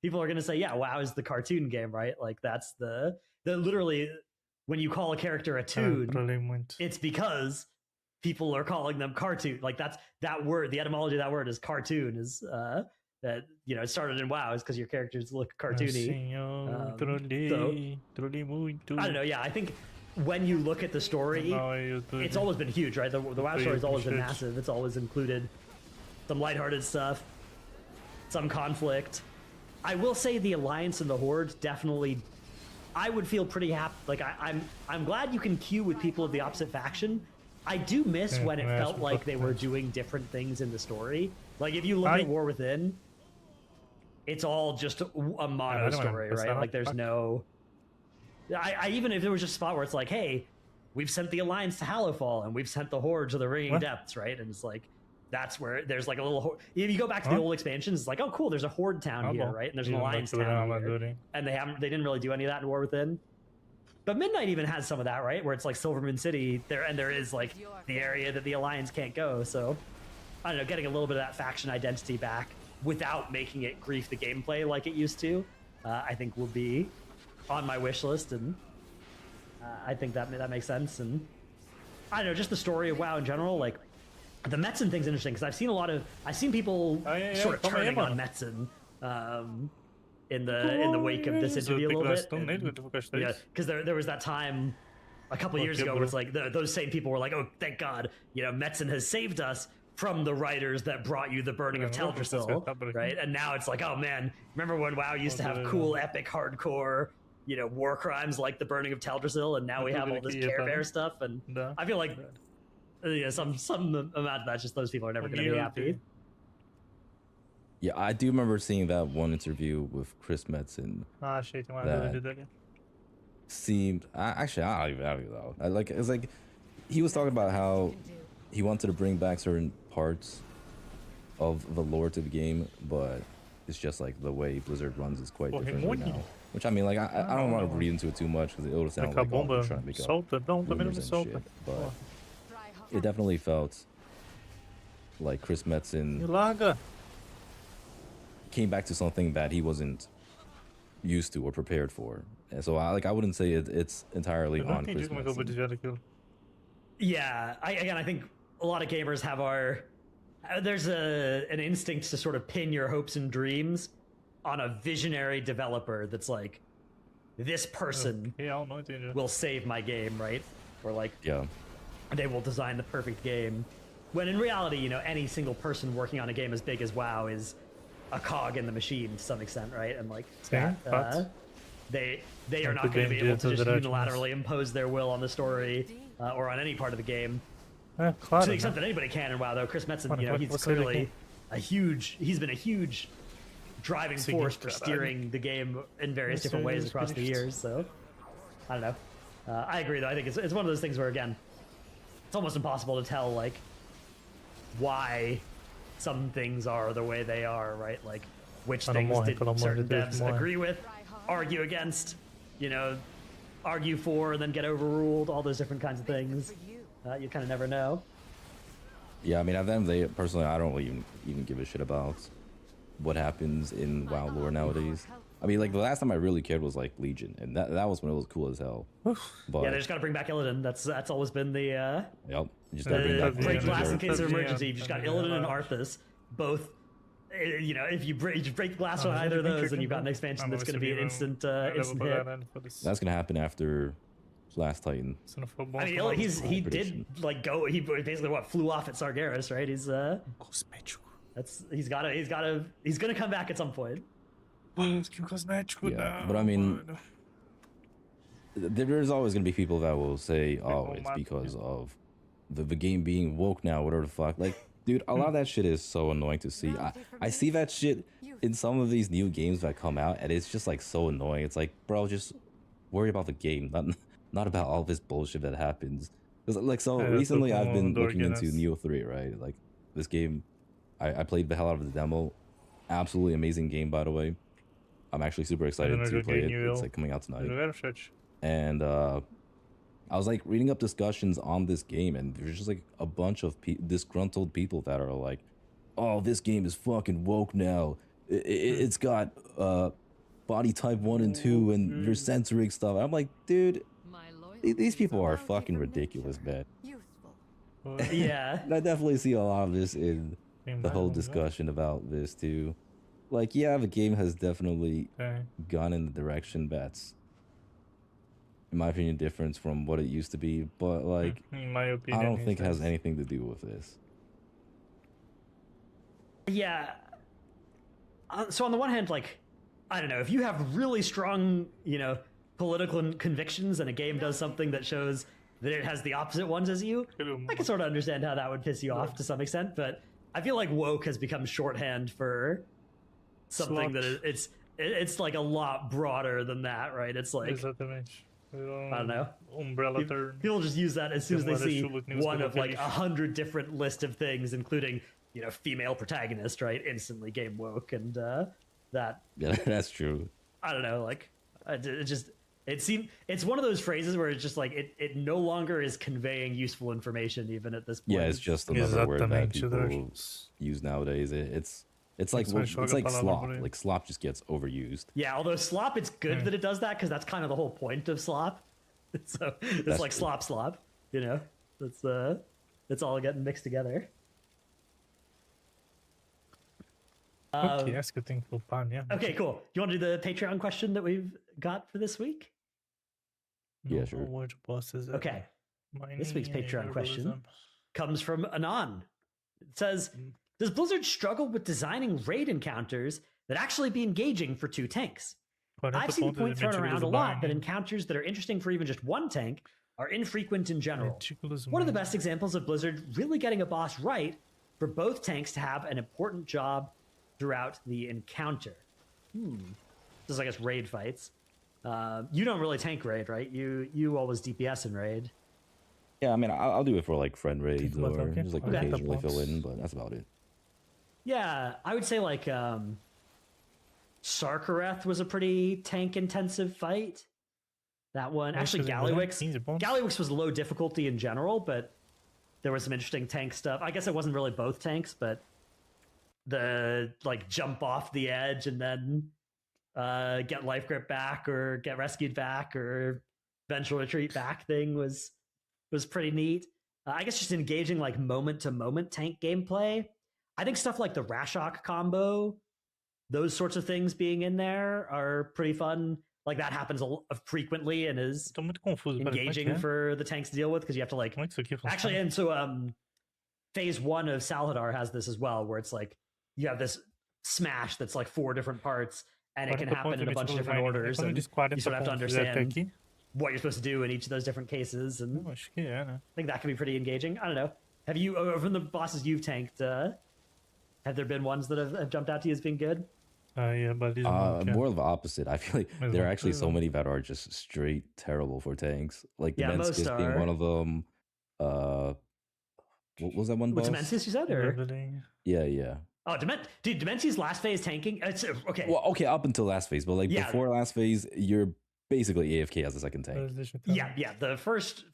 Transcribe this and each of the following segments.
people are going to say, yeah, WoW is the cartoon game, right? Like that's the literally when you call a character a toon, it's because people are calling them cartoon. Like that's that word, the etymology of that word is cartoon is that, you know, it started in WoW is because your characters look cartoony. I don't know. Yeah, I think when you look at the story, it's always been huge, right? The WoW story's always been massive. It's always included some lighthearted stuff, some conflict. I will say the Alliance and the Horde definitely, I would feel pretty happy. Like I'm glad you can queue with people of the opposite faction. I do miss when it felt like they were doing different things in the story. Like if you look at War Within, it's all just a mono story, right? Like there's no. I even if there was just a spot where it's like, hey, we've sent the Alliance to Hallowfall and we've sent the Horde to the Ringing Depths, right? And it's like that's where there's like a little. If you go back to the old expansions, it's like, oh, cool, there's a Horde town here, right? And there's an Alliance town here. And they didn't really do any of that in War Within. But Midnight even has some of that, right? Where it's like Silvermoon City there, and there is like the area that the Alliance can't go. So I don't know, getting a little bit of that faction identity back without making it grief the gameplay like it used to, I think will be on my wish list, and I think that makes sense. And I don't know, just the story of WoW in general, like the Metzen thing's interesting because I've seen people sort of turning on Metzen in the wake of this interview a little bit. Yeah, because there was that time a couple years ago where it's like those same people were like, oh, thank God, you know, Metzen has saved us from the writers that brought you the burning of Teldrassil, right? And now it's like, oh man, remember when WoW used to have cool, epic, hardcore, you know, war crimes like the burning of Teldrassil, and now we have all this Care Bear stuff, and I feel like some amount of that, just those people are never going to be happy. Yeah, I do remember seeing that one interview with Chris Metzen. That seemed actually I don't even know. It's like he was talking about how he wanted to bring back certain parts of the lore to the game, but it's just like the way Blizzard runs is quite different right now. Which I mean, like I don't want to read into it too much because it'll sound like oh, they're trying to make up rumors and shit. But it definitely felt like Chris Metzen came back to something that he wasn't used to or prepared for. And so I wouldn't say it's entirely on Chris Metzen. Yeah, I think a lot of gamers have there's an instinct to sort of pin your hopes and dreams on a visionary developer that's like, this person will save my game, right? Or like, they will design the perfect game. When in reality, you know, any single person working on a game as big as WoW is a cog in the machine to some extent, right? And like, they are not going to be able to just unilaterally impose their will on the story or on any part of the game. To the extent that anybody can in WoW, though. Chris Metzen, you know, he's clearly he's been a huge driving force for steering the game in various different ways across the years. So I don't know. I agree, though. I think it's one of those things where, again, it's almost impossible to tell like why some things are the way they are, right? Like which things did certain devs agree with, argue against, you know, argue for, and then get overruled. All those different kinds of things. You kind of never know. Yeah, I mean, at the end of the day, personally, I don't even give a shit about what happens in WoW lore nowadays. I mean, like the last time I really cared was like Legion, and that was when it was cool as hell. But yeah, they just got to bring back Illidan. That's always been the just gotta bring back break glass in case of emergency. You just got Illidan and Arthas, both. You know, if you break the glass on either of those, then you've got an expansion that's going to be an instant hit. That's gonna happen after Last Titan. I mean, he did like go. He basically flew off at Sargeras, right? He's gonna come back at some point. Yeah, but I mean, there's always gonna be people that will say, "Oh, it's because of the game being woke now, whatever the fuck." Like, dude, a lot of that shit is so annoying to see. I see that shit in some of these new games that come out, and it's just like so annoying. It's like, bro, just worry about the game, not about all this bullshit that happens. Like, so recently I've been looking into Neo 3, right? Like, this game, I played the hell out of the demo. Absolutely amazing game, by the way. I'm actually super excited to play it. It's like coming out tonight. And I was like reading up discussions on this game, and there's just like a bunch of disgruntled people that are like, oh, this game is fucking woke now. it's got body type 1 and 2 and your censoring stuff. I'm like, dude, these people are fucking ridiculous, man. Yeah. And I definitely see a lot of this in the whole discussion about this too. Like, yeah, the game has definitely gone in the direction that's, in my opinion, different from what it used to be. But like, in my opinion, I don't think it has anything to do with this. Yeah. So on the one hand, like, I don't know, if you have really strong, political convictions and a game does something that shows that it has the opposite ones as you, I can sort of understand how that would piss you off to some extent. But I feel like woke has become shorthand for something that it's like a lot broader than that, right? It's like, Exatamente. I don't know. Umbrella term. People just use that as soon as they see one of like 100 different list of things, including, female protagonist, right? Instantly game woke, and that. Yeah, that's true. I don't know, like, it's one of those phrases where it's just like it no longer is conveying useful information even at this point. Yeah, it's just another word that people use nowadays. It's like slop. Like slop just gets overused. Yeah, although slop, it's good that it does that because that's kind of the whole point of slop. So it's like true. slop. It's all getting mixed together. Okay, acho que eu tenho que upar mesmo. Okay, cool. You want to do the Patreon question that we've got for this week? Yeah, sure. Okay. This week's Patreon question comes from Anon. It says, does Blizzard struggle with designing raid encounters that actually be engaging for 2 tanks? I've seen the point thrown around a lot that encounters that are interesting for even just 1 tank are infrequent in general. What are the best examples of Blizzard really getting a boss right for both tanks to have an important job throughout the encounter? This is, I guess, raid fights. You don't really tank raid, right? You always DPS in raid. Yeah, I mean, I'll do it for like friend raids or just like occasionally fill in, but that's about it. Yeah, I would say like Sarkareth was a pretty tank intensive fight. That one, actually, Gallywix was low difficulty in general, but there was some interesting tank stuff. I guess it wasn't really both tanks, but the like jump off the edge and then get life grip back or get rescued back or vengeful retreat back thing was pretty neat. I guess just engaging like moment to moment tank gameplay. I think stuff like the Rashok combo, those sorts of things being in there are pretty fun. Like that happens frequently and is engaging for the tanks to deal with because you have to like actually. And so phase 1 of Salhadar has this as well, where it's like you have this smash that's like 4 different parts and it can happen in a bunch of different orders, and you sort of have to understand what you're supposed to do in each of those different cases. And I think that can be pretty engaging. I don't know. Have you, from the bosses you've tanked, have there been ones that have jumped out to you as being good? Yeah, but more of the opposite. I feel like there are actually so many that are just straight terrible for tanks. Like Demenskis being one of them. What was that one boss? Demenskis, you said? Or? Yeah. Oh, dude, Demenski's last phase tanking? It's okay. Well, okay, up until last phase, but like before last phase, you're basically AFK as a second tank. Yeah. The first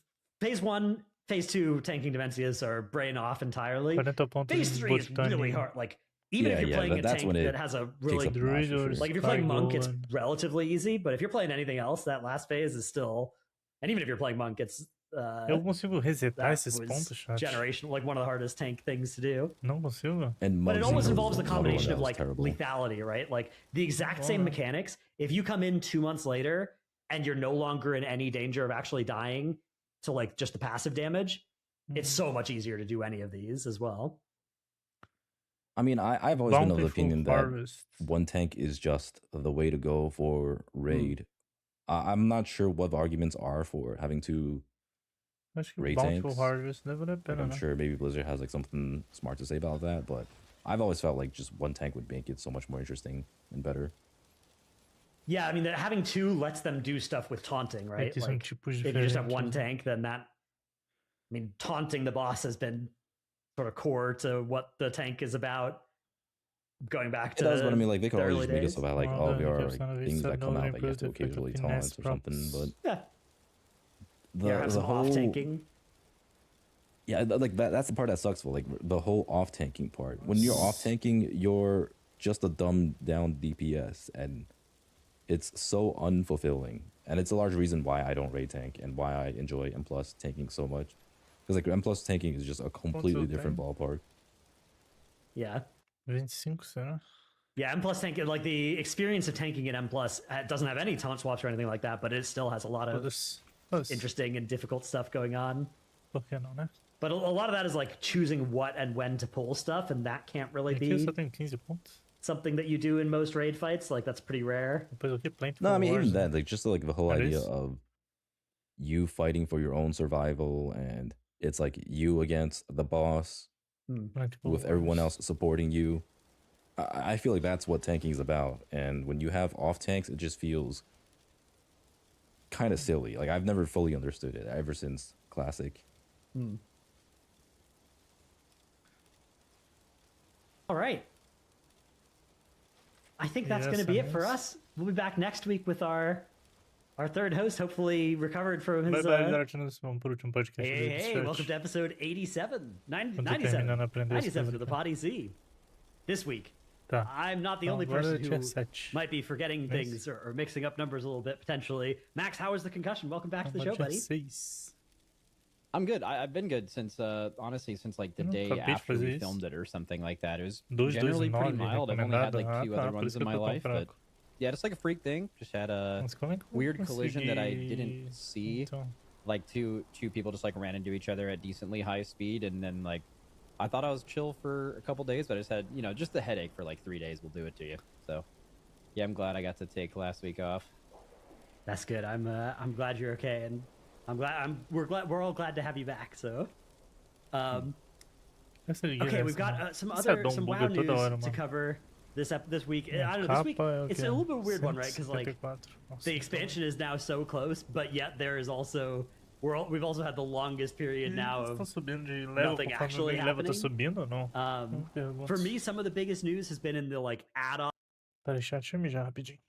phase 1, phase 2 tanking Demenskis are brain off entirely. Phase 3 is really hard. Like even if you're playing a tank that has a really like if you're playing Monk, it's relatively easy. But if you're playing anything else, that last phase is still, and even if you're playing Monk, it's eu consigo resetar esses pontos, chat. Generation, like one of the hardest tank things to do. Não consigo. But it always involves the combination of like lethality, right? Like the exact same mechanics. If you come in 2 months later and you're no longer in any danger of actually dying to like just the passive damage, it's so much easier to do any of these as well. I mean, I've always been of the opinion that 1 tank is just the way to go for raid. I'm not sure what the arguments are for having 2 raid tanks. I'm sure maybe Blizzard has like something smart to say about that, but I've always felt like just 1 tank would make it so much more interesting and better. Yeah, I mean, having 2 lets them do stuff with taunting, right? Like, if you just have 1 tank, then that, I mean, taunting the boss has been sort of core to what the tank is about. Going back to it does, but I mean, like they could always just make it so that like, oh, there are like things that come out that you have to occasionally taunt or something. But yeah, the whole off tanking. Yeah, like that's the part that sucks for like the whole off tanking part. When you're off tanking, you're just a dumbed down DPS, and it's so unfulfilling. And it's a large reason why I don't raid tank and why I enjoy M plus tanking so much. Because like M plus tanking is just a completely different ballpark. Yeah. 25, será? Yeah, M plus tank, like the experience of tanking in M plus doesn't have any taunt swaps or anything like that, but it still has a lot of interesting and difficult stuff going on. Por que não, né? But a lot of that is like choosing what and when to pull stuff, and that can't really be Eu só tenho 15 pontos. something that you do in most raid fights. Like that's pretty rare. No, I mean even that, like just like the whole idea of you fighting for your own survival, and it's like you against the boss with everyone else supporting you. I feel like that's what tanking is about, and when you have off tanks, it just feels kind of silly. Like I've never fully understood it ever since Classic. All right. I think that's going to be it for us. We'll be back next week with our third host, hopefully recovered from his... Hey, welcome to episode 87. 97 of the Potty Z. This week, I'm not the only person who might be forgetting things or mixing up numbers a little bit, potentially. Max, how was the concussion? Welcome back to the show, buddy. I'm good. I've been good since, honestly, since like the day after we filmed it or something like that. It was generally pretty mild. I've only had like 2 other ones in my life, but yeah, just like a freak thing. Just had a weird collision that I didn't see. Like two people just like ran into each other at decently high speed, and then like I thought I was chill for a couple days, but I just had, you know, just the headache for like 3 days will do it to you. So yeah, I'm glad I got to take last week off. That's good. I'm glad you're okay, and we're all glad to have you back. So, okay, we've got some WoW news to cover this week. I don't know, this week it's a little bit of a weird one, right? Because like the expansion is now so close, but yet there is also we've also had the longest period now of nothing actually happening. For me, some of the biggest news has been in the like add-on. Peraí, chat, deixa eu mijar rapidinho.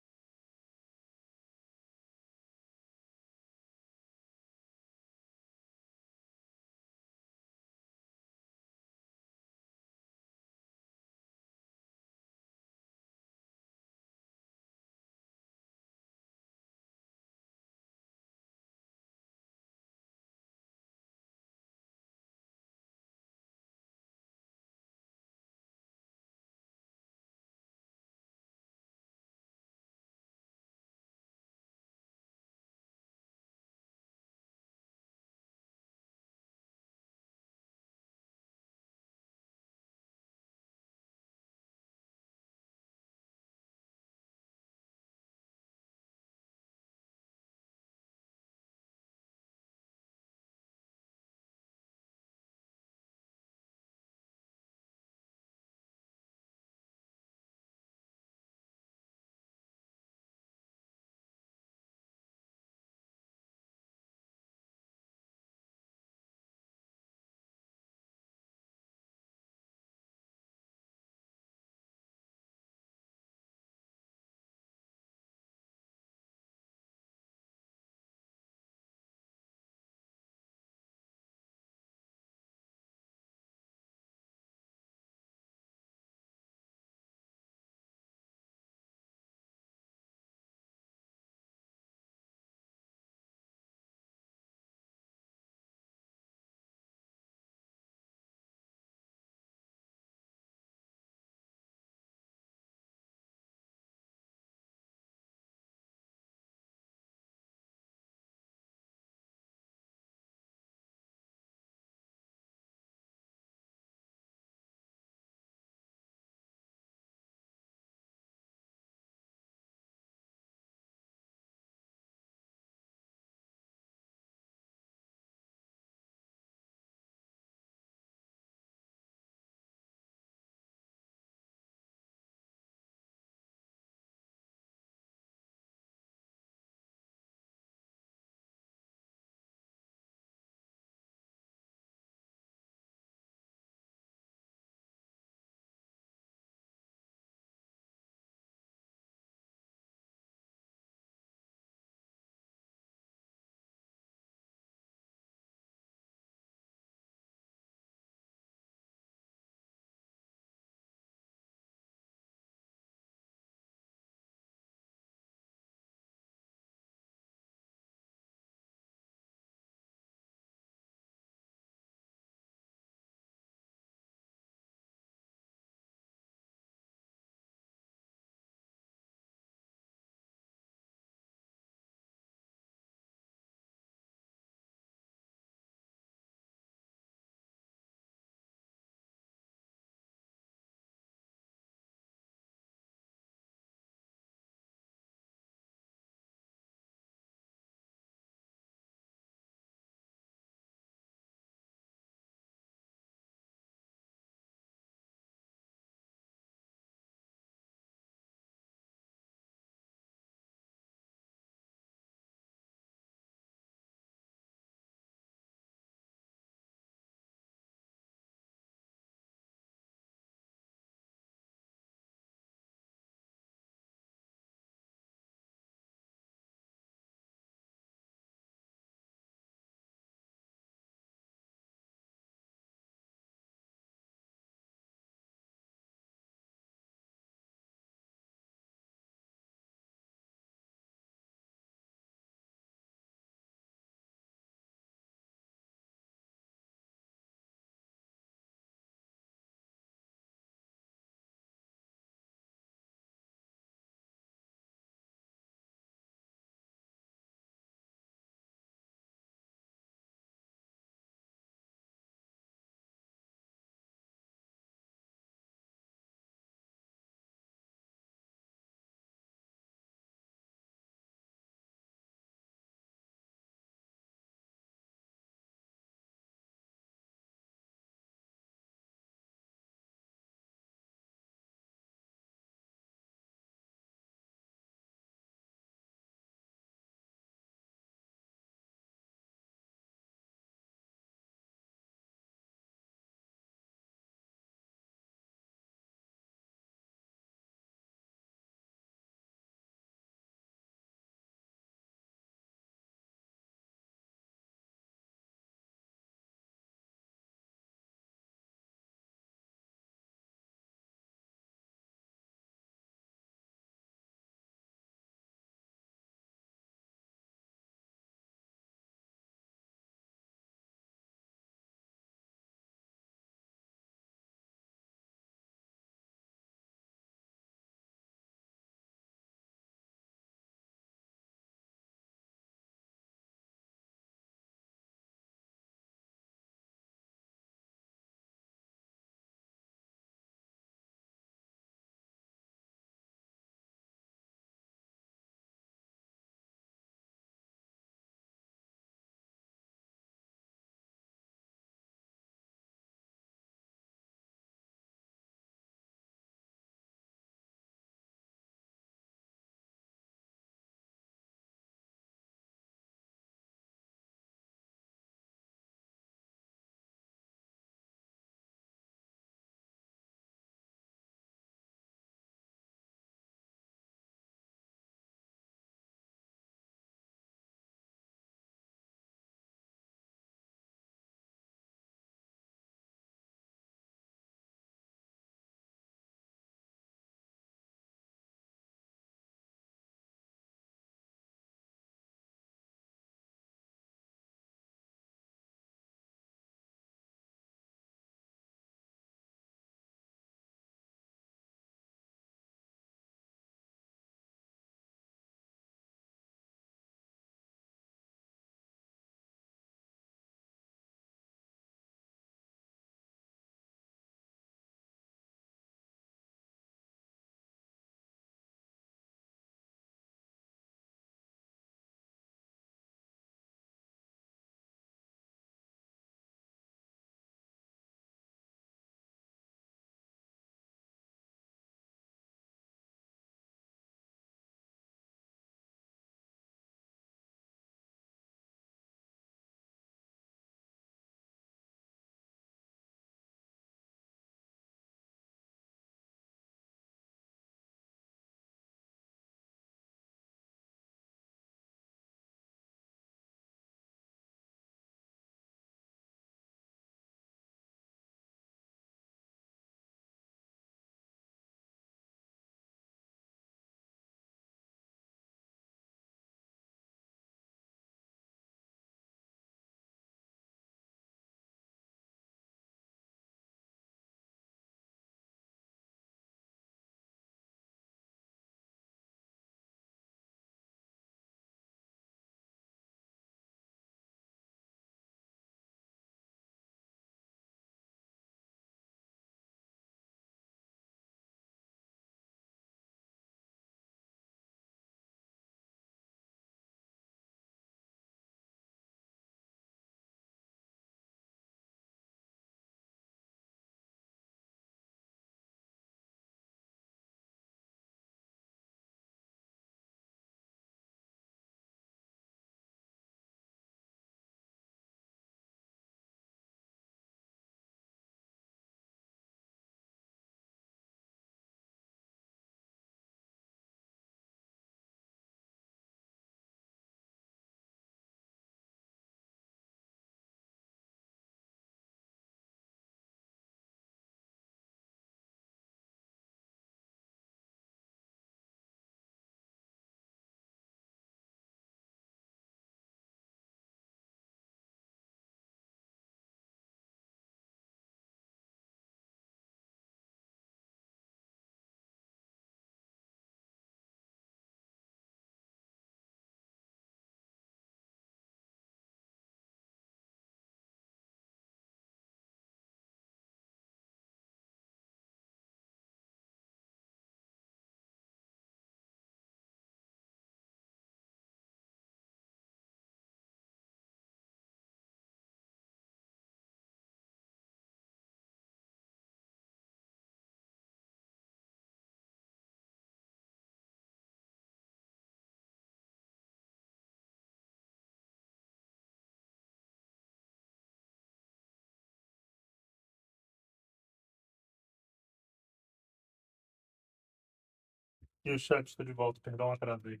E o chat, estou de volta, perdão, atrasei.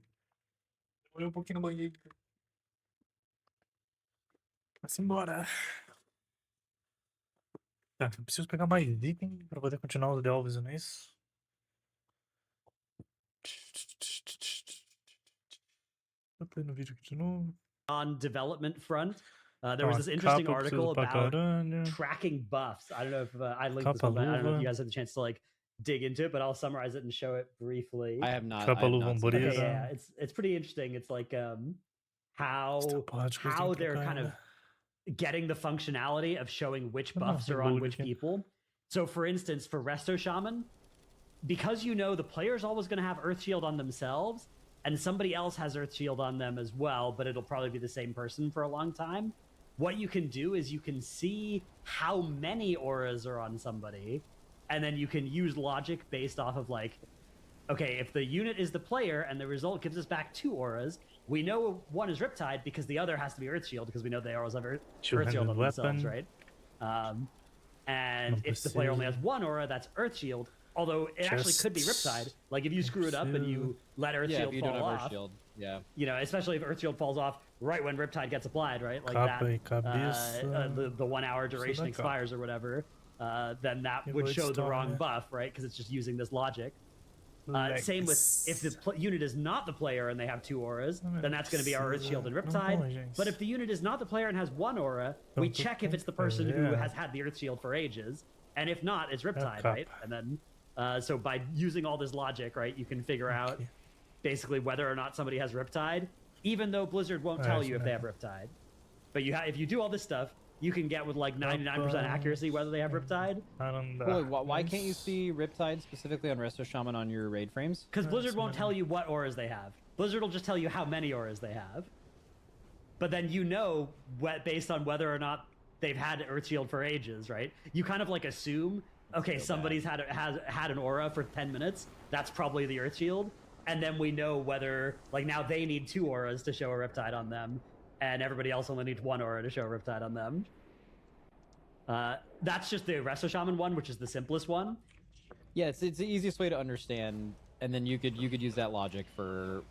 Demorei pouquinho no banheiro. Mas embora. Tá, eu preciso pegar mais item pra poder continuar os delves, não é isso? Eu tô no vídeo aqui de novo. On development front, there was this interesting article about tracking buffs. I don't know if I linked this one, but I don't know if you guys had the chance to like dig into it, but I'll summarize it and show it briefly. I have not. Okay, yeah, it's pretty interesting. It's like how they're kind of getting the functionality of showing which buffs are on which people. So for instance, for Resto Shaman, because you know the player's always going to have Earth Shield on themselves, and somebody else has Earth Shield on them as well, but it'll probably be the same person for a long time. What you can do is you can see how many auras are on somebody, and then you can use logic based off of like, okay, if the unit is the player and the result gives us back 2 auras, we know one is Riptide because the other has to be Earth Shield because we know they always have Earth Shield on themselves, right? And if the player only has 1 aura, that's Earth Shield. Although it actually could be Riptide. Like if you screw it up and you let Earth Shield fall off, you know, especially if Earth Shield falls off right when Riptide gets applied, right? Like that, the 1 hour duration expires or whatever, then that would show the wrong buff, right? Because it's just using this logic. Same with if the unit is not the player and they have 2 auras, then that's going to be our Earth Shield and Riptide. But if the unit is not the player and has 1 aura, we check if it's the person who has had the Earth Shield for ages, and if not, it's Riptide, right? And then so by using all this logic, right, you can figure out basically whether or not somebody has Riptide, even though Blizzard won't tell you if they have Riptide. But if you do all this stuff, you can get with like 99% accuracy whether they have Riptide. Why can't you see Riptide specifically on Resto Shaman on your raid frames? Because Blizzard won't tell you what auras they have. Blizzard will just tell you how many auras they have. But then you know based on whether or not they've had Earthshield for ages, right? You kind of like assume, okay, somebody's had an aura for 10 minutes. That's probably the Earthshield. And then we know whether, like now they need 2 auras to show a Riptide on them, and everybody else only needs 1 aura to show a Riptide on them. That's just the Resto Shaman one, which is the simplest one. Yeah, it's the easiest way to understand, and then you could use that logic for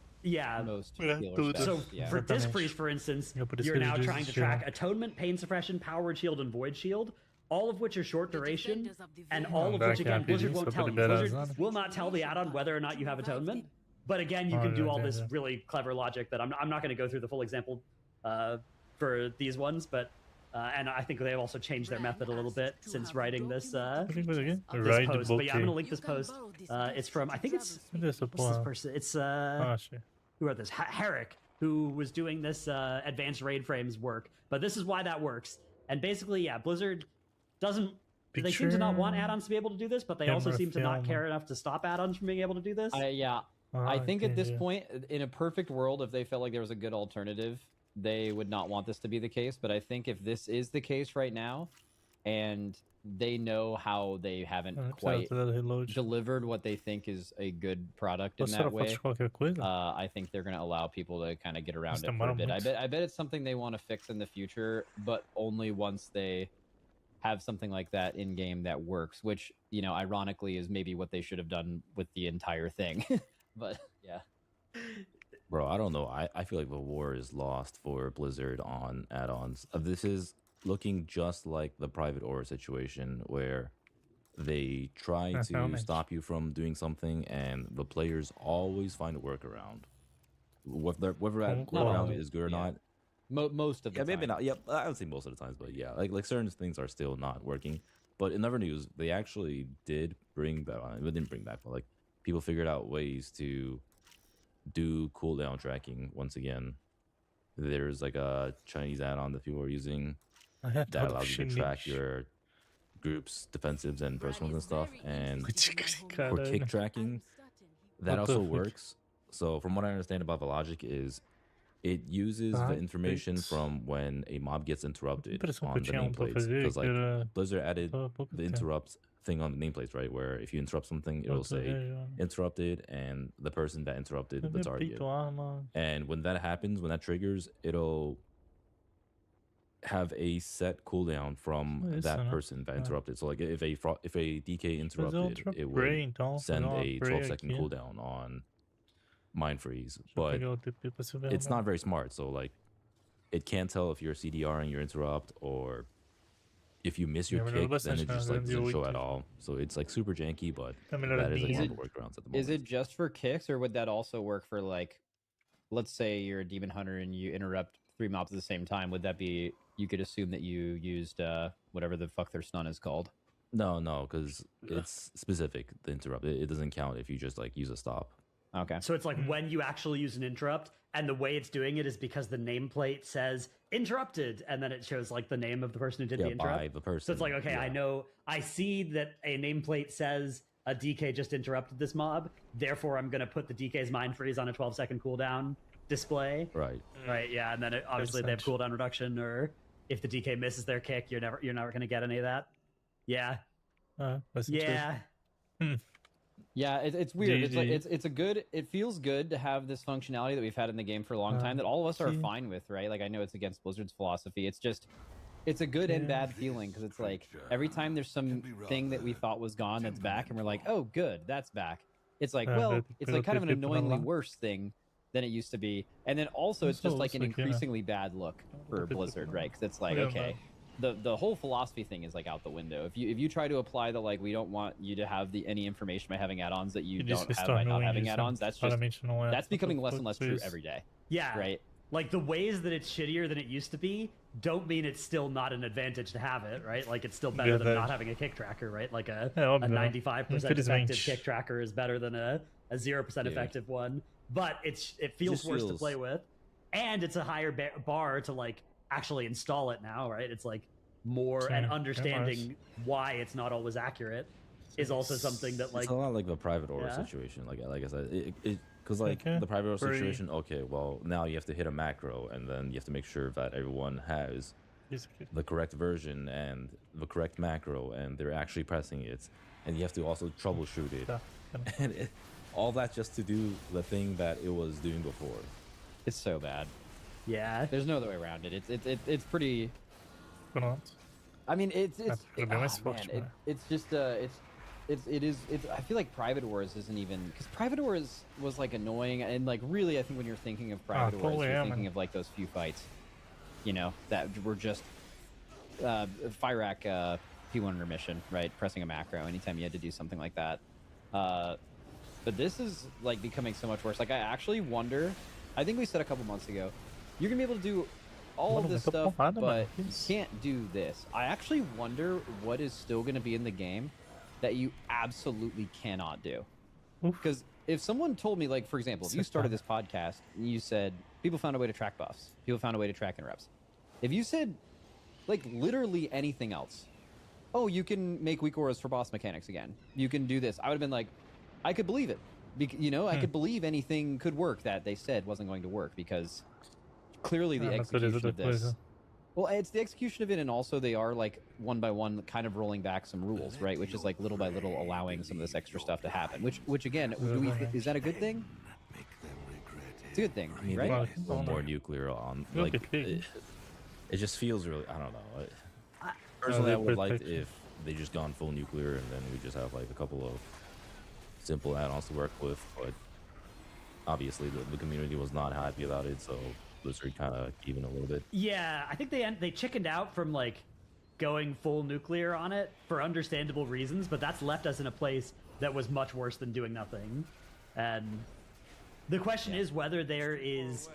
most healer stuff. So for Disc Priest, for instance, you're now trying to track Atonement, Pain Suppression, Powered Shield, and Void Shield, all of which are short duration, and all of which, again, Blizzard won't tell you. Blizzard will not tell the add-on whether or not you have Atonement. But again, you can do all this really clever logic that I'm not going to go through the full example for these ones, but and I think they've also changed their method a little bit since writing this post. But yeah, I'm going to link this post. It's from, I think it's, what's this person? It's, who wrote this? Herrick, who was doing this advanced raid frames work. But this is why that works. And basically, yeah, Blizzard doesn't, they seem to not want add-ons to be able to do this, but they also seem to not care enough to stop add-ons from being able to do this. I think at this point, in a perfect world, if they felt like there was a good alternative, they would not want this to be the case. But I think if this is the case right now, and they know how they haven't quite delivered what they think is a good product in that way, I think they're going to allow people to kind of get around it for a bit. I bet it's something they want to fix in the future, but only once they have something like that in game that works, which, you know, ironically is maybe what they should have done with the entire thing. But yeah, bro, I don't know. I feel like the war is lost for Blizzard on add-ons. This is looking just like the private aura situation where they try to stop you from doing something and the players always find a workaround. Whether that workaround is good or not. Most of the time. Maybe not. Yeah, I would say most of the times, but yeah, like certain things are still not working. But in other news, they actually did bring back. They didn't bring back, but like people figured out ways to do cooldown tracking once again. There's like a Chinese add-on that people are using that allows you to track your groups, defensives, and personals and stuff. And for kick tracking, that also works. So from what I understand about the logic is, it uses the information from when a mob gets interrupted on the nameplates. Because like Blizzard added the interrupts thing on the nameplates, right? Where if you interrupt something, it'll say interrupted and the person that interrupted the target. And when that happens, when that triggers, it'll have a set cooldown from that person that interrupted. So like if a DK interrupted, it would send a 12-second cooldown on mind freeze. But it's not very smart. So like it can't tell if you're CDRing your interrupt, or if you miss your kick, then it just like doesn't show at all. So it's like super janky, but that is like one of the workarounds at the moment. Is it just for kicks, or would that also work for like, let's say you're a demon hunter and you interrupt 3 mobs at the same time? Would that be, you could assume that you used whatever the fuck their stun is called? No, because it's specific, the interrupt. It doesn't count if you just like use a stop. Okay. So it's like when you actually use an interrupt, and the way it's doing it is because the nameplate says interrupted, and then it shows like the name of the person who did the interrupt. By the person. So it's like, okay, I see that a nameplate says a DK just interrupted this mob, therefore I'm going to put the DK's mind freeze on a 12-second cooldown display. Right. Right, yeah, and then obviously they have cooldown reduction, or if the DK misses their kick, you're never going to get any of that. Yeah. Yeah. Yeah, it's weird. It's like it's a good. It feels good to have this functionality that we've had in the game for a long time that all of us are fine with, right? Like I know it's against Blizzard's philosophy. It's just, it's a good and bad feeling, because it's like every time there's some thing that we thought was gone that's back, and we're like, oh, good, that's back. It's like, well, it's like kind of an annoyingly worse thing than it used to be, and then also it's just like an increasingly bad look for Blizzard, right? Because it's like, okay. The whole philosophy thing is like out the window. If you try to apply the like, we don't want you to have any information by having add-ons that you don't have by not having add-ons, that's becoming less and less true every day. Yeah. Right. Like the ways that it's shittier than it used to be don't mean it's still not an advantage to have it, right? Like it's still better than not having a kick tracker, right? Like a 95% effective kick tracker is better than a 0% effective one, but it feels worse to play with, and it's a higher bar to like actually install it now, right? It's like more, and understanding why it's not always accurate is also something that like, it's a lot like the private aura situation. Like I said, because like the private aura situation, okay, well now you have to hit a macro, and then you have to make sure that everyone has the correct version and the correct macro, and they're actually pressing it, and you have to also troubleshoot it, and all that just to do the thing that it was doing before. It's so bad. Yeah, there's no other way around it. It's pretty. I mean, it's just I feel like Private Wars isn't even, because Private Wars was like annoying, and like really I think when you're thinking of Private Wars, you're thinking of like those few fights, you know, that were just Fyrak P1 intermission, right? Pressing a macro anytime you had to do something like that. But this is like becoming so much worse. Like I actually wonder, I think we said a couple months ago, you're gonna be able to do all of this stuff, but you can't do this. I actually wonder what is still gonna be in the game that you absolutely cannot do. Because if someone told me, like, for example, if you started this podcast and you said people found a way to track buffs, people found a way to track interrupts, if you said like literally anything else, oh, you can make weak auras for boss mechanics again, you can do this, I would have been like, I could believe it. You know, I could believe anything could work that they said wasn't going to work, because clearly the execution of this. Well, it's the execution of it, and also they are like one by one kind of rolling back some rules, right? Which is like little by little allowing some of this extra stuff to happen. Which again, is that a good thing? It's a good thing, right? More nuclear on, like it just feels really, I don't know. Personally, I would like if they just gone full nuclear, and then we just have like a couple of simple add-ons to work with. But obviously the community was not happy about it, so Blizzard kind of even a little bit. Yeah, I think they chickened out from like going full nuclear on it for understandable reasons, but that's left us in a place that was much worse than doing nothing. And the question is whether there is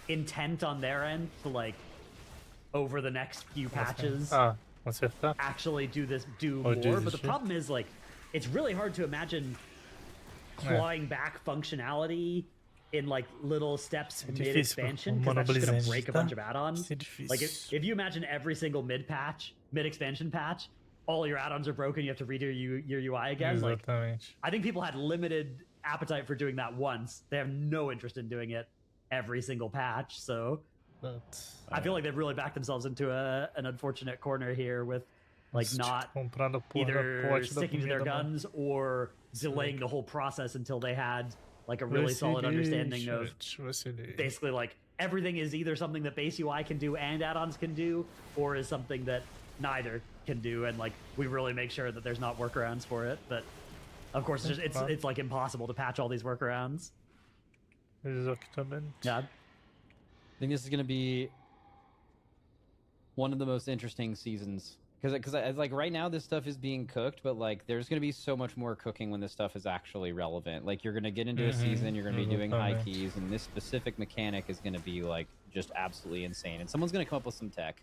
intent on their end to like over the next few patches actually do more. But the problem is like it's really hard to imagine clawing back functionality in like little steps mid-expansion, because that's just going to break a bunch of add-ons. Like if you imagine every single mid-expansion patch, all your add-ons are broken, you have to redo your UI again. Like, I think people had limited appetite for doing that once. They have no interest in doing it every single patch. So I feel like they've really backed themselves into an unfortunate corner here with like not either sticking to their guns or delaying the whole process until they had like a really solid understanding of basically like everything is either something that base UI can do and add-ons can do, or is something that neither can do, and like we really make sure that there's not workarounds for it. But of course, it's like impossible to patch all these workarounds. Yeah, I think this is gonna be one of the most interesting seasons because like right now this stuff is being cooked, but like there's gonna be so much more cooking when this stuff is actually relevant. Like you're gonna get into a season, you're gonna be doing high keys, and this specific mechanic is gonna be like just absolutely insane, and someone's gonna come up with some tech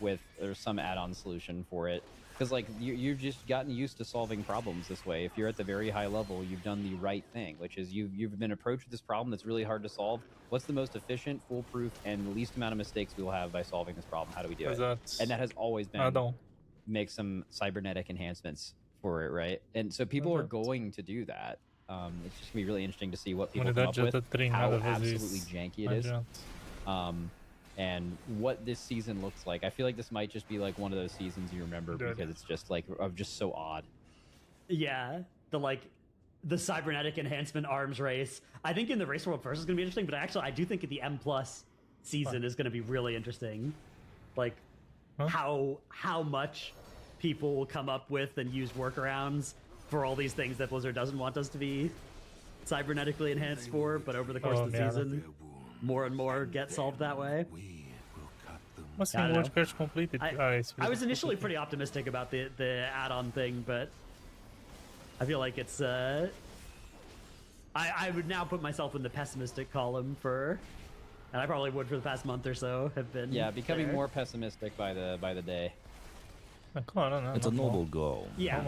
or some add-on solution for it, because like you've just gotten used to solving problems this way. If you're at the very high level, you've done the right thing, which is you've been approached this problem that's really hard to solve. What's the most efficient, foolproof, and the least amount of mistakes we will have by solving this problem? How do we do it? And that has always been make some cybernetic enhancements for it, right? And so people are going to do that. It's just gonna be really interesting to see what people come up with, how absolutely janky it is. And what this season looks like. I feel like this might just be like one of those seasons you remember because it's just like just so odd. Yeah, the cybernetic enhancement arms race. I think in the race world first is going to be interesting, but actually I do think the M+ season is going to be really interesting. Like how much people will come up with and use workarounds for all these things that Blizzard doesn't want us to be cybernetically enhanced for, but over the course of the season, more and more get solved that way. I was initially pretty optimistic about the add-on thing, but I feel like it's I would now put myself in the pessimistic column and I probably would for the past month or so have been becoming more pessimistic by the day. It's a noble goal. Yeah,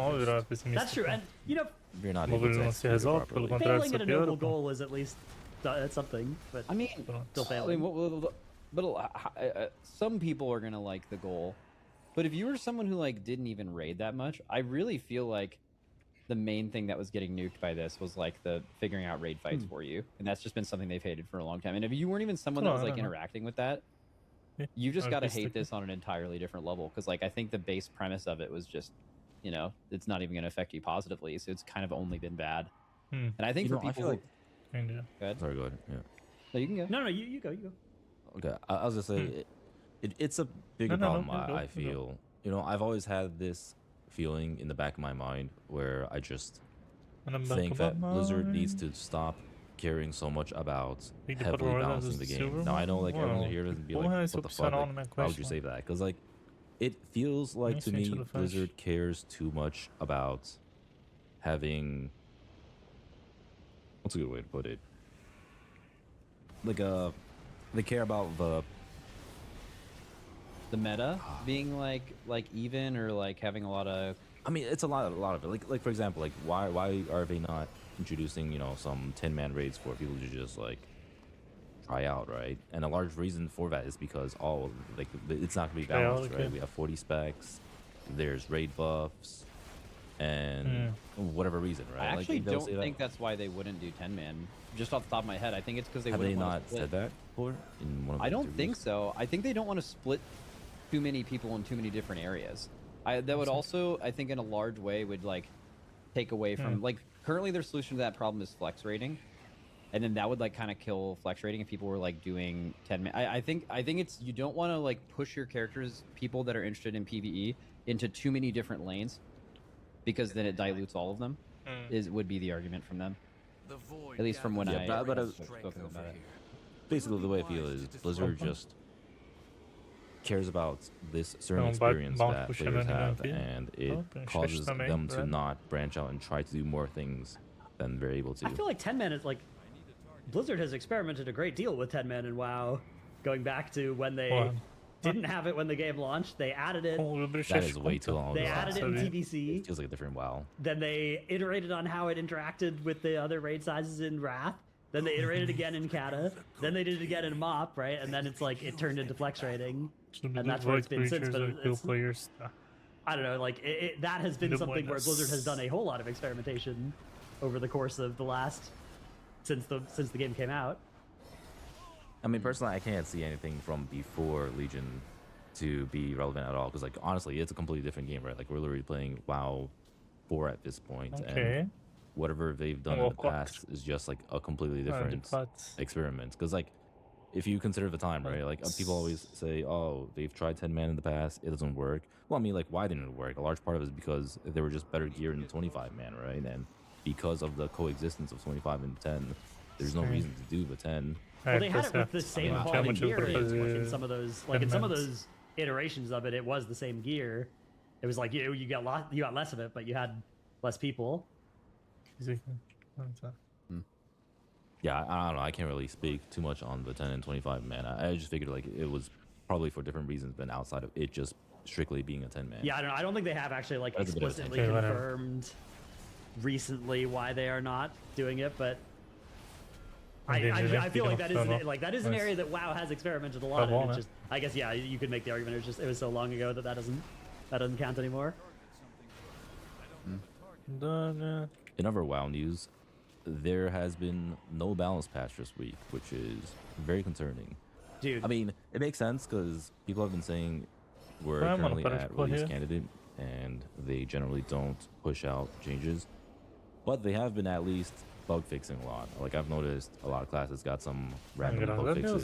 that's true. And you know, you're not able to execute it properly. Failing at a noble goal is at least something, but I mean, still failing. But some people are gonna like the goal, but if you were someone who like didn't even raid that much, I really feel like the main thing that was getting nuked by this was like the figuring out raid fights for you, and that's just been something they've hated for a long time. And if you weren't even someone that was like interacting with that, you just got to hate this on an entirely different level, because like I think the base premise of it was just, you know, it's not even going to affect you positively, so it's kind of only been bad. And I think for people like... Go ahead. Sorry, go ahead. Yeah. No, you can go. No, you go. Okay, I was just say it's a bigger problem. I feel, you know, I've always had this feeling in the back of my mind where I just think that Blizzard needs to stop caring so much about heavily balancing the game. Now I know like everyone here doesn't be like, what the fuck, like, why would you say that? Because like it feels like to me Blizzard cares too much about having, what's a good way to put it, like they care about the meta being like even, or like having a lot of, I mean, it's a lot of it. Like for example, like why are they not introducing, you know, some 10-man raids for people to just like try out, right? And a large reason for that is because it's not gonna be balanced, right? We have 40 specs, there's raid buffs, and whatever reason, right? I actually don't think that's why they wouldn't do 10-man. Just off the top of my head, I think it's because have they not said that before in one of the I don't think so. I think they don't want to split too many people in too many different areas. That would also, I think, in a large way, would like take away from like currently their solution to that problem is flex rating, and then that would like kind of kill flex rating if people were like doing 10-man. I think it's, you don't want to like push your characters, people that are interested in PvE, into too many different lanes, because then it dilutes all of them. Would be the argument from them. At least from when I spoken about it. Basically, the way I feel is Blizzard just cares about this certain experience that players have, and it causes them to not branch out and try to do more things than they're able to. I feel like 10-man is like, Blizzard has experimented a great deal with 10-man in WoW, going back to when they didn't have it when the game launched. They added it. That is way too long ago. They added it in TBC. It feels like a different WoW. Then they iterated on how it interacted with the other raid sizes in Wrath. Then they iterated again in Kata. Then they did it again in MoP, right? And then it's like it turned into flex rating, and that's where it's been since. But I don't know, like that has been something where Blizzard has done a whole lot of experimentation over the course of the last since the game came out. I mean, personally, I can't see anything from before Legion to be relevant at all, because like honestly, it's a completely different game, right? Like we're literally playing WoW 4 at this point, and whatever they've done in the past is just like a completely different experiment. Because like if you consider the time, right? Like people always say, oh, they've tried 10 man in the past, it doesn't work. Well, I mean, like, why didn't it work? A large part of it is because there were just better gear in the 25 man, right? And because of the coexistence of 25 and 10, there's no reason to do the 10. Well, they had it with the same quality gear in some of those, like in some of those iterations of it. It was the same gear. It was like you got less of it, but you had less people. Yeah, I don't know. I can't really speak too much on the 10 and 25 man. I just figured like it was probably for different reasons than outside of it just strictly being a 10 man. Yeah, I don't think they have actually like explicitly confirmed recently why they are not doing it, but I feel like that is an area that WoW has experimented a lot in. It's just, I guess, yeah, you could make the argument. It was so long ago that doesn't count anymore. In other WoW news, there has been no balance patch this week, which is very concerning. Dude, I mean, it makes sense because people have been saying we're currently at release candidate, and they generally don't push out changes, but they have been at least bug fixing a lot. Like I've noticed a lot of classes got some random bug fixes.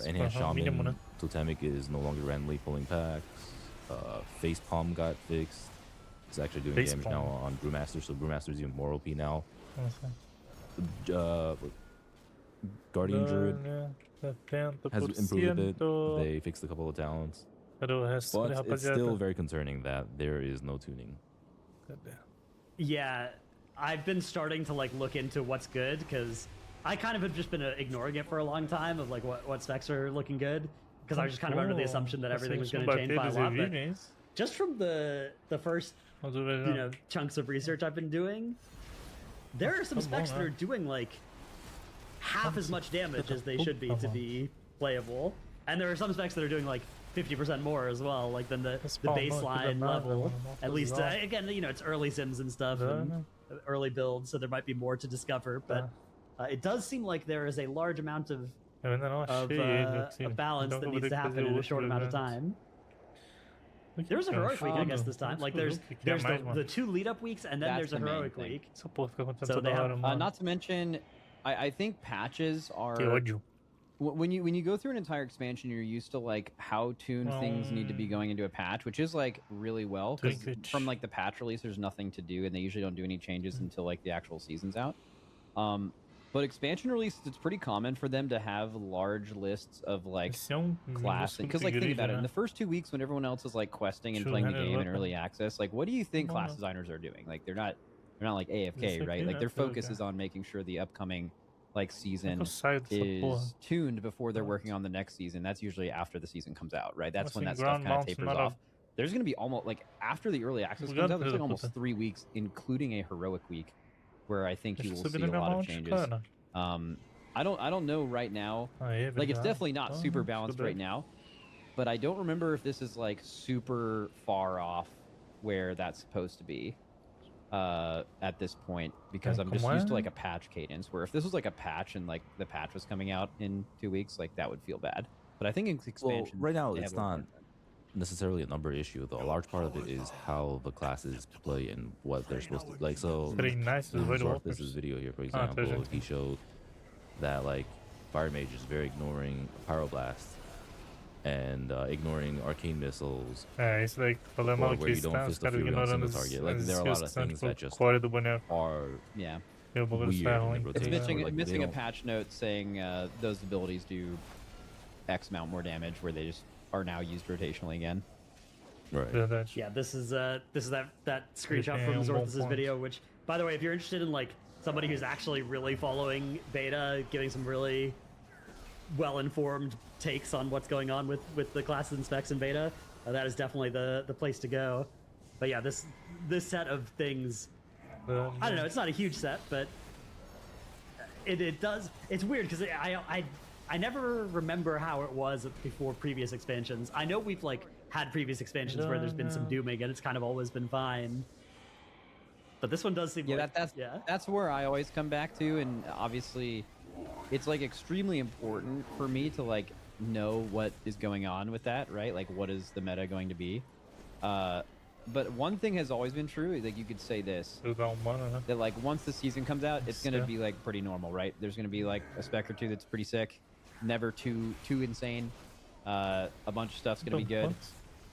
Enhanced Shaman Totemic is no longer randomly pulling packs. Face Palm got fixed. It's actually doing damage now on Brewmaster, so Brewmaster is even more OP now. Guardian Druid has improved a bit. They fixed a couple of talents. But it's still very concerning that there is no tuning. Yeah, I've been starting to like look into what's good because I kind of have just been ignoring it for a long time of like what specs are looking good because I was just kind of under the assumption that everything was going to change by a lot. But just from the first chunks of research I've been doing, there are some specs that are doing like half as much damage as they should be to be playable, and there are some specs that are doing like 50% more as well, like than the baseline level. At least again, it's early sims and stuff, and early builds, so there might be more to discover. But it does seem like there is a large amount of balance that needs to happen in a short amount of time. There was a heroic week, I guess, this time. Like there's the 2 lead-up weeks, and then there's a heroic week. So they have, not to mention, I think patches are when you go through an entire expansion, you're used to like how tuned things need to be going into a patch, which is like really well because from like the patch release, there's nothing to do, and they usually don't do any changes until like the actual season's out. But expansion releases, it's pretty common for them to have large lists of like classes. Because like think about it, in the first 2 weeks when everyone else is like questing and playing the game in early access, like what do you think class designers are doing? Like they're not like AFK, right? Like their focus is on making sure the upcoming like season is tuned before they're working on the next season. That's usually after the season comes out, right? That's when that stuff kind of tapers off. There's going to be almost like after the early access comes out, there's like almost 3 weeks, including a heroic week, where I think you will see a lot of changes. I don't know right now. Like it's definitely not super balanced right now, but I don't remember if this is like super far off where that's supposed to be at this point, because I'm just used to like a patch cadence where if this was like a patch and like the patch was coming out in 2 weeks, like that would feel bad. But I think in expansion, right now it's not necessarily a number issue though. A large part of it is how the classes play and what they're supposed to like. So this is video here, for example, he showed that like Fire Mage is very ignoring Pyroblast and ignoring arcane missiles, it's like where you don't fist the fury on single target. Like there are a lot of things that just are weird in rotation. It's missing a patch note saying those abilities do X amount more damage, where they just are now used rotationally again. Right. Yeah, this is that screenshot from Zorthus's video, which, by the way, if you're interested in like somebody who's actually really following beta, giving some really well-informed takes on what's going on with the classes and specs in beta, that is definitely the place to go. But yeah, this set of things, I don't know, it's not a huge set, but it does, it's weird because I never remember how it was before previous expansions. I know we've like had previous expansions where there's been some dooming and it's kind of always been fine. But this one does seem that's where I always come back to, and obviously it's like extremely important for me to like know what is going on with that, right? Like what is the meta going to be? But one thing has always been true, like you could say this, that like once the season comes out, it's going to be like pretty normal, right? There's going to be like a spec or two that's pretty sick. never too insane. A bunch of stuff's gonna be good.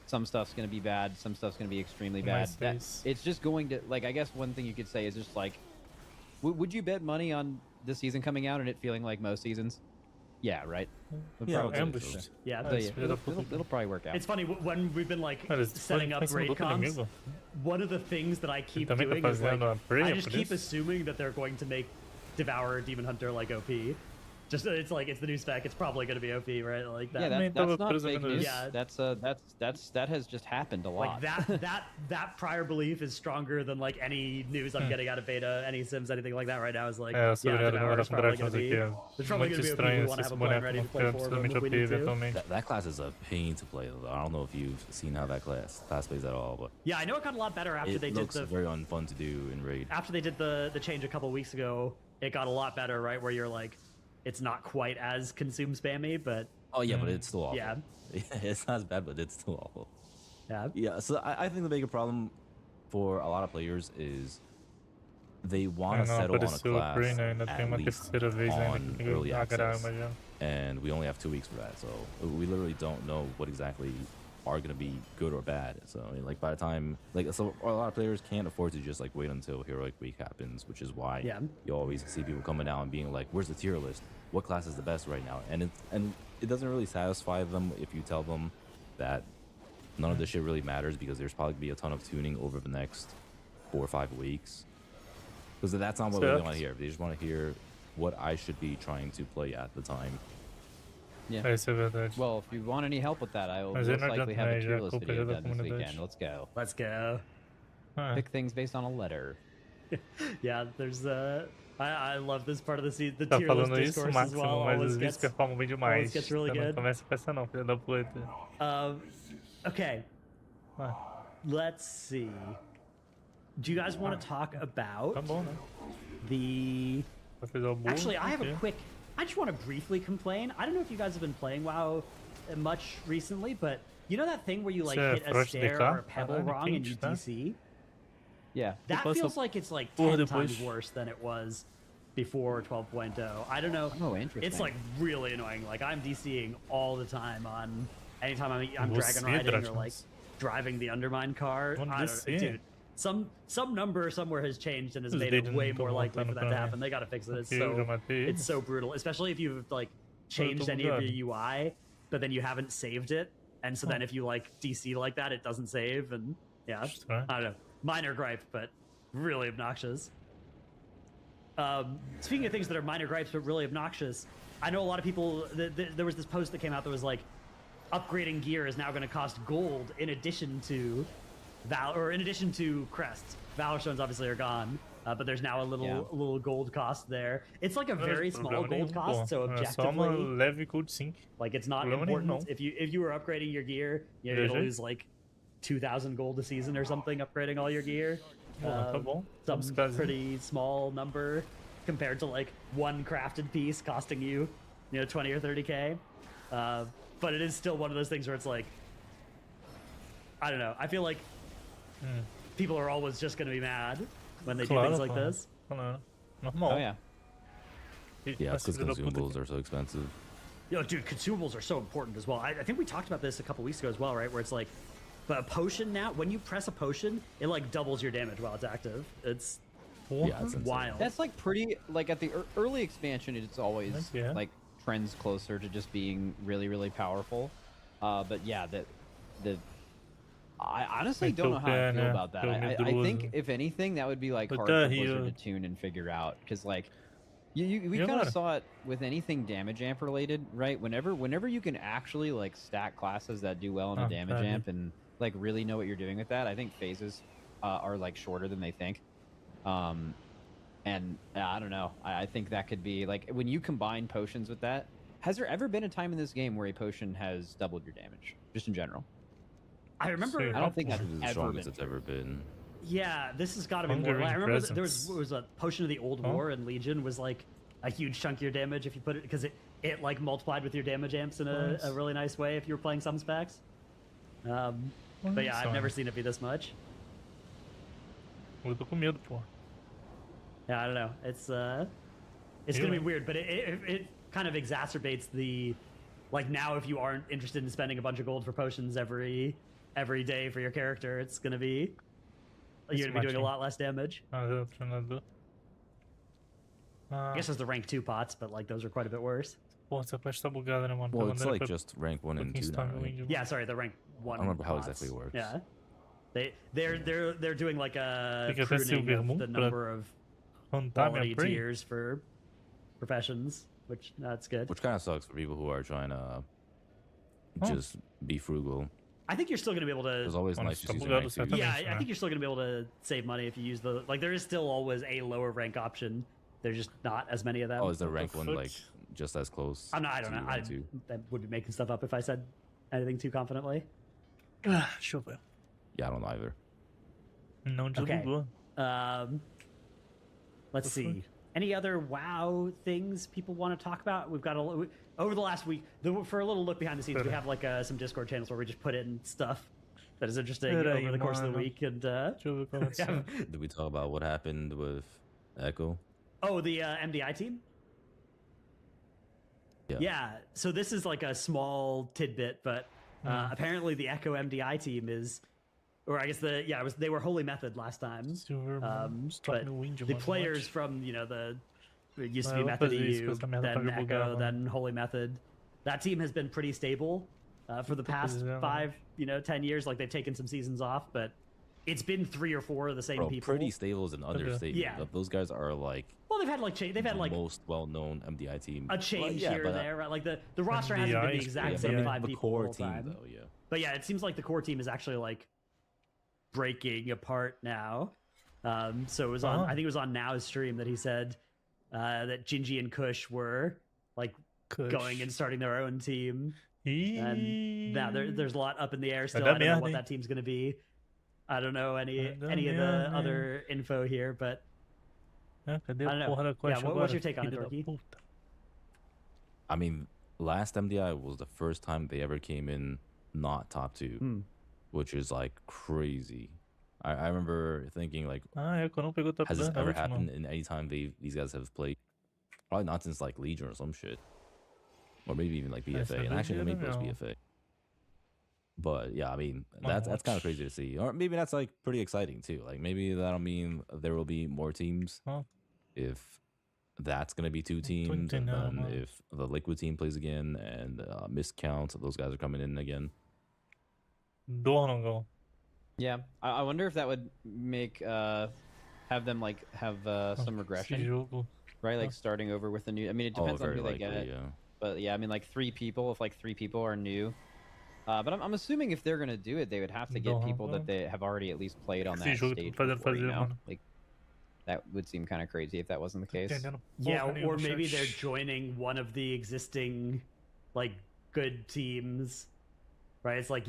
Some stuff's gonna be bad. Some stuff's gonna be extremely bad. It's just going to, like, I guess one thing you could say is just like, would you bet money on this season coming out and it feeling like most seasons? Yeah, right. Ambushed. Yeah, it'll probably work out. It's funny when we've been like setting up raid comms. One of the things that I keep doing is like I just keep assuming that they're going to make Devourer Demon Hunter like OP. Just it's like it's the new spec. It's probably going to be OP, right? Like that. Yeah, that's not fake news. Yeah, that has just happened a lot. Like that prior belief is stronger than like any news I'm getting out of beta, any Sims, anything like that right now. Is like Devourer is probably going to be. There's probably going to be OP. We want to have a plan ready to play for them if we need to. That class is a pain to play. I don't know if you've seen how that class plays at all, but yeah, I know it got a lot better after they did the. It's very unfun to do in raid. After they did the change a couple weeks ago, it got a lot better, right? Where you're like. It's not quite as consume spammy, but but it's still awful. Yeah, it's not as bad, but it's still awful. Yeah. So I think the bigger problem for a lot of players is they want to settle on a class at least on early access, and we only have 2 weeks for that. So we literally don't know what exactly are going to be good or bad. So I mean, like by the time so a lot of players can't afford to just like wait until Heroic Week happens, which is why you always see people coming down and being like, where's the tier list, what class is the best right now? And it doesn't really satisfy them if you tell them that none of this shit really matters, because there's probably gonna be a ton of tuning over the next 4 or 5 weeks, because that's not what they want to hear. They just want to hear what I should be trying to play at the time. Yeah. Well, if you want any help with that, I will most likely have a tier list video done this weekend. Let's go. Pick things based on a letter. Yeah, there's I love this part of the tier list discourse as well. Always gets really good. Okay. Let's see. Do you guys want to talk about the? Actually, I have a quick. I just want to briefly complain. I don't know if you guys have been playing WoW much recently, but you know that thing where you like hit a stair or a pebble wrong and you DC? Yeah. That feels like it's like 10 times worse than it was before 12.0. I don't know. Oh, interesting. It's like really annoying. Like I'm DCing all the time on anytime I'm dragon riding or like driving the Undermine car. I don't, dude. Some number somewhere has changed and has made it way more likely for that to happen. They gotta fix it. It's so brutal, especially if you've like changed any of your UI, but then you haven't saved it, and so then if you like DC like that, it doesn't save, and I don't know. Minor gripe, but really obnoxious. Speaking of things that are minor gripes but really obnoxious, I know a lot of people. There was this post that came out that was like, upgrading gear is now going to cost gold in addition to in addition to crests. Valor stones obviously are gone, but there's now a little gold cost there. It's like a very small gold cost, so objectively, like it's not important. If you were upgrading your gear, you're gonna lose like 2,000 gold a season or something upgrading all your gear. Some pretty small number compared to like one crafted piece costing you 20 or 30k. But it is still one of those things where it's like, I don't know. I feel like people are always just going to be mad when they do things like this. Oh yeah. Yeah, because consumables are so expensive. Dude, consumables are so important as well. I think we talked about this a couple weeks ago as well, right? Where it's like, but a potion now, when you press a potion, it like doubles your damage while it's active. It's wild. That's like pretty, like at the early expansion, it's always like trends closer to just being really, really powerful. But yeah, I honestly don't know how I feel about that. I think if anything, that would be like hard for Blizzard to tune and figure out, because like we kind of saw it with anything damage amp related, right? Whenever you can actually like stack classes that do well in the damage amp and like really know what you're doing with that, I think phases are like shorter than they think. And I don't know. I think that could be like when you combine potions with that. Has there ever been a time in this game where a potion has doubled your damage, just in general? I remember. I don't think that's the strongest it's ever been. Yeah, this has got to be more. I remember there was a potion of the Old War in Legion was like a huge chunk of your damage if you put it, because it like multiplied with your damage amps in a really nice way if you were playing some specs. But yeah, I've never seen it be this much. Eu tô com medo, pô. Yeah, I don't know. It's gonna be weird, but it kind of exacerbates the, like, now if you aren't interested in spending a bunch of gold for potions every day for your character, it's gonna be, you're gonna be doing a lot less damage. I guess there's the rank 2 pots, but like those are quite a bit worse. Well, it's like just rank 1 and 2 now, right? Yeah, sorry, the rank 1. I don't remember how pots. exactly it works. Yeah, they're doing like a pruning of the number of quality tiers for professions, which that's good. Which kind of sucks for people who are trying to just be frugal. I think you're still gonna be able to. It's always nice to use rank 2. Yeah, I think you're still gonna be able to save money if you use the, like, there is still always a lower rank option. There's just not as many of them. Oh, is the rank 1 like just as close? I don't know. I would be making stuff up if I said anything too confidently. Sure. Yeah, I don't know either. No, okay. Let's see. Any other WoW things people want to talk about? We've got over the last week, for a little look behind the scenes, we have like some Discord channels where we just put in stuff that is interesting over the course of the week. And did we talk about what happened with Echo? Oh, the MDI team? Yeah. So this is like a small tidbit, but apparently the Echo MDI team is, or I guess they were Holy Method last time. But the players from, it used to be Method EU, then Echo, then Holy Method. That team has been pretty stable for the past 10 years. Like, they've taken some seasons off, but it's been 3 or 4 of the same people. Pretty stable is an understatement. Yeah. Those guys are like, well, they've had like most well-known MDI team. A change here or there, right? Like the roster hasn't been the exact same 5 people the whole time. Though, yeah. But yeah, it seems like the core team is actually like breaking apart now. So it was on, I think it was on Now's stream that he said that Gingy and Kush were like going and starting their own team. And now there's a lot up in the air still. I don't know what that team's going to be. I don't know any of the other info here, but I don't know. Yeah, what's your take on it, Dorky? I mean, last MDI was the first time they ever came in not top 2, which is like crazy. I remember thinking like, has this ever happened in any time these guys have played? Probably not since like Legion or some shit, or maybe even like BFA. And actually, maybe it was BFA. But yeah, I mean, that's kind of crazy to see, or maybe that's like pretty exciting too. Like maybe that'll mean there will be more teams if that's gonna be 2 teams, and then if the Liquid team plays again and Miscount, those guys are coming in again. Yeah, I wonder if that would make have them like have some regression, right? Like starting over with a new. I mean, it depends on who they get. Yeah. But yeah, I mean, like 3 people. If like 3 people are new. But I'm assuming if they're gonna do it, they would have to get people that they have already at least played on that stage before, Like, that would seem kind of crazy if that wasn't the case. Yeah, or maybe they're joining one of the existing, like, good teams, right? It's like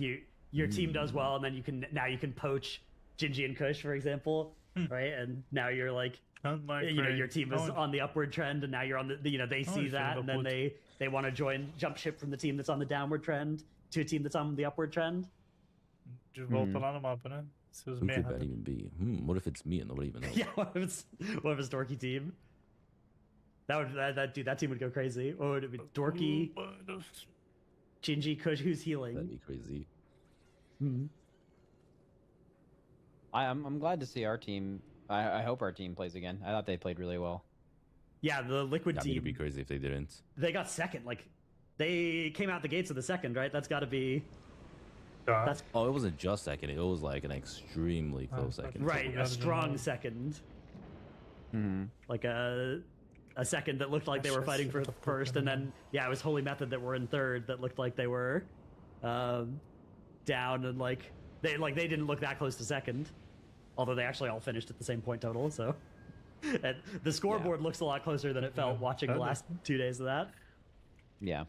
your team does well, and then you can poach Gingy and Kush, for example, right? And now you're like, your team is on the upward trend, and now you're on the, they see that, and then they want to jump ship from the team that's on the downward trend to a team that's on the upward trend. Who could that even be? What if it's me and nobody even knows? Yeah, what if it's Dorky team? That team would go crazy. What would it be? Dorky, Gingy, Kush, who's healing? That'd be crazy. I'm glad to see our team. I hope our team plays again. I thought they played really well. Yeah, the Liquid team. It'd be crazy if they didn't. They got second. Like, they came out the gates of the second, right? That's got to be. It wasn't just second. It was like an extremely close second. Right, a strong second. Like a second that looked like they were fighting for first, and then it was Holy Method that were in third. That looked like they were down, and they didn't look that close to second, although they actually all finished at the same point total. So, and the scoreboard looks a lot closer than it felt watching the last 2 days of that. Yeah.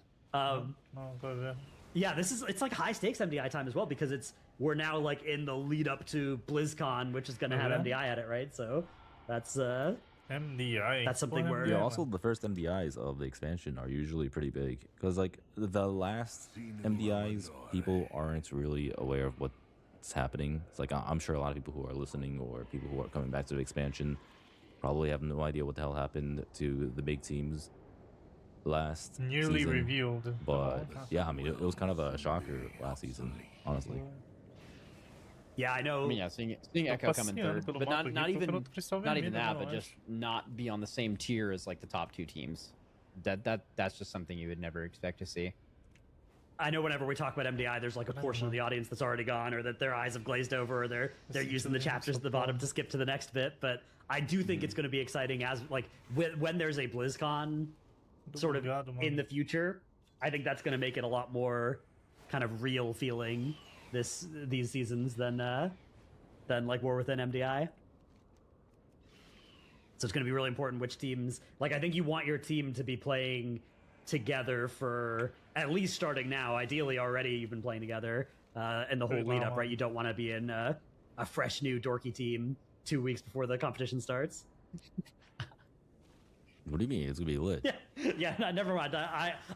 Yeah, it's like high stakes MDI time as well, because we're now like in the lead up to BlizzCon, which is going to have MDI at it, right? So that's MDI. That's something where also the first MDIs of the expansion are usually pretty big, because like the last MDIs, people aren't really aware of what's happening. It's like I'm sure a lot of people who are listening or people who are coming back to the expansion probably have no idea what the hell happened to the big teams. last nearly season, revealed. but yeah, I mean, it was kind of a shocker last season, honestly. Yeah, I know. I mean, yeah, seeing Echo come in third, but not even that, but just not be on the same tier as like the top 2 teams. That's just something you would never expect to see. I know whenever we talk about MDI, there's like a portion of the audience that's already gone, or that their eyes have glazed over, or they're using the chapters at the bottom to skip to the next bit. But I do think it's going to be exciting as like when there's a BlizzCon sort of in the future. I think that's going to make it a lot more kind of real feeling these seasons than like War Within MDI. So it's going to be really important which teams. Like, I think you want your team to be playing together for at least starting now. Ideally, already you've been playing together, and the whole lead up, right? You don't want to be in a fresh new dorky team 2 weeks before the competition starts. What do you mean? It's gonna be lit. Yeah. No, never mind.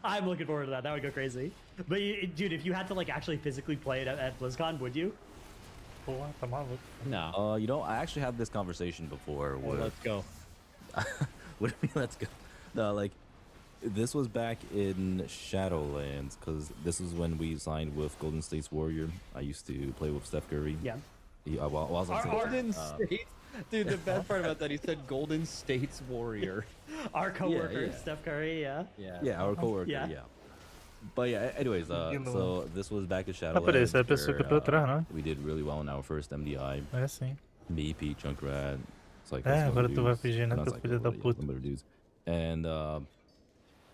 I'm looking forward to that. That would go crazy. But dude, if you had to like actually physically play it at BlizzCon, would you? No. You know, I actually had this conversation before. Well, let's go. What do you mean? Let's go. No, like, this was back in Shadowlands, because this was when we signed with Golden State's Warrior. I used to play with Steph Curry. Yeah. While I was on Golden State. Dude, the best part about that, he said Golden State's Warrior. Our coworker, Steph Curry. Yeah, our coworker. Yeah. But yeah, anyways, so this was back in Shadowlands. We did really well in our first MDI. É sim. Me, Pete, Junkrat. It's like agora tu vai fingir, né, teu filho da puta. And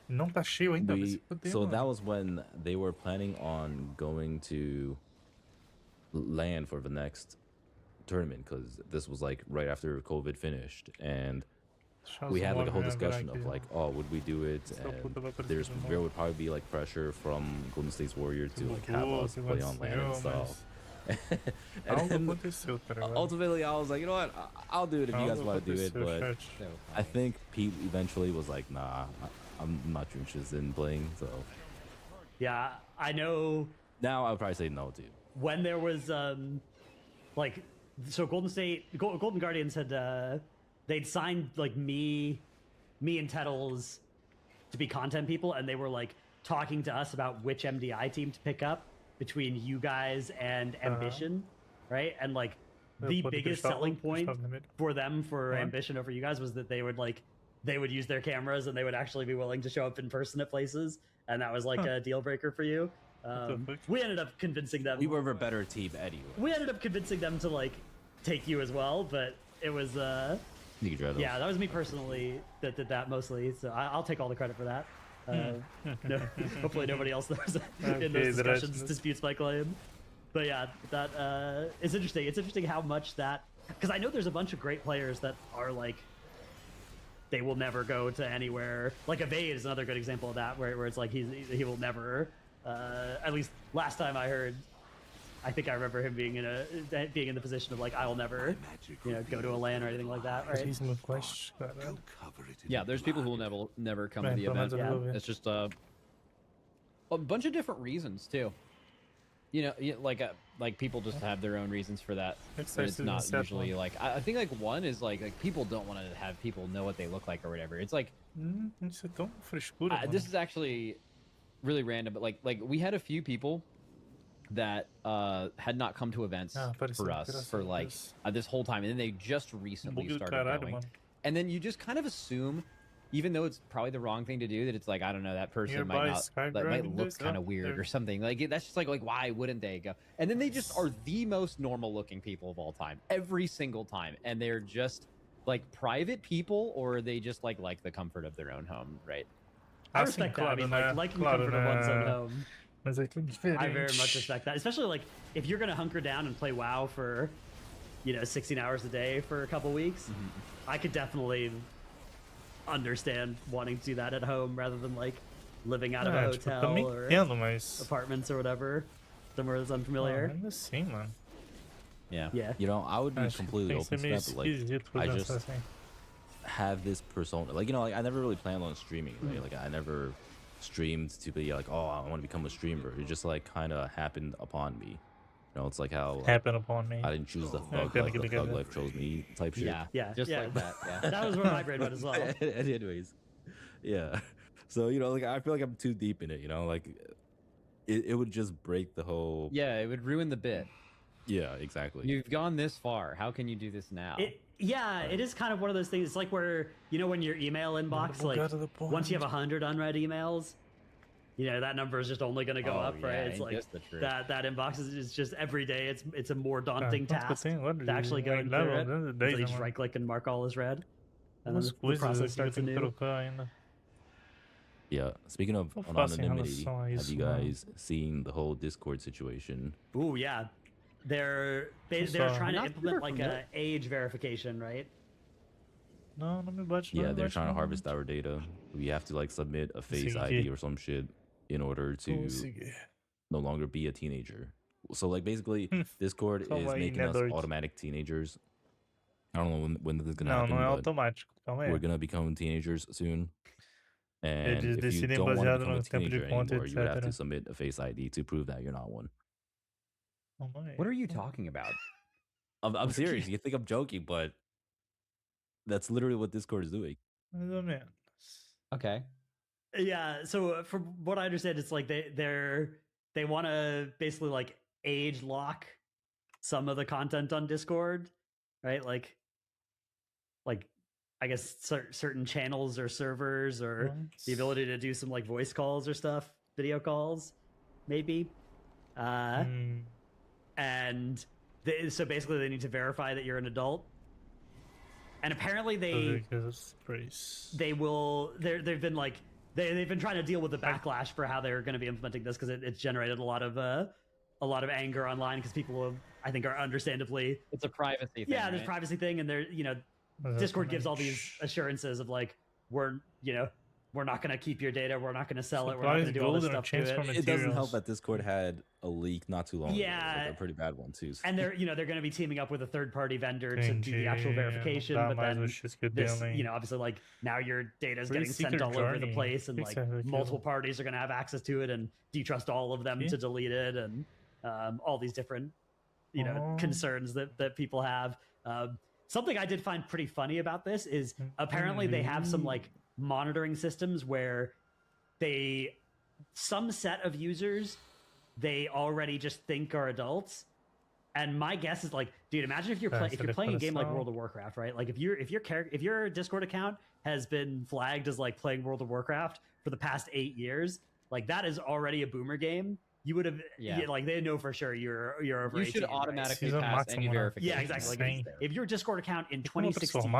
não tá cheio ainda. So that was when they were planning on going to LAN for the next tournament, because this was like right after COVID finished, and we had like a whole discussion of like, oh, would we do it? And there would probably be like pressure from Golden State's Warrior to like have us play on LAN and stuff. And then ultimately, I was like, you know what, I'll do it if you guys want to do it. But I think Pete eventually was like, nah, I'm not too interested in playing. So yeah, I know. Now I would probably say no, dude. When there was like, so Golden Guardians had they'd signed like me and Tettles to be content people, and they were like talking to us about which MDI team to pick up between you guys and Ambition, right? And like the biggest selling point for them for Ambition over you guys was that they would use their cameras and they would actually be willing to show up in person at places, and that was like a deal breaker for you. We ended up convincing them. We were a better team anyway. We ended up convincing them to like take you as well, but it was yeah, that was me personally that did that mostly, so I'll take all the credit for that. No, hopefully nobody else in those discussions disputes my claim. But yeah, that it's interesting. It's interesting how much that, because I know there's a bunch of great players that are like, they will never go to anywhere. Like Evade is another good example of that, where it's like he will never. At least last time I heard, I think I remember him being in the position of like, I will never, go to a LAN or anything like that, right? Yeah, there's people who will never come to the event. Yeah. It's just a bunch of different reasons too. Like people just have their own reasons for that. It's not usually like, I think like one is like people don't want to have people know what they look like or whatever. It's like this is actually really random, but like we had a few people that had not come to events for us for like this whole time, and then they just recently started going. And then you just kind of assume, even though it's probably the wrong thing to do, that it's like, I don't know, that person might look kind of weird or something. Like that's just like why wouldn't they go? And then they just are the most normal looking people of all time, every single time, and they're just like private people, or they just like the comfort of their own home, right? I respect that. I mean, liking the comfort of one's own home. I very much respect that, especially like if you're gonna hunker down and play WoW for 16 hours a day for a couple weeks. I could definitely understand wanting to do that at home rather than like living out of a hotel or apartments or whatever somewhere that's unfamiliar. Yeah. I would be completely open to that, but like I just have this persona, like I never really planned on streaming, right? Like I never streamed to be like, oh, I want to become a streamer. It just like kind of happened upon me. It's like how happened upon me. I didn't choose the thug life, the thug life chose me type shit. Yeah, just like that. Yeah, that was where my brain went as well. Anyways, yeah. So, like, I feel like I'm too deep in it, like it would just break the whole. Yeah, it would ruin the bit. Yeah, exactly. You've gone this far. How can you do this now? It is kind of one of those things. It's like where, when your email inbox, like once you have 100 unread emails, that number is just only going to go up, right? It's like that inbox is just every day. It's a more daunting task to actually go through it. So you just right click and mark all as read, and then the process starts anew. Yeah, speaking of anonymity, have you guys seen the whole Discord situation? Ooh, yeah. They're trying to implement like a age verification, right? Yeah, they're trying to harvest our data. We have to like submit a face ID or some shit in order to no longer be a teenager. So like basically Discord is making us automatic teenagers. I don't know when this is gonna happen, but we're gonna become teenagers soon. And if you don't want to become a teenager anymore, you would have to submit a face ID to prove that you're not one. What are you talking about? I'm serious. You think I'm joking, but that's literally what Discord is doing. Okay. Yeah. So from what I understand, it's like they want to basically like age lock some of the content on Discord, right? Like I guess certain channels or servers or the ability to do some like voice calls or stuff, video calls, maybe. And so basically they need to verify that you're an adult. And apparently they've been trying to deal with the backlash for how they're going to be implementing this, because it's generated a lot of anger online, because people I think are understandably, it's a privacy thing. Yeah, there's privacy thing, and Discord gives all these assurances of like, we're not going to keep your data, we're not going to sell it, we're not going to do all this stuff to it. It doesn't help that Discord had a leak not too long ago. Yeah, like a pretty bad one too. And they're going to be teaming up with a third-party vendor to do the actual verification, but then this, obviously like now your data is getting sent all over the place, and like multiple parties are going to have access to it, and do you trust all of them to delete it, and all these different concerns that people have. Something I did find pretty funny about this is apparently they have some like monitoring systems where some set of users they already just think are adults. And my guess is like, dude, imagine if you're playing a game like World of Warcraft, right? Like if your Discord account has been flagged as like playing World of Warcraft for the past 8 years, like that is already a boomer game. You would have, like they know for sure you're over 18. You should automatically pass any verification. Yeah, exactly. Like if your Discord account in 2016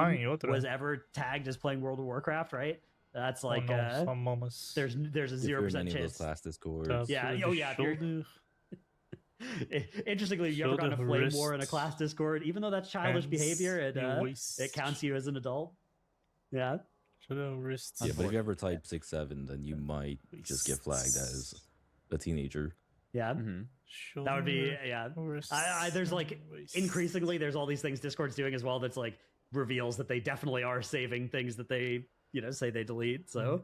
was ever tagged as playing World of Warcraft, right? That's like there's a 0% chance. Class Discord. Yeah. Oh yeah. Interestingly, you ever gotten to play more in a class Discord, even though that's childish behavior, it counts you as an adult. Yeah. Yeah, but if you ever type 6-7, then you might just get flagged as a teenager. Yeah. That would be there's like increasingly there's all these things Discord's doing as well that's like reveals that they definitely are saving things that they say they delete. So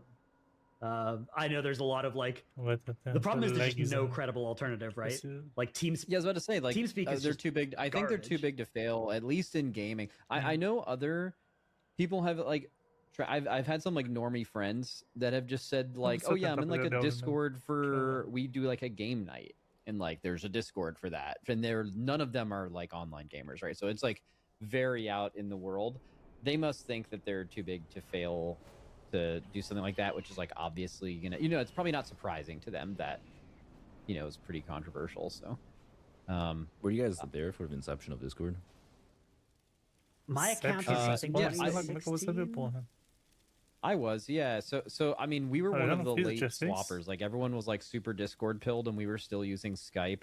I know there's a lot of like the problem is there's just no credible alternative, right? Like TeamSpeak. Yeah, I was about to say like TeamSpeak is they're too big. I think they're too big to fail, at least in gaming. I know other people have like I've had some like normie friends that have just said like, oh yeah, I'm in like a Discord for we do like a game night, and like there's a Discord for that, and none of them are like online gamers, right? So it's like very out in the world. They must think that they're too big to fail to do something like that, which is like obviously it's probably not surprising to them that it's pretty controversial. So were you guys there for the inception of Discord? My account is I think 2016. I was, yeah. So I mean, we were one of the late swappers. Like everyone was like super Discord pilled, and we were still using Skype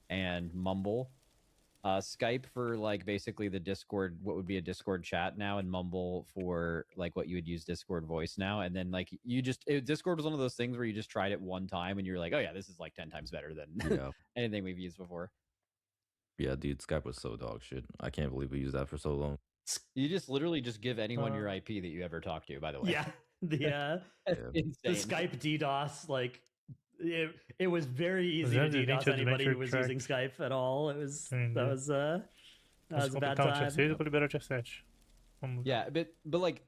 and Mumble. Skype for like basically the Discord, what would be a Discord chat now, and Mumble for like what you would use Discord voice now. And then like Discord was one of those things where you just tried it one time and you're like, oh yeah, this is like 10 times better than anything we've used before. Yeah, dude, Skype was so dog shit. I can't believe we used that for so long. You just literally just give anyone your IP that you ever talk to, by the way. Yeah. The Skype DDoS, like it was very easy to DDoS anybody who was using Skype at all. That was a bad time. Yeah, but like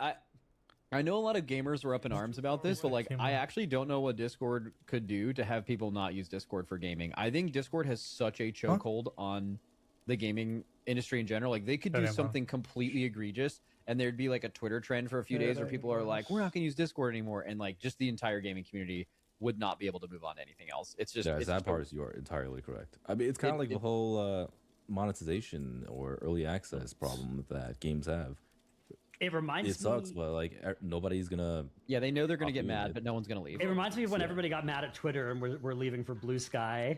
I know a lot of gamers were up in arms about this, but like I actually don't know what Discord could do to have people not use Discord for gaming. I think Discord has such a chokehold on the gaming industry in general. Like they could do something completely egregious and there'd be like a Twitter trend for a few days where people are like, we're not gonna use Discord anymore, and like just the entire gaming community would not be able to move on to anything else. It's just that part is you're entirely correct. I mean, it's kind of like the whole monetization or early access problem that games have. It reminds me. It sucks, but like nobody's gonna. Yeah, they know they're gonna get mad, but no one's gonna leave. It reminds me of when everybody got mad at Twitter and we're leaving for Blue Sky,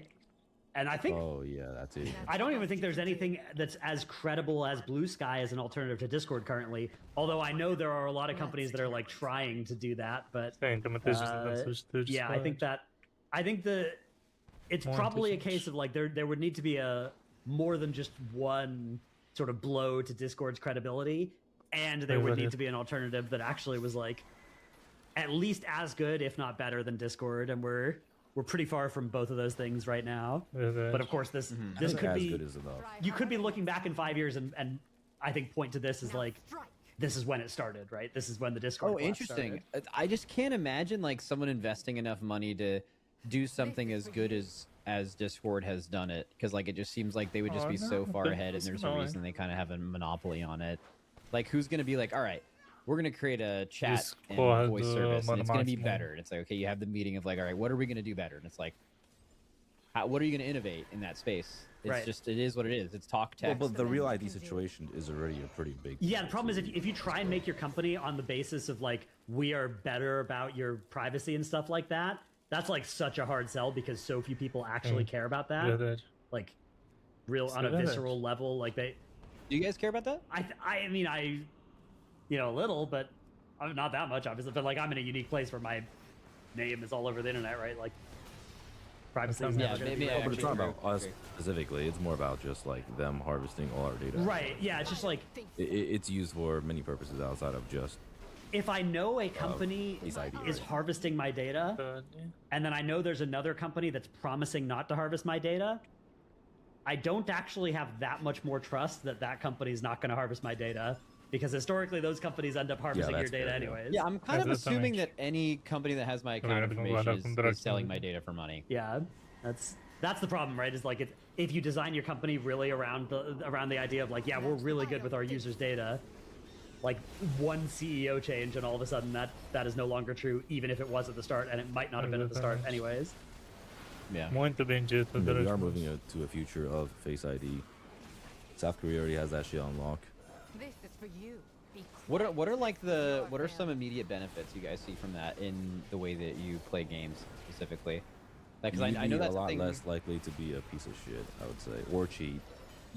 and I think. Oh yeah, that's it. I don't even think there's anything that's as credible as Blue Sky as an alternative to Discord currently. Although I know there are a lot of companies that are like trying to do that, but yeah, I think it's probably a case of like there would need to be a more than just one sort of blow to Discord's credibility. And there would need to be an alternative that actually was like at least as good, if not better, than Discord. And we're pretty far from both of those things right now. But of course, this could be as good as enough. You could be looking back in 5 years and I think point to this as like this is when it started, right? This is when the Discord. Oh, interesting. Started. I just can't imagine like someone investing enough money to do something as good as Discord has done it, because like it just seems like they would just be so far ahead, and there's a reason they kind of have a monopoly on it. Like, who's going to be like, all right, we're going to create a chat and voice service, and it's going to be better. And it's like, okay, you have the meeting of like, all right, what are we going to do better? And it's like, what are you going to innovate in that space? It's just, it is what it is. It's talk text. Well, but the real ID situation is already a pretty big. Yeah, the problem is if you try and make your company on the basis of like, we are better about your privacy and stuff like that, that's like such a hard sell because so few people actually care about that. Like, real on a visceral level, like they. Do you guys care about that? I mean, a little, but not that much, obviously. But like, I'm in a unique place where my name is all over the internet, right? Like, privacy is never going to be. But it's not about us specifically. It's more about just like them harvesting all our data. Right. Yeah. It's just like it's used for many purposes outside of just. If I know a company is harvesting my data, and then I know there's another company that's promising not to harvest my data. I don't actually have that much more trust that company is not going to harvest my data, because historically those companies end up harvesting your data anyways. Yeah, I'm kind of assuming that any company that has my account information is selling my data for money. Yeah, that's the problem, right? Is like if you design your company really around the idea of like, yeah, we're really good with our users' data, like one CEO change and all of a sudden that is no longer true, even if it was at the start, and it might not have been at the start anyways. Yeah. Muito bem dito. We are moving to a future of Face ID. South Korea already has that shit on lock. This is for you. What are some immediate benefits you guys see from that in the way that you play games specifically? Like, because I know that's a lot less likely to be a piece of shit, I would say, or cheat.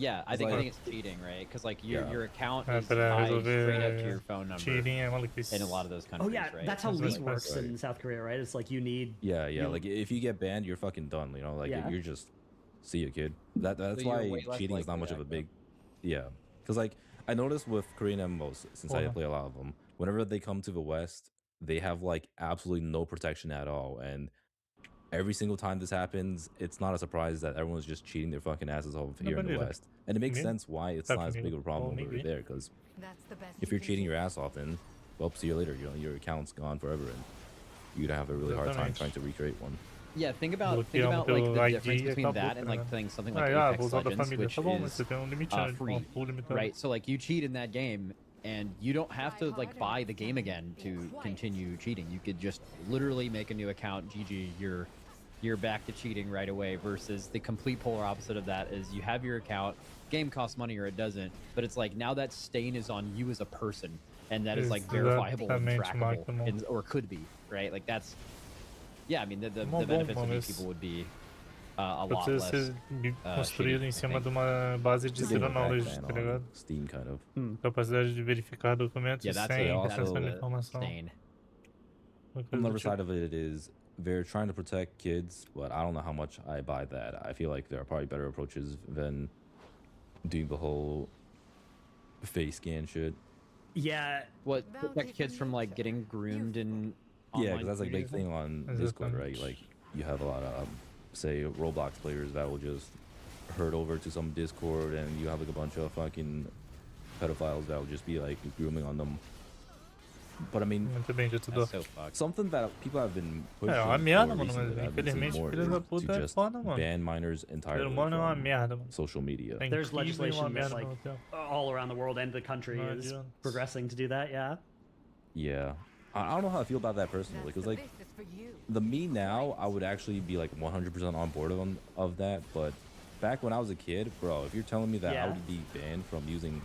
Yeah, I think it's cheating, right? Because like your account is tied straight up to your phone number. Cheating in a lot of those countries. Oh yeah, right? that's how Leap works in South Korea, right? It's like you need. Yeah. Like if you get banned, you're fucking done. You know, like you're just see you, kid. That's why cheating is not much of a big. Yeah, because like I noticed with Korean MMOs, since I play a lot of them, whenever they come to the West, they have like absolutely no protection at all, and every single time this happens, it's not a surprise that everyone's just cheating their fucking asses off here in the West. And it makes sense why it's not as big of a problem over there, because if you're cheating your ass off, then, well, see you later. Your account's gone forever, and you'd have a really hard time trying to recreate one. Yeah, think about like the difference between that and like playing something like Apex Legends, which is free, right? So like you cheat in that game, and you don't have to like buy the game again to continue cheating. You could just literally make a new account. GG, you're back to cheating right away. Versus the complete polar opposite of that is you have your account, game costs money or it doesn't, but it's like now that stain is on you as a person, and that is like verifiable and trackable, or could be, right? Like that's, yeah. I mean the benefits of these people would be a lot less. Construído em cima de uma base de zero knowledge, tá ligado? Steam kind of. Capacidade de verificar documentos sem acesso à informação. On the other side of it is they're trying to protect kids, but I don't know how much I buy that. I feel like there are probably better approaches than doing the whole face scan shit. Yeah. What, protect kids from like getting groomed in yeah, because that's like a big thing on Discord, right? Like you have a lot of say Roblox players that will just herd over to some Discord, and you have like a bunch of fucking pedophiles that will just be like grooming on them But I mean, Muito bem dito, Dor. So fucked. something that people have been pushing É uma merda, for mano, recently mas that I've been seeing infelizmente more filho da is puta to é just foda, mano. ban minors Ser entirely humano é uma from merda, mano. social media. Tem There's 15 e uma legislation that's merda like ao mesmo tempo. all around the world and the country No is adianta. progressing to do that. Yeah. Yeah. I don't know how I feel about that personally, because like the me now, I would actually be like 100% on board of that. But back when I was a kid, bro, if you're telling me that I would be banned from using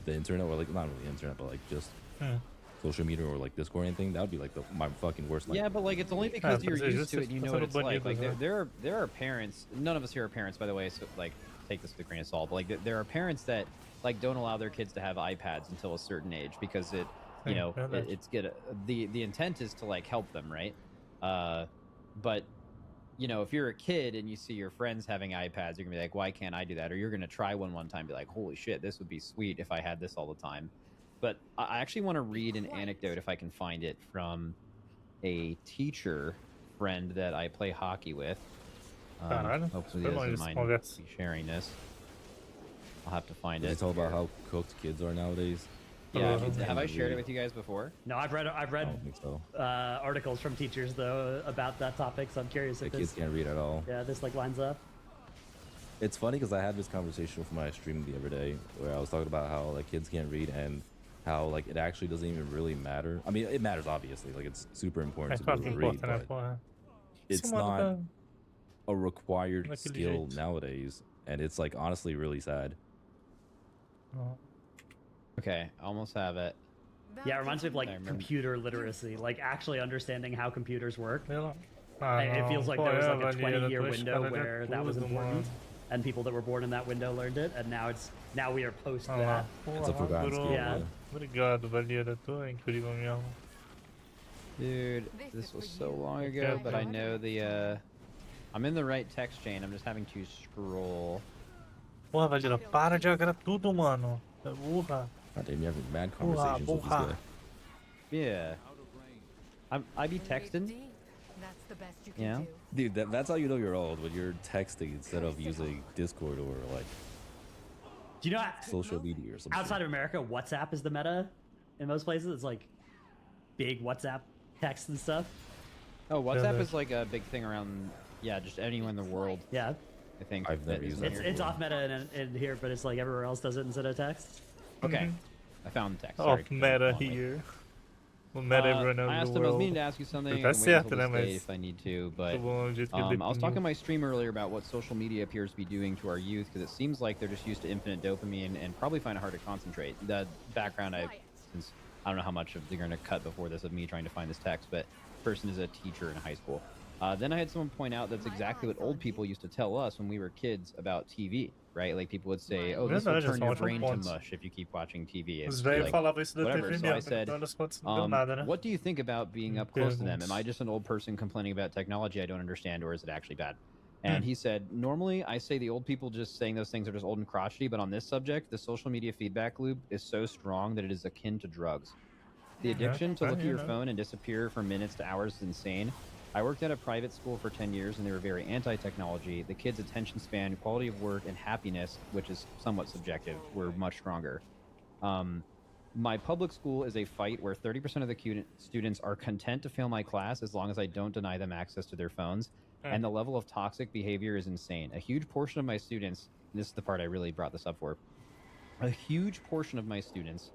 the internet, or like not really the internet, but like just social media or like Discord or anything, that would be like my fucking worst nightmare. Yeah, but like it's only because you're used to it and you know what it's like. Like there are parents. None of us here are parents, by the way, so like take this with a grain of salt. But like there are parents that like don't allow their kids to have iPads until a certain age because it, you know, it's good. The intent is to like help them, right? But you know, if you're a kid and you see your friends having iPads, you're gonna be like, why can't I do that? Or you're gonna try one time, and be like, holy shit, this would be sweet if I had this all the time. But I actually want to read an anecdote, if I can find it, from a teacher friend that I play hockey with. Hopefully he doesn't mind me sharing this. I'll have to find it. It's all about how cooked kids are nowadays. Yeah, have I shared it with you guys before? No, I've read I don't think so. articles from teachers though about that topic, so I'm curious if kids can't read at all. Yeah, this like lines up. It's funny because I had this conversation with my stream the other day where I was talking about how like kids can't read and how like it actually doesn't even really matter. I mean, it matters obviously, like it's super important to be able to read, but it's not a required skill nowadays, and it's like honestly really sad. Okay, almost have it. Yeah, it reminds me of like computer literacy, like actually understanding how computers work. It feels like there was like a 20-year window where that was important, and people that were born in that window learned it, and now we are post that. It's a forgotten skill. Yeah. Obrigado, Variedade, é incrível mesmo. Dude, this was so long ago, but I know the I'm in the right text chain. I'm just having to scroll. Porra, Variedade, para de agarrar tudo, mano. Burra. God damn, you having mad conversations with this guy. Yeah. I be texting. Yeah. Dude, that's how you know you're old, when you're texting instead of using Discord or like do you know social media or something. Outside of America, WhatsApp is the meta in most places. It's like big WhatsApp text and stuff. Oh, WhatsApp is like a big thing around, yeah, just anywhere in the world. Yeah. I think. I've never used it. It's off meta in here, but it's like everywhere else does it instead of text. Okay. I found text. Off meta here. Well, meta everyone I asked him, I was meaning to ask you something. Tá certo, né, mas if I need to, but I was talking on my stream earlier about what social media appears to be doing to our youth, because it seems like they're just used to infinite dopamine and probably find it hard to concentrate. The background, since I don't know how much of they're going to cut before this of me trying to find this text, but person is a teacher in high school. Then I had someone point out that's exactly what old people used to tell us when we were kids about TV, right? Like people would say, "Oh, this will turn your brain to mush if you keep watching TV." It's like, whatever. So I said, "What do you think about being up close to them? Am I just an old person complaining about technology I don't understand, or is it actually bad?" And he said, "Normally, I say the old people just saying those things are just old and crotchety, but on this subject, the social media feedback loop is so strong that it is akin to drugs. The addiction to look at your phone and disappear for minutes to hours is insane. I worked at a private school for 10 years, and they were very anti-technology. The kids' attention span, quality of work, and happiness, which is somewhat subjective, were much stronger. My public school is a fight where 30% of the students are content to fail my class as long as I don't deny them access to their phones, and the level of toxic behavior is insane. A huge portion of my students, and this is the part I really brought this up for, a huge portion of my students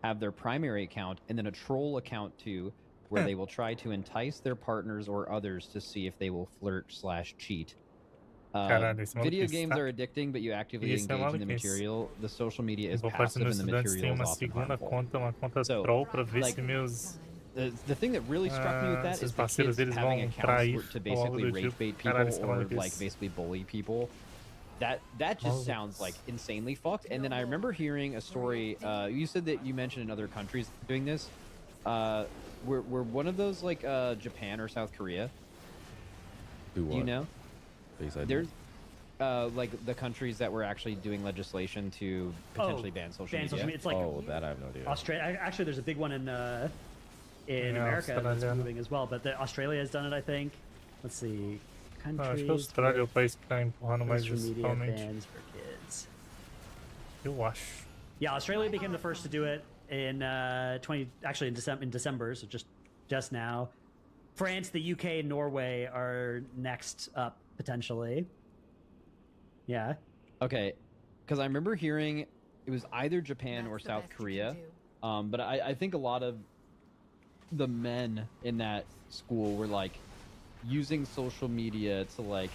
have their primary account and then a troll account too, where they will try to entice their partners or others to see if they will flirt/cheat. Video games are addicting, but you actively engage in the material. The social media is passive and the material is often harmful." So, like, the thing that really struck me with that is the kids having accounts to basically rage bait people or like basically bully people. That just sounds like insanely fucked. And then I remember hearing a story. You said that you mentioned in other countries doing this. Were one of those like Japan or South Korea? Do you know? There's like the countries that were actually doing legislation to potentially ban social media. It's like, that I have no idea. Australia. Actually, there's a big one in America that's moving as well. But Australia has done it, I think. Let's see. Acho que a Austrália é o país que tá empurrando mais isso, media realmente. bans for kids. Eu acho. Yeah, Australia became the first to do it. in in December, so just now. France, the UK, and Norway are next up potentially. Yeah. Okay, because I remember hearing it was either Japan or South Korea, but I think a lot of the men in that school were like using social media to like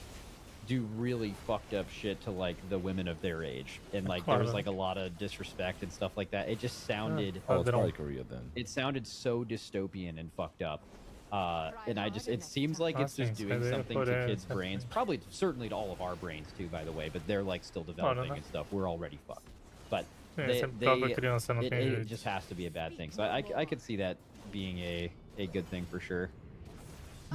do really fucked up shit to like the women of their age, and like there was like a lot of disrespect and stuff like that. It just sounded it's probably Korea then. It sounded so dystopian and fucked up. And it seems like it's just doing something to kids' brains. Probably, certainly to all of our brains too, by the way, but they're like still developing and stuff. We're already fucked. But it just has to be a bad thing. So I could see that being a good thing for sure.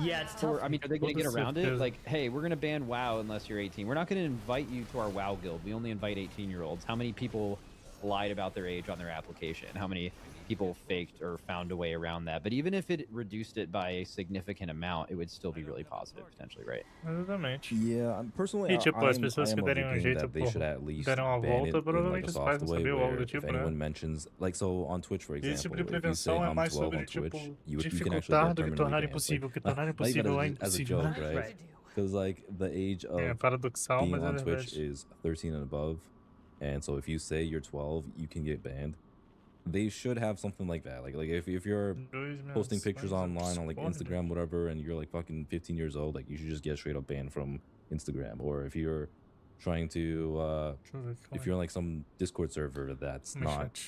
Yeah, it's tough. I mean, are they going to get around it? Like, hey, we're going to ban WoW unless you're 18. We're not going to invite you to our WoW guild. We only invite 18-year-olds. How many people lied about their age on their application? How many people faked or found a way around that? But even if it reduced it by a significant amount, it would still be really positive, potentially, right? Yeah, personally, I'm of the opinion that they should at least ban it in like a soft way where if anyone mentions, like, so on Twitch, for example, if you say I'm 12 on Twitch, you can actually get permanently banned. Like, even as a joke, right? Because like the age of being on Twitch is 13 and above, and so if you say you're 12, you can get banned. They should have something like that. Like if you're posting pictures online on like Instagram, whatever, and you're like fucking 15 years old, like you should just get straight up banned from Instagram. Or if you're trying to, if you're on like some Discord server that's not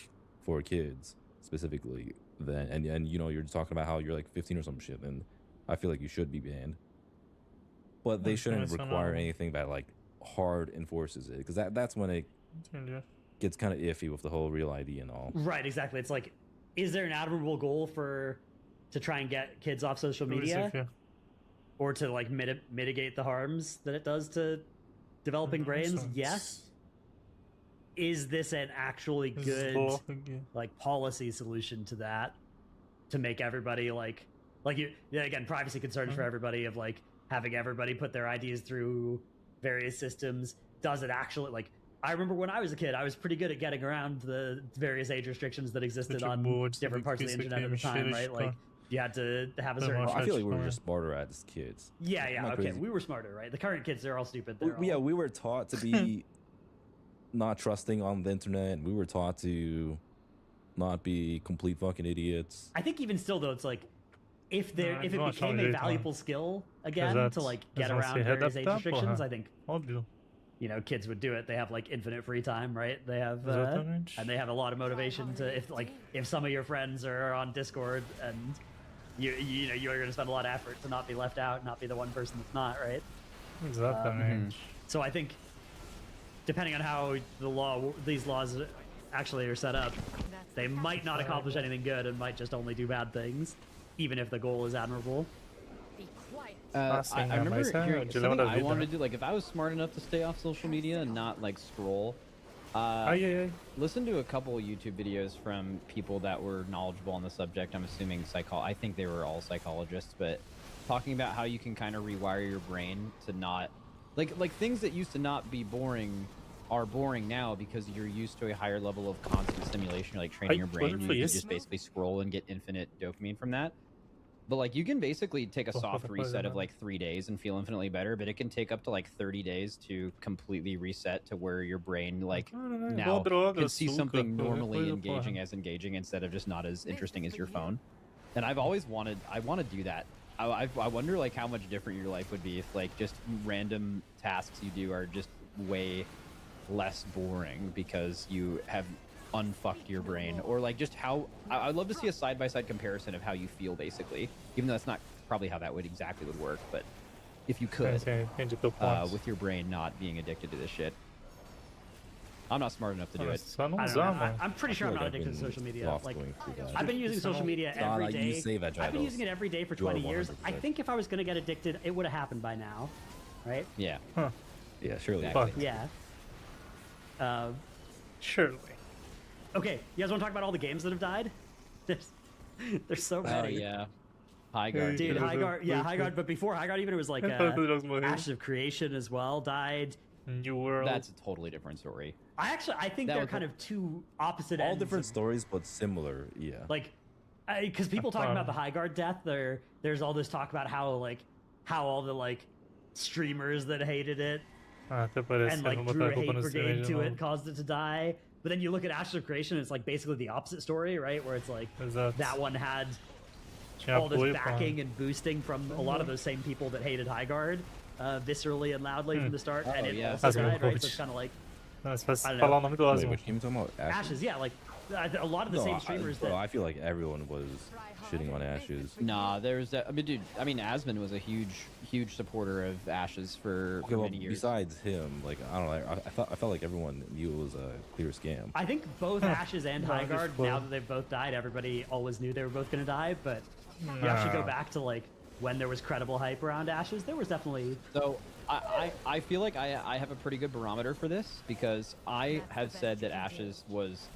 for kids specifically, then and you know you're talking about how you're like 15 or some shit, then I feel like you should be banned. But they shouldn't require anything that like hard enforces it, because that's when it gets kind of iffy with the whole real ID and all. Right, exactly. It's like, is there an admirable goal to try and get kids off social media, or to like mitigate the harms that it does to developing brains? Yes. Is this an actually good like policy solution to that, to make everybody like you again, privacy concerns for everybody of like having everybody put their IDs through various systems? Does it actually, like, I remember when I was a kid, I was pretty good at getting around the various age restrictions that existed on different parts of the internet at the time, right? Like, you had to have a certain... I feel like we were just smarter as kids. Yeah, okay, we were smarter, right? The current kids, they're all stupid. Yeah, we were taught to be not trusting on the internet. We were taught to not be complete fucking idiots. I think even still, though, it's like, if it became a valuable skill again to like get around various age restrictions, I think... You know, kids would do it. They have like infinite free time, right? They have and they have a lot of motivation to, if some of your friends are on Discord and you know you're going to spend a lot of effort to not be left out, not be the one person that's not, right? So I think depending on how these laws actually are set up, they might not accomplish anything good and might just only do bad things, even if the goal is admirable. I remember hearing something I wanted to do, like if I was smart enough to stay off social media and not like scroll, listen to a couple of YouTube videos from people that were knowledgeable on the subject. I'm assuming I think they were all psychologists, but talking about how you can kind of rewire your brain to not like things that used to not be boring are boring now because you're used to a higher level of constant stimulation. You're like training your brain. You can just basically scroll and get infinite dopamine from that. But like you can basically take a soft reset of like 3 days and feel infinitely better, but it can take up to like 30 days to completely reset to where your brain like now can see something normally engaging instead of just not as interesting as your phone. And I want to do that. I wonder like how much different your life would be if like just random tasks you do are just way less boring because you have unfucked your brain, or like just how I'd love to see a side-by-side comparison of how you feel basically, even though that's not probably how that would work, but if you could with your brain not being addicted to this shit. I'm not smart enough to do it. I'm pretty sure I'm not addicted to social media. Like, I've been using social media every day. I've been using it every day for 20 years. I think if I was going to get addicted, it would have happened by now, right? Yeah. Yeah, surely. Exactly. Yeah. Surely. Okay, you guys want to talk about all the games that have died? There's so many. Oh yeah, Highguard. Dude, Highguard. Yeah, Highguard. But before Highguard, even it was like Ashes of Creation as well died. New World. That's a totally different story. I think they're kind of two opposite ends. All different stories, but similar. Yeah. Like, because people talking about the High Guard death, there's all this talk about how all the streamers that hated it and drew a hate brigade to it caused it to die. But then you look at Ashes of Creation, it's basically the opposite story, right? Where it's that one had all this backing and boosting from a lot of those same people that hated High Guard viscerally and loudly from the start, and it also died, right? So it's kind of I don't know. Wait, what game talking about? Ashes, yeah, a lot of the same streamers. I feel like everyone was shitting on Ashes. Nah, there's that. I mean, dude. I mean, Asmon was a huge supporter of Ashes for many years. Besides him, I don't know. I felt like everyone knew it was a clear scam. I think both Ashes and High Guard, now that they've both died, everybody always knew they were both going to die. But you actually go back to when there was credible hype around Ashes, there was definitely. So I feel like I have a pretty good barometer for this, because I have said that Ashes was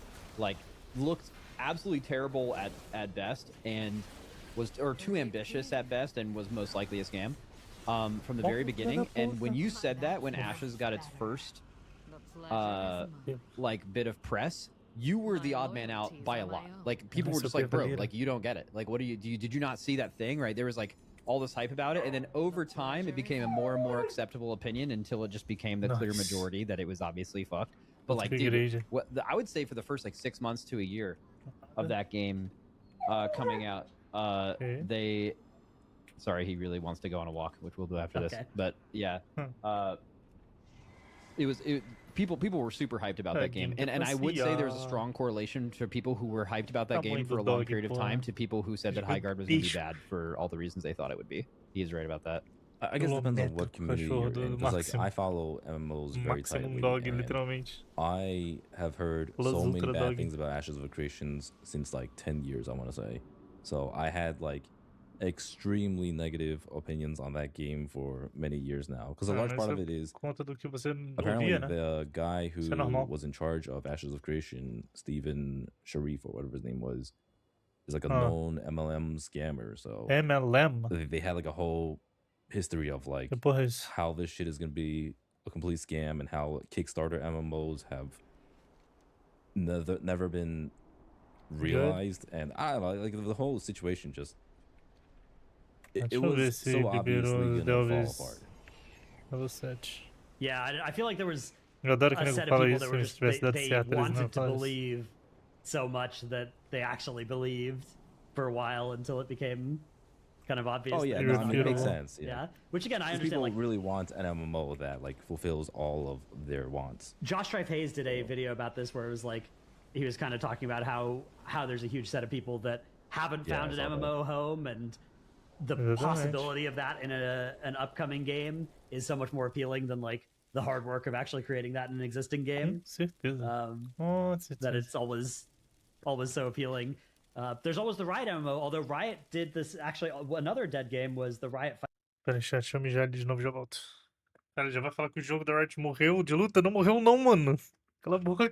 looked absolutely terrible at best, and was too ambitious at best, and was most likely a scam from the very beginning. And when you said that, when Ashes got its first bit of press, you were the odd man out by a lot. People were just bro, you don't get it. What did you not see that thing, right? There was all this hype about it, and then over time it became a more and more acceptable opinion until it just became the clear majority that it was obviously fucked. But dude, I would say for the first 6 months to a year of that game coming out, they sorry, he really wants to go on a walk, which we'll do after this. But yeah, people were super hyped about that game, and I would say there's a strong correlation to people who were hyped about that game for a long period of time to people who said that High Guard was going to be bad for all the reasons they thought it would be. He's right about that. I guess it depends on what community you're in, because I follow MMOs very tightly. I have heard so many bad things about Ashes of Creations since 10 years, I want to say. So I had extremely negative opinions on that game for many years now, because a large part of it is apparently the guy who was in charge of Ashes of Creation, Steven Sharif or whatever his name was, is a known MLM scammer. So they had a whole history of how this shit is gonna be a complete scam, and how Kickstarter MMOs have never been realized. And I don't know, the whole situation just it was so obviously gonna fall apart. Yeah, I feel like there was a set of people that were just they wanted to believe so much that they actually believed for a while until it became kind of obvious. Oh yeah, it makes sense. Yeah, which again I understand. People really want an MMO that fulfills all of their wants. Josh Strife Hayes did a video about this where it was he was kind of talking about how there's a huge set of people that haven't found an MMO home, and the possibility of that in an upcoming game is so much more appealing than the hard work of actually creating that in an existing game. That it's always so appealing. There's always the Riot MMO, although Riot did this actually. Another dead game was the Riot. Pera, chat, deixa eu mijar ali de novo e já volto. Cara, já vai falar que o jogo da Riot morreu de luta? Não morreu não, mano. Cala a boca.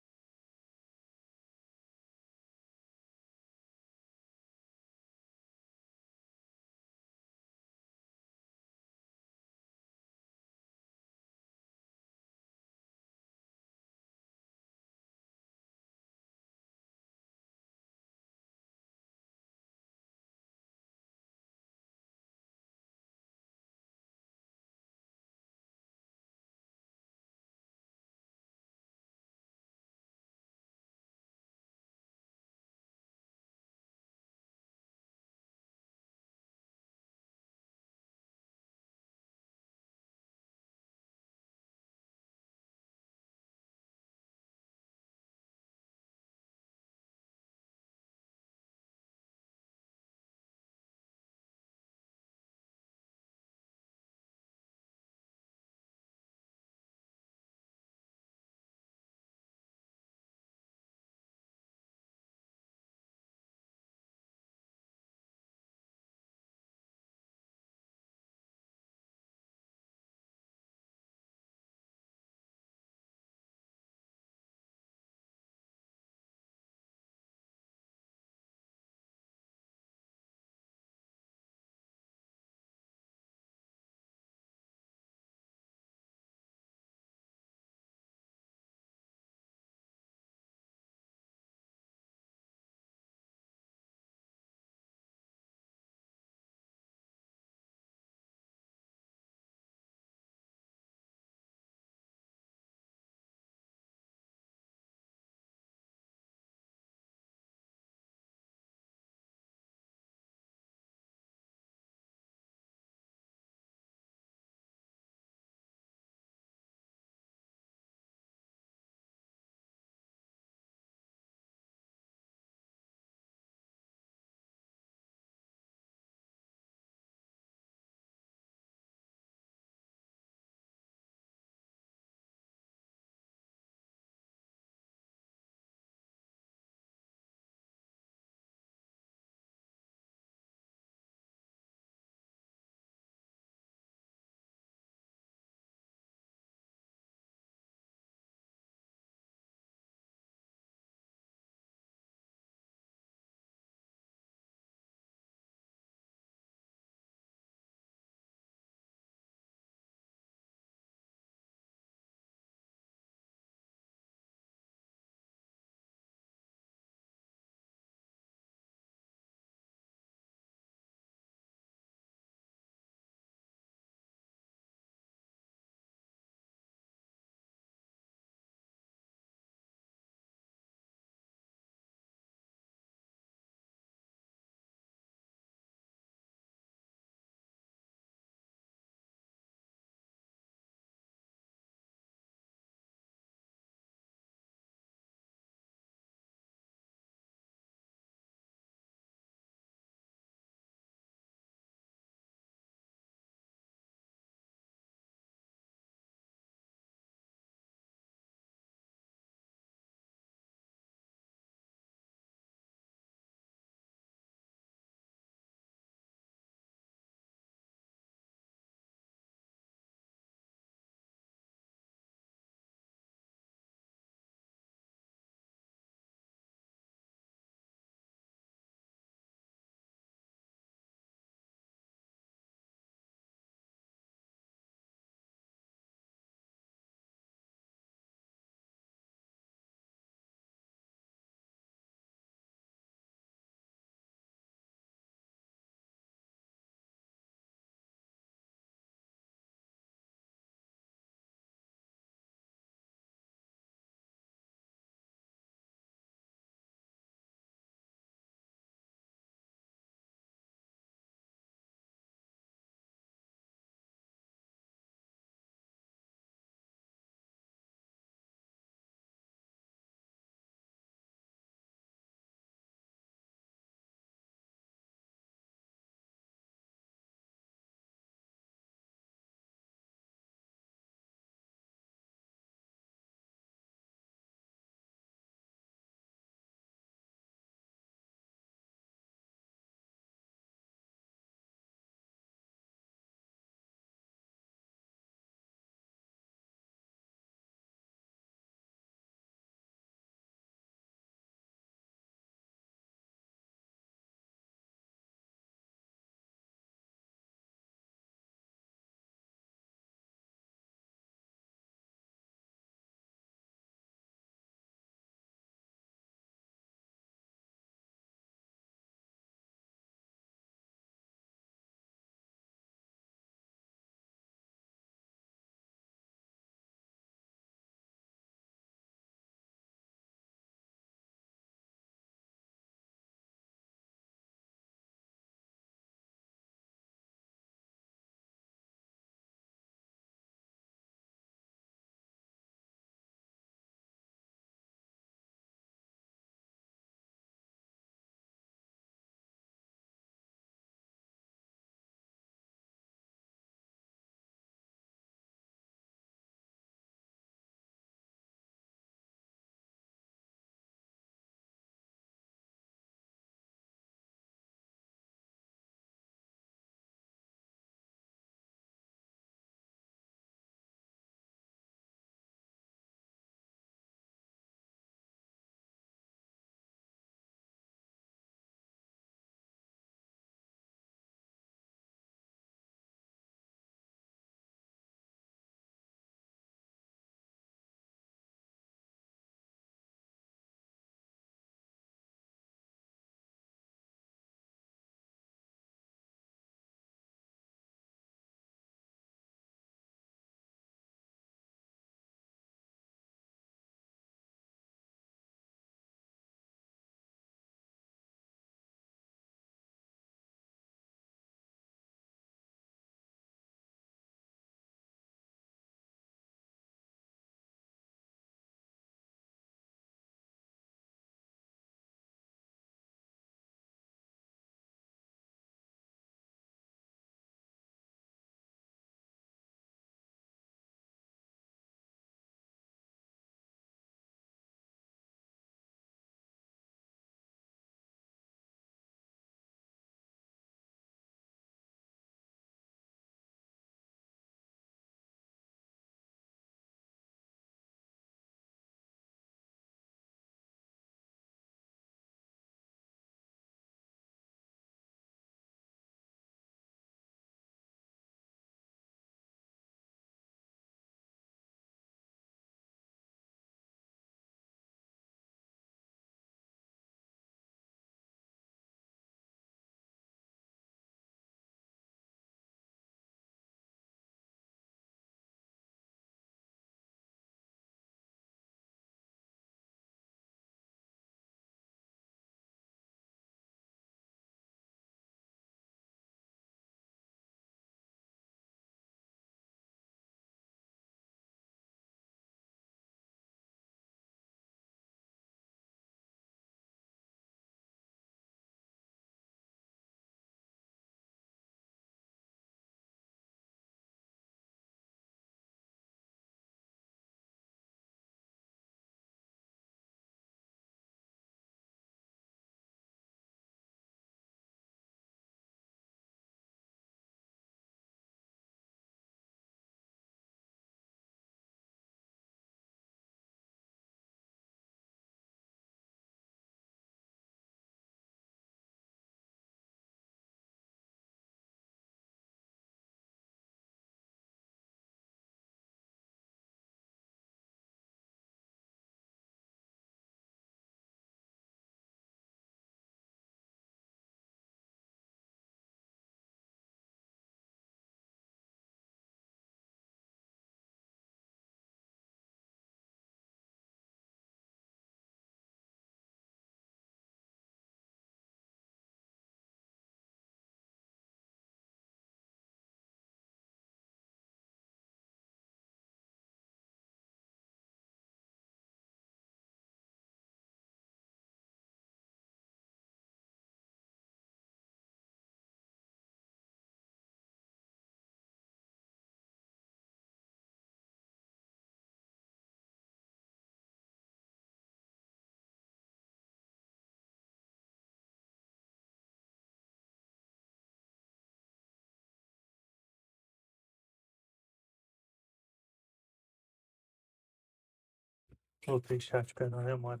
Voltei chat, perdão, demora.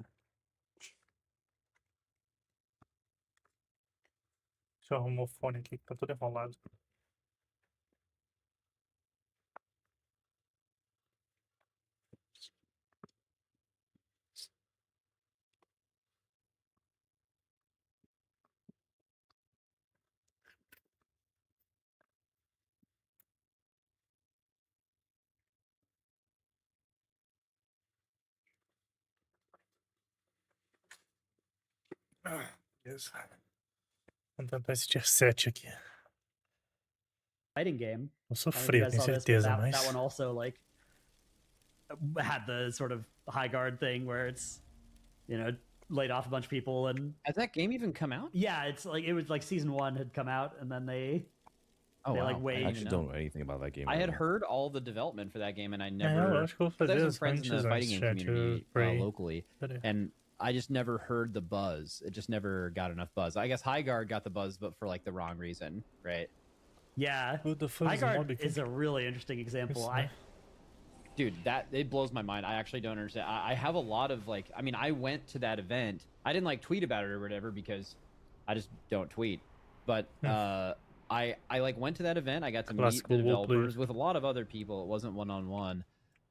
Deixa eu arrumar o fone aqui, que tá todo enrolado. Beleza. Vamos tentar esse tier 7 aqui. Fighting game. Eu sofri, tenho certeza, mas... That one also, like, had the sort of high guard thing where it's, you know, laid off a bunch of people and... Has that game even come out? Yeah, it's like, it was like season 1 had come out and then they... Oh, wow. like wait. I actually don't know anything about that game. I had heard all the development for that game, and I never. eu acho que eu vou fazer I have some friends in the fighting game community locally, and I just never heard the buzz. It just never got enough buzz. I guess Highguard got the buzz, but for like the wrong reason, right? Yeah, Highguard is a really interesting example. Dude, that it blows my mind. I actually don't understand. I have a lot of like. I mean, I went to that event. I didn't like tweet about it or whatever because I just don't tweet, but. I like went to that event. I got to meet the developers with a lot of other people. It wasn't one-on-one.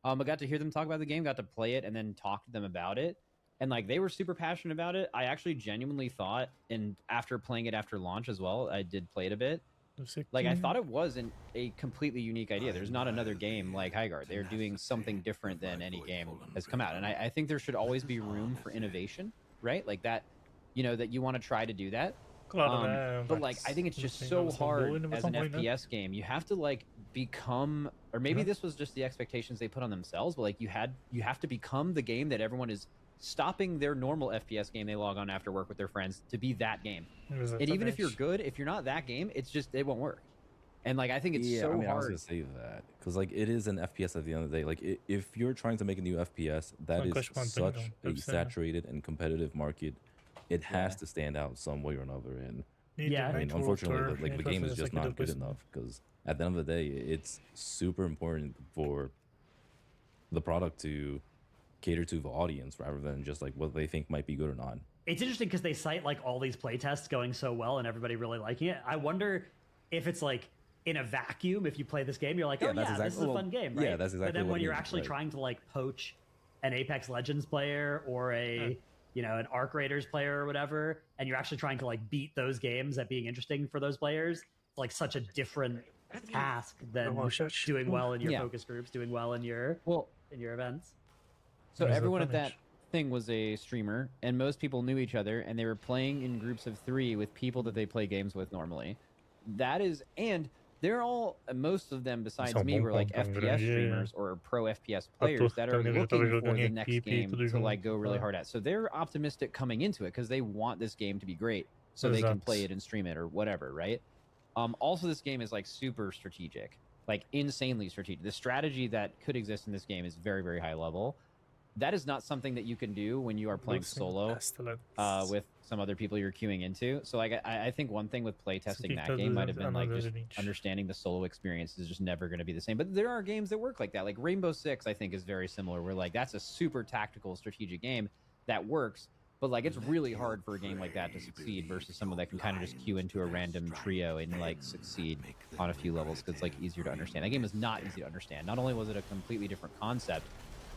I got to hear them talk about the game, got to play it, and then talk to them about it. And like they were super passionate about it. I actually genuinely thought, and after playing it after launch as well, I did play it a bit. Like I thought it was a completely unique idea. There's not another game like Highguard. They're doing something different than any game has come out. And I think there should always be room for innovation, right? Like that, you know, that you want to try to do that. But like I think it's just so hard as an FPS game. You have to like become, or maybe this was just the expectations they put on themselves, but like you have to become the game that everyone is stopping their normal FPS game they log on after work with their friends to be that game. And even if you're good, if you're not that game, it's just it won't work. And like I think it's so hard. I was gonna say that because like it is an FPS at the end of the day. Like if you're trying to make a new FPS, that is such a saturated and competitive market. It has to stand out some way or another, and I mean, unfortunately, like the game is just not good enough. Because at the end of the day, it's super important for the product to cater to the audience rather than just like what they think might be good or not. It's interesting because they cite like all these playtests going so well and everybody really liking it. I wonder if it's like in a vacuum. If you play this game, you're like, oh yeah, this is a fun game, right? Yeah, that's exactly. But then when you're actually trying to like poach an Apex Legends player or a you know, an Arc Raiders player or whatever, and you're actually trying to like beat those games at being interesting for those players, it's like such a different task than doing well in your focus groups, doing well in your events. So everyone at that thing was a streamer, and most people knew each other, and they were playing in groups of 3 with people that they play games with normally. That is, and they're all, most of them besides me were like FPS streamers or pro FPS players that are looking for the next game to like go really hard at. So they're optimistic coming into it because they want this game to be great so they can play it and stream it or whatever, right? Also, this game is like super strategic, like insanely strategic. The strategy that could exist in this game is very, very high level. That is not something that you can do when you are playing solo with some other people you're queuing into. So like I think one thing with playtesting that game might have been like just understanding the solo experience is just never going to be the same. But there are games that work like that. Like Rainbow Six I think is very similar where like that's a super tactical strategic game that works. But like it's really hard for a game like that to succeed versus someone that can kind of just queue into a random trio and like succeed on a few levels because it's like easier to understand. That game is not easy to understand. Not only was it a completely different concept,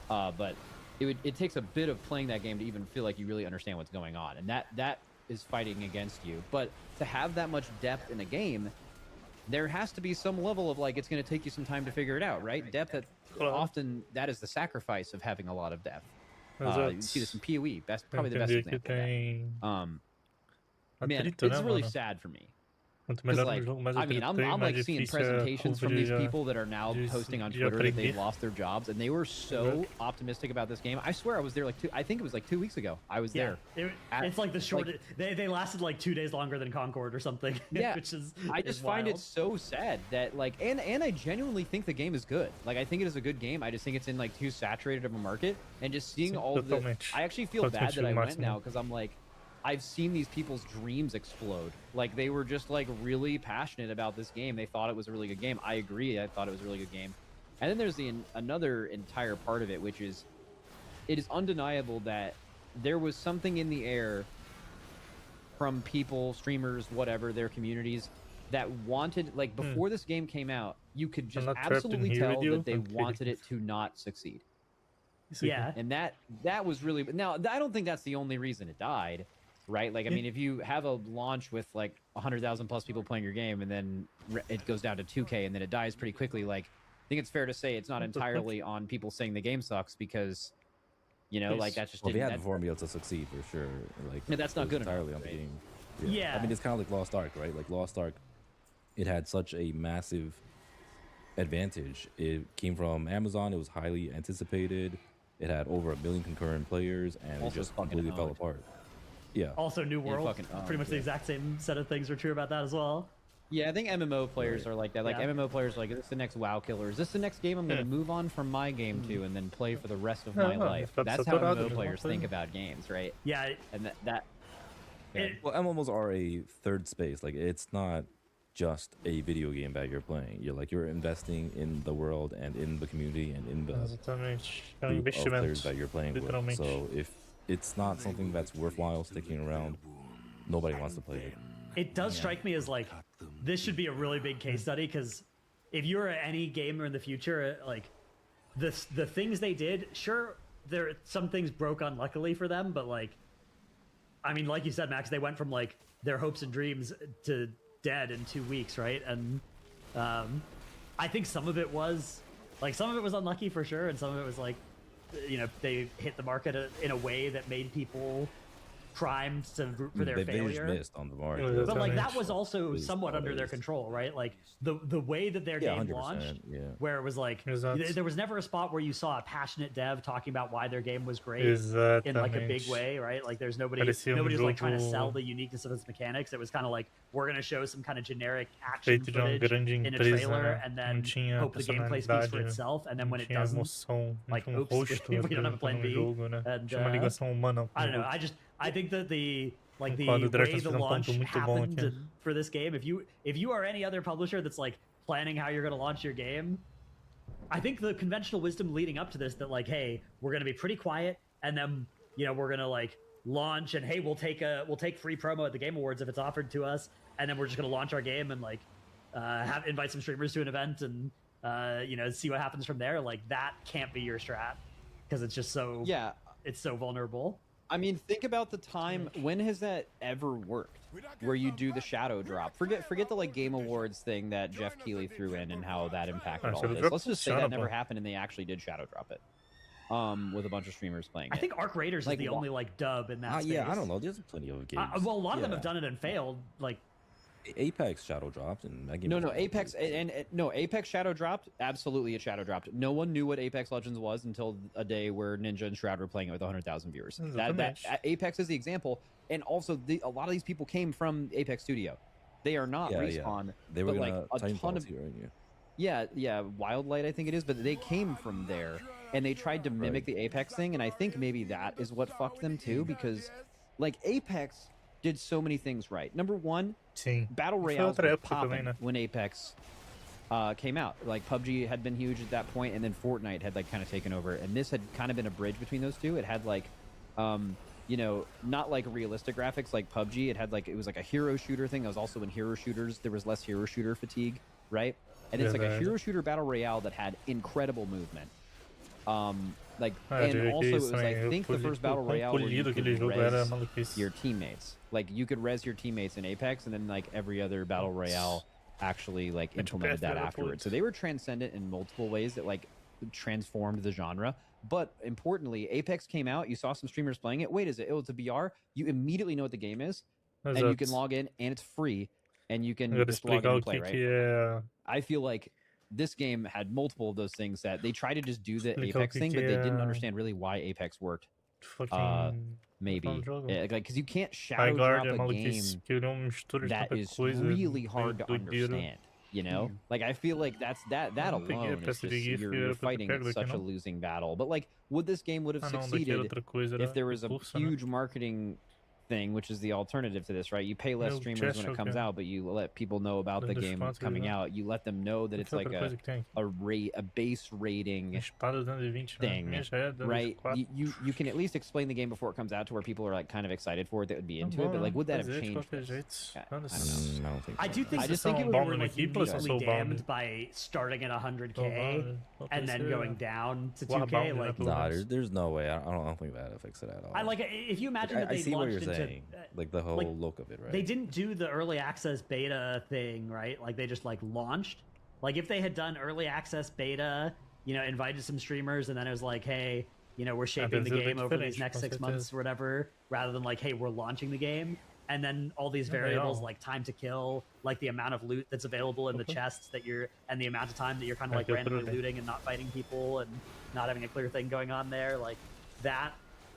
but it takes a bit of playing that game to even feel like you really understand what's going on, and that is fighting against you. But to have that much depth in a game, there has to be some level of like it's going to take you some time to figure it out, right? Depth, often that is the sacrifice of having a lot of depth. You see this in PoE. That's probably the best example of that. Man, it's really sad for me. Like, I mean, I'm like seeing presentations from these people that are now posting on Twitter that they've lost their jobs, and they were so optimistic about this game. I swear I was there like I think it was like 2 weeks ago. I was there. It's like the short. Like, they lasted like 2 days longer than Concord or something. Yeah, which is I just find it so sad that like, and I genuinely think the game is good. Like I think it is a good game. I just think it's in like too saturated of a market, and just seeing all the. I actually feel bad that I went now because I'm like. I've seen these people's dreams explode. Like they were just like really passionate about this game. They thought it was a really good game. I agree. I thought it was a really good game. And then there's another entire part of it, which is it is undeniable that there was something in the air from people, streamers, whatever, their communities that wanted, like, before this game came out, you could just absolutely tell that they wanted it to not succeed. Yeah. And that was really, now I don't think that's the only reason it died, right? Like, I mean, if you have a launch with like 100,000 plus people playing your game and then it goes down to 2K and then it dies pretty quickly, like, I think it's fair to say it's not entirely on people saying the game sucks, because, you know, like, that's just they had the formula to succeed for sure. Like, yeah, that's not good entirely enough, on the right? game. Yeah. I mean, it's kind of like Lost Ark, right? Like Lost Ark, it had such a massive advantage. It came from Amazon. It was highly anticipated. It had over 1 million concurrent players, and Also it just completely fell apart. Yeah. Also, New World. Pretty much the exact same set of things are true about that as well. Yeah, I think MMO players are like that. Like, MMO players are like, is this the next WoW killer? Is this the next game I'm going to move on from my game to and then play for the rest of my life? That's how MMO players think about games, right? Yeah. And well, MMOs are a third space. Like, it's not just a video game that you're playing. You're investing in the world and in the community and in the group of players that you're playing with. So if it's not something that's worthwhile sticking around, nobody wants to play it. It does strike me as like, this should be a really big case study, because if you're any gamer in the future, like, the things they did, sure, some things broke unluckily for them, but like, I mean, like you said, Max, they went from like their hopes and dreams to dead in 2 weeks, right? And I think some of it was unlucky for sure, and some of it was like, you know, they hit the market in a way that made people primed to root for their failure. Missed on the mark. But like, that was also somewhat under their control, right? Like the way that their game launched, where it was like, there was never a spot where you saw a passionate dev talking about why their game was great in like a big way, right? Like, there's nobody was like trying to sell the uniqueness of its mechanics. It was kind of like, we're going to show some kind of generic action footage in a trailer and then hope the gameplay speaks for itself. And then when it doesn't, like, oops, we don't have a plan B. And I don't know. I think that the way the launch happened for this game, if you are any other publisher that's like planning how you're going to launch your game, I think the conventional wisdom leading up to this, that like, hey, we're going to be pretty quiet, and then, you know, we're going to like launch, and hey, we'll take free promo at the Game Awards if it's offered to us, and then we're just going to launch our game and like invite some streamers to an event and you know, see what happens from there. Like, that can't be your strat, because it's just so it's so vulnerable. I mean, think about the time. When has that ever worked? Where you do the shadow drop? Forget the like Game Awards thing that Jeff Keighley threw in and how that impacted all this. Let's just say that never happened and they actually did shadow drop it. With a bunch of streamers playing it. I think Arc Raiders is the only like dub in that space. Yeah, I don't know. There's plenty of games. Well, a lot of them have done it and failed. Like, Apex shadow dropped, and that game Apex Apex shadow dropped. Absolutely, it shadow dropped. No one knew what Apex Legends was until a day where Ninja and Shroud were playing it with 100,000 viewers. That Apex is the example, and also a lot of these people came from Apex Studio. They are not Respawn. They were like a ton of Wildlight, I think it is, but they came from there, and they tried to mimic the Apex thing, and I think maybe that is what fucked them too, because like Apex did so many things right. Number one, Battle Royales were popping when Apex came out. Like, PUBG had been huge at that point, and then Fortnite had like kind of taken over, and this had kind of been a bridge between those two. It had like, you know, not like realistic graphics like PUBG. It was like a hero shooter thing that was also in hero shooters. There was less hero shooter fatigue, right? And it's like a hero shooter battle royale that had incredible movement. And also it was, I think, the first battle royale where you could res your teammates. Like, you could res your teammates in Apex, and then like every other battle royale actually like implemented that afterwards. So they were transcendent in multiple ways that like transformed the genre. But importantly, Apex came out, you saw some streamers playing it. Wait, it's a BR? You immediately know what the game is, and you can log in, and it's free, and you can just log in and play, right? Yeah. I feel like this game had multiple of those things that they tried to just do the Apex thing, but they didn't understand really why Apex worked. Maybe like, because you can't shadow drop a game that is really hard to understand. You know, like, I feel like that alone is just, you're fighting such a losing battle. But like, this game would have succeeded if there was a huge marketing thing, which is the alternative to this, right? You pay less streamers when it comes out, but you let people know about the game coming out. You let them know that it's like a base rating thing, right? You can at least explain the game before it comes out to where people are like kind of excited for it, that would be into it. But like, would that have changed this? I don't know. I do think I just think it were like immediately damned by starting at 100k and then going down to 2k. Like, nah, there's no way. I don't think that affects it at all. I like if you imagine that they see what you're into, saying, like the whole look of it, right? They didn't do the early access beta thing, right? Like they just like launched. Like if they had done early access beta, you know, invited some streamers, and then it was like, hey, you know, we're shaping the game over these next 6 months or whatever, rather than like, hey, we're launching the game. And then all these variables like time to kill, like the amount of loot that's available in the chests that you're, and the amount of time that you're kind of like randomly looting and not fighting people and not having a clear thing going on there, like that.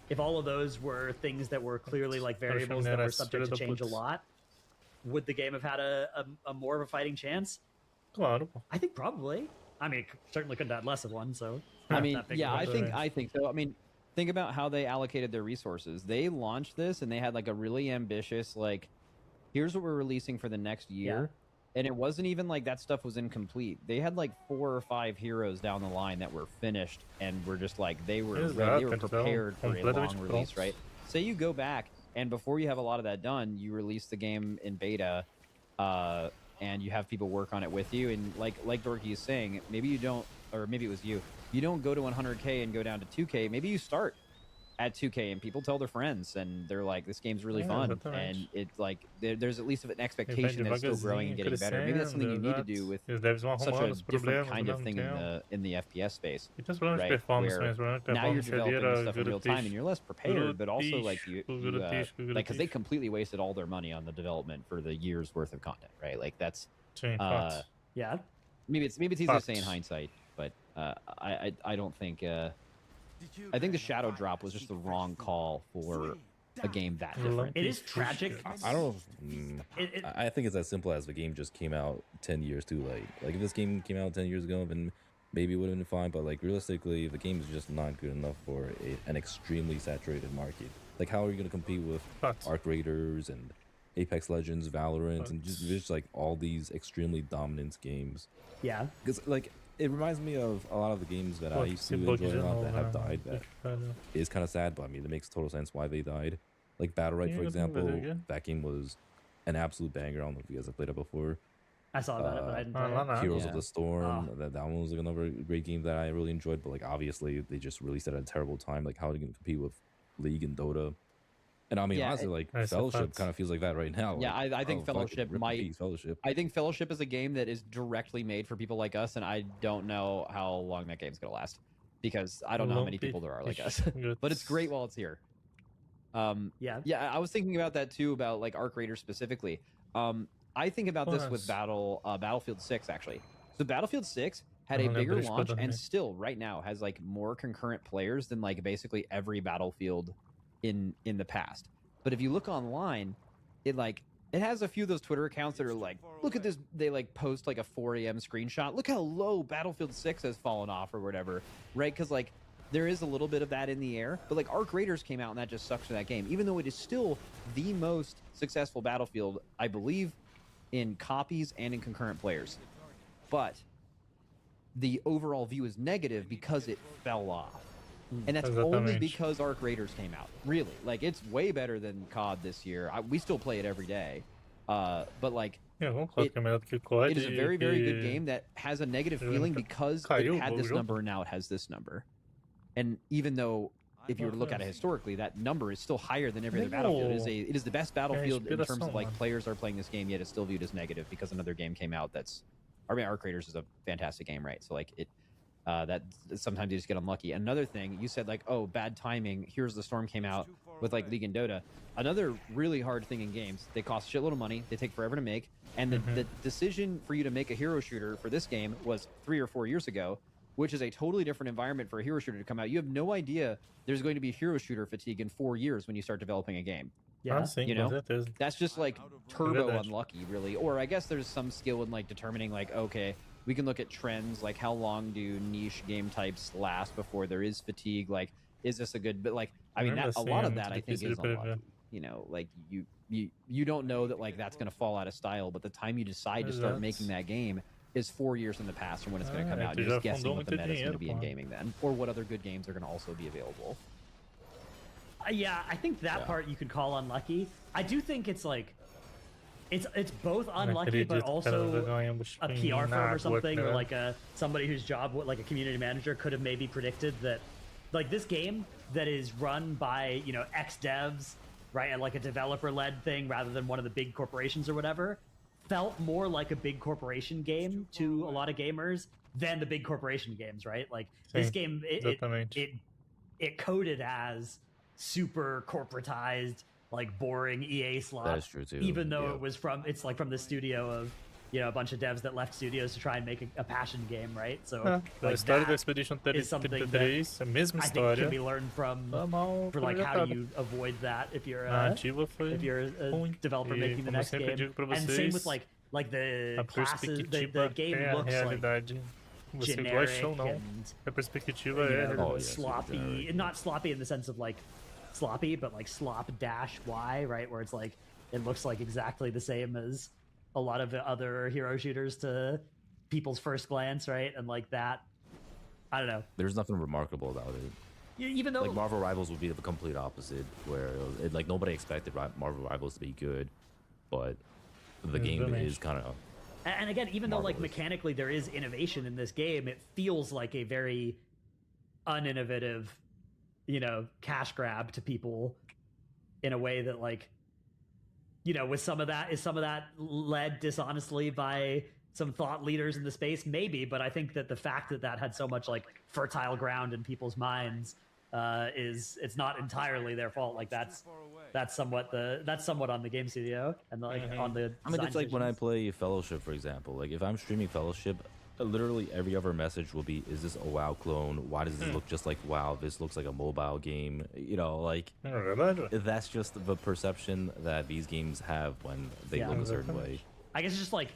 If all of those were things that were clearly like variables that were subject to change a lot, would the game have had a more of a fighting chance? Claro. I think probably. I mean, it certainly couldn't have less of one. So I mean, yeah, I think so. I mean, think about how they allocated their resources. They launched this and they had like a really ambitious, like, here's what we're releasing for the next year. And it wasn't even like that stuff was incomplete. They had like 4 or 5 heroes down the line that were finished and were just like, they were prepared for a long release, right? Say you go back and before you have a lot of that done, you release the game in beta, and you have people work on it with you. And like Dorky is saying, maybe you don't, or maybe it was you don't go to 100k and go down to 2k. Maybe you start at 2k and people tell their friends and they're like, this game's really fun. And it's like there's at least an expectation that it's still growing and getting better. Maybe that's something you need to do with such a different kind of thing in the FPS space, right? Where now you're developing stuff in real time and you're less prepared, but also like you like, because they completely wasted all their money on the development for the year's worth of content, right? Like that's yeah. Maybe it's easy to say in hindsight, but I don't think. I think the Shadow Drop was just the wrong call for a game that different. It is tragic. I don't. I think it's as simple as the game just came out 10 years too late. Like if this game came out 10 years ago, then maybe it would have been fine. But like realistically, the game is just not good enough for an extremely saturated market. Like how are you going to compete with Arc Raiders and Apex Legends, Valorant, and just like all these extremely dominant games? Yeah. Because like. It reminds me of a lot of the games that I used to enjoy a lot that have died. That is kind of sad, but I mean, it makes total sense why they died. Like Battle Right, for example, that game was an absolute banger. I don't know if you guys have played it before. I saw about it, but I didn't play it. Heroes of the Storm, that one was like another great game that I really enjoyed, but like obviously they just released it at a terrible time. Like how are you going to compete with League and Dota? And I mean, honestly, like Fellowship kind of feels like that right now. Yeah, like, I think Fellowship might. Fellowship. I think Fellowship is a game that is directly made for people like us, and I don't know how long that game's gonna last because I don't know how many people there are like us. But it's great while it's here. Yeah, I was thinking about that too, about like Arc Raiders specifically. I think about this with Battlefield 6 actually. So Battlefield 6 had a bigger launch, and still right now has like more concurrent players than like basically every Battlefield in the past. But if you look online, it has a few of those Twitter accounts that are like, look at this, they like post like a 4 a.m. screenshot, look how low Battlefield 6 has fallen off or whatever, right? Because like there is a little bit of that in the air, but like Arc Raiders came out and that just sucks for that game, even though it is still the most successful Battlefield, I believe, in copies and in concurrent players. But the overall view is negative because it fell off. And that's only because Arc Raiders came out. Really, like it's way better than COD this year. We still play it every day, but like it is a very, very good game that has a negative feeling because it had this number and now it has this number. And even though, if you were to look at it historically, that number is still higher than every other Battlefield. It is the best Battlefield in terms of like players are playing this game, yet it's still viewed as negative because another game came out that's. I mean, Arc Raiders is a fantastic game, right? So like it. That sometimes you just get unlucky. Another thing, you said like, oh, bad timing. Here's the Storm came out with like League and Dota. Another really hard thing in games, they cost a shitload of money. They take forever to make. And the decision for you to make a hero shooter for this game was 3 or 4 years ago, which is a totally different environment for a hero shooter to come out. You have no idea there's going to be hero shooter fatigue in 4 years when you start developing a game. Yeah, you know, that's just like turbo unlucky, really. Or I guess there's some skill in like determining like, okay, we can look at trends, like how long do niche game types last before there is fatigue? Like, is this a good? But like, I mean, a lot of that I think is unlucky. you know, like you don't know that like that's going to fall out of style, but the time you decide to start making that game is 4 years in the past from when it's going to come out. You're just guessing what the meta is going to be in gaming then, or what other good games are going to also be available. Yeah, I think that part you could call unlucky. I do think it's like it's both unlucky, but also a PR firm or something, or like somebody whose job, like a community manager, could have maybe predicted that, like, this game that is run by, you know, ex-devs, right, and like a developer-led thing rather than one of the big corporations or whatever, felt more like a big corporation game to a lot of gamers than the big corporation games, right? Like, this game, it coded as super corporatized, like boring EA slot. That is true too. Even though it was it's like from the studio of, you know, a bunch of devs that left studios to try and make a passion game, right? So like, história da Expedition 33, a mesma história. I think can be learned from for like how do you avoid that if you're a developer making the next game. And same with like the classes, the game looks like generic and, a perspectiva é sloppy, not sloppy in the sense of like sloppy, but like slop-y, right, where it's like it looks like exactly the same as a lot of the other hero shooters to people's first glance, right? And like that, I don't know, there's nothing remarkable about it. Even though like Marvel Rivals would be the complete opposite, where like nobody expected Marvel Rivals to be good, but the game is kind of. And again, even though like mechanically there is innovation in this game, it feels like a very uninnovative, you know, cash grab to people in a way that, like, you know, with some of that led dishonestly by some thought leaders in the space, maybe, but I think that the fact that had so much like fertile ground in people's minds it's not entirely their fault. Like that's somewhat on the game studio and like on the. I mean, it's like when I play Fellowship, for example. Like if I'm streaming Fellowship, literally every other message will be, "Is this a WoW clone? Why does this look just like WoW? This looks like a mobile game." You know, like that's just the perception that these games have when they look a certain way. I guess it's just like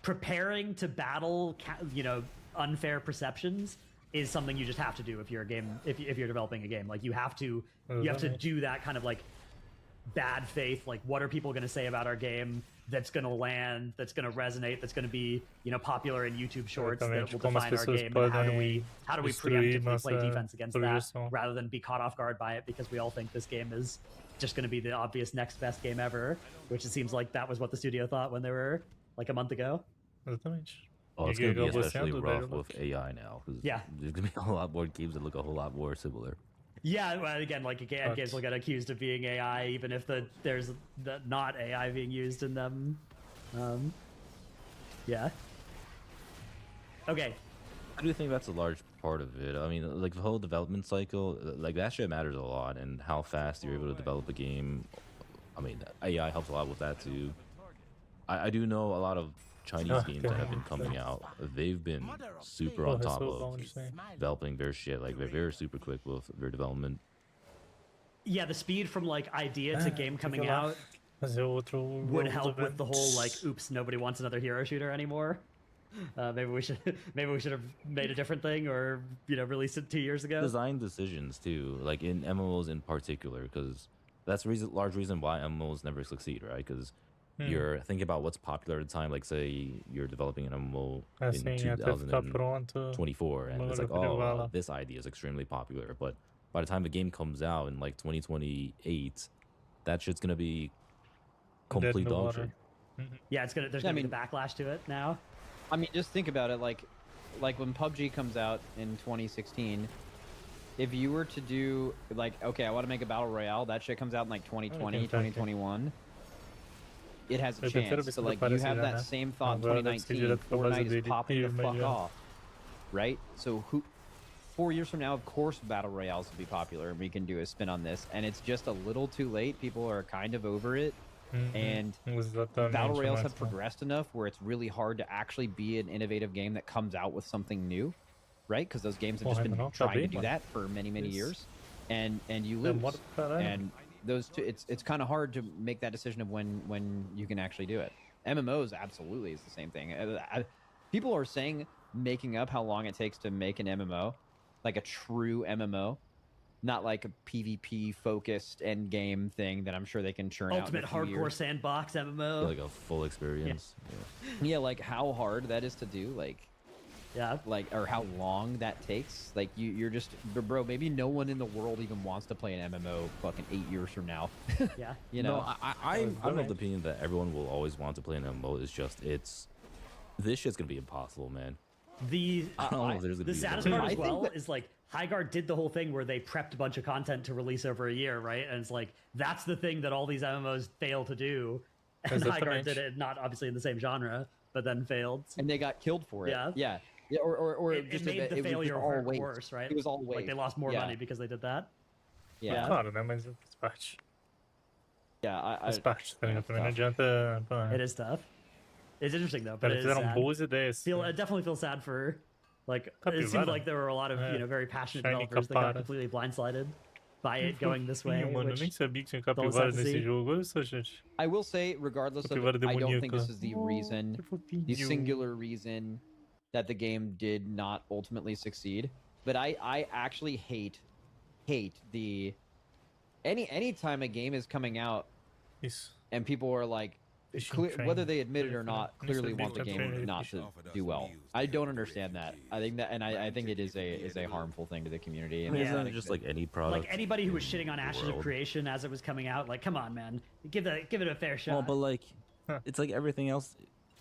preparing to battle, you know, unfair perceptions is something you just have to do if you're if you're developing a game. Like you have to do that kind of like bad faith, like what are people going to say about our game that's going to land, that's going to resonate, that's going to be, you know, popular in YouTube shorts, that will define our game, and how do we preemptively play defense against that rather than be caught off guard by it because we all think this game is just going to be the obvious next best game ever, which it seems like that was what the studio thought when they were like a month ago. Oh, it's going to be especially rough with AI now, because there's going to be a lot more games that look a whole lot more similar. Yeah, well, again, like games will get accused of being AI, even if there's not AI being used in them. Yeah. Okay. I do think that's a large part of it. I mean, like the whole development cycle, like that shit matters a lot, and how fast you're able to develop a game. I mean, AI helps a lot with that too. I do know a lot of Chinese games that have been coming out. They've been super on top of developing their shit. Like they're super quick with their development. Yeah, the speed from like idea to game coming out would help with the whole like, oops, nobody wants another hero shooter anymore. Maybe we should have made a different thing, or, you know, released it 2 years ago. Design decisions too, like in MMOs in particular, because that's a large reason why MMOs never succeed, right? Because you're thinking about what's popular at the time. Like, say you're developing an MMO in 2024, and it's like, oh, this idea is extremely popular. But by the time the game comes out in like 2028, that shit's gonna be complete dog shit. Yeah, there's gonna be the backlash to it now. I mean, just think about it. Like when PUBG comes out in 2016. If you were to do like, okay, I want to make a battle royale, that shit comes out in like 2020, 2021. It has a chance. So like you have that same thought in 2019, Fortnite is popping the fuck off, right? So 4 years from now, of course, battle royales will be popular, and we can do a spin on this. And it's just a little too late. People are kind of over it, and battle royales have progressed enough where it's really hard to actually be an innovative game that comes out with something new, right? Because those games have just been trying to do that for many years, and you lose. And those two, it's kind of hard to make that decision of when you can actually do it. MMOs absolutely is the same thing. People are saying, making up how long it takes to make an MMO, like a true MMO, not like a PvP focused end game thing that I'm sure they can churn Ultimate out. Ultimate hardcore sandbox MMO. Yeah, like a full experience. Yeah, like how hard that is to do, like. Yeah. Like, or how long that takes. Like, you're just, bro, maybe no one in the world even wants to play an MMO fucking 8 years from now. Yeah. You know? No, I'm of the opinion that everyone will always want to play an MMO. It's just, this shit's gonna be impossible, man. The saddest part as well that... is like Highguard did the whole thing where they prepped a bunch of content to release over a year, right? And it's like that's the thing that all these MMOs fail to do. And Highguard did it, not obviously in the same genre, but then failed. And they got killed for it. Yeah. Yeah, or it just made the failure all worse, right? It was all waste. Like they lost more money because they did that. Yeah. Claro, né? Mas faz parte. Yeah, faz parte, tá ligado? Também não adianta. It is tough. It's interesting though, but eles fizeram boas ideias. I definitely feel sad for, like, it seemed like there were a lot of very passionate developers that got completely blindsided by it going this way. Mano, eu nem sabia que tinha capivara nesse jogo. Olha só, gente. I will say, regardless of it, I don't think this is the reason, the singular reason that the game did not ultimately succeed. But I actually hate the any time a game is coming out and people are like, whether they admit it or not, clearly want the game not to do well. I don't understand that. I think that, and I think it is a harmful thing to the community. And isn't it just like any product? Like anybody who was shitting on Ashes of Creation as it was coming out, like, come on, man, give it a fair shot. Well, but like, it's like everything else.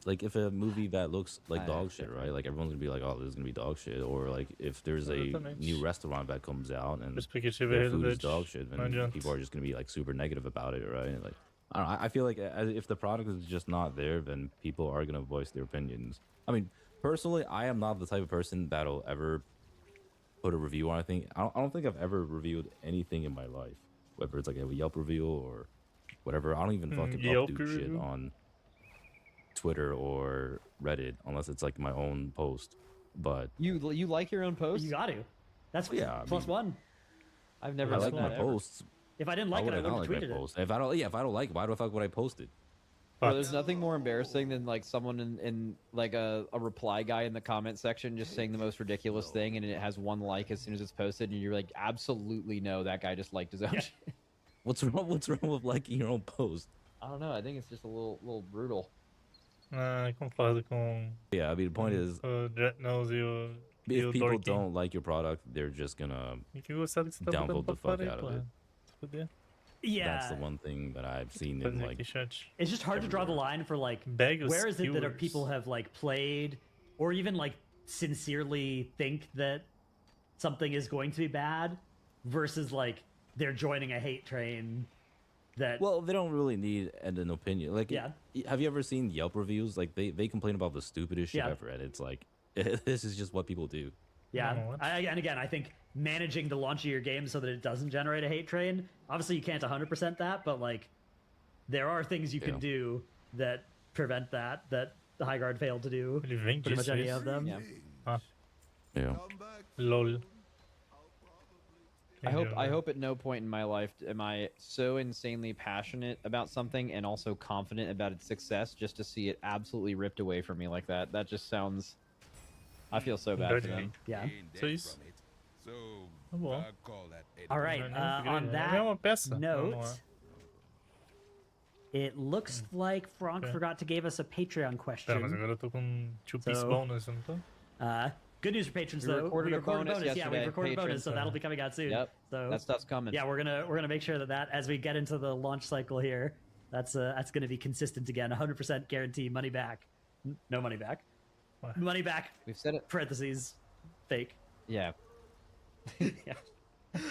Like if a movie that looks like dog shit, right? Like everyone's gonna be like, "Oh, this is gonna be dog shit." Or like if there's a new restaurant that comes out and their food is dog shit, then people are just gonna be like super negative about it, right? Like I don't know. I feel like if the product is just not there, then people are gonna voice their opinions. I mean, personally, I am not the type of person that'll ever put a review on anything. I don't think I've ever reviewed anything in my life, whether it's like a Yelp review or whatever. I don't even fucking updo shit on Twitter or Reddit unless it's like my own post. But you like your own posts? You got to. That's plus one. I've never. I like my posts. If I didn't like it, I wouldn't have tweeted it. If I don't like it, why the fuck would I post it? Well, there's nothing more embarrassing than like someone in like a reply guy in the comment section just saying the most ridiculous thing and it has 1 like as soon as it's posted and you're like, absolutely no, that guy just liked his own shit. What's wrong with liking your own post? I don't know. I think it's just a little brutal. Concordo com. Yeah, I mean the point is, if people don't like your product, they're just gonna downvote the fuck out of it. Yeah, that's the one thing that I've seen in like. It's just hard to draw the line for like where is it that people have like played or even like sincerely think that something is going to be bad versus like they're joining a hate train. That well, they don't really need an opinion. Like, have you ever seen Yelp reviews? Like, they complain about the stupidest shit ever, and it's like, this is just what people do. Yeah, and again, I think managing the launch of your game so that it doesn't generate a hate train. Obviously, you can't 100% that, but like, there are things you can do that prevent that. That the Highguard failed to do. Pretty much any of them. Yeah. Lol. I hope at no point in my life am I so insanely passionate about something and also confident about its success just to see it absolutely ripped away from me like that. That just sounds... I feel so bad for them. Yeah. All right, on that note, it looks like Frank forgot to give us a Patreon question. Mas agora eu tô com 2-piece bonus, não tô? Good news for patrons, though. We recorded a bonus. Yeah, we recorded a bonus, so that'll be coming out soon. Yep. So that stuff's coming. Yeah, we're gonna make sure that as we get into the launch cycle here, that's gonna be consistent again. 100% guarantee money back. No money back. What? Money back. We've said it. Parentheses. Fake. Yeah. Yeah.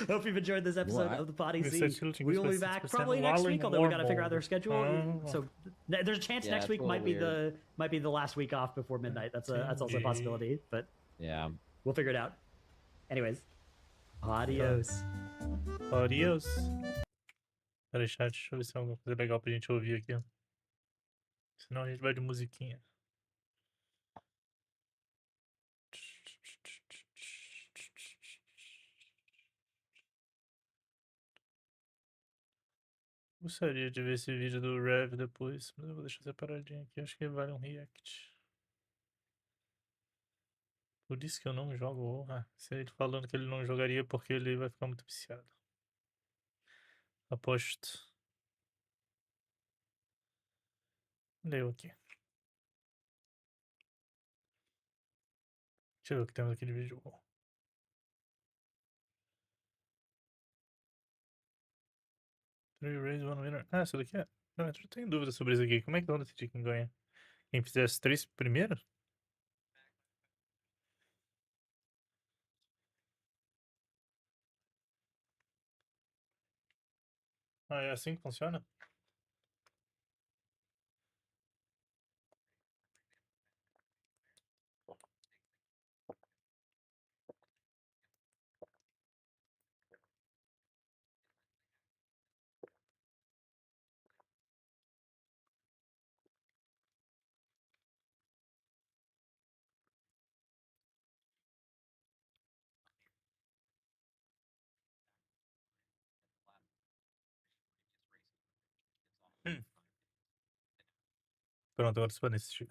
Hope you've enjoyed this episode of the Potty Sea. We will be back probably next week, although we gotta figure out their schedule. So there's a chance next week might be the last week off before midnight. That's also a possibility, but. Yeah. We'll figure it out. Anyways. Adios. Adios. Peraí, chat, deixa eu ver se tem alguma coisa legal pra gente ouvir aqui. Senão a gente vai de musiquinha. Gostaria de ver esse vídeo do Rev depois, mas eu vou deixar separadinho aqui. Acho que vale um react. Por isso que eu não jogo. Se ele falando que ele não jogaria porque ele vai ficar muito viciado. Aposto. Leu aqui. Deixa eu ver o que temos aqui de vídeo. Three raise one winner. Essa daqui é. Não, eu tenho dúvida sobre isso aqui. Como é que vão decidir quem ganha? Quem fizer as 3 primeiras? É assim que funciona? Pronto, agora você pode assistir.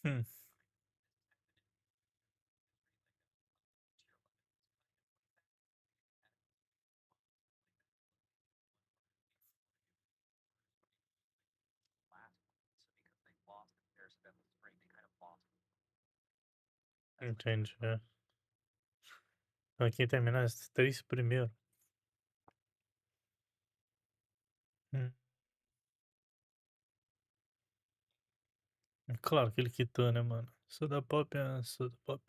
Hum. Entendi. Aqui terminar as 3 primeiras. Claro que ele quitou, né, mano? Soda pop é soda pop.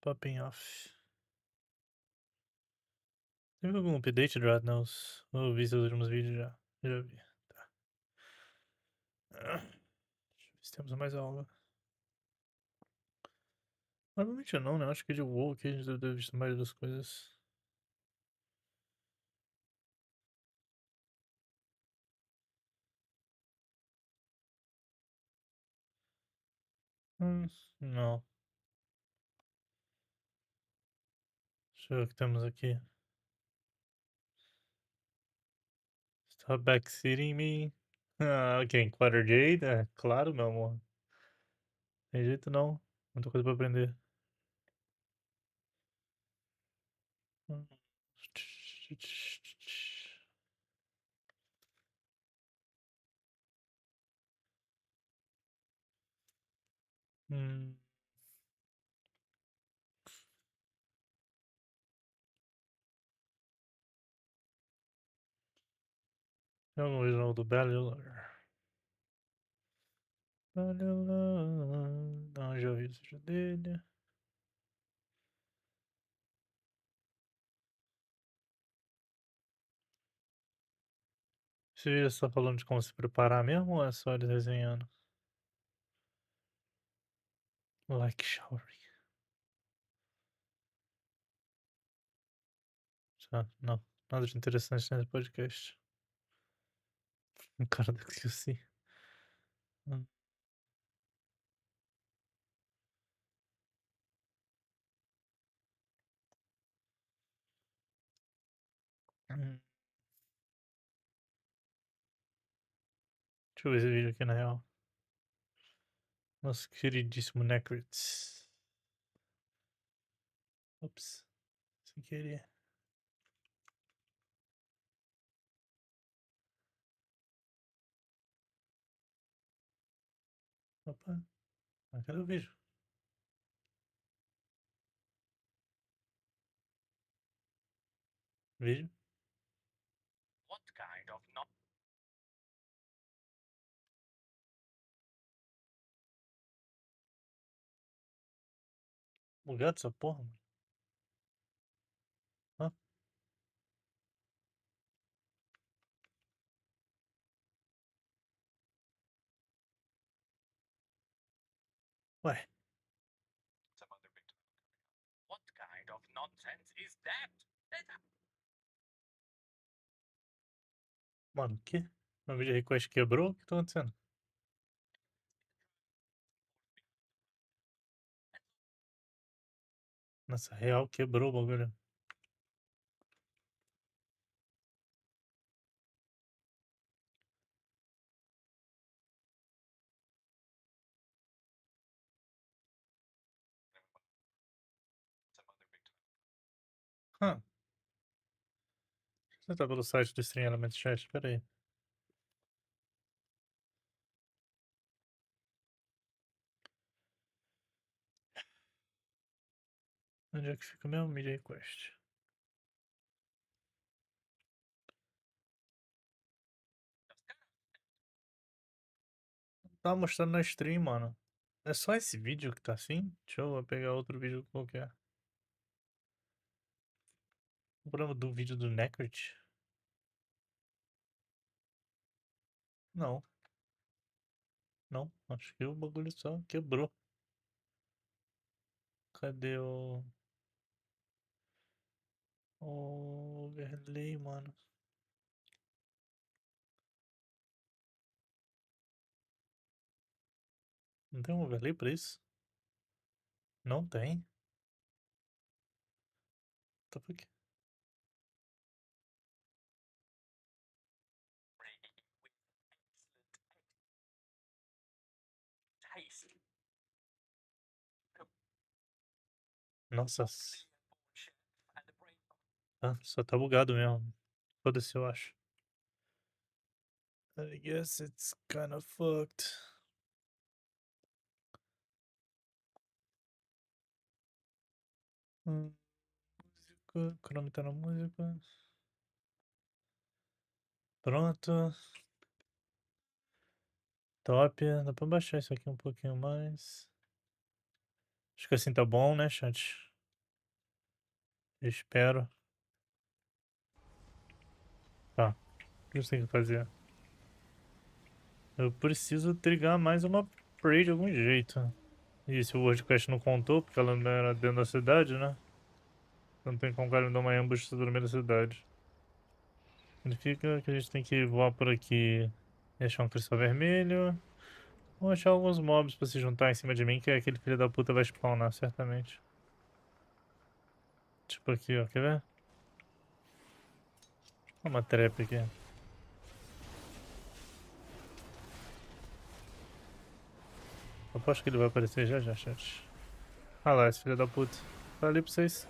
Popping off. Teve algum update do Radnose? Eu vi seus últimos vídeos já. Já vi. Tá. Deixa eu ver se temos mais algo. Provavelmente não, né? Acho que de WoW aqui a gente deve ter visto a maioria das coisas. Não. Deixa eu ver o que temos aqui. Stop backseating me. Ok. Clutter Jade? É, claro, meu amor. Tem jeito não. Muita coisa pra aprender. Hum. Hum. Tem algum vídeo do Bellular? Não, já ouvi o vídeo dele. Esse vídeo só falando de como se preparar mesmo ou é só ele desenhando? Like showering. Não, nada de interessante nesse podcast. Um cara da QC. Hum. Hum. Deixa eu ver esse vídeo aqui na real. Nosso queridíssimo Necrits. Ops, sem querer. Opa, cadê o vídeo? Vídeo? Bugado essa porra, mano. Hã? Ué. Mano, o quê? Meu vídeo request quebrou? O que tá acontecendo? Nossa, real quebrou o bagulho. Deixa eu tentar pelo site do Stream Elements Chat, espera aí. Onde é que fica o meu media request? Tava mostrando na stream, mano. É só esse vídeo que tá assim? Deixa eu pegar outro vídeo qualquer. O problema do vídeo do Necrit? Não. Não, acho que o bagulho só quebrou. Cadê o overlay, mano? Não tem um overlay pra isso? Não tem. Tá por quê? Nossa. Ah, só tá bugado mesmo. Foda-se, eu acho. I guess it's kind of fucked. Música. Chrome tá na música. Pronto. Top. Dá pra baixar isso aqui um pouquinho mais. Acho que assim tá bom, né, chat? Espero. Tá. O que eu tenho que fazer? Eu preciso trigar mais uma prey de algum jeito. E se o WordQuest não contou, porque ela não era dentro da cidade, né? Não tem como o cara me dar uma ambush no meio da cidade. Significa que a gente tem que voar por aqui e achar um cristal vermelho. Ou achar alguns mobs pra se juntar em cima de mim, que é aquele filho da puta vai spawnar, certamente. Tipo aqui, ó. Quer ver? Olha uma trap aqui. Eu acho que ele vai aparecer já já, chat. Ah lá, esse filho da puta. Tá ali pra vocês.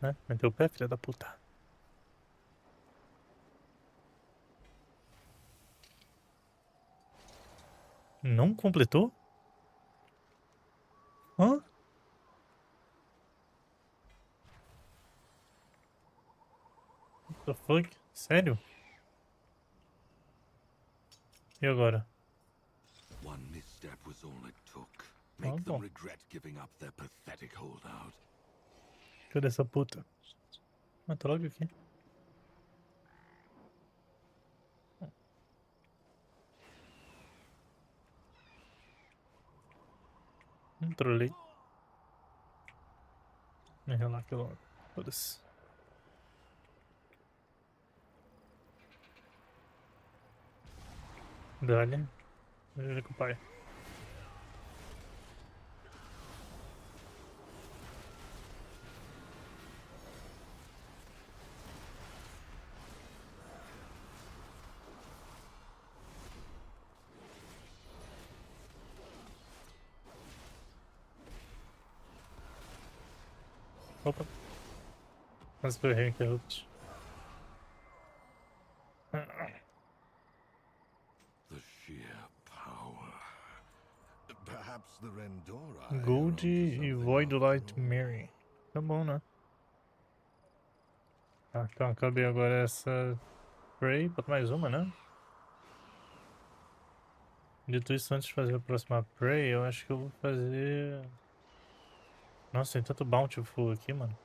Né? Meteu o pé, filha da puta. Não completou? Hã? What the fuck? Sério? E agora? One misstep was all it took. Make them regret giving up their pathetic holdout. Cadê essa puta? Mata logo aqui. Trolei. Me relaxa logo. Foda-se. Dale. Veja com o pai. Opa. Mas foi reinterrupt. The sheer power. Perhaps the Rendora. Gold e Void Light Mary. Tá bom, né? Ah, então acabei agora essa Prey, bota mais uma, né? Dito isso, antes de fazer a próxima Prey, eu acho que eu vou fazer... Nossa, tem tanto Bountiful aqui, mano.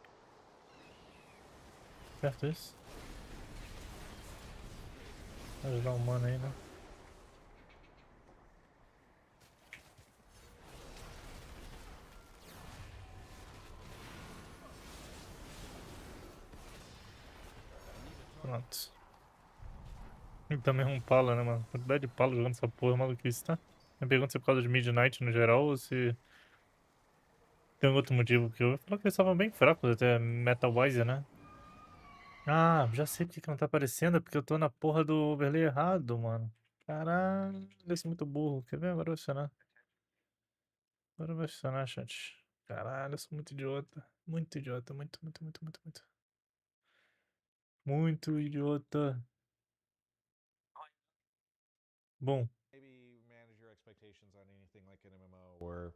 Perto isso. Vou ajudar um mano aí, né? Pronto. E também um pala, né, mano? Quantidade de pala jogando essa porra, maluquice, tá? Eu pergunto se é por causa de Midnight no geral ou se tem algum outro motivo, porque eu ia falar que eles estavam bem fracos até meta-wise, né? Ah, já sei porque que não tá aparecendo, é porque eu tô na porra do overlay errado, mano. Caralho, eu sou muito burro. Quer ver? Agora vai funcionar. Agora vai funcionar, chat. Caralho, eu sou muito idiota. Muito idiota, muito, muito, muito, muito, muito. Muito idiota. Bom. Maybe manage your expectations on anything like an MMO or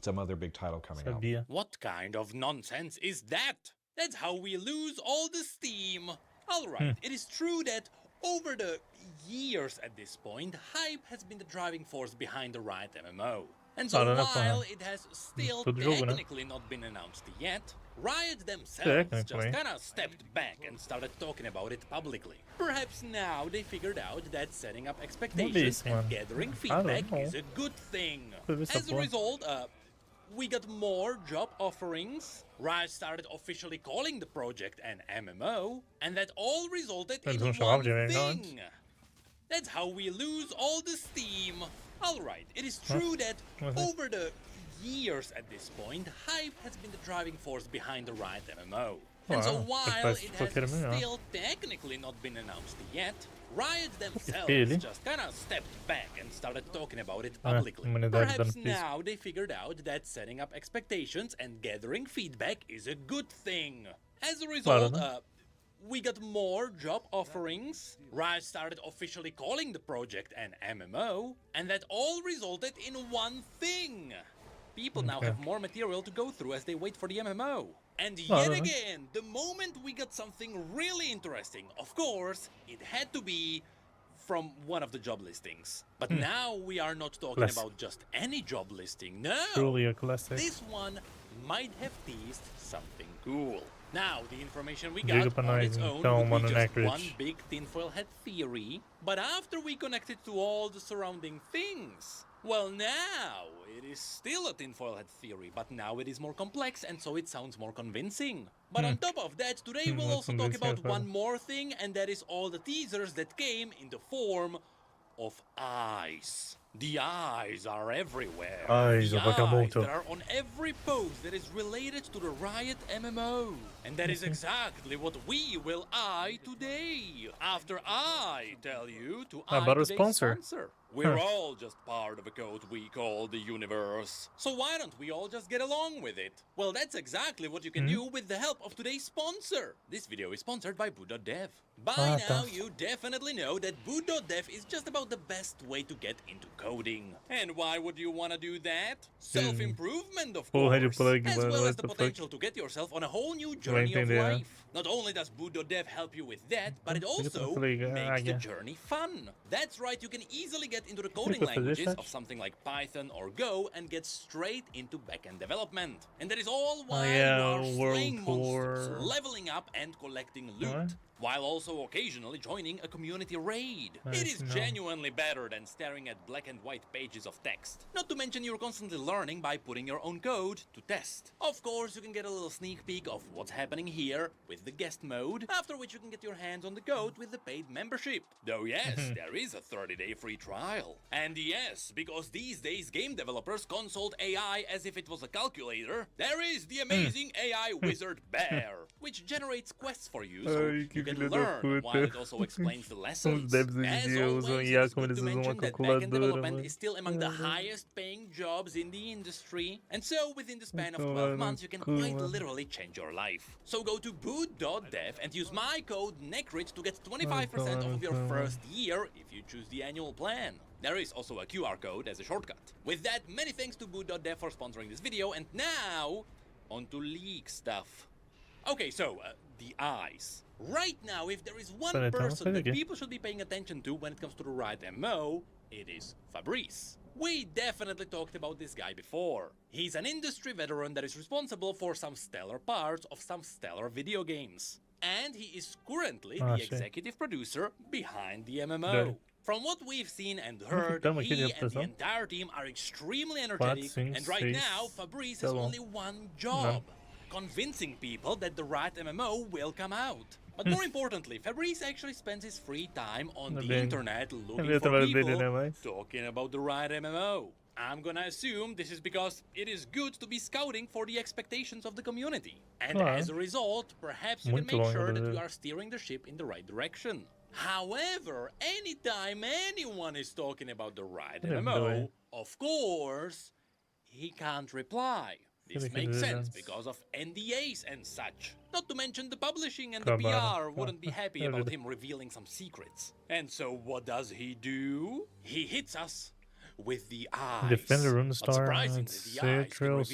some other big title coming out. Sabia. What kind of nonsense is that? That's how we lose all the steam. Alright, it is true that over the years at this point, hype has been the driving force behind the Riot MMO. And so while it has still technically not been announced yet, Riot themselves just kinda stepped back and started talking about it publicly. Perhaps now they figured out that setting up expectations and gathering feedback is a good thing. As a result, we got more job offerings, Riot started officially calling the project an MMO, and that all resulted in one thing. That's how we lose all the steam. Alright, it is true that over the years at this point, hype has been the driving force behind the Riot MMO. And so while it has still technically not been announced yet, Riot themselves just kinda stepped back and started talking about it publicly. Perhaps now they figured out that setting up expectations and gathering feedback is a good thing. As a result, we got more job offerings, Riot started officially calling the project an MMO, and that all resulted in one thing. People now have more material to go through as they wait for the MMO. And yet again, the moment we got something really interesting, of course, it had to be from one of the job listings. But now we are not talking about just any job listing, no! Truly a classic. This one might have teased something cool. Now, the information we got on its own would be just one big tinfoil hat theory, but after we connected to all the surrounding things, well, now it is still a tinfoil hat theory, but now it is more complex and so it sounds more convincing. But on top of that, today we'll also talk about one more thing, and that is all the teasers that came in the form of eyes. The eyes are everywhere. Eyes the eyes that are on every post that is related to the Riot MMO. And that is exactly what we will eye today. After I tell you to eye today's sponsor. We're all just part of a code we call the universe. So why don't we all just get along with it? Well, that's exactly what you can do with the help of today's sponsor. This video is sponsored by Boot.dev. By now, you definitely know that Boot.dev is just about the best way to get into coding. And why would you want to do that? Self-improvement, of course, as well as the potential to get yourself on a whole new journey of life. Not only does Boot.dev help you with that, but it also makes the journey fun. That's right, you can easily get into the coding languages of something like Python or Go and get straight into backend development. And that is all while you are slaying monsters, leveling up and collecting loot, while also occasionally joining a community raid. It is genuinely better than staring at black and white pages of text. Not to mention you're constantly learning by putting your own code to test. Of course, you can get a little sneak peek of what's happening here with the guest mode, after which you can get your hands on the code with the paid membership. Though yes, there is a 30-day free trial. And yes, because these days game developers consult AI as if it was a calculator, there is the amazing AI wizard Bear, which generates quests for you so you can learn while it also explains the lessons. As always, it's good to mention that backend development is still among the highest paying jobs in the industry, and so within the span of 12 months you can quite literally change your life. So go to boot.dev and use my code NECRIT to get 25% off your first year if you choose the annual plan. There is also a QR code as a shortcut. With that, many thanks to boot.dev for sponsoring this video, and now on to leak stuff. Okay, so the eyes. Right now, if there is one person that people should be paying attention to when it comes to the Riot MMO, it is Fabrice. We definitely talked about this guy before. He's an industry veteran that is responsible for some stellar parts of some stellar video games. And he is currently the executive producer behind the MMO. From what we've seen and heard, he and the entire team are extremely energetic, and right now, Fabrice has only one job. Convincing people that the Riot MMO will come out. But more importantly, Fabrice actually spends his free time on the internet looking for people talking about the Riot MMO. I'm gonna assume this is because it is good to be scouting for the expectations of the community. And as a result, perhaps you can make sure that you are steering the ship in the right direction. However, anytime anyone is talking about the Riot MMO, of course, he can't reply. This makes sense because of NDAs and such. Not to mention the publishing and the PR wouldn't be happy about him revealing some secrets. And so what does he do? He hits us with the eyes. Defender Runestar,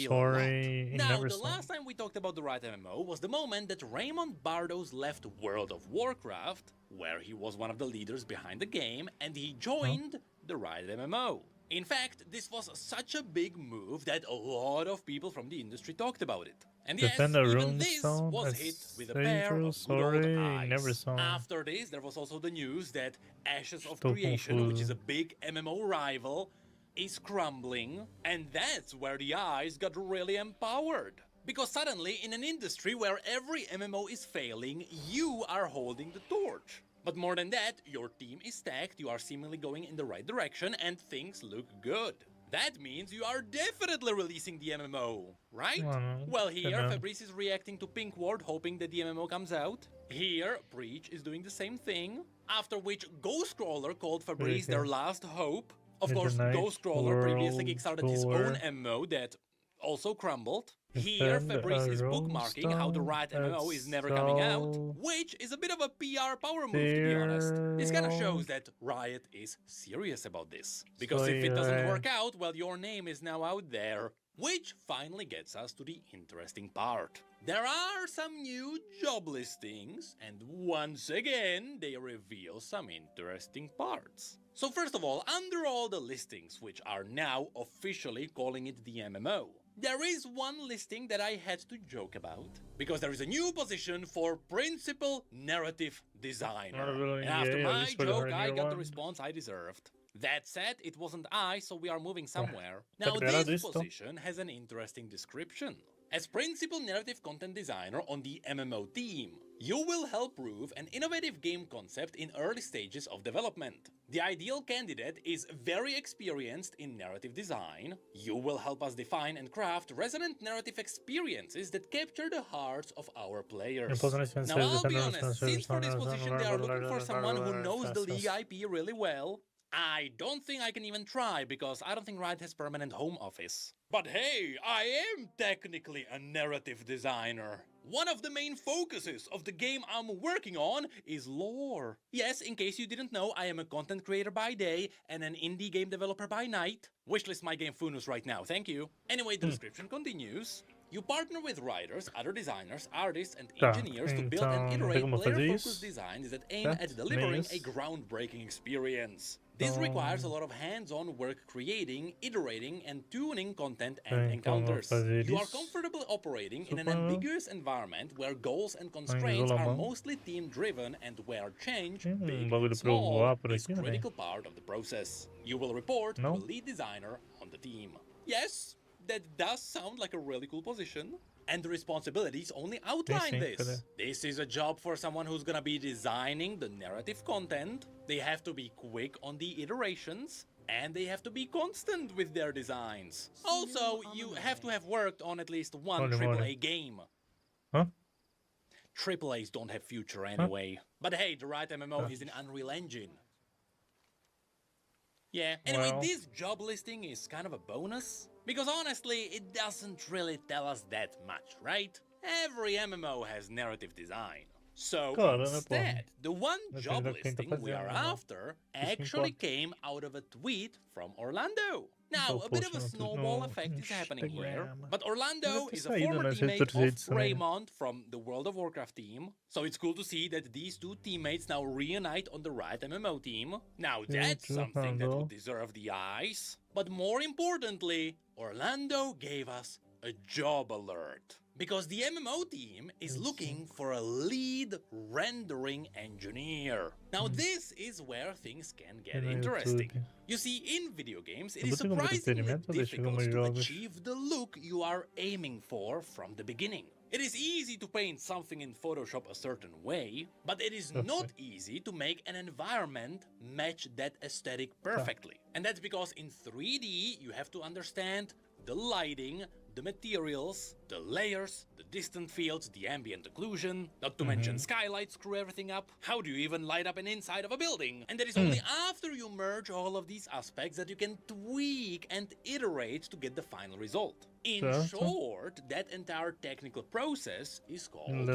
sorry. Now, the last time we talked about the Riot MMO was the moment that Raymond Bardos left World of Warcraft, where he was one of the leaders behind the game, and he joined the Riot MMO. In fact, this was such a big move that a lot of people from the industry talked about it. And yes, even this was hit with a pair of good old eyes. After this, there was also the news that Ashes of Creation, which is a big MMO rival, is crumbling, and that's where the eyes got really empowered. Because suddenly, in an industry where every MMO is failing, you are holding the torch. But more than that, your team is stacked, you are seemingly going in the right direction, and things look good. That means you are definitely releasing the MMO, right? Well, here, Fabrice is reacting to Pink Ward, hoping that the MMO comes out. Here, Breach is doing the same thing. After which, Ghostcrawler called Fabrice their last hope. Of course, Ghostcrawler previously kickstarted his own MMO that also crumbled. Here, Fabrice is bookmarking how the Riot MMO is never coming out, which is a bit of a PR power move, to be honest. This kind of shows that Riot is serious about this. Because if it doesn't work out, well, your name is now out there. Which finally gets us to the interesting part. There are some new job listings, and once again, they reveal some interesting parts. So first of all, under all the listings, which are now officially calling it the MMO, there is one listing that I had to joke about, because there is a new position for Principal Narrative Designer. And after my joke, I got the response I deserved. That said, it wasn't I, so we are moving somewhere. Now, this position has an interesting description. As Principal Narrative Content Designer on the MMO team, you will help prove an innovative game concept in early stages of development. The ideal candidate is very experienced in narrative design. You will help us define and craft resonant narrative experiences that capture the hearts of our players. Now, I'll be honest, since for this position they are looking for someone who knows the League IP really well, I don't think I can even try, because I don't think Riot has permanent home office. But hey, I am technically a narrative designer. One of the main focuses of the game I'm working on is lore. Yes, in case you didn't know, I am a content creator by day and an indie game developer by night. Wishlist my game Funus right now, thank you. Anyway, the description continues. You partner with writers, other designers, artists, and engineers to build and iterate player-focused designs that aim at delivering a groundbreaking experience. This requires a lot of hands-on work creating, iterating, and tuning content and encounters. You are comfortable operating in an ambiguous environment where goals and constraints are mostly team-driven and where change, big and small, is a critical part of the process. You will report to a lead designer on the team. Yes, that does sound like a really cool position. And the responsibilities only outline this. This is a job for someone who's gonna be designing the narrative content. They have to be quick on the iterations, and they have to be constant with their designs. Also, you have to have worked on at least one AAA game. AAAs don't have future anyway. But hey, the Riot MMO is in Unreal Engine. Yeah, anyway, this job listing is kind of a bonus. Because honestly, it doesn't really tell us that much, right? Every MMO has narrative design. So instead, the one job listing we are after actually came out of a tweet from Orlando. Now, a bit of a snowball effect is happening here, but Orlando is a former teammate of Raymond from the World of Warcraft team, so it's cool to see that these two teammates now reunite on the Riot MMO team. Now, that's something that would deserve the eyes. But more importantly, Orlando gave us a job alert. Because the MMO team is looking for a lead rendering engineer. Now this is where things can get interesting. You see, in video games, it is surprisingly difficult to achieve the look you are aiming for from the beginning. It is easy to paint something in Photoshop a certain way, but it is not easy to make an environment match that aesthetic perfectly. And that's because in 3D you have to understand the lighting, the materials, the layers, the distant fields, the ambient occlusion, not to mention skylights screw everything up. How do you even light up an inside of a building? And that is only after you merge all of these aspects that you can tweak and iterate to get the final result. In short, that entire technical process is called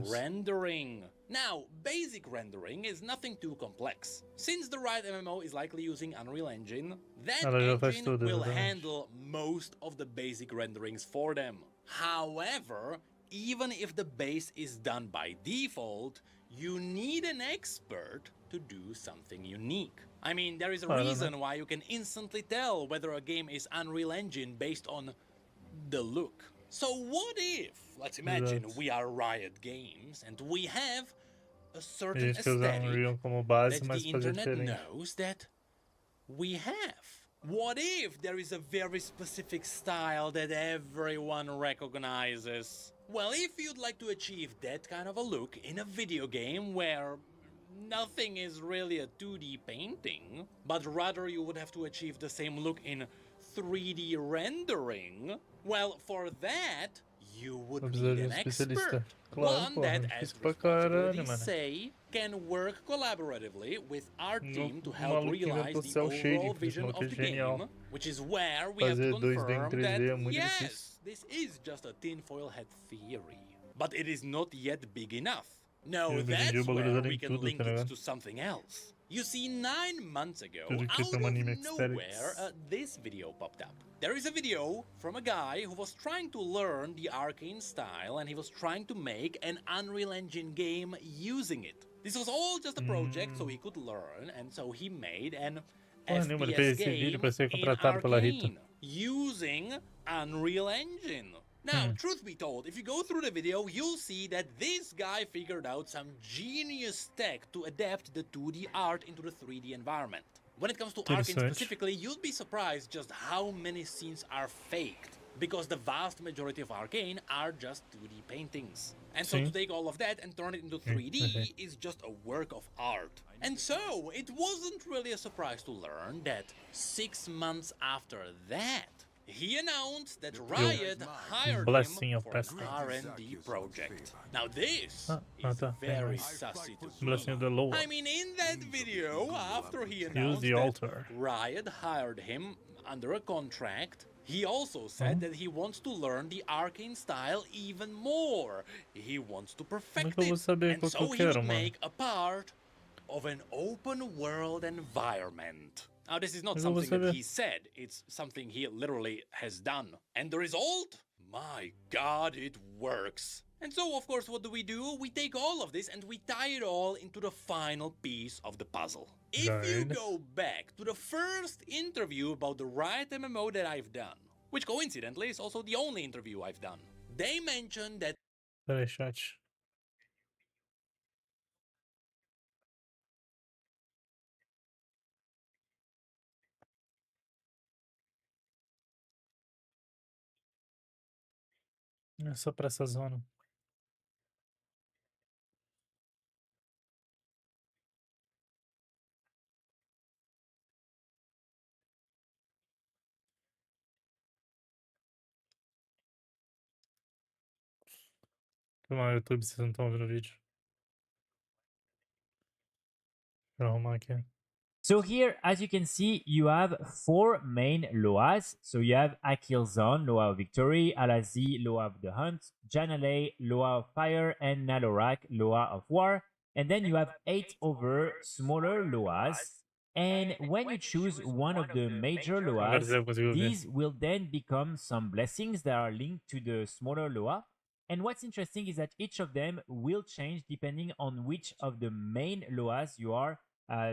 rendering. Now, basic rendering is nothing too complex. Since the Riot MMO is likely using Unreal Engine, that engine will handle most of the basic renderings for them. However, even if the base is done by default, you need an expert to do something unique. I mean, there is a reason why you can instantly tell whether a game is Unreal Engine based on the look. So what if, let's imagine we are Riot Games and we have a certain aesthetic that the internet knows that we have? What if there is a very specific style that everyone recognizes? Well, if you'd like to achieve that kind of a look in a video game where nothing is really a 2D painting, but rather you would have to achieve the same look in 3D rendering, well, for that, you would need an expert. One that, as responsibilities say, can work collaboratively with our team to help realize the overall vision of the game, which is where we have to confirm that, yes, this is just a tinfoil hat theory. But it is not yet big enough. No, that's where we can link it to something else. You see, 9 months ago, out of nowhere, this video popped up. There is a video from a guy who was trying to learn the arcane style and he was trying to make an Unreal Engine game using it. This was all just a project so he could learn, and so he made an FPS game in arcane using Unreal Engine. Now, truth be told, if you go through the video, you'll see that this guy figured out some genius tech to adapt the 2D art into the 3D environment. When it comes to Arcane specifically, you'd be surprised just how many scenes are faked, because the vast majority of Arcane are just 2D paintings. And so to take all of that and turn it into 3D is just a work of art. And so, it wasn't really a surprise to learn that 6 months after that, he announced that Riot hired him for an R&D project. Now this is very sussy to me. I mean, in that video, after he announced that Riot hired him under a contract, he also said that he wants to learn the arcane style even more. He wants to perfect it, and so he would make a part of an open world environment. Now, this is not something that he said, it's something he literally has done. And the result? My god, it works. And so, of course, what do? We take all of this and we tie it all into the final piece of the puzzle. If you go back to the first interview about the Riot MMO that I've done, which coincidentally is also the only interview I've done, they mentioned that... É só pra essa zona. Foi mal, YouTube, vocês não estão ouvindo o vídeo. Deixa eu arrumar aqui. So here, as you can see, you have 4 main loas. So you have Akilzon, Loa of Victory, Alazi, Loa of the Hunt, Janale, Loa of Fire, and Nalorak, Loa of War. And then you have 8 other smaller loas. And when you choose one of the major loas, these will then become some blessings that are linked to the smaller loa. And what's interesting is that each of them will change depending on which of the main loas you are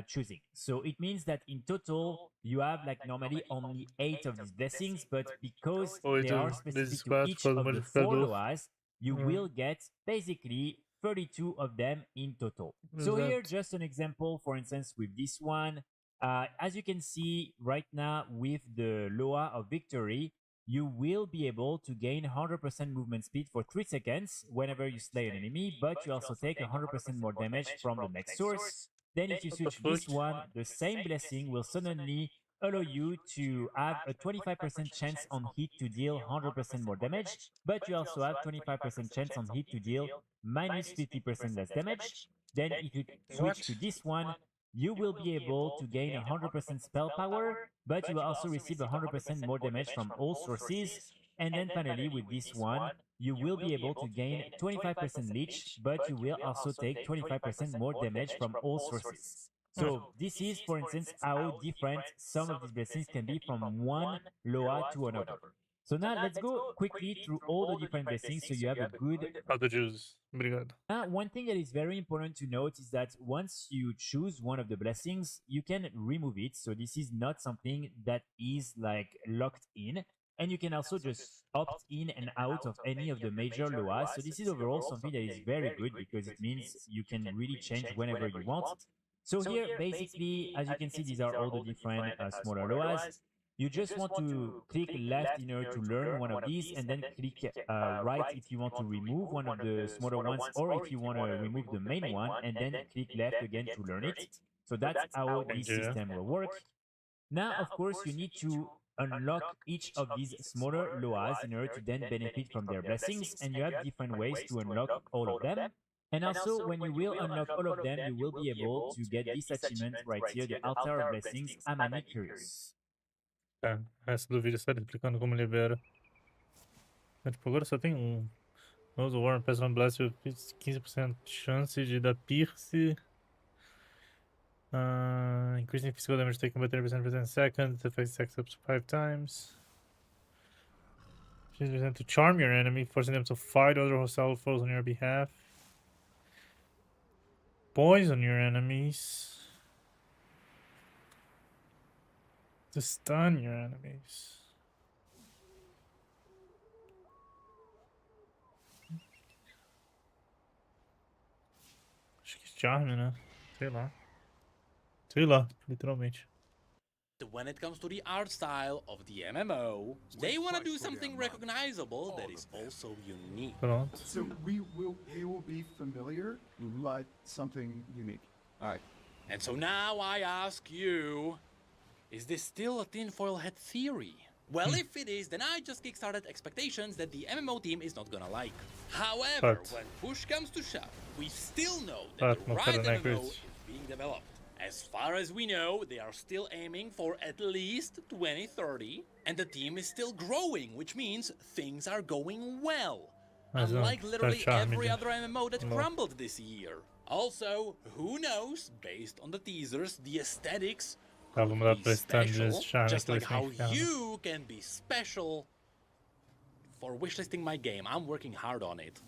choosing. So it means that in total, you have like normally only 8 of these blessings, but because they are specific to each of the 4 loas, you will get basically 32 of them in total. So here, just an example, for instance, with this one, as you can see right now with the Loa of Victory, you will be able to gain 100% movement speed for 3 seconds whenever you slay an enemy, but you also take 100% more damage from the next source. Then if you switch this one, the same blessing will suddenly allow you to have a 25% chance on hit to deal 100% more damage, but you also have 25% chance on hit to deal minus 50% less damage. Then if you switch to this one, you will be able to gain 100% spell power, but you will also receive 100% more damage from all sources. And then finally with this one, you will be able to gain 25% leech, but you will also take 25% more damage from all sources. So this is, for instance, how different some of these blessings can be from one Loa to another. So now let's go quickly through all the different blessings so you have a good... One thing that is very important to note is that once you choose one of the blessings, you can remove it. So this is not something that is like locked in. And you can also just opt in and out of any of the major loas. So this is overall something that is very good because it means you can really change whenever you want. So here, basically, as you can see, these are all the different smaller loas. You just want to click left in order to learn one of these, and then click right if you want to remove one of the smaller ones, or if you want to remove the main one, and then click left again to learn it. So that's how this system will work. Now, of course, you need to unlock each of these smaller loas in order to then benefit from their blessings, and you have different ways to unlock all of them. And also, when you will unlock all of them, you will be able to get this achievement right here, the Altar of Blessings, Amani Curious. É, essa do vídeo está explicando como libera. É, tipo, agora só tem um. Novo Warren Peasant Blast, 15% de chance de dar pierce. Increasing physical damage taken by 30% per second. The effect stacks up to 5 times. 50% to charm your enemy, forcing them to fight other hostile foes on your behalf. Poison your enemies. To stun your enemies. Acho que charme, né? Sei lá. Sei lá, literalmente. When it comes to the art style of the MMO, they want to do something recognizable that is also unique. Pronto. So it will be familiar, but something unique. All right. And so now I ask you, is this still a tinfoil hat theory? Well, if it is, then I just kickstarted expectations that the MMO team is not gonna like. However, when push comes to shove, we still know that the right MMO is being developed. As far as we know, they are still aiming for at least 2030, and the team is still growing, which means things are going well. Unlike literally every other MMO that crumbled this year. Also, who knows, based on the teasers, the aesthetics could be special, just like how you can be special for wishlisting my game. I'm working hard on it.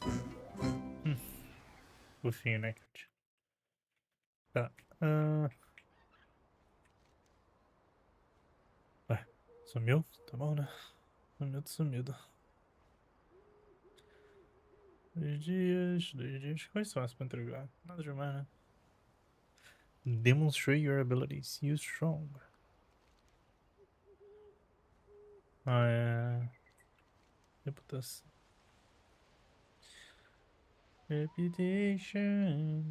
Fofinho, né, Kat? Tá. Ué, sumiu? Tá bom, né? Sumido. 2 dias. Quais são as pra entregar? Nada demais, né? Demonstrate your abilities. Use strong. É. Reputação. Reputation.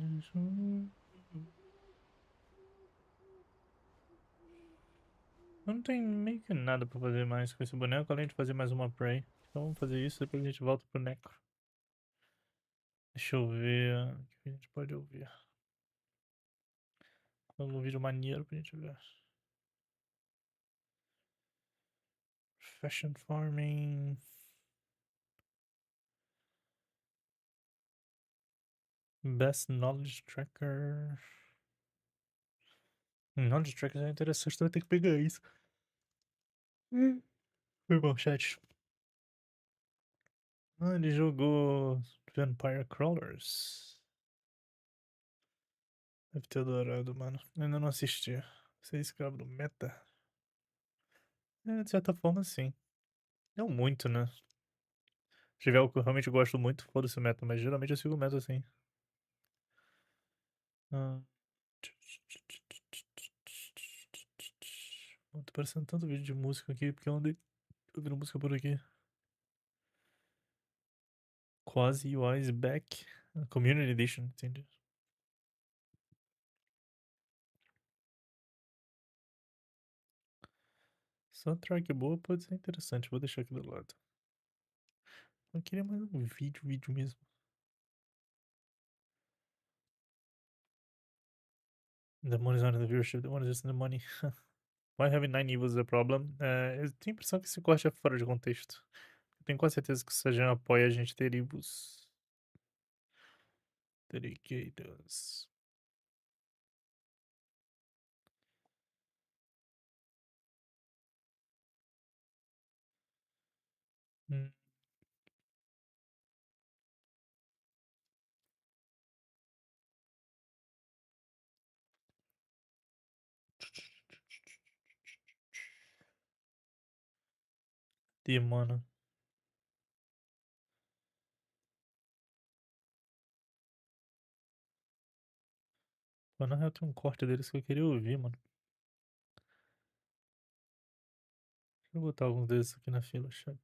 Não tem meio que nada pra fazer mais com esse boneco, além de fazer mais uma prey. Então vamos fazer isso, depois a gente volta pro necro. Deixa eu ver o que a gente pode ouvir. Algum vídeo maneiro pra gente ver. Fashion farming. Best knowledge tracker. Knowledge tracker é interessante, então vai ter que pegar isso. Foi bom, chat. Ah, ele jogou Vampire Crawlers. Deve ter adorado, mano. Ainda não assisti. Você é escravo do meta? É, de certa forma, sim. Não muito, né? Se tiver algo que eu realmente gosto muito, foda-se o meta, mas geralmente eu sigo o meta assim. Ah. Tô parecendo tanto vídeo de música aqui, porque eu andei ouvindo música por aqui. Quasi UI is back. Community Edition, entendi. Soundtrack boa pode ser interessante, vou deixar aqui do lado. Eu queria mais um vídeo mesmo. The money's not in the viewership, the money is just in the money. Why having 9 evils is a problem? Eu tenho a impressão que esse corte é fora de contexto. Eu tenho quase certeza que se a gente apoia a gente ter evils. Dedicados. Hum. Mano. Pô, na real tem um corte deles que eu queria ouvir, mano. Deixa eu botar alguns desses aqui na fila, chat.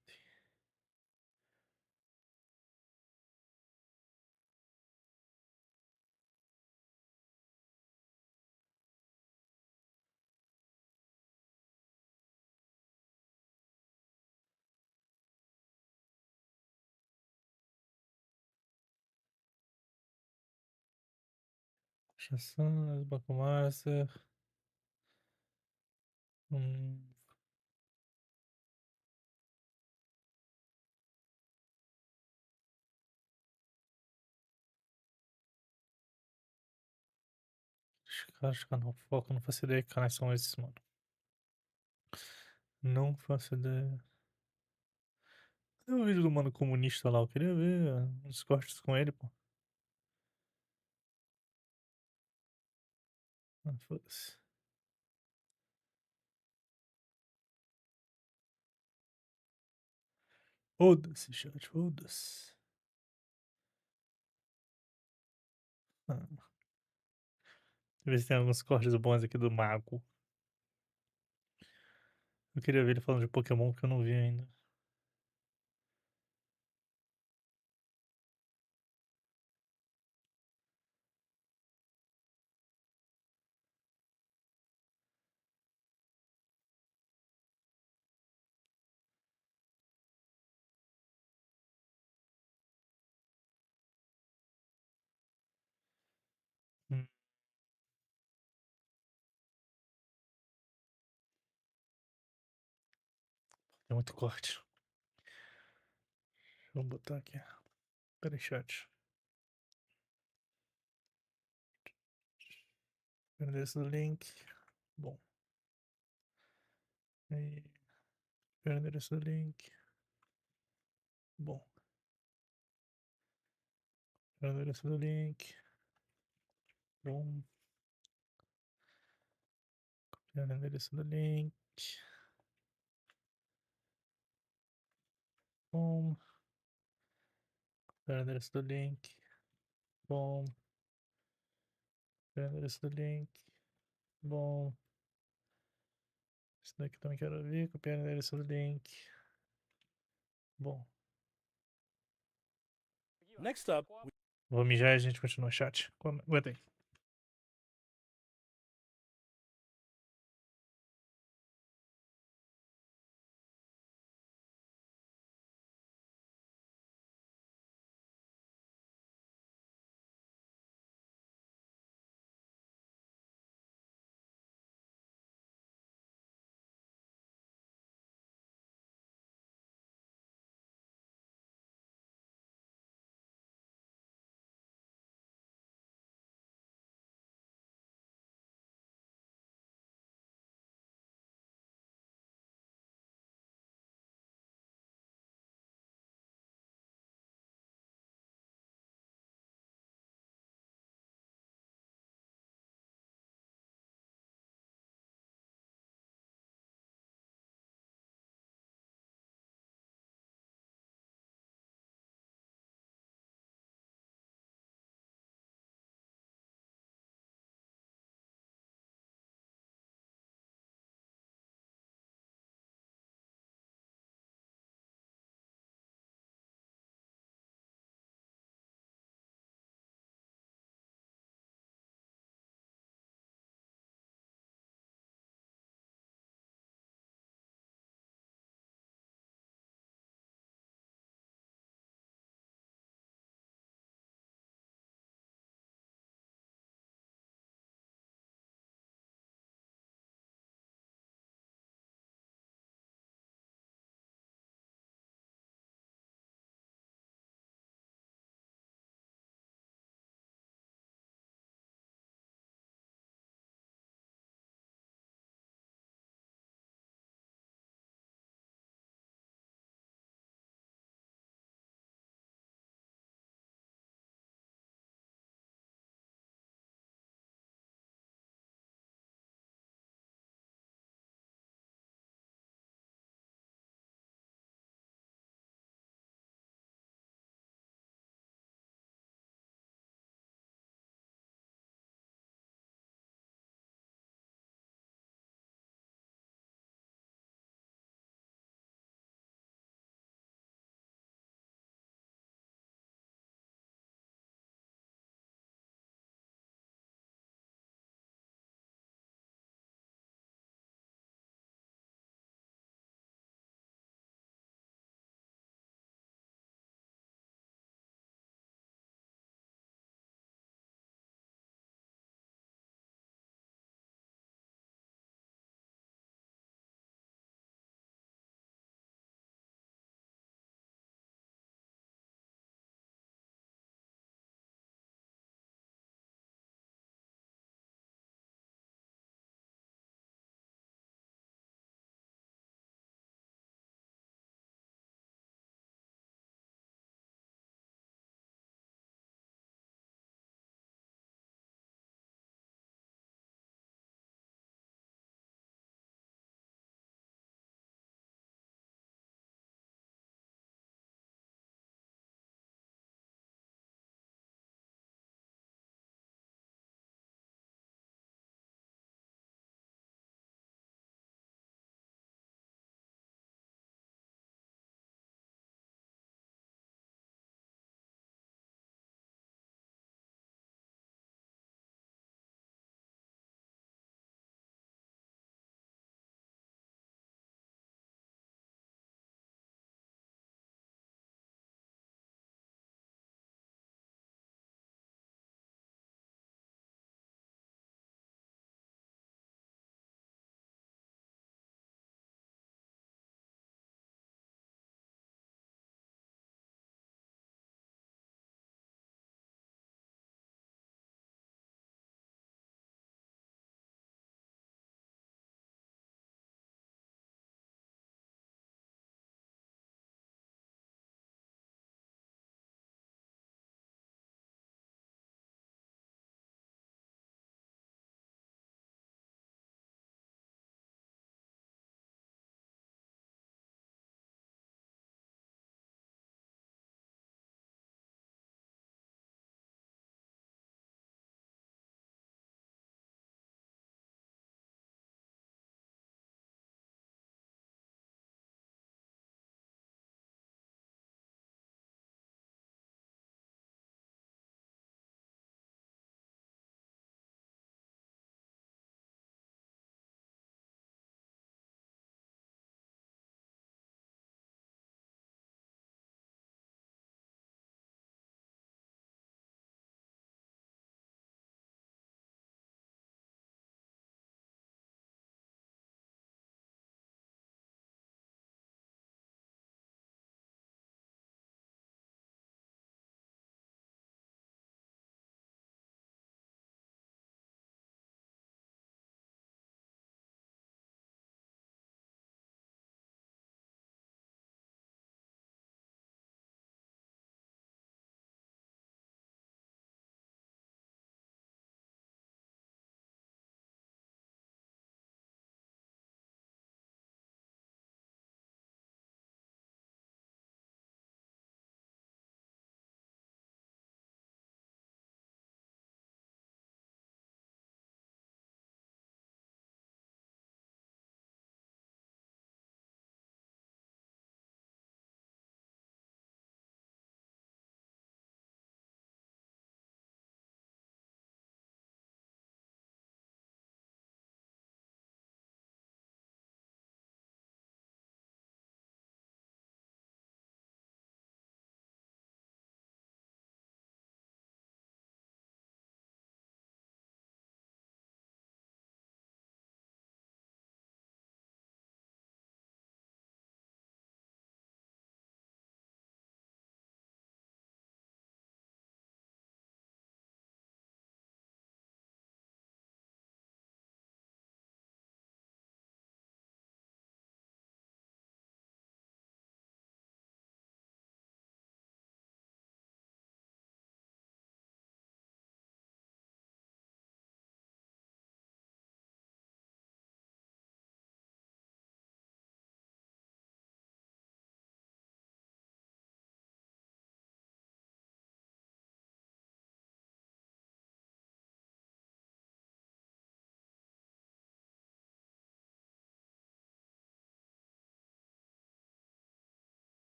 Chanson, Bacomaster. Hum. Os canal foco, não faço ideia que canais são esses, mano. Não faço ideia. Cadê o vídeo do mano comunista lá? Eu queria ver uns cortes com ele, pô. Ah, foda-se. Foda-se, chat, foda-se. Ah. Deixa eu ver se tem alguns cortes bons aqui do Mago. Eu queria ver ele falando de Pokémon que eu não vi ainda. Hum. Tem muito corte. Vou botar aqui. Pera aí, chat. Endereço do link. Bom. Aí. Endereço do link. Bom. Endereço do link. Bom. Endereço do link. Bom. Endereço do link. Bom. Endereço do link. Bom. Isso daqui também quero ver. Copiar o endereço do link. Bom. Next up, Vou mijar e a gente continua o chat. Aguenta aí.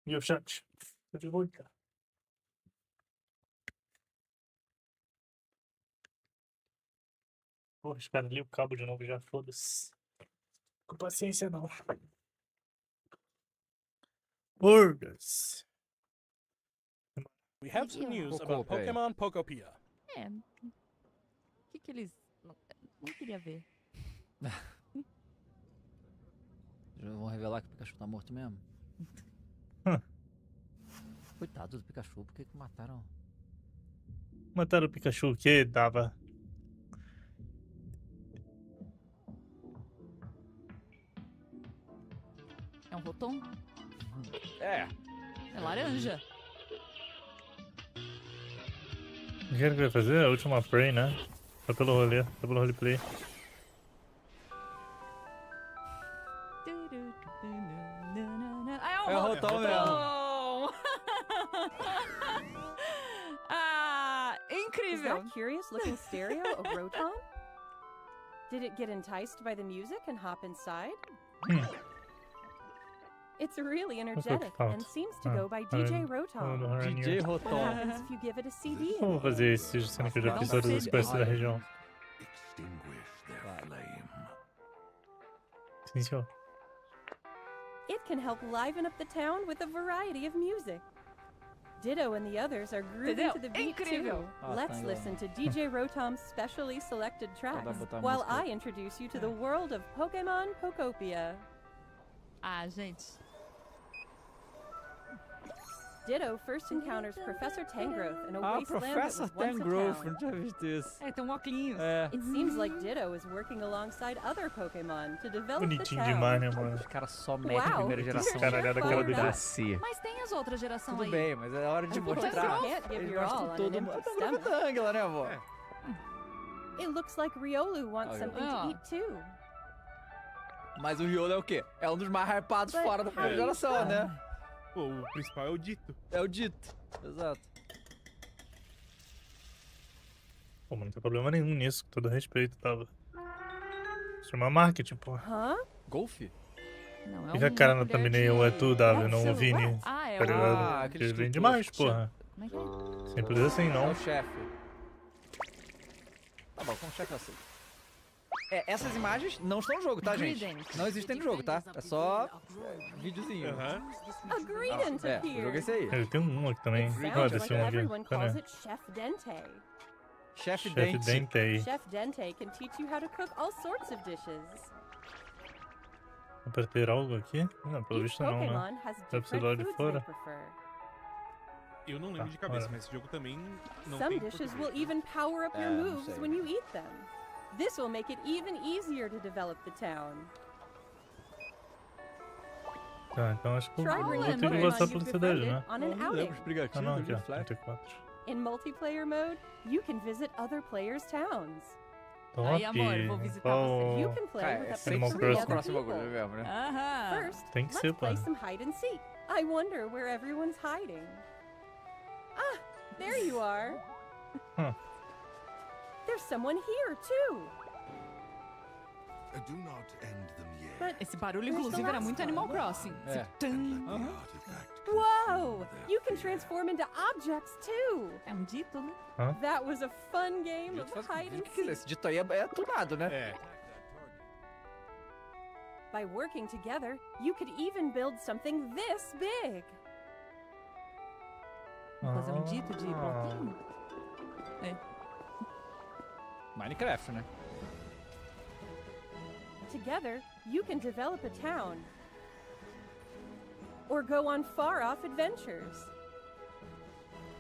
E o chat? Tô de volta. Porra, os caras ali o cabo de novo já, foda-se. Com paciência não. Burgers. We have some news about Pokémon Pokopia. O que eles... Não queria ver. Já vão revelar que o Pikachu tá morto mesmo? Coitado do Pikachu, por que mataram? Mataram o Pikachu, que dava. É um Rotom? É. É laranja. O que ele vai fazer? A última Prey, né? Tá pelo rolê, tá pelo roleplay. É o Rotom mesmo. Incrível. Is that curious looking stereo a Rotom? Did it get enticed by the music and hop inside? It's really energetic and seems to go by DJ Rotom. DJ Rotom. What happens if you give it a CD? Vamos fazer esse sendo que eu já fiz todas as quests da região. Sim, senhor. It can help liven up the town with a variety of music. Ditto and the others are grooving to the beat too. Let's listen to DJ Rotom's specially selected tracks while I introduce you to the world of Pokémon Pokopia. Ah, gente. Ditto first encounters Professor Tangrowth in a wasteland that Professor was once a Tangrowth, town. não tinha visto isso. Tem um óculos. It seems like Ditto is working alongside other Pokémon to develop the Bonitinho town. demais, né, mano? Os caras só metem a primeira geração. Caralhada aquela do Gracia. Mas tem as outras gerações Tudo aí. bem, mas é hora de mostrar. Eles mostram todo mundo. Tá vendo a Angela, né, amor? It looks like Riolu wants something to eat too. Mas o Riolo é o quê? É um dos mais hypados fora da primeira geração, né? Pô, o principal é o Dito. É o Dito, exato. Pô, mas não tem problema nenhum nisso, com todo respeito, tava. Isso é uma marketing, pô. Golfe? Não, Fica a cara na thumbnail, é tu, Davi, não o Vini. Ah, é Tá o... ligado? Porque vende mais, porra. Como é que é? Simples assim, É não. o chefe. Tá bom, como chefe eu sei. Essas imagens não estão no jogo, tá, gente? Não existem no jogo, tá? É só videozinho. A Greedent o jogo é esse aí. Ele tem um aqui também. Ó, desse um aqui. Everyone calls Cadê? it Chef Dente. Chefe Chefe Dente. Chef Dente can teach you how to cook all sorts of dishes. Dá pra ter algo aqui? Não, pelo Each visto não, né? Pokémon has Deve ser lá different de foods fora. they prefer. Eu não lembro de cabeça, mas esse jogo também não Some tem dishes português. will even power up your não moves sei. when you eat them. This will make it even easier to develop the town. Tá, então acho que eu Try vou bringing ter que Pokémon passar you've pela cidade, befriended né? on an outing. Ah, não, aqui, ó. 34. In multiplayer mode, you can visit other players' towns. Top. Aí, amor, eu vou visitar você. You can play with up to Animal 3 Crossing. other Próximo people. bagulho mesmo, né? Aham. First, Tem que let's ser, play pô. some hide and seek. I wonder where everyone's hiding. Ah, there you are. There's someone here too. Do not end them yet. But Esse barulho, inclusive, era muito Animal Crossing. É. whoa, you can transform into objects too. É um dito, né? That was a fun game of hide and seek. Esse dito aí é tunado, né? É. By working together, you could even build something this big. Vamos fazer um dito de bloquinho? É. Minecraft, né? Together, you can develop a town. Or go on far-off adventures.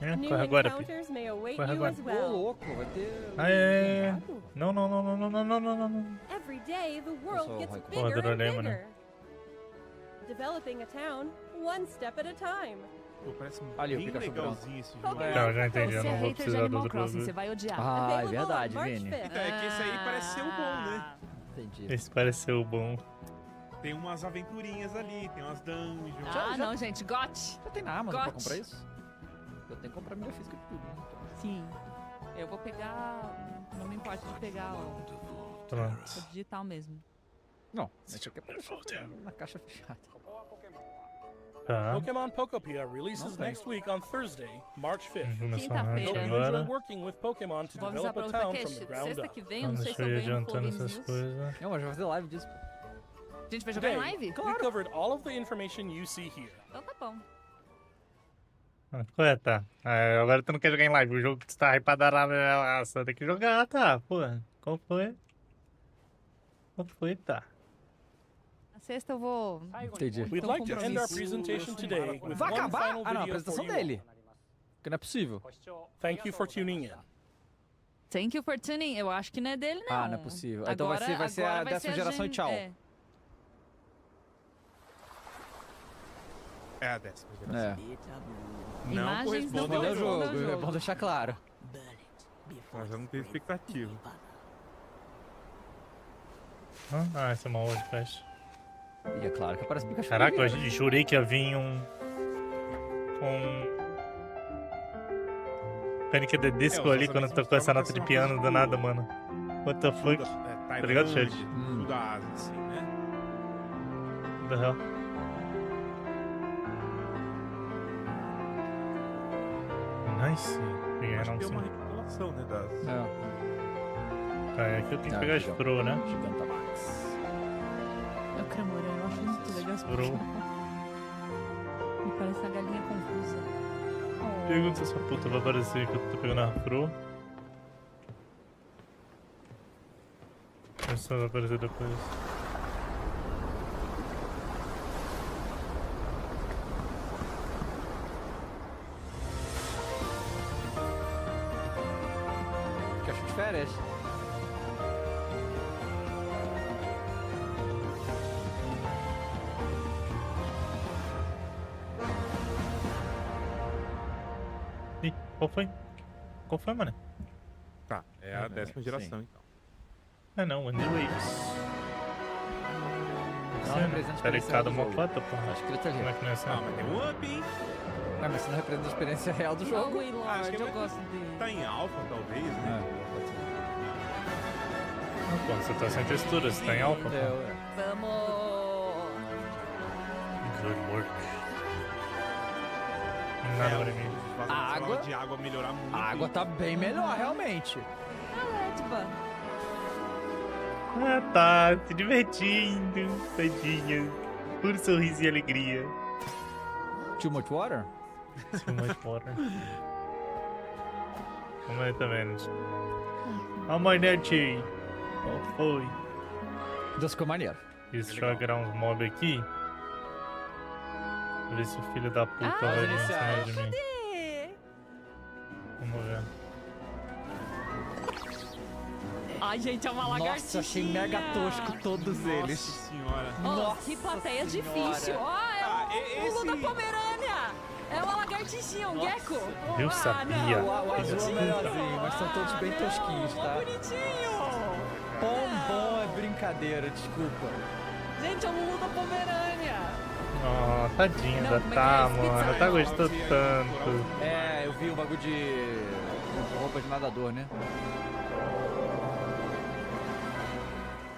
New Corre agora, Pi. encounters may await Corre you agora. as Ô, well. louco, vai ter... Aê! Não, não, não, não, não, não, não, não, não. Every day, the world sou gets Raikou. bigger and Adorei, mano. bigger. Developing a town, one step at a time. Pô, parece Ali, o bem Pikachu legalzinho esse jogo. Não, já entendi, eu Você é não vou hater de precisar do Animal outro Crossing, você produto. vai odiar. Ah, é Available verdade, on March Vini. 5th. Então, é que esse aí parece ser o bom, né? Entendi. Esse pareceu bom. Tem umas aventurinhas ali, tem umas dungeons. Ah, não, gente, GOT. Já tem na Amazon pra Got. comprar isso? Eu tenho que comprar mídia física de tudo, né? Então. Sim. Eu vou pegar... Não me importa de pegar o Pronto. digital mesmo. Não, esse aqui é na caixa fechada. Pokemon Pokopia releases next week on Thursday, March 5th. Quinta-feira. Hope you enjoy working with Pokemon to develop a town from the ground Sexta up. que vem, não sei se eu venho no Flow News. Não, mas vai fazer live disso. A gente vai jogar em live? We covered all of the information you see here. Então tá bom. Completa. Agora tu não quer jogar em live. O jogo que tu tá hypado, só tem que jogar, tá? Pô, qual foi? Qual foi, tá? Na sexta eu vou... Entendi. We'd like to end our presentation today with Vai one acabar? final Ah, não, a video for apresentação you. dele. Porque não é possível. Thank you for tuning in. Thank you for tuning. Eu acho que não é dele, não. Ah, não é possível. Então vai ser a 10ª geração e tchau. É a 10ª geração. Não Imagens corresponde ao jogo, é bom deixar claro. Mas eu não tenho expectativa. Ah, esse é uma Warcraft. E é claro que aparece Pikachu. Caraca, eu jurei que ia vir um Panic! The Disco ali quando tocou essa nota de piano do nada, mano. What the fuck? Tá ligado, chat? Tudo da Ásia, assim, né? What the hell? Nice. Acho que tem uma revelação, né? Das... Tá, aqui eu tenho que pegar as Pro, né? Gigantamax. É o Cramorã, eu acho muito legal esse Pro. Me parece uma galinha confusa. Pergunta se essa puta vai aparecer que eu tô pegando a Pro. Ou se ela vai aparecer depois. Caixa de férias. Ih, qual foi? Qual foi, mano? Tá, é a 10ª geração, então. Ah não, One Waves. Não representa a Peraí, experiência cada real do uma jogo. foto, porra. Acho que ele tá ali. Como é que não é assim? Ah, mas tem um up, hein? Não, mas isso não representa a experiência real do jogo. Oi, Lorde, eu gosto dele. Tá em alpha, talvez, né? Pô, você tá sem textura, você tá em alfa, pô. Vamos! Good work. Nada pra mim. A água de água melhorar muito. A água tá bem melhor, realmente. Ah, tá, se divertindo, tadinha. Puro sorriso e alegria. Too much water? Too much water. Mais ou menos. Ó, my net. Qual foi? Deus, ficou maneiro. Deixa eu jogar uns mob aqui. Ver se o filho da puta vai vir em cima de mim. Vamos ver. Ai, gente, é uma lagartixa. Nossa, achei mega tosco todos eles. Nossa senhora. Nossa, que plateia difícil. Ó, é o pulo da Pomerânia. É uma lagartixinha, um gecko. Eu sabia. O azul é melhorzinho, mas são todos bem tosquinhos, tá? Bonitinho. Bom é brincadeira, desculpa. Gente, é o Lulu da Pomerânia. Oh, tadinha da Tá, mano. Ela tá gostando tanto. É, eu vi um bagulho de roupa de nadador, né?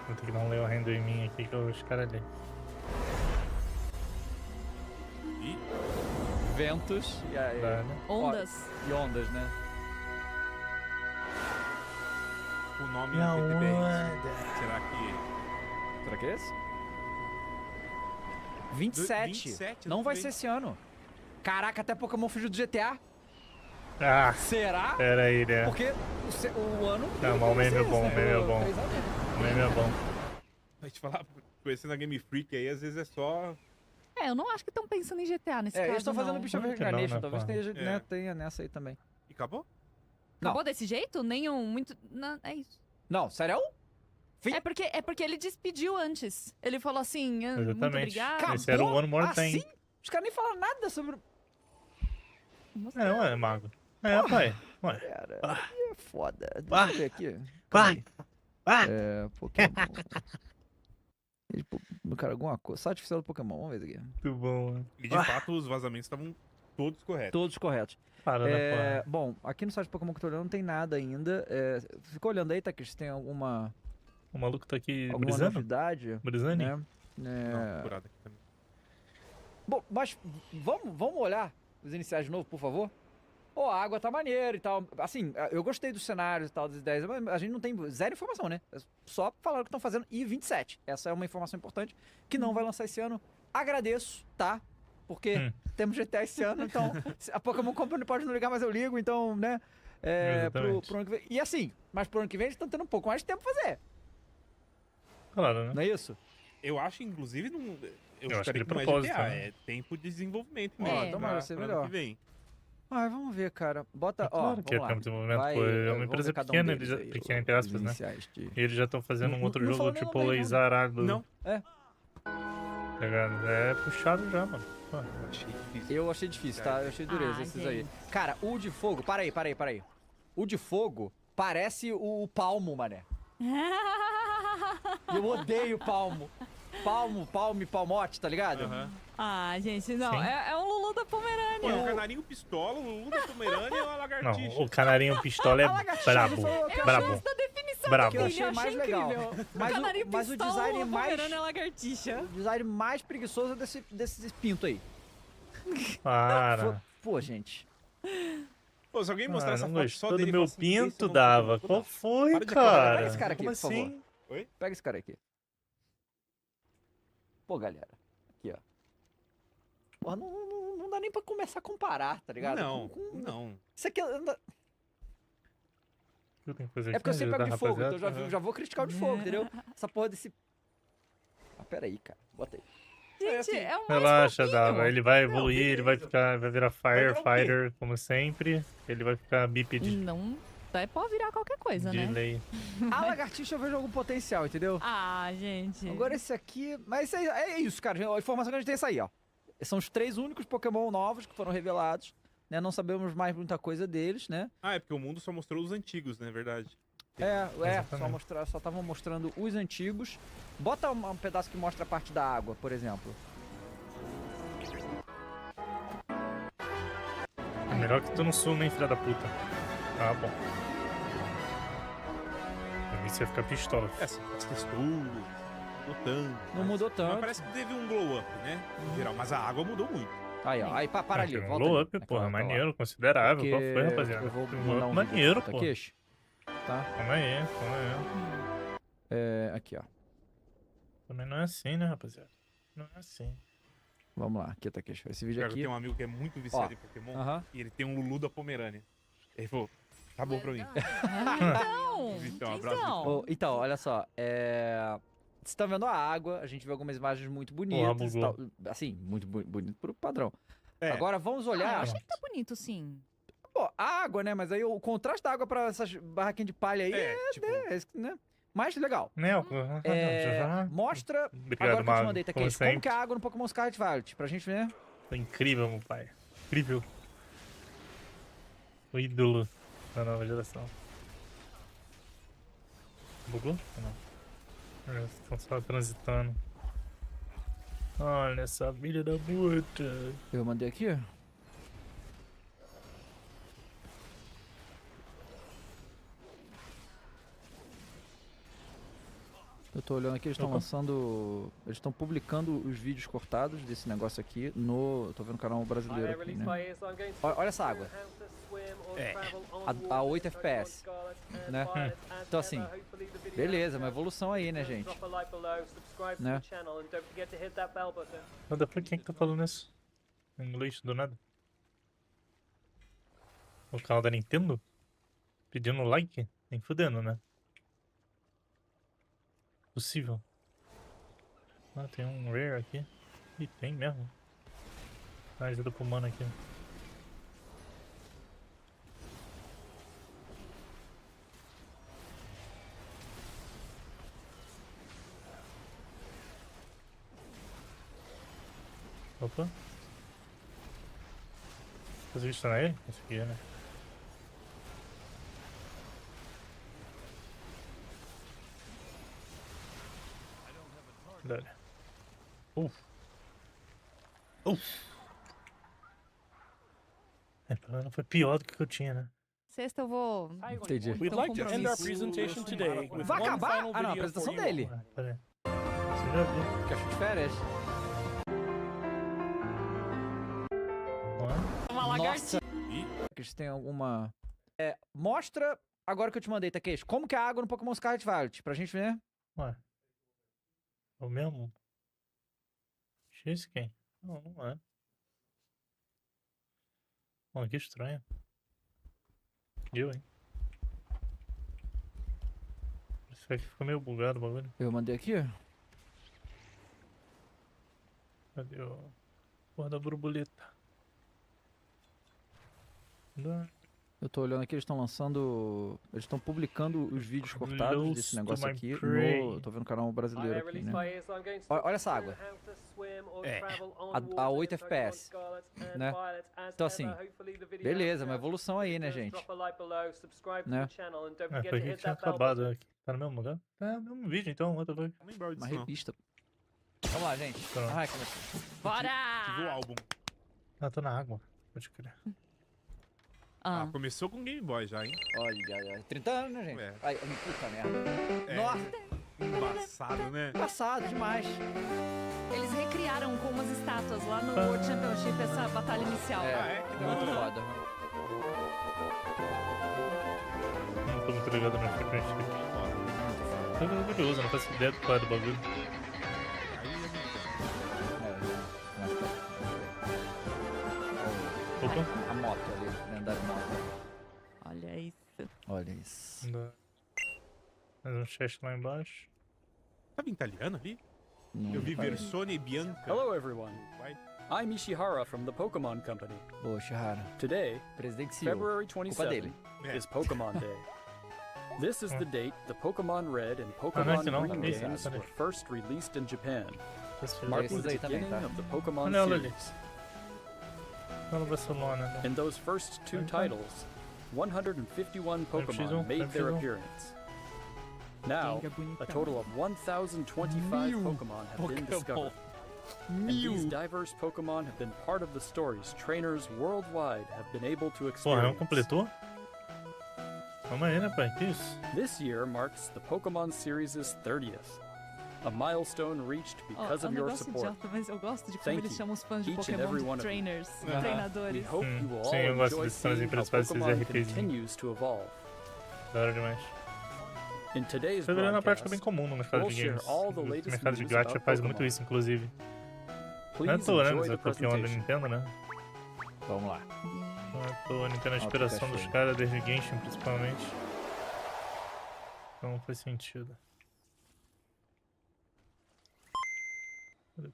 Vou ter que dar um Leo Render em mim aqui que eu escaralhei. Ventos e aí, ondas. E ondas, né? O nome E a é PTBR. onda. Será que é esse? 27. 27 Não vai ser esse ano. Caraca, até Pokémon fugiu do GTA. Ah, será? Pera aí, né? Porque o ano... Não, mas o meme é bom, o meme é bom. O meme é bom. Vai te falar, conhecendo a Game Freak aí, às vezes é só... É, eu não acho que estão pensando em GTA nesse caso, eles estão fazendo não. Bicho of Reincarnation, talvez tenha nessa aí também. E acabou? Acabou desse jeito? Nenhum, muito... Não, é isso. Não, sério? É porque ele despediu antes. Ele falou assim, muito Exatamente. obrigado. Esse era o One More Thing. Assim? Os caras nem falaram nada sobre... É, ué, mago. É, pai. Ué. Cara, é foda. Deixa eu ver aqui. Vai. É, Pokémon. Cara, alguma coisa. Site oficial do Pokémon, vamos ver isso aqui. Muito bom, né? E de fato os vazamentos estavam todos corretos. Todos corretos. Bom, aqui no site do Pokémon que eu tô olhando não tem nada ainda. Ficou olhando aí, tá? Que tem alguma... O maluco tá aqui alguma brisando? novidade? Brisando? Né? Não, curado aqui também. Bom, mas vamos olhar os iniciais de novo, por favor? Pô, a água tá maneira e tal. Assim, eu gostei dos cenários e tal, das ideias, mas a gente não tem zero informação, né? Só falaram que estão fazendo e 27. Essa é uma informação importante que não vai lançar esse ano. Agradeço, tá? Porque temos GTA esse ano, então a Pokémon Company pode não ligar, mas eu ligo, então, né? Pro ano que vem. E assim, mas pro ano que vem eles estão tendo um pouco mais de tempo pra fazer. Claro, né? Não é isso? Eu acho, inclusive, eu acho que não é propósito, GTA, né? é tempo de desenvolvimento Ó, mesmo. então vai ser melhor. Que vem. Vamos ver, cara. Bota, claro que é vamos lá. tempo de desenvolvimento, é uma empresa pequena, pequena entre aspas, né? E eles já estão fazendo um outro jogo tipo o zarado. Não. É puxado já, mano. Eu achei difícil, tá? Eu achei dureza esses aí. Cara, o de fogo... Para aí. O de fogo parece o palmo, mané. Eu odeio palmo. Palmo e palmote, tá ligado? Gente, não. É um Lulu da Pomerânia. Pô, o canarinho pistola, o Lulu da Pomerânia ou a lagartixa? Não, o canarinho pistola é brabo. Brabo. Da definição brabo. Eu achei mais legal. Mas o design mais... Pomerânia é lagartixa. O design mais preguiçoso é desse pinto aí. Para. Pô, gente. Pô, se alguém mostrar essa foto só dele... Todo meu pinto dava. Qual foi, cara? Pega esse cara aqui, como por favor. assim? Oi? Pega esse cara aqui. Pô, galera. Aqui, ó. Porra, não dá nem pra começar a comparar, tá ligado? Não. Isso aqui... Eu tenho que fazer É porque eu sempre pego de fogo, então rapaziada. eu já vou criticar o de fogo, entendeu? Essa porra desse... Pera aí, cara. Bota aí. Gente, é um Relaxa, Dava. Ele vai evoluir, ele vai virar Firefighter, como sempre. Ele vai ficar bípede. Não, pode virar qualquer coisa, de né? lei. A lagartixa eu vejo algum potencial, entendeu? Gente. Agora esse aqui... Mas é isso, cara. A informação que a gente tem é essa aí, ó. São os 3 únicos Pokémon novos que foram revelados, né? Não sabemos mais muita coisa deles, né? É porque o mundo só mostrou os antigos, né? Verdade. Só estavam mostrando os antigos. Bota um pedaço que mostra a parte da água, por exemplo. É melhor que tu não suma, hein, filha da puta. Ah, bom. Pra mim você ia ficar pistola. Essa textura, mudou tanto. Não mudou tanto. Mas parece que teve um glow up, né? Em geral, mas a água mudou muito. Aí, ó. Aí, para ali. Um glow up, porra, maneiro, considerável. Qual foi, rapaziada? Eu vou Um mandar up maneiro, pô. Tá? Calma aí. Aqui, ó. Também não é assim, né, rapaziada? Não é assim. Vamos lá, aqui tá aqui. Esse vídeo aqui. Eu tenho um amigo que é muito viciado em Pokémon e ele tem um Lulu da Pomerânia. Ele falou, tá bom pra mim. Então, olha só. Vocês estão vendo a água, a gente vê algumas imagens muito bonitas. Assim, muito bonito pro padrão. Agora vamos olhar. Eu achei que tá bonito, sim. Pô, a água, né? Mas aí o contraste da água pra essas barraquinhas de palha aí né? Mais legal. Mostra. Obrigado, agora que eu te Mago, mandei, tá aqui. como Como que é a água no Pokémon Scarlet Violet? Pra gente ver. Foi incrível, meu pai. Incrível. O ídolo da nova geração. Bugou? Não. Estão só transitando. Olha essa filha da puta. Eu mandei aqui? Eu tô olhando aqui, eles estão lançando... Eles estão publicando os vídeos cortados desse negócio aqui no... Eu tô vendo o canal brasileiro aqui, né? Olha essa água. A 8 FPS, né? Então assim, beleza, uma evolução aí, né, gente? Né? Nada, por quem que tá falando isso? Em inglês, do nada? O canal da Nintendo? Pedindo like? Nem fudendo, né? Possível. Tem um rare aqui. Ih, tem mesmo. Ajuda pro mano aqui. Opa. Você viu na ele? Esse aqui, né? Olha. Foi pior do que eu tinha, né? Sexta eu vou... Entendi. We'd like to end our presentation today with Vai one acabar? final Ah, não, a video for apresentação you dele. Pera aí. Você já viu? Caixa de férias. Nossa! Eles têm alguma... mostra, agora que eu te mandei, Takeshi, como que é a água no Pokémon Scarlet Violet, pra gente ver. Ué. É o mesmo? X quem? Não, não é. Pô, que estranho. Eu, hein? Isso aqui ficou meio bugado o bagulho. Eu mandei aqui, ó. Cadê o... Porra da borboleta? Eu tô olhando aqui, eles estão lançando... Eles estão publicando os vídeos cortados desse negócio aqui no... Eu tô vendo o canal brasileiro aqui, né? Olha essa água. A 8 FPS, né? Então assim, beleza, uma evolução aí, né, gente? Né? Foi aqui que tinha acabado aqui. Tá no mesmo lugar? É no mesmo vídeo, então. Uma revista. Vamos lá, gente. Ai, começou. Bora! Tu viu o álbum? Ah, tô na água. Pode crer. Começou com Game Boy já, hein? Olha, 30 anos, né, gente? É. Ai, puta merda. Nossa! Embaçado, né? Embaçado demais. Eles recriaram com umas estátuas lá no World Championship essa batalha inicial. Muito foda. Não tô muito ligado no frequência aqui. Tô curioso, não faço ideia do qual é do bagulho. A moto ali, lendário moto. Olha isso. Olha isso. Mais um chat lá embaixo. Tava em italiano ali? Eu vi Versone Bianca. Hello everyone. I'm Ishihara from the Pokemon Company. Ô, Ishihara. Today, Presidente February 27th, is Pokemon Day. This is the date the Pokemon Red and Pokemon Green games were first released in Japan, marking the beginning of the Pokemon series. In those first two titles, 151 Pokemon made their appearance. Now, a total of 1,025 Pokemon have been discovered. And these diverse Pokemon have been part of the stories trainers worldwide have been able to experience. Completou? Calma aí, né, pai? Que isso? This year marks the Pokemon series' 30th. A milestone reached because of your support. Idiota, mas eu gosto de como eles chamam os fãs de each and Pokémon every de one of trainers, you. treinadores. We hope you will all Sim, eu gosto enjoy desses fãs seeing how emprestados desses Pokemon RPzinhos. continues to evolve. Da hora demais. In today's Isso é uma prática broadcast, bem comum no mercado we'll de share games. all the O latest mercado de news gacha about faz Pokemon. muito isso, inclusive. Não é à Please toa, né? enjoy Essa the Pokémon da presentation. Nintendo, né? Vamos lá. Não é à toa, a Nintendo é a inspiração dos caras, desde Genshin principalmente. Então faz sentido.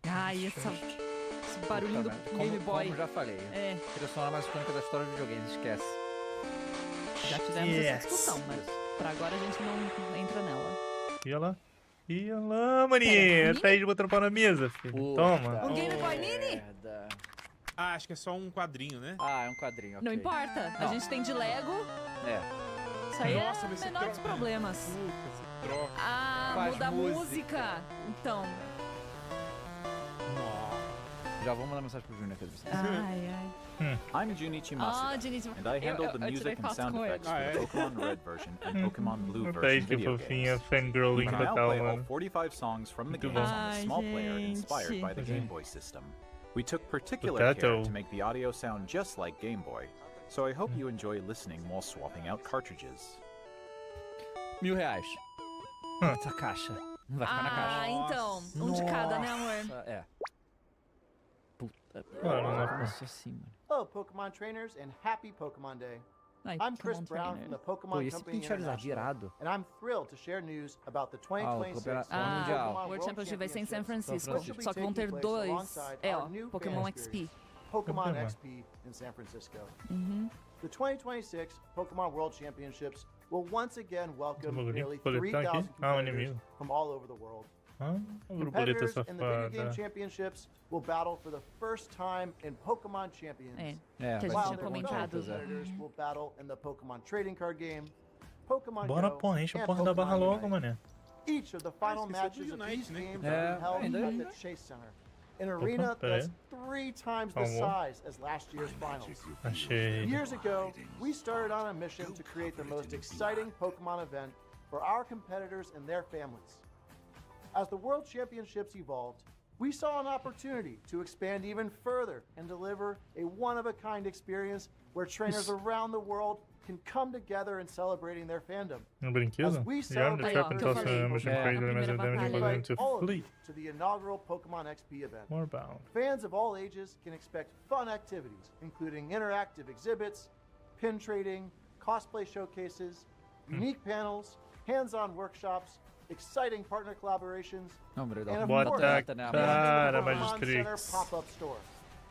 Ai, esse barulhinho do Game Boy. Como já falei. Trilha sonora mais icônica da história dos videogames, esquece. Já tivemos essa discussão, mas pra agora a gente não entra nela. Ia lá. Ia lá, maninha. Tá aí botando pau na mesa, filho. Toma. Um Game Boy Mini? Acho que é só um quadrinho, né? É um quadrinho, ok. Não importa. A gente tem de Lego. Isso aí Nossa, é mas o menor dos problemas. Muda a música. Então. Já vou mandar mensagem pro Junior aqui. I'm Junichi Masuda, and I handle the music and sound effects for the Pokemon Red version and Pokemon Blue version video games. We can now play all 45 songs from the games on a small player inspired by the Game Boy system. We took particular care to make the audio sound just like Game Boy, so I hope you enjoy listening while swapping out cartridges. R$1.000. Essa caixa. Não vai ficar na caixa. Então. Um de cada, né, amor? Puta. Nossa, assim, mano. Hello, Pokemon trainers, and happy Pokemon Day. I'm Chris Brown from the Pokemon Company International, and I'm thrilled to share news about the 2026 World Championship vai ser em San Francisco, só que vão ter dois, Pokémon XP. Pokemon XP in San Francisco. The 2026 Pokemon World Championships will once again welcome nearly 3,000 competitors from all over the world. Competitors in the video game championships will battle for the first time in Pokemon Champions. While their fellow competitors will battle in the Pokemon trading card game, Pokemon Bora, Go, pô, enche a and porra da barra Pokemon logo, Unite. mané. Each of the final matches of these games are held at the Chase Center, an arena that's 3 times the size as last year's finals. Years ago, we started on a mission to create the most exciting Pokemon event for our competitors and their families. As the World Championships evolved, we saw an opportunity to expand even further and deliver a one-of-a-kind experience where trainers around the world can come together in celebrating their fandom. As we celebrate to the inaugural Pokemon XP event. Fans of all ages can expect fun activities, including interactive exhibits, pin trading, cosplay showcases, unique panels, hands-on workshops, exciting partner collaborations, and of course, the Pokemon Center pop-up store.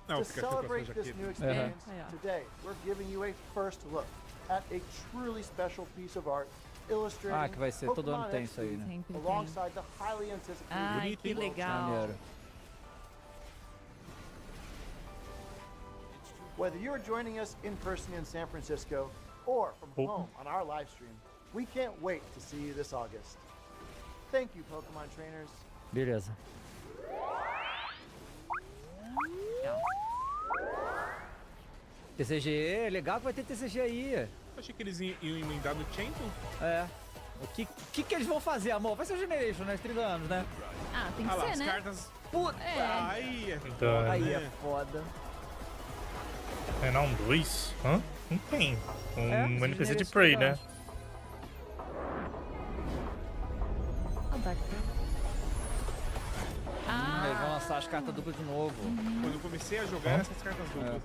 To celebrate this new experience, today we're giving you a first look at a truly special piece of art illustrating que vai ser todo ano Pokemon tem isso aí, né? XP alongside the highly anticipated que legal. Whether you're joining us in person in San Francisco or from home on our live stream, we can't wait to see you this August. Thank you, Pokemon trainers. Beleza. TCG, legal que vai ter TCG aí. Eu achei que eles iam emendar no Champion. É. O que eles vão fazer, amor? Vai ser o Generation, né? 30 anos, né? Ah, tem que ser, as né? cartas... Puta! Aí é foda. Aí é foda. É, não, 2? Hã? Não tem. Um NPC de Prey, né? Eles vão lançar as cartas duplas de novo. Quando eu comecei a jogar essas cartas duplas.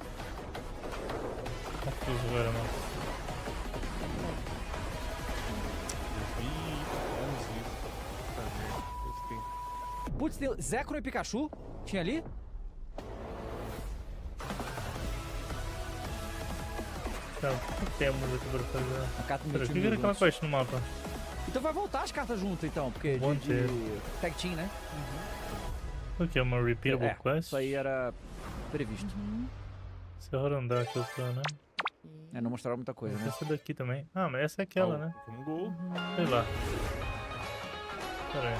Que zoeira, mano. Putz, tem Zekrom e Pikachu? Tinha ali? Tá, o que temos aqui pra fazer? A carta o que era aquela quest no mapa? Então vai voltar as cartas juntas, então, porque de Tag Team, né? O que? Uma repeatable quest? Isso aí era previsto. Esse é Horandar que eu tô, né? É, não mostraram muita coisa, né? Essa daqui também. Ah, mas essa é aquela, né? Um gol. Sei lá. Pera aí.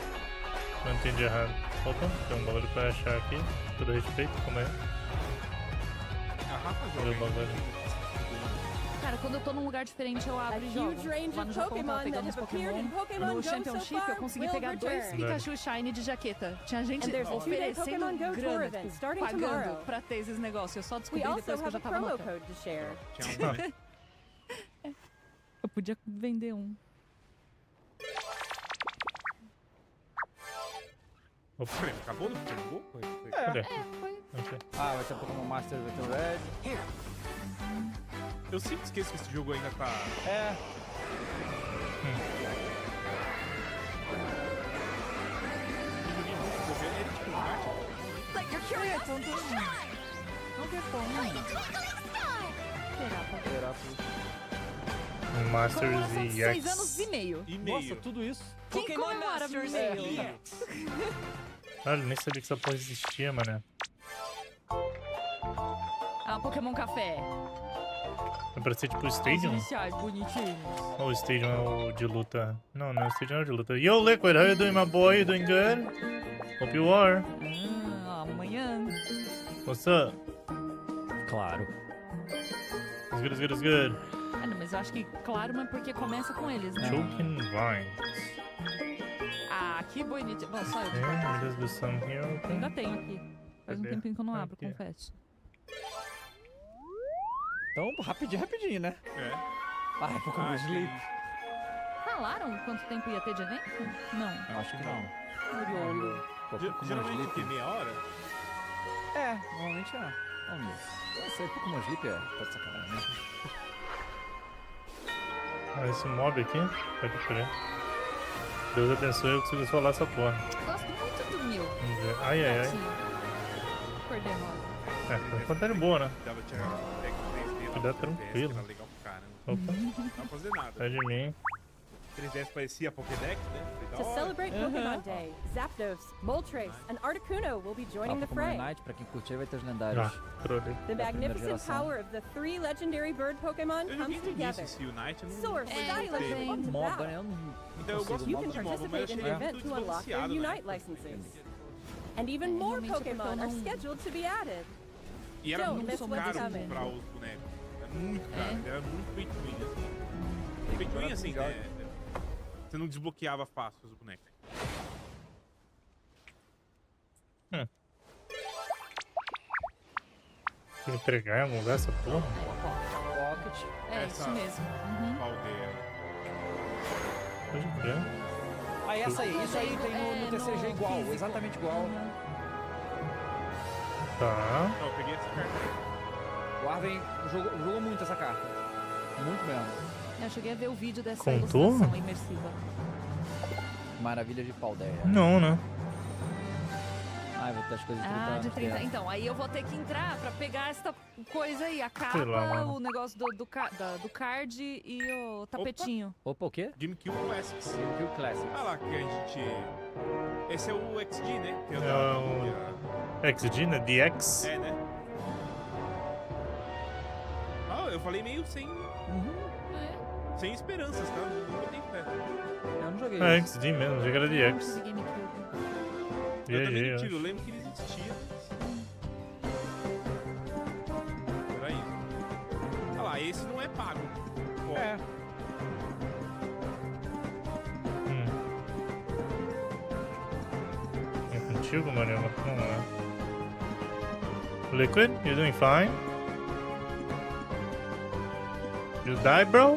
Não entendi errado. Opa, tem um bagulho pra achar aqui. Todo respeito, como é? A Rafa Cadê o bagulho? Cara, quando eu tô num lugar diferente, eu abro e jogo. Lá no Japão, tava pegando os Pokémon. No Championship, eu consegui pegar 2 Pikachu Shiny de jaqueta. Tinha gente oferecendo grana, tipo, pagando pra ter esses negócios. Eu só descobri depois que eu já tava louca. Eu podia vender um. Opa, acabou no primeiro gol? Foi. Ah, vai ter Pokémon Master, vai ter o Red. Eu sempre esqueço que esse jogo ainda tá... É. Masters e 6 anos e meio. Nossa, tudo isso. Quem comemora meio? Olha, nem sabia que essa porra existia, mané. Ah, Pokémon Café. É pra ser tipo o Stadium? Iniciais bonitinhos. Ou o Stadium é o de luta? Não, o Stadium é o de luta. Yo, Liquid, how you doing, my boy? You doing good? Hope you are. Amanhã. What's up? Claro. It's good. Ah, não, mas eu acho que claro, mas porque começa com eles, né? Choking Vines. Ah, que bonitinho. Bom, só eu. Let's do some here, okay? Ainda tenho aqui. Faz um tempinho que eu não abro, confesso. Então, rapidinho, né? É. Ai, Pokémon Sleep. Falaram quanto tempo ia ter de evento? Não. Eu acho que não. Geralmente o quê? Meia hora? É, normalmente é. Vamos ver. Esse aí, Pokémon Sleep, tá de sacanagem, né? Ah, esse mob aqui? Pode crer. Deus abençoe, eu consigo falar essa porra. Gosto muito do Mil. Vamos ver. Ai. Coordenado. É, foi uma vantagem boa, né? Dava tirar Cuidado tranquilo. Era legal pro caramba. Opa. Não dá pra fazer nada. Sai de mim. 3DS parecia a Pokédex, né? To celebrate Pokemon Day, Zapdos, Moltres, and Articuno will be joining the fray. Night, pra quem curtir, vai ter os lendários. The magnificent power of the 3 legendary bird Pokemon comes together. Source, Stylus, and MOBA, né? You can participate in the event to unlock their Unite licenses. And even more Pokemon are scheduled to be added. E era muito caro comprar os bonecos. Era muito caro, era muito pay-to-win, assim. Pay-to-win, assim, né? Você não desbloqueava fácil os bonecos. Tem que entregar em algum lugar essa porra? Pocket. Isso mesmo. Aldeia. Pode crer. Ah, essa aí. Isso aí tem no TCG igual. Exatamente igual. Tá. Não, eu peguei essa carta. O Arven jogou muito essa carta. Muito mesmo. Eu cheguei a ver o vídeo dessa Contou? ilustração imersiva. Maravilha de Pandaria. Não, né? Ah, vai ter as coisas de 30 anos. De 30. Então, aí eu vou ter que entrar pra pegar essa coisa aí. A capa, lá, o negócio do card e o tapetinho. Opa, o quê? GameCube Classics. GameCube Classics. Ah lá, que a gente... Esse é o XD, né? Que É o XD, né? DX. É, né? Ah, eu falei meio sem... Sem esperanças, tá? Não botei fé. Eu não joguei É isso. XD mesmo, joguei era DX. Eu também não tive, eu lembro que ele existia. Peraí. Olha lá, esse não é pago. Ó. É. É contigo, Mariana? Não é. Liquid, you're doing fine. You die, bro?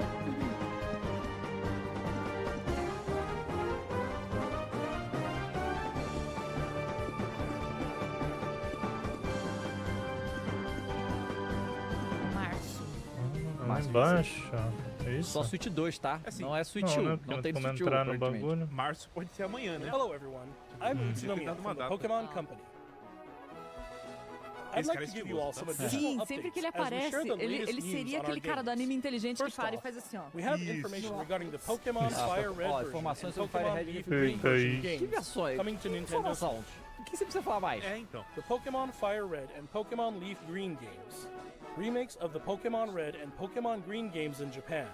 Lá embaixo. É isso? Só Switch 2, tá? Assim, não é Switch 1. Não tem como Switch 1. entrar no bagulho. Março pode ser amanhã, né? Hello everyone, I'm Utsunomiya from the Pokemon Company. I'd like to give you all some additional Sim, updates sempre que ele as we aparece, share the latest ele news seria on our aquele cara do games. anime inteligente que First para e off, faz assim, ó. We have information regarding the Pokemon Fire Red version informações and sobre Fire Pokemon Red Leaf Green Green version Que games versões? coming to Nintendo Informação. Switch. O que você precisa falar mais? É, então. The Pokemon Fire Red and Pokemon Leaf Green games, remakes of the Pokemon Red and Pokemon Green games in Japan,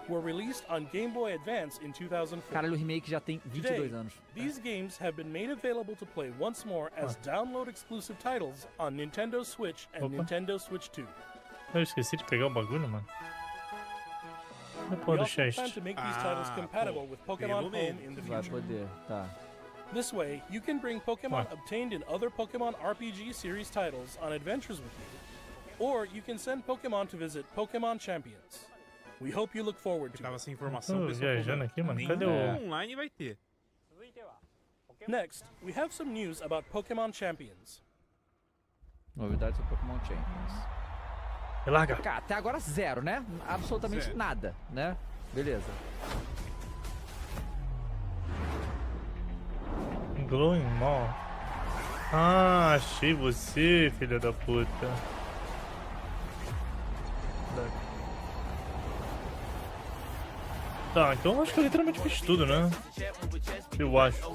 were released on Game Boy Advance in 2004. Caralho, o remake já tem 22 anos. These games have been made available to play once more as download-exclusive titles on Nintendo Switch and Nintendo Switch 2. Eu esqueci de pegar o bagulho, mano. We also plan to make these titles compatible with Pokemon Home in the Vai future. poder, tá. This way, you can bring Pokemon obtained in other Pokemon RPG series titles on adventures with you, or you can send Pokemon to visit Pokemon Champions. We hope you look forward to it. Tava sem informação, Tô pessoal. viajando aqui, mano. Cadê o o... online vai ter. Next, we have some news about Pokemon Champions. Novidades do Pokémon Champions. Larga. Cara, até agora zero, né? Absolutamente Zero. nada, né? Beleza. Glowing Mall. Ah, achei você, filha da puta. Tá, então eu acho que eu literalmente fiz tudo, né? Eu acho.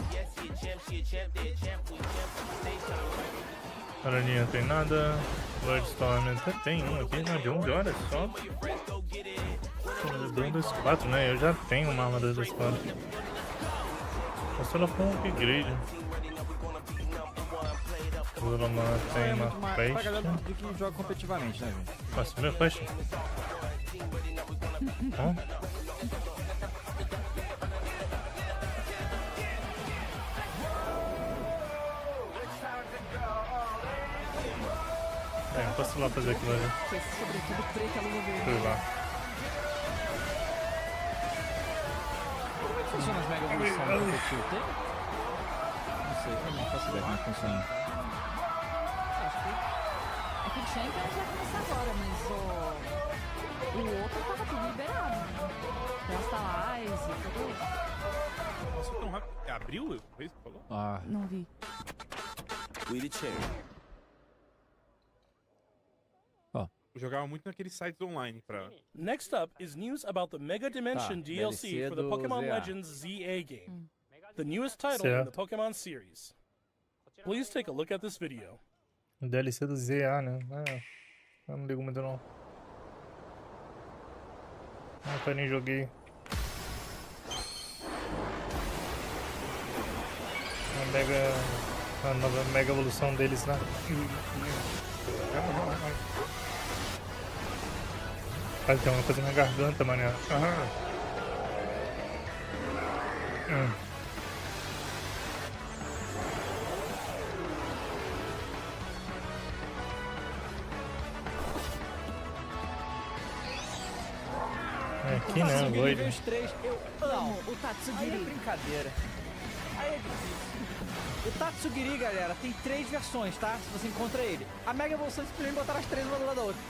Aranha não tem nada. Lordstorm até tem um aqui, não, de 11 horas só. Armadura 2-4, né? Eu já tenho uma armadura 2-4. É só ela for um upgrade. Zoroman tem uma Pra quest. galera que joga competitivamente, né, gente? Nossa, meu quest. Ó. É, não posso ir lá fazer aquilo ali. Sobretudo preta, luva verde. Fui lá. Como é que funciona as Mega Evolução no competitivo? Tem? Não sei, eu não faço ideia como é que funciona. Acho que... É que o Champions vai começar agora, mas o outro tava tudo liberado. Crystalize, tudo. Nossa, tão rápido. É abril? Foi isso que falou? Ah. Não vi. Eu jogava muito naqueles sites online pra... Next up is news about the Mega Dimension DLC DLC for the do Pokemon ZA. Legends ZA game, the newest title in the Pokemon series. Please take a look at this video. O DLC do ZA, né? Ah, eu não ligo muito não. Nunca nem joguei. A nova mega evolução deles, né? Vai ter uma coisa na garganta, mané. Aqui não, doido. Os três, eu amo o Tatsugiri. Aí é brincadeira. Aí é difícil. O Tatsugiri, galera, tem 3 versões, tá? Se você encontra ele. A Mega Evolução simplesmente botar as 3 uma do lado da outra.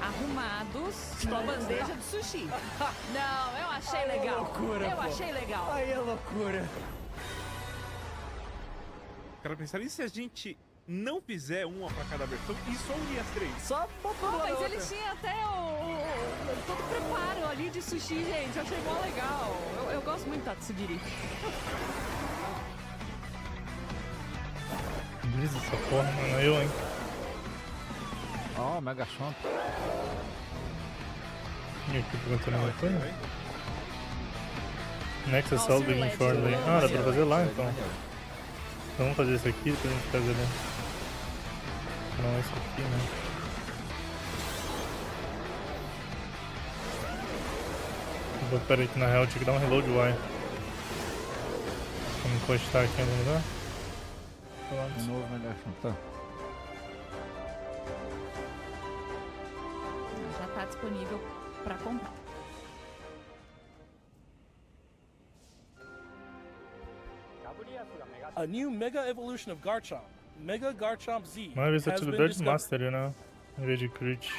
Arrumados com a bandeja de sushi. Não, eu achei legal. Loucura, eu achei legal. Aí é loucura. Quero pensar, e se a gente não fizer uma pra cada versão e só unir as 3? Só botar uma mas outra. eles tinham até todo o preparo ali de sushi, gente. Eu achei mó legal. Eu gosto muito do Tatsugiri. Brisa essa porra, mano. Eu, hein? Ó, Mega Champ. E aqui perguntando uma coisa? Next Assault Begin Shortly. Ah, dá pra fazer lá então. Então vamos fazer isso aqui, depois a gente faz ali. Não, esse aqui, né? Pera aí que na real tinha que dar um reload UI. Vamos encostar aqui em algum lugar. De novo, Mega Champ, tá? Já tá disponível pra comprar. A new Mega Evolution of Garchomp, Mega Garchomp Z, Mas essa has been atividade discovered. Master, né? Em vez de crit.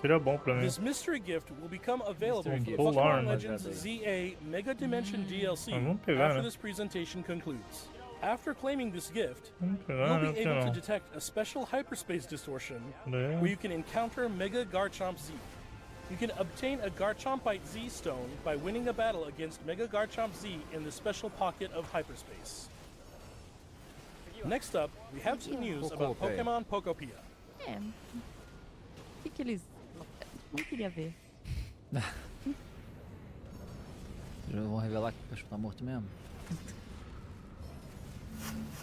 Seria bom pra mim. This mystery gift will become available for the Full Pokemon arm. Legends ZA Mega Dimension DLC vamos pegar, after né? this presentation concludes. After claiming this gift, pegar, you'll be né? able to Não. detect a special hyperspace distortion É. where you can encounter Mega Garchomp Z. You can obtain a Garchompite Z stone by winning a battle against Mega Garchomp Z in the special pocket of hyperspace. Next up, we have some news about Pokemon Pokopia. O que eles... Não queria ver. Já vão revelar que o Pikachu tá morto mesmo?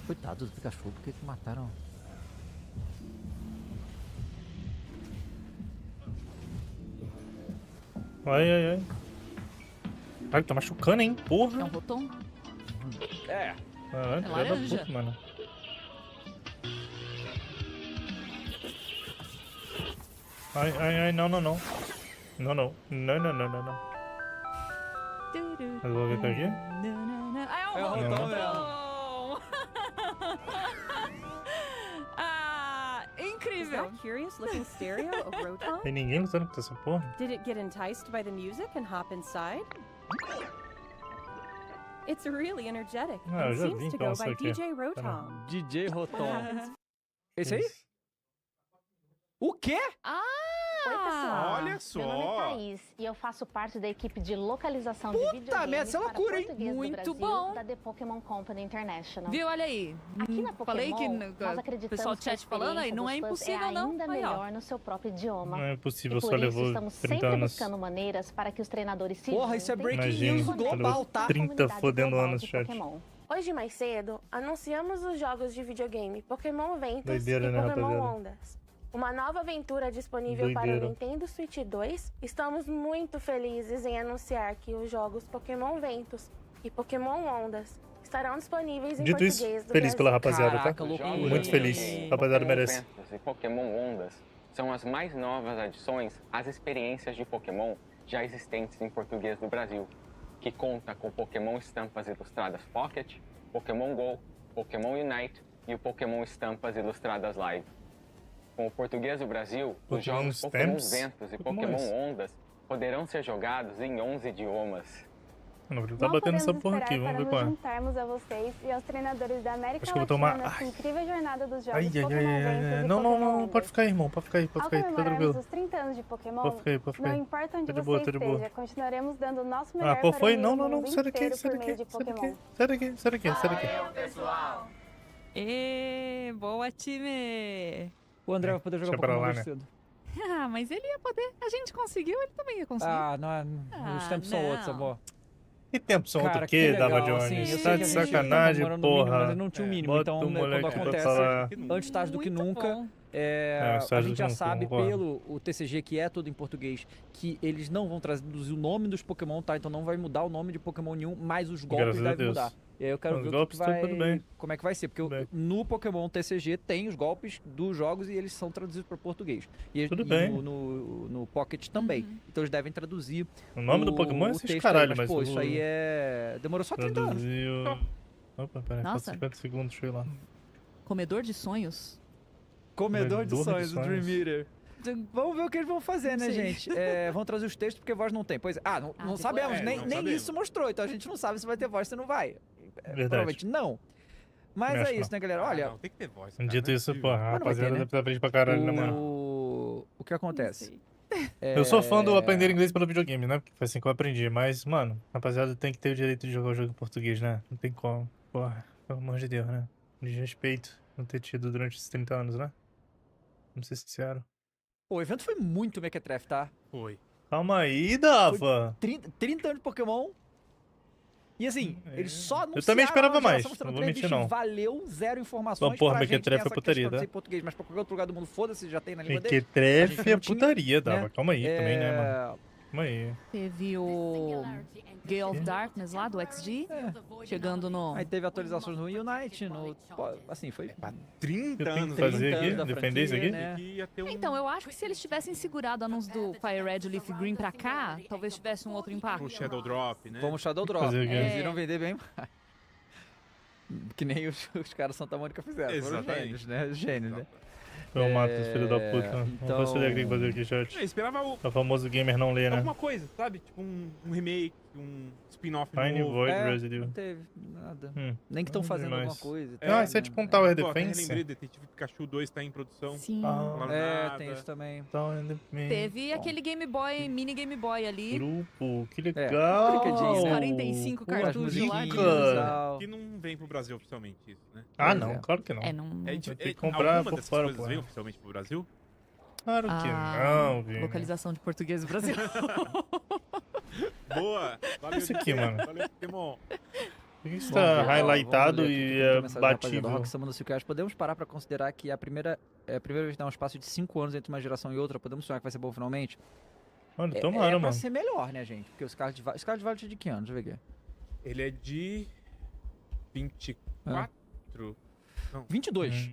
Coitado do Pikachu, por que mataram? Ai, ai, ai. Ai, tá machucando, hein? Porra. É um botão? É. Caralho, É laranja. filha da puta, mano. Ai, ai, ai, não, não, não. Não, não. Não, não, não, não, não. Mas eu vou ver até aqui? Ah, é um botão! Ah, incrível! Curious looking stereo of Rotom? Tem ninguém lutando com essa porra? Did it get enticed by the music and hop inside? It's really energetic Ah, eu and já vi seems to então go isso by aqui. DJ Rotom. DJ Rotom. Esse aí? Isso. O quê? Oi, pessoal. Olha só. Meu nome é Thaís e eu faço parte da equipe de localização Puta de videogames merda, isso é loucura, para hein? português do Muito Brasil, bom. da The Pokémon Company International. Viu? Olha aí. Aqui na Pokémon, Falei que nós o acreditamos pessoal do que a chat falando aí, experiência não é dos fãs impossível não. ainda Aí, ó. melhor no seu próprio idioma. Não é possível, E só por isso levou estamos 30 sempre anos. buscando maneiras para que os treinadores se Porra, isso é juntem breaking Imagina, news só global, levou tá? 30 fodendo global anos, de chat. Pokémon. Hoje mais cedo, anunciamos os jogos de videogame Pokémon Ventos Doideira, e né, Pokémon rapaziada? Ondas. Uma nova aventura disponível para o Doideira. Nintendo Switch 2. Estamos muito felizes em anunciar que os jogos Pokémon Ventos e Pokémon Ondas estarão disponíveis em Dito português isso, do feliz Brasil. pela rapaziada, Caraca, tá? loucura. Muito feliz. Rapaziada merece. Ventos e Pokémon Ondas são as mais novas adições às experiências de Pokémon já existentes em português do Brasil, que conta com Pokémon Estampas Ilustradas Pocket, Pokémon GO, Pokémon Unite e o Pokémon Estampas Ilustradas Live. Com o português do Brasil, os Pokémon jogos Pokémon Stamps? Ventos e Pokémon Pokémon isso? Ondas poderão ser jogados em 11 idiomas. Mano, vou tá batendo essa porra aqui, vamos ver qual é. juntarmos a vocês e aos treinadores da América Acho que eu vou tomar. nessa incrível jornada dos Ai, jogos ai, Pokémon ai, ai, Ventos ai. e Não, não, Pokémon não, Ondas. pode ficar aí, irmão, pode ficar aí, pode Ao ficar aí, tá comemorarmos tranquilo. os 30 anos de Pokémon, Pode ficar aí, pode ficar não aí. importa onde Tá de você boa, tá de boa. esteja, continuaremos dando o nosso Ah, melhor qual para foi? unir Não, o não, não, mundo sai daqui, inteiro sai por meio daqui, de sai daqui, Pokémon. sai daqui, sai daqui, sai daqui. pessoal! Ê, boa, time! O André vai poder jogar Deixa pra Pokémon lá, mais né? cedo. Ah, mas ele ia poder. A gente conseguiu, ele também ia conseguir. Ah, não é. Os tempos são não. outros, amor. Que tempo são outro Cara, que, legal, Dava assim, Jones? eu Tá sei de que a gente sacanagem, tá namorando no mínimo, porra. mas não tinha o mínimo, Bota então o né, moleque quando pra acontece falar. antes tarde do que Muito nunca. bom. a gente já sabe pelo o TCG, que é tudo em português, que eles não vão traduzir o nome dos Pokémon, tá? Então não vai mudar o nome de Pokémon nenhum, mas os golpes devem mudar. E aí eu quero ver como é que vai ser, porque no Pokémon TCG tem os golpes dos jogos e eles são traduzidos para português. E no Pocket também. Então eles devem traduzir o nome do Pokémon é esses caralho, mas pô, isso aí demorou só 30 anos. Opa, peraí, falta 50 segundos, deixa eu ir lá. Comedor de sonhos? Comedor de sonhos, o Dream Eater. Vamos ver o que eles vão fazer, né, gente? Vão trazer os textos porque voz não tem. Pois não sabemos, nem isso mostrou. Então a gente não sabe se vai ter voz, se não vai. Provavelmente não. Mas é isso, né, galera? Olha. Não, tem que ter voz. Dito isso, porra, rapaziada, deve aprender pra caralho, né, mano? O que acontece? Eu sou fã do aprender inglês pelo videogame, né? Porque foi assim que eu aprendi. Mas, mano, rapaziada, tem que ter o direito de jogar o jogo em português, né? Não tem como. Porra, pelo amor de Deus, né? De respeito não ter tido durante esses 30 anos, né? Vamos ser sinceros. Pô, o evento foi muito mequetrefe, tá? Foi. Calma aí, Dafa. 30 anos de Pokémon. E assim, eles só anunciaram. Eu também esperava mais, não vou mentir não. Valeu, zero informações porra, pra gente mequetrefe é putaria, tá? Em português, mas pra qualquer outro lugar do mundo, foda-se, já tem na língua deles. Mequetrefe é putaria, Dafa. Calma aí também, né, mano? Calma aí. Teve o Gale of Darkness lá, do XG, chegando no... Aí teve atualizações no Unite, assim, foi... 30 anos. Fazer aqui? Defender isso aqui? Né? Então, eu acho que se eles tivessem segurado o anúncio do Fire Red Leaf Green pra cá, talvez tivesse um outro impacto. O Shadow Drop, né? Como o Shadow Drop. Eles iram vender bem mais. Que nem os caras Santa Mônica fizeram. Exatamente. Foram gênios, né? Gênios, né? Eu mato os filhos da puta. Então... Não fazer aqui fazer aqui, chat. Eu esperava o famoso gamer não lê, né? Alguma coisa, sabe? Tipo um remake, um spin-off Tiny novo. Void Residue. Não teve nada. Nem que estão fazendo alguma coisa. Isso é tipo um Tower Defense. Lembrei, Detetive Pikachu 2 tá em produção. Sim. Tem isso também. Teve aquele Game Boy, mini Game Boy ali. Grupo, que legal. 45 cartuchos lá. Que não vem pro Brasil oficialmente isso, né? Não, claro que não. Tem que comprar por fora, pô. Vem oficialmente pro Brasil? Claro que não, viu? Localização de português do Brasil. Boa! Valeu, isso aqui, mano. Valeu, Pokémon. Isso tá highlightado e batível. Podemos parar pra considerar que a primeira vez que dá um espaço de 5 anos entre uma geração e outra, podemos sonhar que vai ser bom finalmente? Mano, tomara, mano. Pra ser melhor, né, gente? Porque o Scarlet Violet é de que ano? Deixa eu ver aqui. Ele é de 24? Não. 22.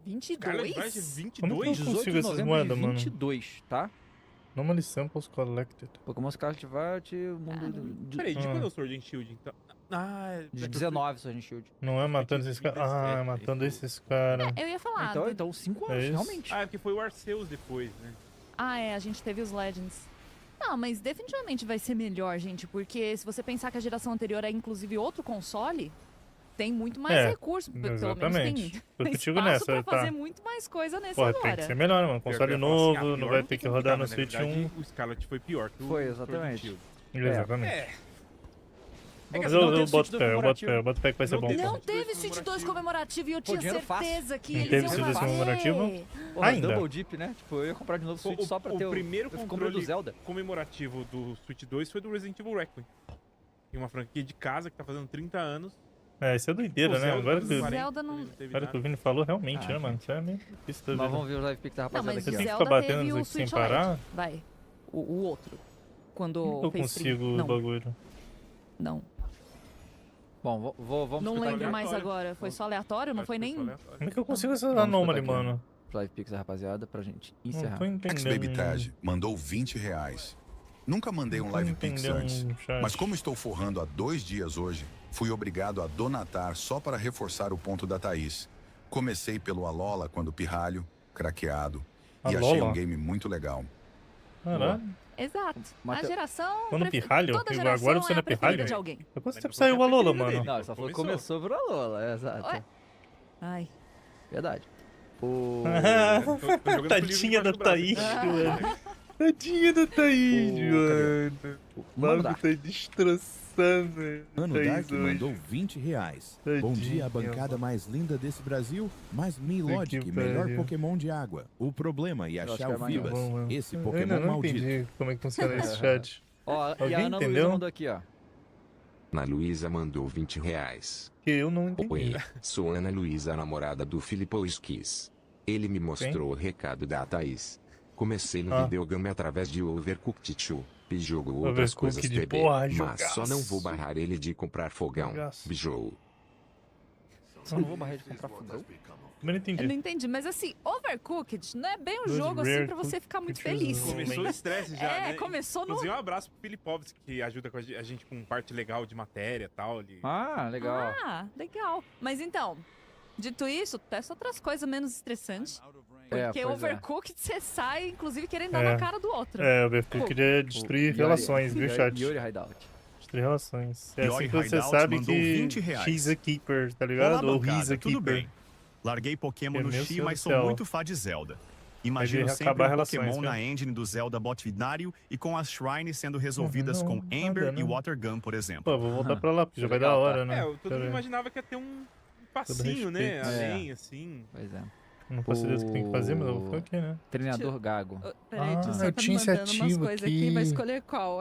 22? Vai de 22? Como que eu consigo essas moedas, mano? 22, tá? Normally samples collected. Pokémon Scarlet Violet, mundo... Peraí, de quando é o Sword and Shield, então? De 19, Sword and Shield. Não é matando esses caras? Matando esses caras. Eu ia falar. Então 5 anos, realmente. É porque foi o Arceus depois, né? A gente teve os Legends. Não, mas definitivamente vai ser melhor, gente, porque se você pensar que a geração anterior é inclusive outro console... Tem muito mais recurso, pelo menos tem espaço pra fazer muito mais coisa nesse agora. Tem que ser melhor, mano. Console novo, não vai ter que rodar no Switch 1. O Scarlet foi pior que o exatamente. Exatamente. Mas eu boto fé que vai ser bom. Não teve Switch 2 comemorativo e eu tinha certeza que eles iam fazer. Teve Switch 2 comemorativo? Ainda? Double Deep, né? Tipo, eu ia comprar de novo Switch só pra ter o primeiro controle do Zelda comemorativo do Switch 2 foi do Resident Evil Requiem. Tem uma franquia de casa que tá fazendo 30 anos. Isso é doideira, né? Agora que o Vini falou realmente, né, mano? Isso é meio difícil da vida. Mas vamos ver o live pick da rapaziada aqui. Você tem que ficar batendo nos aqui sem parar? Vai. O outro. Quando eu consigo o bagulho. Não. Bom, vamos não lembro mais agora. Foi só aleatório? Não foi nem... Como é que eu consigo essa anomaly, mano? Live pick da rapaziada pra gente encerrar. Ex-Baby Taj mandou R$20. Nunca mandei um live pix antes, mas como estou forrando há 2 dias hoje, fui obrigado a donatar só para reforçar o ponto da Thaís. Comecei pelo Alola quando pirralho, craqueado, e achei um game muito legal. Caralho. Exato. A geração... Quando pirralho? Agora você não é pirralho? Quanto tempo saiu o Alola, mano? Não, só falou que começou pro Alola, exato. Ai. Verdade. Tadinha da Thaís, mano. Tadinha da Thaís, mano. O mago tá destroçando. Mano Dark mandou R$20. Bom dia, a bancada mais linda desse Brasil, mas Milotic, melhor Pokémon de água. O problema é achar o Vivas, esse Pokémon maldito. Eu não entendi como é que funciona esse chat. E a Ana Luísa mandou aqui, ó. Ana Luísa mandou R$20. Que eu não entendi. Oi, sou Ana Luísa, namorada do Filippo Esquis. Ele me mostrou o recado da Thaís. Comecei no videogame através de Overcooked 2. Bijogo outras coisas bebê, mas só não vou barrar ele de comprar fogão. Bijogo. Só não vou barrar ele de comprar fogão? Eu não entendi. Eu não entendi, mas assim, Overcooked não é bem um jogo assim pra você ficar muito feliz. Começou o estresse já, né? Começou no... Inclusive, um abraço pro Filipovski, que ajuda a gente com parte legal de matéria e tal. Ele... Ah, legal. Ah, legal. Mas então, dito isso, testa outras coisas menos estressantes. Porque Overcooked você sai, inclusive, querendo dar na cara do outro. Overcooked é destruir relações, viu, chat? Yuri Hideout. Destruir relações. É assim que você sabe que X é Keeper, tá ligado? Ou He's a Keeper. Larguei Pokémon no Xi, mas sou muito fã de Zelda. Imagino sempre um Pokémon na engine do Zelda Botvinário e com as Shrines sendo resolvidas com Ember e Water Gun, por exemplo. Pô, vou voltar pra lá, porque já vai dar hora, né? Todo mundo imaginava que ia ter um passinho, né? Além, assim. Pois é. Não faço ideia do que tem que fazer, mas eu vou ficar aqui, né? Treinador gago. Peraí, eu tinha esse ativo aqui. Vai escolher qual,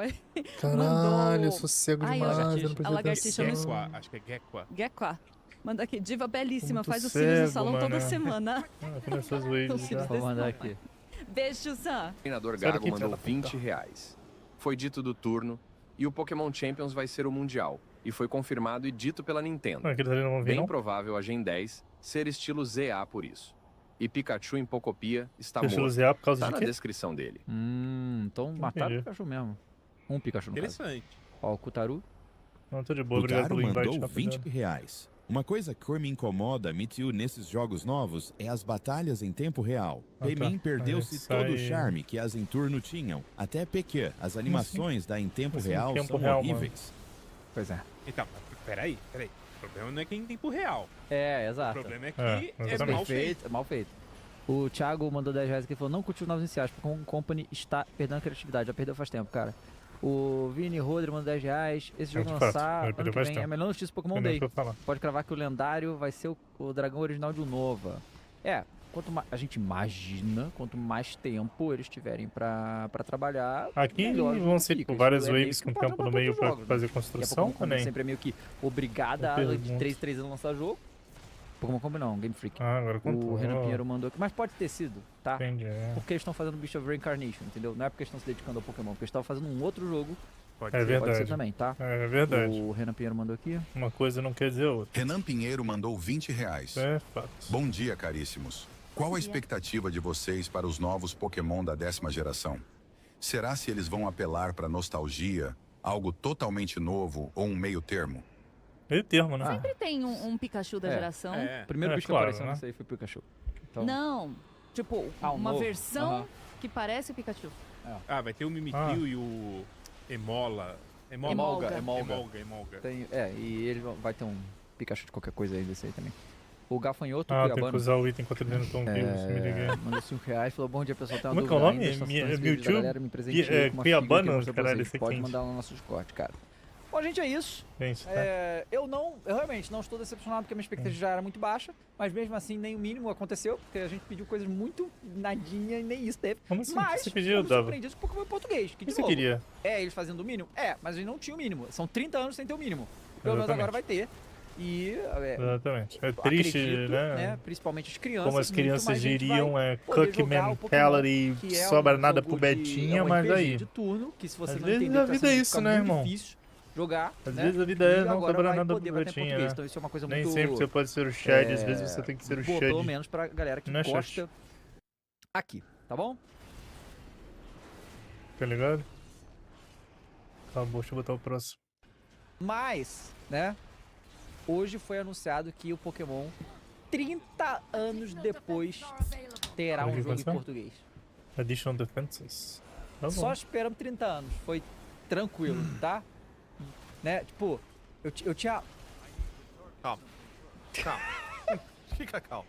Caralho, eu sou cego demais. A lagartixa não... Acho que é Gekwa. Gekwa. Manda aqui, diva belíssima, faz os cego, cílios no salão mano. toda semana. Começou as waves já. Vou mandar aqui. Beijo, Sam. O treinador Gago mandou R$20. Foi dito do turno, e o Pokémon Champions vai ser o Mundial. E foi confirmado e dito pela Nintendo. Bem provável a Gen 10 ser estilo ZA por isso. E Pikachu em Pocopia está morto. ZA por causa tá de na quê? descrição dele. Então mataram o Pikachu mesmo. Um Pikachu no caso. Interessante. Ó, o Kutaru. Não, tô de boa, obrigado pelo invite. Mandou R$20. Uma coisa que me incomoda, Mitsu, nesses jogos novos é as batalhas em tempo real. PePezin perdeu-se todo o charme que as em turno tinham. Até PQ, as animações da em tempo real são horríveis. Pois é. Então, peraí. O problema não é que é em tempo real. Exato. O problema é que é mal feito. É mal feito. O Thiago mandou R$10 aqui e falou: não curtiu novos iniciais, porque o Company está perdendo a criatividade. Já perdeu faz tempo, cara. O Vini Rodri mandou R$10. Esse jogo lançar ano que vem é a melhor notícia do Pokémon Day. Pode cravar que o lendário vai ser o dragão original de Nova. Quanto mais a gente imagina, quanto mais tempo eles tiverem pra trabalhar. Aqui vão ser tipo, várias waves com tempo no meio pra fazer construção também. Sempre é meio que obrigada a de 3 em 3 anos lançar jogo. Pokémon Company não, Game Freak. Agora o Renan Pinheiro mandou aqui. Mas pode ter sido, tá? Entendi, Porque eles estão fazendo Beast of Reincarnation, entendeu? Não é porque eles estão se dedicando ao Pokémon, porque eles estavam fazendo um outro jogo. Pode ser também, tá? É verdade. O Renan Pinheiro mandou aqui. Uma coisa não quer dizer outra. Renan Pinheiro mandou R$20. É fato. Bom dia, caríssimos. Qual a expectativa de vocês para os novos Pokémon da 10ª geração? Será se eles vão apelar para nostalgia, algo totalmente novo ou um meio termo? Meio termo, né? Sempre tem um Pikachu da geração. O primeiro bicho que apareceu nesse aí foi o Pikachu. Então... Não, tipo, uma versão que parece o Pikachu. Vai ter o Mimikyu e o Emolga. Tem, e ele vai ter um Pikachu de qualquer coisa aí desse aí também. O Gafanhoto tem que usar o item enquanto ele não estão vivos, me liguei. Mandou R$5, falou: bom dia, pessoal, tem uma dúvida. Como é que é o nome? Mewtwo? Cuiabano, caralho, esse aqui. Pode mandar no nosso Discord, cara. Bom, gente, é isso. Eu realmente não estou decepcionado porque a minha expectativa já era muito baixa, mas mesmo assim nem o mínimo aconteceu, porque a gente pediu coisas muito nadinha e nem isso teve. Como assim? Mas você pediu, Dava? Surpreendido com o Pokémon português. Que, de você novo, queria? Eles fazendo o mínimo? Mas a gente não tinha o mínimo. São 30 anos sem ter o mínimo. Pelo menos agora vai ter. E, exatamente. É triste, acredito, né? Principalmente as crianças. Como as crianças diriam, cook mentality, sobra nada pro Betinha, mas aí. De turno, que se você às não vezes entender, a vida é isso, né, irmão? Difícil jogar. Às vezes a vida é não sobra nada pro Betinha, Betinha, né? Então isso é uma coisa Nem muito... sempre você pode ser o Shed, às vezes você tem que ser o Shed. Pelo menos pra galera que gosta aqui, tá bom? Tá ligado? Acabou, deixa eu botar o próximo. Mas, né? Hoje foi anunciado que o Pokémon, 30 anos depois, terá um jogo em português. Additional Defenses. Tá só esperamos 30 anos. Foi tranquilo, tá? Né? Tipo, eu tinha... Calma. Fica calmo.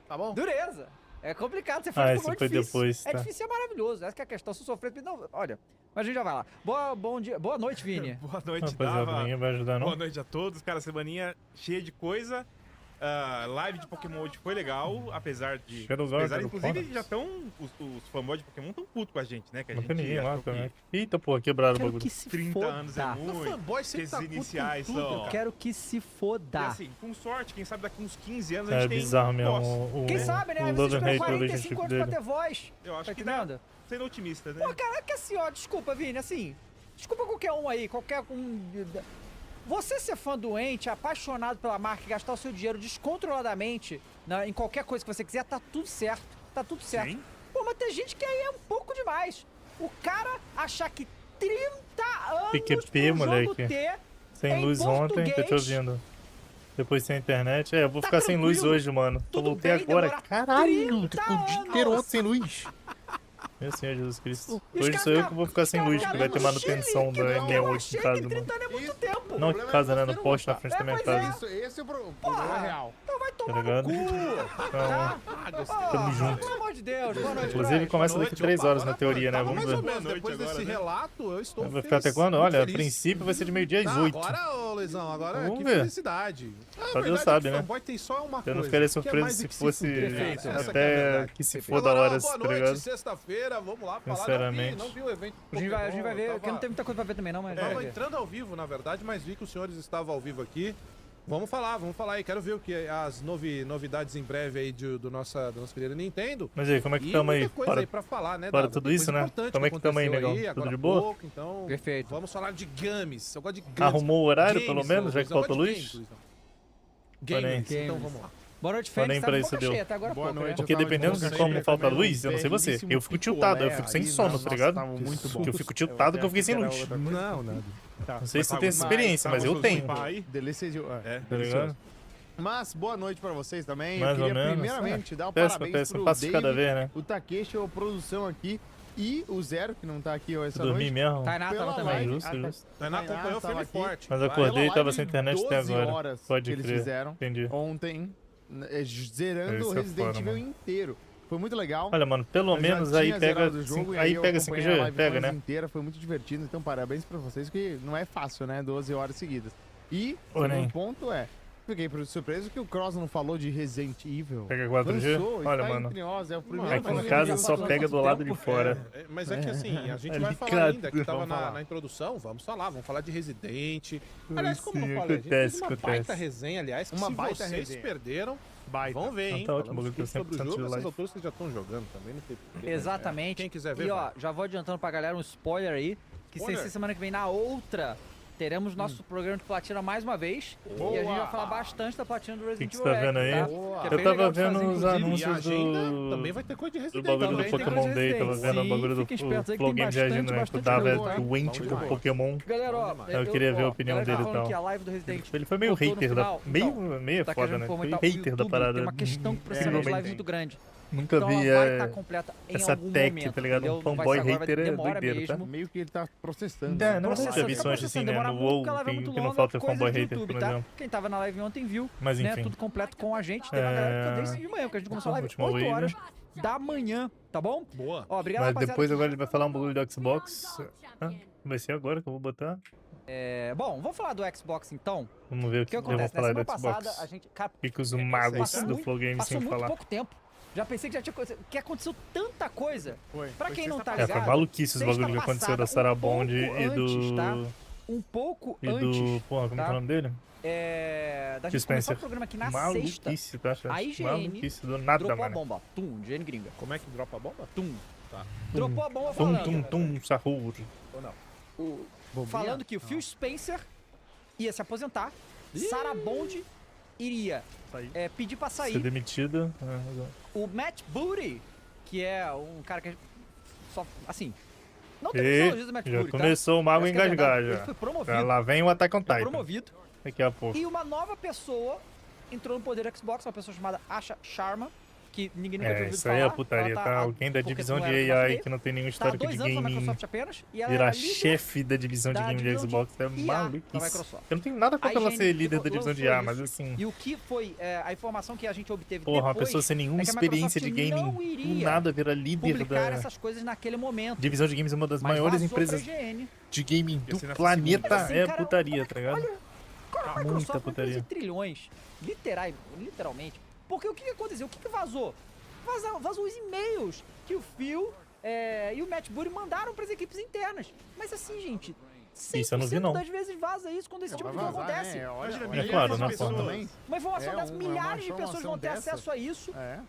Tá bom? Dureza. É complicado, você faz Pokémon difícil. Depois, tá? É difícil e é maravilhoso. Essa que é a questão. Se sofrer... Não, olha... Mas a gente já vai lá. Bom dia. Boa noite, Vini. Boa noite, Dava. Vai ajudar, não? Boa noite a todos. Cara, semaninha cheia de coisa. Live de Pokémon hoje foi legal, apesar inclusive, já estão. Os fanboys de Pokémon estão putos com a gente, né? Que a gente lá também. Eita, porra, quebraram o bagulho. 30 anos é muito. Fanboy sempre tá iniciais tudo. são. Eu quero que se foda. E assim, com sorte, quem sabe daqui uns 15 anos a gente tem. É bizarro mesmo. Quem sabe, né? Vocês esperam 45 anos pra ter voz. Eu acho que dá. Sendo otimista, né? Pô, caraca, assim, ó, desculpa, Vini, assim. Desculpa qualquer um aí, qualquer um. Você ser fã doente, apaixonado pela marca e gastar o seu dinheiro descontroladamente em qualquer coisa que você quiser, tá tudo certo. Tá tudo certo. Sim. Pô, mas tem gente que aí é um pouco demais. O cara achar que 30 anos PQP, moleque. Sem luz ontem, tô te ouvindo. Depois sem internet. Eu vou ficar sem luz hoje, mano. Eu voltei agora. Caralho, ficou o dia inteiro ontem sem luz. Meu Senhor Jesus Cristo. Hoje sou eu que vou ficar sem luz, porque vai ter manutenção da M68 em casa, mano. Não aqui em casa, né? No poste na frente da minha casa. Esse é o problema real. Então vai tomar no cu. Tamo junto. Pelo amor de Deus, boa noite. Inclusive começa daqui 3 horas na teoria, né? Vamos ver. Depois desse relato, eu estou vai ficar até quando? Olha, a princípio vai ser de meio-dia às 8. Agora, ô Luizão, agora vamos que ver. Felicidade. Só Deus sabe, né? Tem só uma eu não ficaria surpreso se fosse até que se for da hora, tá ligado? Sexta-feira, vamos lá falar. Sinceramente. Não vi o evento. A gente vai ver, porque não tem muita coisa pra ver também não, mas tava entrando ao vivo, na verdade, mas vi que os senhores estavam ao vivo aqui. Vamos falar aí. Quero ver o que as novidades em breve aí do nosso querido Nintendo. Mas aí, como é que estamos aí? Coisa aí pra falar, né? Para tudo isso, né? Como é que estamos aí, negão? Tudo de boa? Então, perfeito. Vamos falar de games. Eu gosto de games. Arrumou o horário, pelo menos, já que falta luz? Games. Então vamos lá. Boa noite, Fênix. Tá boca cheia até agora. Boa noite. Porque dependendo de como falta luz, eu não sei você, eu fico tiltado, eu fico sem sono, tá ligado? Porque eu fico tiltado que eu fiquei sem luz. Não, nada. Não sei se você tem essa experiência, mas eu tenho. Delícia de... Tá ligado? Mas boa noite pra vocês também. Mais eu queria ou menos, primeiramente dar um parabéns pro passo de cada vez, né? o Takeshi, a produção aqui, e o Zero, que não tá aqui essa noite. Dormi mesmo. Tainá tava também. Justo. Tainá acompanhou firme e forte. Mas acordei e tava sem internet até agora. Pode crer. Eles fizeram entendi. Ontem, zerando o Resident Evil inteiro. Foi muito legal. Olha, mano, pelo menos aí pega 5G, pega, né? Inteira, foi muito divertido, então parabéns pra vocês, que não é fácil, né? 12 horas seguidas. E o segundo ponto fiquei surpreso que o Cross não falou de Resident Evil. Pega 4G? Olha, mano. Aqui em casa só pega do lado de fora. Mas é que assim, a gente vai falar ainda, que tava na introdução, vamos falar de Resident. Aliás, como eu falei, a gente fez uma baita resenha, aliás, que se vocês perderam, vamos ver, hein? Tá ótimo, sobre o jogo, essas alturas vocês já estão jogando também, não tem porquê. Exatamente. Quem quiser ver, e ó, já vou adiantando pra galera um spoiler aí, que semana que vem na outra teremos nosso programa de platina mais uma vez. Boa. E a gente vai falar bastante da platina do Resident Evil. O que você tá vendo aí? Tá? Eu tava vendo os anúncios do... Também vai ter coisa de Resident do bagulho do Pokémon Day, tava vendo o bagulho do Flow Games reagindo, né? Que o Dava é doente por Pokémon. Galera, ó, eu queria ver a opinião dele e tal. Ele foi meio hater da... Meio foda, né? Foi hater da parada. Tem uma questão que precisa de live muito grande. Nunca vi essa tech, tá ligado? Um fanboy hater é doideiro, tá? Meio que ele tá processando. Não já vi sons assim, né? No WoW, que não falta fanboy hater, por exemplo. Quem tava na live ontem viu, mas enfim, tudo completo com a gente. Teve uma galera que desde de manhã, porque a gente começou a live 8 horas da manhã, tá bom? Boa. Ó, obrigado, mas depois agora ele vai falar um bagulho do Xbox. Vai ser agora que eu vou botar. Bom, vamos falar do Xbox então. Vamos ver o que eu vou falar do Xbox. Fica os magos do Flow Games sem falar. Passou muito pouco tempo. Já pensei que já tinha coisa. Que aconteceu tanta coisa. Pra quem não tá ligado. Foi maluquice os bagulho que aconteceu da Sarah Bond e do. Um pouco antes. E do. Porra, como é o nome dele? Da gente começar o programa aqui na sexta. Tá achando? A IGN maluquice do nada, dropou mano. a bomba. Tum, IGN gringa. Como é que dropa a bomba? Tum. Tá. Dropou a bomba falando. Sahur. Ou não? Falando que o Phil Spencer ia se aposentar. Sarah Bond iria pedir pra sair. Ser demitido. O Matt Booty, que é um cara que só, assim, não tem tecnologia do Matt Booty, já começou o mago a engasgar já. Ele foi promovido. Lá vem o Attack on Titan. Promovido. Daqui a pouco. E uma nova pessoa entrou no poder do Xbox, uma pessoa chamada Asha Sharma, que ninguém nunca tinha ouvido falar. Isso aí é putaria, tá? Alguém da divisão de AI que não tem nenhum histórico de gaming virar chefe da divisão de game de Xbox é maluquice. Eu não tenho nada contra ela ser líder da divisão de IA, mas assim... E o que foi a informação que a gente obteve depois... Porra, uma pessoa sem nenhuma experiência de gaming, do nada vira líder da... essas coisas naquele momento. Divisão de games é uma das maiores empresas de gaming do planeta, é putaria, tá ligado? A Microsoft foi coisa de trilhões. Literalmente. Porque o que aconteceu? O que vazou? Vazou os e-mails que o Phil e o Matt Booty mandaram para as equipes internas. Mas assim, gente, 100% das vezes vaza isso quando esse tipo de coisa acontece. Claro, na uma informação dessas, milhares de pessoas vão ter acesso a isso. É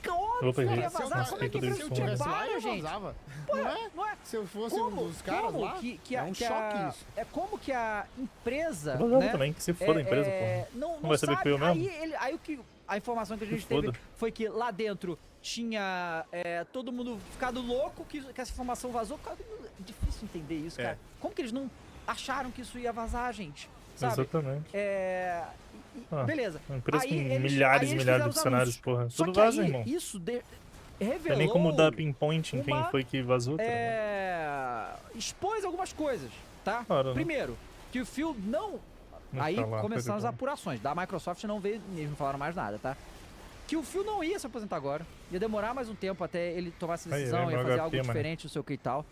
óbvio que ia vazar. Como é que isso trabalha, gente? Não é? Se eu fosse um dos caras lá, é um choque isso. É como que a empresa, né? Também que se for da empresa, não vai saber que eu mesmo. Aí a informação que a gente teve foi que lá dentro tinha todo mundo ficado louco, que essa informação vazou. Cara, é difícil entender isso, cara. Como que eles não acharam que isso ia vazar, gente? Sabe? Exatamente. Beleza. Empresa com milhares e milhares de dicionários, porra. Tudo vaza, irmão. Isso revelou... Tem nem como dar pinpoint em quem foi que vazou. Expôs algumas coisas, tá? Claro, primeiro, que o Phil não... Aí começaram as apurações. Da Microsoft não veio, eles não falaram mais nada, tá? Que o Phil não ia se aposentar agora. Ia demorar mais um tempo até ele tomar essa decisão, ia fazer algo diferente, não sei o que e tal.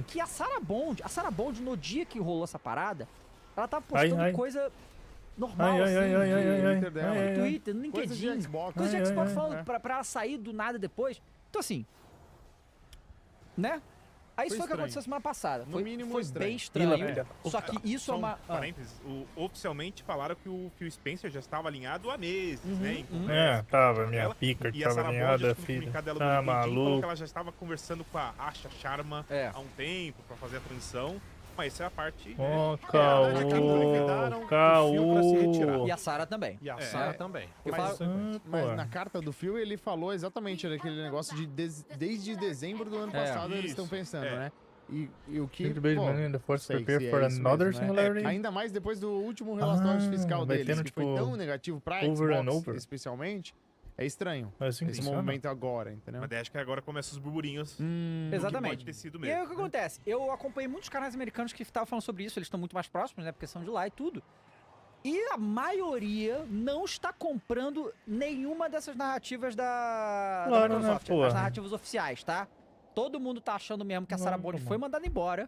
Que a Sarah Bond, no dia que rolou essa parada, ela tava postando coisa normal, no Twitter, no LinkedIn. Coisa de Xbox falando pra ela sair do nada depois. Então assim, né? Aí isso foi o que aconteceu semana passada. Foi bem estranho. Só que isso é uma... Parênteses, oficialmente falaram que o Phil Spencer já estava alinhado há meses, né? Tava, minha pica que tava alinhada, filho. Tá maluco. Que ela já estava conversando com a Asha Sharma há um tempo pra fazer a transição. Mas essa é a parte... E a Sarah também. Mas na carta do Phil ele falou exatamente aquele negócio de desde dezembro do ano passado eles estão pensando, né? E o que... ainda mais depois do último relatório fiscal deles, que foi tão negativo pra Xbox, especialmente... É estranho esse momento agora, entendeu? Mas acho que agora começam os burburinhos. Exatamente. Pode ter sido mesmo. E aí o que acontece? Eu acompanhei muitos canais americanos que estavam falando sobre isso, eles estão muito mais próximos, né? Porque são de lá e tudo. E a maioria não está comprando nenhuma dessas narrativas da Microsoft, as narrativas oficiais, tá? Todo mundo tá achando mesmo que a Sarah Bond foi mandada embora.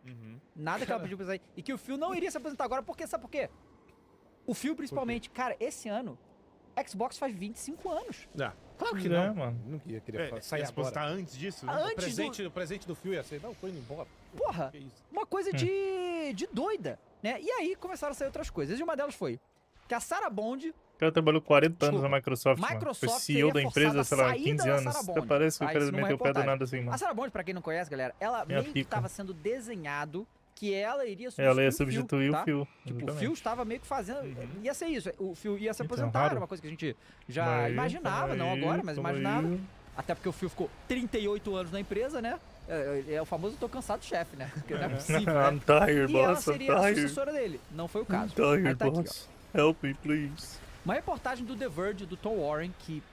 Nada que ela pediu pra sair. E que o Phil não iria se aposentar agora, porque sabe por quê? O Phil, principalmente, cara, esse ano, Xbox faz 25 anos. Claro que não, mano. Não queria sair agora. Antes disso, né? O presente do Phil ia ser, foi indo embora. Porra, uma coisa de doida, né? E aí começaram a sair outras coisas. E uma delas foi que a Sarah Bond... O cara trabalhou 40 anos na Microsoft, mano. Foi CEO da empresa, sei lá, 15 anos. Até parece que o cara meteu o pé do nada assim, mano. A Sarah Bond, pra quem não conhece, galera, ela meio que tava sendo desenhado que ela iria substituir o Phil. Tipo, o Phil estava meio que fazendo... Ia ser isso. O Phil ia se aposentar, era uma coisa que a gente já imaginava, não agora, mas imaginava. Até porque o Phil ficou 38 anos na empresa, né? É o famoso tô cansado chefe, né? Porque não é possível, né? I'm tired, e ela seria a sucessora dele. Não foi o caso. I'm tired, boss. Help me, please. Uma reportagem do The Verge, do Tom Warren, que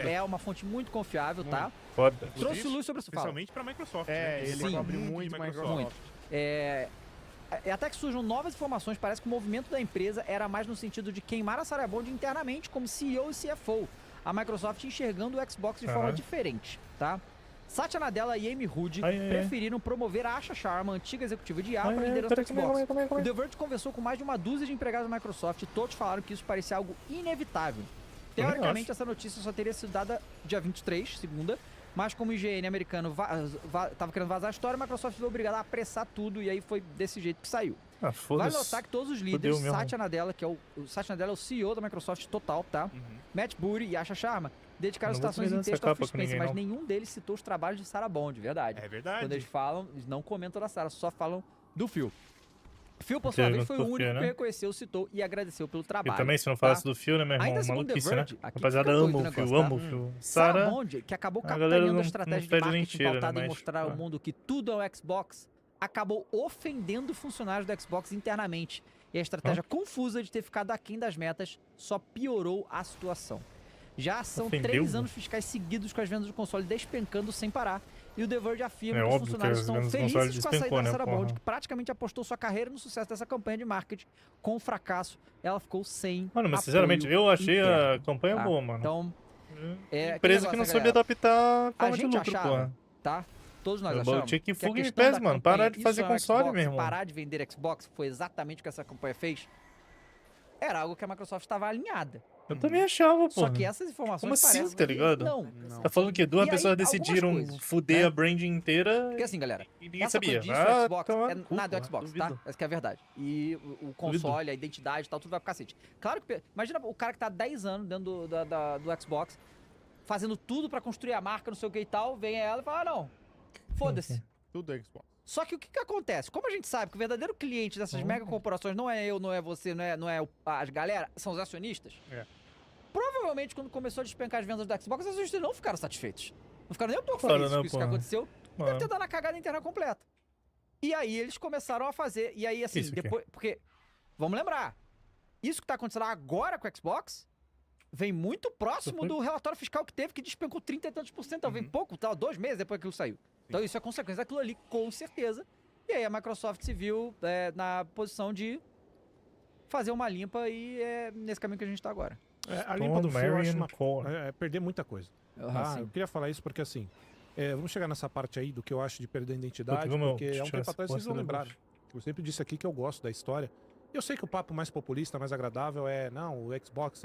é uma fonte muito confiável, tá? Trouxe luz sobre isso. Especialmente pra Microsoft. Ele cobre muito Microsoft. Até que surjam novas informações, parece que o movimento da empresa era mais no sentido de queimar a Sarah Bond internamente como CEO e CFO. A Microsoft enxergando o Xbox de forma diferente, tá? Satya Nadella e Amy Hood preferiram promover a Asha Sharma, antiga executiva de IA, para a liderança do Xbox. O The Verge conversou com mais de uma dúzia de empregados da Microsoft e todos falaram que isso parecia algo inevitável. Teoricamente, essa notícia só teria sido dada dia 23, segunda, mas como o IGN americano tava querendo vazar a história, a Microsoft foi obrigada a apressar tudo e aí foi desse jeito que saiu. Vai notar que todos os líderes, Satya Nadella, que é o CEO da Microsoft total, tá? Matt Booty e Asha Sharma dedicaram citações em texto ao Phil Spencer, mas nenhum deles citou os trabalhos de Sarah Bond, verdade. É verdade. Quando eles falam, eles não comentam da Sarah, só falam do Phil. Phil, por sua vez, foi o único que reconheceu, citou e agradeceu pelo trabalho. E também, se não falasse do Phil, né, meu irmão? Maluquice, né? Rapaziada, amo o Phil. Sarah Bond, que acabou capitaneando a estratégia de marketing pautada em mostrar ao mundo que tudo é o Xbox, acabou ofendendo funcionários do Xbox internamente. E a estratégia confusa de ter ficado aquém das metas só piorou a situação. Já são 3 anos fiscais seguidos com as vendas do console despencando sem parar. E o The Verge afirma que os funcionários estão felizes com a saída da Sarah Bond, que praticamente apostou sua carreira no sucesso dessa campanha de marketing. Com o fracasso, ela ficou sem Mano, mas sinceramente, eu achei a campanha boa, mano. Então, empresa que não sabia adaptar a forma de lucro, porra. Tá? Todos nós achamos. Tinha que fuga em pés, mano. Parar de fazer console, meu irmão. Parar de vender Xbox foi exatamente o que essa campanha fez. era algo que a Microsoft estava alinhada. Eu também achava, pô. Só que essas informações como assim, tá ligado? Não. Tá falando que duas pessoas decidiram fuder a branding inteira. Porque assim, galera, e ninguém essa sabia. coisa disso, o Xbox é nada do Xbox, tá? Essa que é a verdade. E o console, a identidade e tal, tudo vai pro cacete. Claro que, imagina o cara que tá há 10 anos dentro do Xbox, fazendo tudo pra construir a marca, não sei o que e tal, vem ela e fala, não, foda-se. Tudo é Xbox. Só que o que acontece? Como a gente sabe que o verdadeiro cliente dessas mega corporações não é eu, não é você, não é as galera, são os acionistas. Provavelmente, quando começou a despencar as vendas do Xbox, os acionistas não ficaram satisfeitos. Não ficaram nem um pouco felizes com isso que aconteceu. Deve ter dado a cagada interna completa. E aí eles começaram a fazer. E aí, assim, depois. Porque, vamos lembrar, isso que tá acontecendo agora com o Xbox vem muito próximo do relatório fiscal que teve, que despencou 30 e tantos %. Vem pouco, 2 meses depois que aquilo saiu. Então isso é consequência daquilo ali, com certeza. E aí a Microsoft se viu na posição de fazer uma limpa e é nesse caminho que a gente tá agora. A limpa do fio, eu acho perder muita coisa. Eu queria falar isso porque, assim, vamos chegar nessa parte aí do que eu acho de perder a identidade, porque há um tempo atrás vocês vão lembrar. Eu sempre disse aqui que eu gosto da história. Eu sei que o papo mais populista, mais agradável o Xbox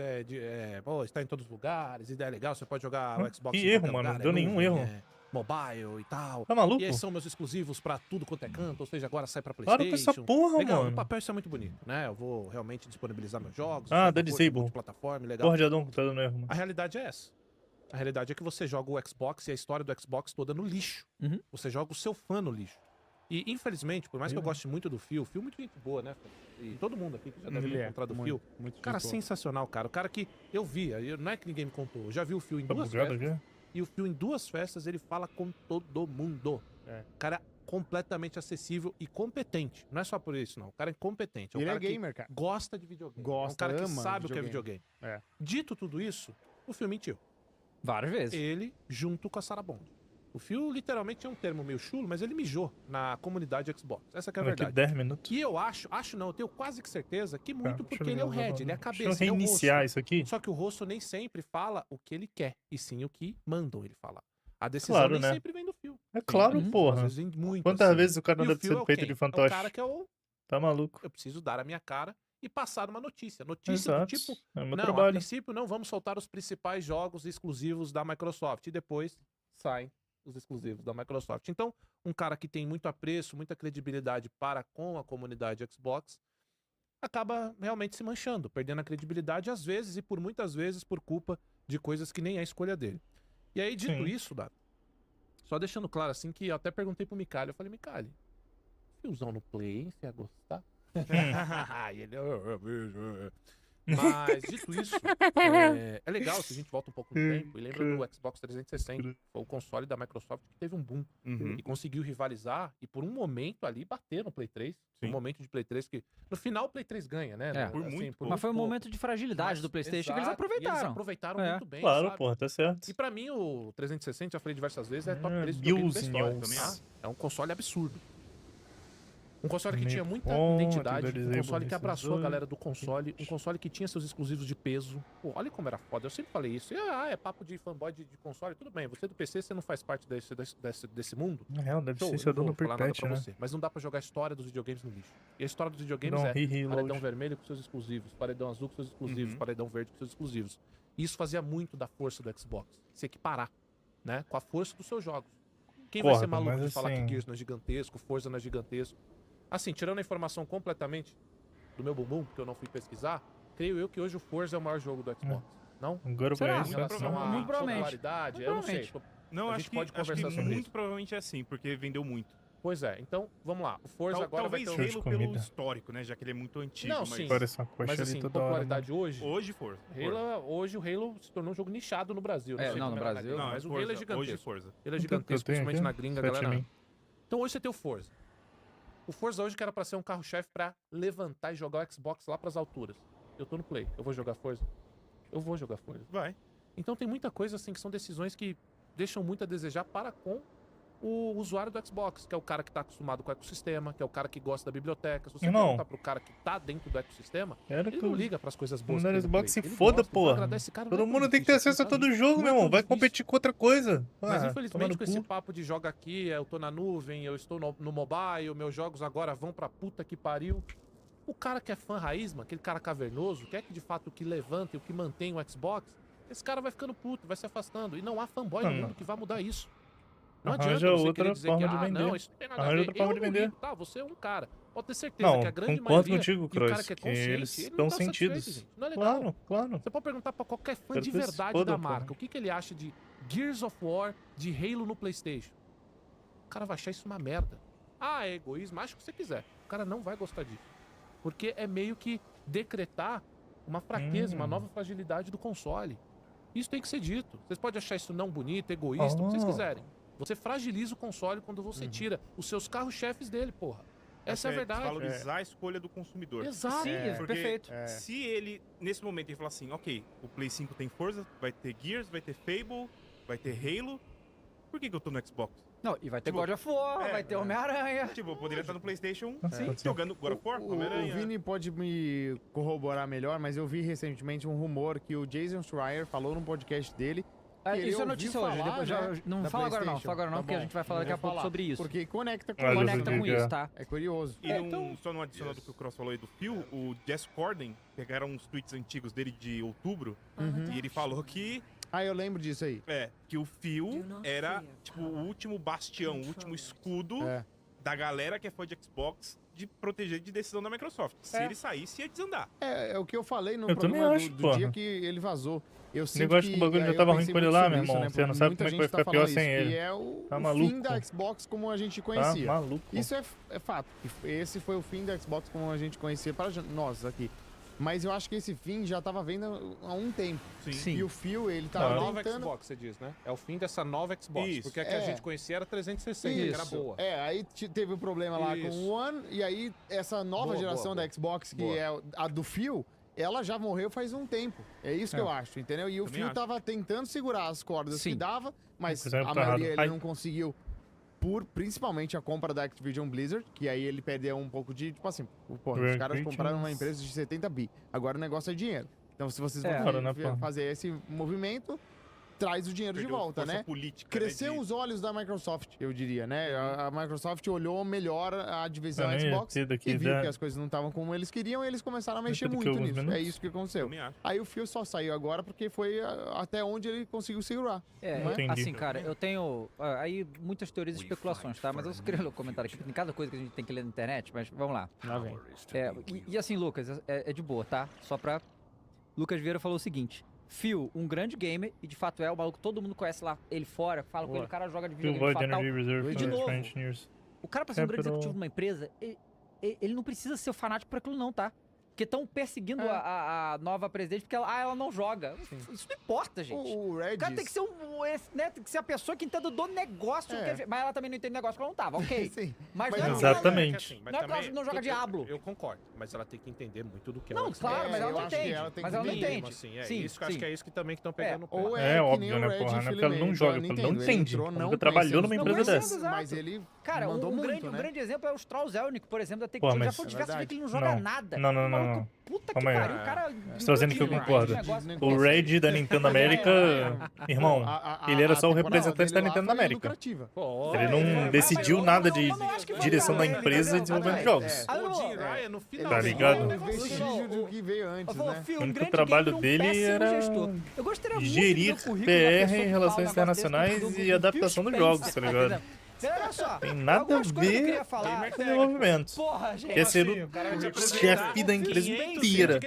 está em todos os lugares, ideia legal, você pode jogar o Xbox em qualquer lugar, não deu nenhum erro. Mobile e tal. Tá maluco? E esses são meus exclusivos pra tudo quanto é canto, ou seja, agora sai pra PlayStation. Claro que essa porra, legal, mano. no papel isso é muito bonito, né? Eu vou realmente disponibilizar meus jogos. Da Disable. Plataforma, legal. Porra de Adão, tá dando erro, mano. A realidade é essa. A realidade é que você joga o Xbox e a história do Xbox toda no lixo. Você joga o seu fã no lixo. E, infelizmente, por mais que eu goste muito do Phil muito gente boa, né? E todo mundo aqui que já deve ter encontrado o Phil. Cara, sensacional, cara. O cara que eu via, não é que ninguém me contou. Eu já vi o Phil em duas festas. E o Phil em 2 festas, ele fala com todo mundo. O cara é completamente acessível e competente. Não é só por isso, não. O cara é competente. Ele é gamer, cara. Gosta de videogame. Gosta, é um cara que sabe o que é videogame. Dito tudo isso, o Phil mentiu. Várias vezes. Ele, junto com a Sarah Bond. O Phil literalmente tinha um termo meio chulo, mas ele mijou na comunidade Xbox. Essa que é a verdade. 10 minutos. E eu acho não, eu tenho quase que certeza que muito porque ele é o head, ele é a cabeça, deixa eu reiniciar isso aqui. Só que o rosto nem sempre fala o que ele quer, e sim o que mandam ele falar. A decisão nem sempre vem do Phil. É claro, porra. Às vezes vem muito. Quantas vezes o cara não deve ser feito de fantoche? É o cara que é o... Tá maluco. Eu preciso dar a minha cara e passar uma notícia. Notícia do tipo... É não, a princípio não vamos soltar os principais jogos exclusivos da Microsoft. E depois saem os exclusivos da Microsoft. Então, um cara que tem muito apreço, muita credibilidade para com a comunidade Xbox, acaba realmente se manchando, perdendo a credibilidade às vezes e por muitas vezes por culpa de coisas que nem é escolha dele. E aí, dito isso, Dado, só deixando claro assim que eu até perguntei pro Micali, eu falei, Micali, Philzão no Play, você ia gostar? E ele... Mas, dito isso, é legal se a gente volta um pouco no tempo e lembra do Xbox 360. Foi o console da Microsoft que teve um boom e conseguiu rivalizar e por um momento ali bater no Play 3. Um momento de Play 3 que... No final o Play 3 ganha, né? Por muito mas foi um momento de fragilidade do PlayStation que eles aproveitaram. Eles aproveitaram muito bem, claro, sabe? Porra, tá certo. E pra mim o 360, já falei diversas vezes, é top 3 do da história. É um console absurdo. Um console que tinha muita identidade, um console que abraçou a galera do console, um console que tinha seus exclusivos de peso. Pô, olha como era foda, eu sempre falei isso. É papo de fanboy de console, tudo bem, você do PC, você não faz parte desse mundo. Na real, deve ser seu dono perpétuo, né? Mas não dá pra jogar a história dos videogames no lixo. E a história dos videogames paredão vermelho com seus exclusivos, paredão azul com seus exclusivos, paredão verde com seus exclusivos. E isso fazia muito da força do Xbox, se equiparar, né, com a força dos seus jogos. Quem vai ser maluco de falar que Gears não é gigantesco, Forza não é gigantesco? Assim, tirando a informação completamente do meu bumbum, que eu não fui pesquisar, creio eu que hoje o Forza é o maior jogo do Xbox. Não? Agora será? Em relação à popularidade, eu não sei. Não, acho que muito provavelmente é assim, porque vendeu muito. Pois é, então, vamos lá. O Forza agora talvez vai ter Halo pelo histórico, né? Já que ele é muito antigo. Não, sim. Mas assim, popularidade hoje... Hoje, Forza. Hoje o Halo se tornou um jogo nichado no Brasil. Não, no Brasil. Não, mas o Halo é gigantesco. Hoje, Forza. Ele é gigantesco, principalmente na gringa, a galera... Então hoje você tem o Forza. O Forza hoje que era pra ser um carro-chefe pra levantar e jogar o Xbox lá pras alturas. Eu tô no Play, eu vou jogar Forza? Eu vou jogar Forza. Vai. Então tem muita coisa assim que são decisões que deixam muito a desejar para com o usuário do Xbox, que é o cara que tá acostumado com o ecossistema, que é o cara que gosta da biblioteca. Se você perguntar pro cara que tá dentro do ecossistema, ele não liga pras coisas boas. O Xbox se foda, porra. Todo mundo tem que ter acesso a todo jogo, meu irmão. Vai competir com outra coisa. Mas infelizmente com esse papo de joga aqui, eu tô na nuvem, eu estou no mobile, meus jogos agora vão pra puta que pariu. O cara que é fã raiz, mano, aquele cara cavernoso, quer que de fato o que levanta e o que mantém o Xbox, esse cara vai ficando puto, vai se afastando. E não há fanboy no mundo que vai mudar isso. Não adianta você querer dizer que, não, isso não tem nada a ver. Outra forma de vender. Tá, você é um cara. Pode ter certeza que a grande maioria contigo, e o cara que é consciente, eles dão sentidos. Não é legal. Claro. Você pode perguntar pra qualquer fã de verdade da marca, o que ele acha de Gears of War, de Halo no PlayStation. O cara vai achar isso uma merda. Ah, é egoísmo, acha o que você quiser. O cara não vai gostar disso. Porque é meio que decretar uma fraqueza, uma nova fragilidade do console. Isso tem que ser dito. Vocês podem achar isso não bonito, egoísta, o que vocês quiserem. Você fragiliza o console quando você tira os seus carros-chefes dele, porra. Essa é a verdade. Valorizar a escolha do consumidor. Exato. Sim, perfeito. Se ele, nesse momento, ele falar assim, ok, o Play 5 tem Forza, vai ter Gears, vai ter Fable, vai ter Halo, por que eu tô no Xbox? Não, e vai ter God of War, vai ter Homem-Aranha. Tipo, eu poderia estar no PlayStation jogando God of War, Homem-Aranha. O Vini pode me corroborar melhor, mas eu vi recentemente um rumor que o Jason Schreier falou num podcast dele. Isso é notícia hoje, depois não fala agora não, porque a gente vai falar daqui a pouco sobre isso. Porque conecta com isso, tá? É curioso. E então, só não adicionando do que o Cross falou aí do Phil, o Jess Corden, pegaram uns tweets antigos dele de outubro, e ele falou que... Ah, eu lembro disso aí. Que o Phil era, tipo, o último bastião, o último escudo da galera que é fã de Xbox de proteger de decisão da Microsoft. Se ele saísse, ia desandar. É o que eu falei no programa do dia que ele vazou. Eu o negócio que o bagulho já tava ruim com ele lá, meu irmão. Você não sabe como é que vai ficar pior sem ele. E é o maluco. fim da Xbox como a gente conhecia. Tá maluco. Isso é fato. Esse foi o fim da Xbox como a gente conhecia para nós aqui. Mas eu acho que esse fim já tava vendo há um tempo. Sim. E o Phil, ele tava a nova Xbox, você diz, né? É o fim dessa nova Xbox. Isso. Porque a que a gente conhecia era 360, que era boa. Aí teve o problema lá com o One, e aí essa nova geração da Xbox, que é a do Phil, ela já morreu faz um tempo. É isso que eu acho, entendeu? E o Phil tava tentando segurar as cordas que dava, mas a maioria ele não conseguiu. Principalmente a compra da Activision Blizzard, que aí ele perdeu um pouco de, tipo assim, os caras compraram uma empresa de 70 bi. Agora o negócio é dinheiro. Então se vocês vão fazer esse movimento, traz o dinheiro de volta, né? Política, cresceu os olhos da Microsoft, eu diria, né? A Microsoft olhou melhor a divisão Xbox e viu que as coisas não estavam como eles queriam e eles começaram a mexer muito nisso. É isso que aconteceu. Aí o Phil só saiu agora porque foi até onde ele conseguiu segurar. Assim, cara, eu tenho aí muitas teorias e especulações, tá? Mas eu só queria comentar aqui, tem cada coisa que a gente tem que ler na internet, mas vamos lá. E assim, Lucas, é de boa, tá? Só pra... Lucas Vieira falou o seguinte: Phil, um grande gamer, e de fato é o maluco, todo mundo conhece lá ele fora, fala com ele, o cara joga de videogame fatal. E de novo, o cara pra ser um grande executivo de uma empresa, ele não precisa ser fanático por aquilo não, tá? Porque estão perseguindo a nova presidente porque ela não joga. Sim. Isso não importa, gente. O cara tem que ser tem que ser a pessoa que entende do negócio. Mas ela também não entende negócio porque ela não tava, ok. Sim. Mas exatamente. Não é que ela não joga Diablo. Eu concordo, mas ela tem que entender muito do que ela claro, mas ela não entende. Mas ela não entende. Acho que é isso que também estão pegando. É óbvio, né, porra? Não é porque ela não joga, porque ela não entende. Nunca trabalhou numa empresa dessa. Mas ele cara, um grande exemplo é o Strauss-Zelnick, por exemplo, da Take-Two. Já foi diversas vezes que ele não joga nada. Não. Puta que pariu, o cara... Você tá dizendo que eu concordo. O Reg da Nintendo América, irmão, ele era só o representante da Nintendo América. Ele não decidiu nada de direção da empresa e desenvolvendo jogos. Tá ligado? O único trabalho dele era gerir PR em relações internacionais e adaptação dos jogos, tá ligado? Olha só, tem nada a ver com desenvolvimento. Porra, gente. É ser o chefe da empresa inteira.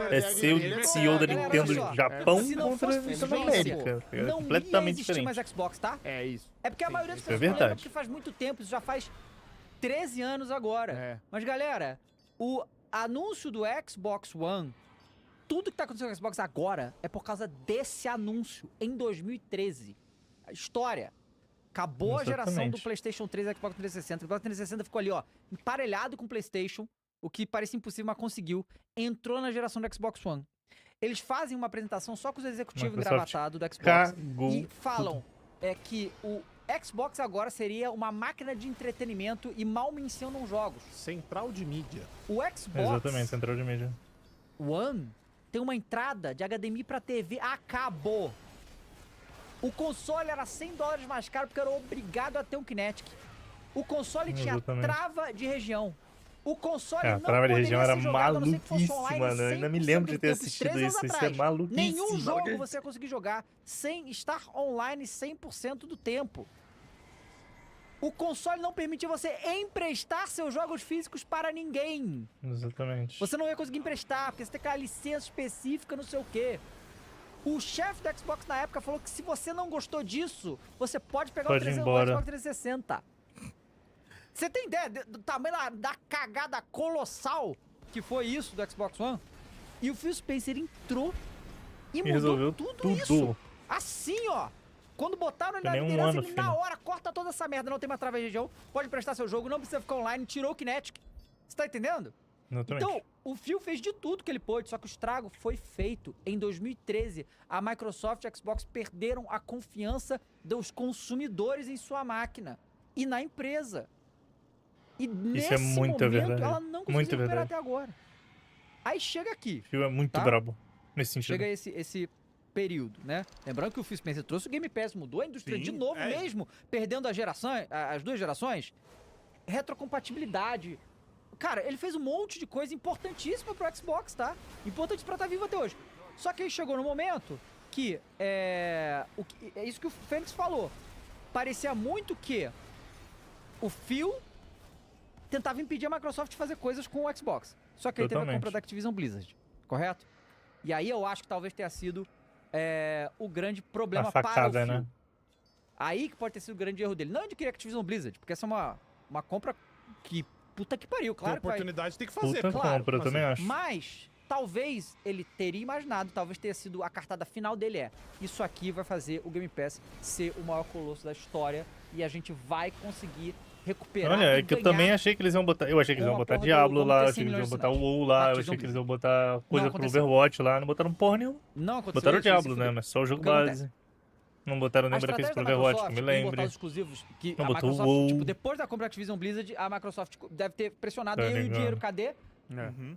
É ser o CEO da Nintendo Japão contra a Nintendo América. É completamente diferente. Mais Xbox, tá? É isso. É porque a maioria das pessoas não lembra porque faz muito tempo, isso já faz 13 anos agora. Mas galera, o anúncio do Xbox One, tudo que tá acontecendo com o Xbox agora é por causa desse anúncio em 2013. A história. Acabou a geração do PlayStation 3 e Xbox 360. O Xbox 360 ficou ali, ó, emparelhado com o PlayStation, o que parecia impossível, mas conseguiu. Entrou na geração do Xbox One. Eles fazem uma apresentação só com os executivos engravatados do Xbox e falam que o Xbox agora seria uma máquina de entretenimento e mal mencionam jogos. Central de mídia. O Xbox... Exatamente, central de mídia. One tem uma entrada de HDMI pra TV. Acabou! O console era $100 mais caro porque era obrigado a ter um Kinetic. O console tinha trava de região. O console a trama de região era maluquíssima, né? Eu ainda me lembro de ter assistido isso. Isso é maluquíssimo. Nenhum jogo você ia conseguir jogar sem estar online 100% do tempo. O console não permitia você emprestar seus jogos físicos para ninguém. Exatamente. Você não ia conseguir emprestar, porque você tem aquela licença específica, não sei o quê. O chefe da Xbox na época falou que se você não gostou disso, você pode pegar o Xbox 360. Você tem ideia do tamanho da cagada colossal que foi isso do Xbox One? E o Phil Spencer entrou e mudou tudo isso. Assim, ó. Quando botaram ele na liderança, ele na hora corta toda essa merda. Não tem mais trava de região, pode prestar seu jogo, não precisa ficar online, tirou o Kinetic. Você tá entendendo? Exatamente. Então, o Phil fez de tudo que ele pôde, só que o estrago foi feito. Em 2013, a Microsoft e a Xbox perderam a confiança dos consumidores em sua máquina e na empresa. E nesse momento, ela não conseguiu recuperar até agora. Aí chega aqui. O Phil é muito brabo nesse sentido. Chega esse período, né? Lembrando que o Phil Spencer trouxe o Game Pass, mudou a indústria de novo mesmo, perdendo as duas gerações. Retrocompatibilidade. Cara, ele fez um monte de coisa importantíssima pro Xbox, tá? Importante pra estar vivo até hoje. Só que aí chegou no momento que é isso que o Fênix falou. Parecia muito que o Phil tentava impedir a Microsoft de fazer coisas com o Xbox. Só que aí teve a compra da Activision Blizzard, correto? E aí eu acho que talvez tenha sido o grande problema para o Phil. Né? Aí que pode ter sido o grande erro dele. Não de querer Activision Blizzard, porque essa é uma compra que, puta que pariu, claro. Tem oportunidade, tem que fazer. Puta claro. Compra, eu também acho. Mas talvez ele teria imaginado, talvez tenha sido a cartada final dele isso aqui vai fazer o Game Pass ser o maior colosso da história e a gente vai conseguir recuperar. Olha, é que eu também achei que eles iam botar. Eu achei que eles iam botar Diablo lá, eu achei que eles iam botar o WoW lá, eu achei que eles iam botar coisa pro Overwatch lá. Não botaram porra nenhuma. Não aconteceu. Botaram o Diablo, né? Mas só o jogo base. Não botaram nem benefício pro Overwatch, que eu me lembro. Não botou o WoW. Tipo, depois da compra da Activision Blizzard, a Microsoft deve ter pressionado aí o dinheiro, cadê?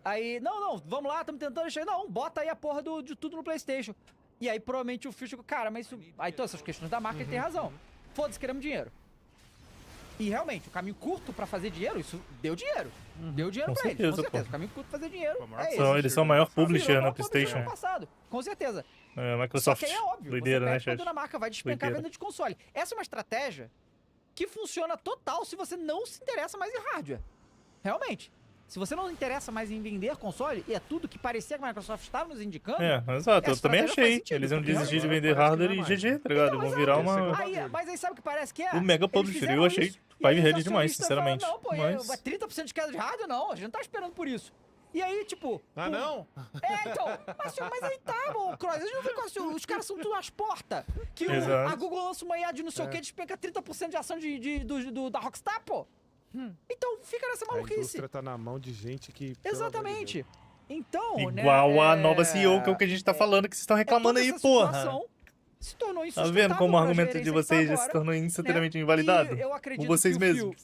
Aí, não, vamos lá, estamos tentando encher. Não, bota aí a porra de tudo no PlayStation. E aí, provavelmente, o Phil chegou, cara, mas isso... Aí, todas essas questões da marca, ele tem razão. Foda-se, queremos dinheiro. E, realmente, o caminho curto pra fazer dinheiro, isso deu dinheiro. Deu dinheiro pra eles, com certeza. O caminho curto pra fazer dinheiro é esse. Eles são o maior publisher na PlayStation. Passado, com certeza. Microsoft. Só que aí é óbvio, doideira, você né, perde a marca, vai despencar a venda de console. Essa é uma estratégia que funciona total se você não se interessa mais em hardware. Realmente. Se você não interessa mais em vender console, e é tudo que parecia que a Microsoft estava nos indicando... exato, eu também achei. Eles iam desistir de vender hardware e GG, tá ligado? Vão virar uma... Mas aí sabe o que parece que é? O mega publisher, eu achei five-head demais, sinceramente. Não, pô, 30% de queda de hardware, não, a gente não tá esperando por isso. E aí, tipo... não? Então, mas aí tá, bom, Cross, a gente não viu os caras são tudo às portas. Que a Google lança uma IA de não sei o que, despenca 30% de ação da Rockstar, pô. Então fica nessa maluquice. A indústria tá na mão de gente que... Exatamente. Então, igual a nova CEO, que é o que a gente tá falando, que vocês estão reclamando aí, porra. Se tornou tá vendo como o argumento de vocês já se tornou instantaneamente invalidado? Eu acredito por vocês que mesmos.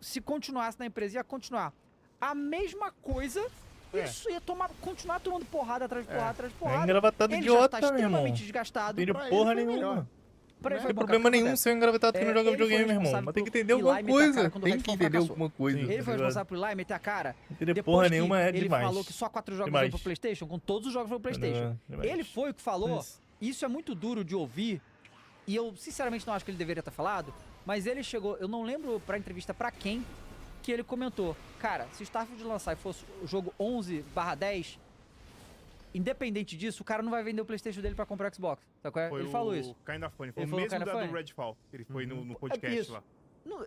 Se continuasse na empresa, ia continuar a mesma coisa. Isso ia continuar tomando porrada atrás de porrada atrás de porrada. É engravatado idiota, meu irmão. Extremamente desgastado. Não tem porra nenhuma. Não tem problema nenhum ser um engravatado que não joga videogame, meu irmão. Mas tem que entender alguma coisa. Tem que entender alguma coisa. Ele foi responsável por ir lá e meter a cara. Entender porra nenhuma é demais. Ele falou que só 4 jogos foram pro PlayStation, com todos os jogos foram pro PlayStation. Ele foi o que falou. Isso é muito duro de ouvir. E eu, sinceramente, não acho que ele deveria ter falado. Mas ele chegou, eu não lembro pra entrevista pra quem, que ele comentou. Cara, se Starfield lançar e fosse o jogo 11/10... Independente disso, o cara não vai vender o PlayStation dele pra comprar o Xbox. Ele falou isso. Foi o mesmo do Redfall, que ele foi no podcast lá.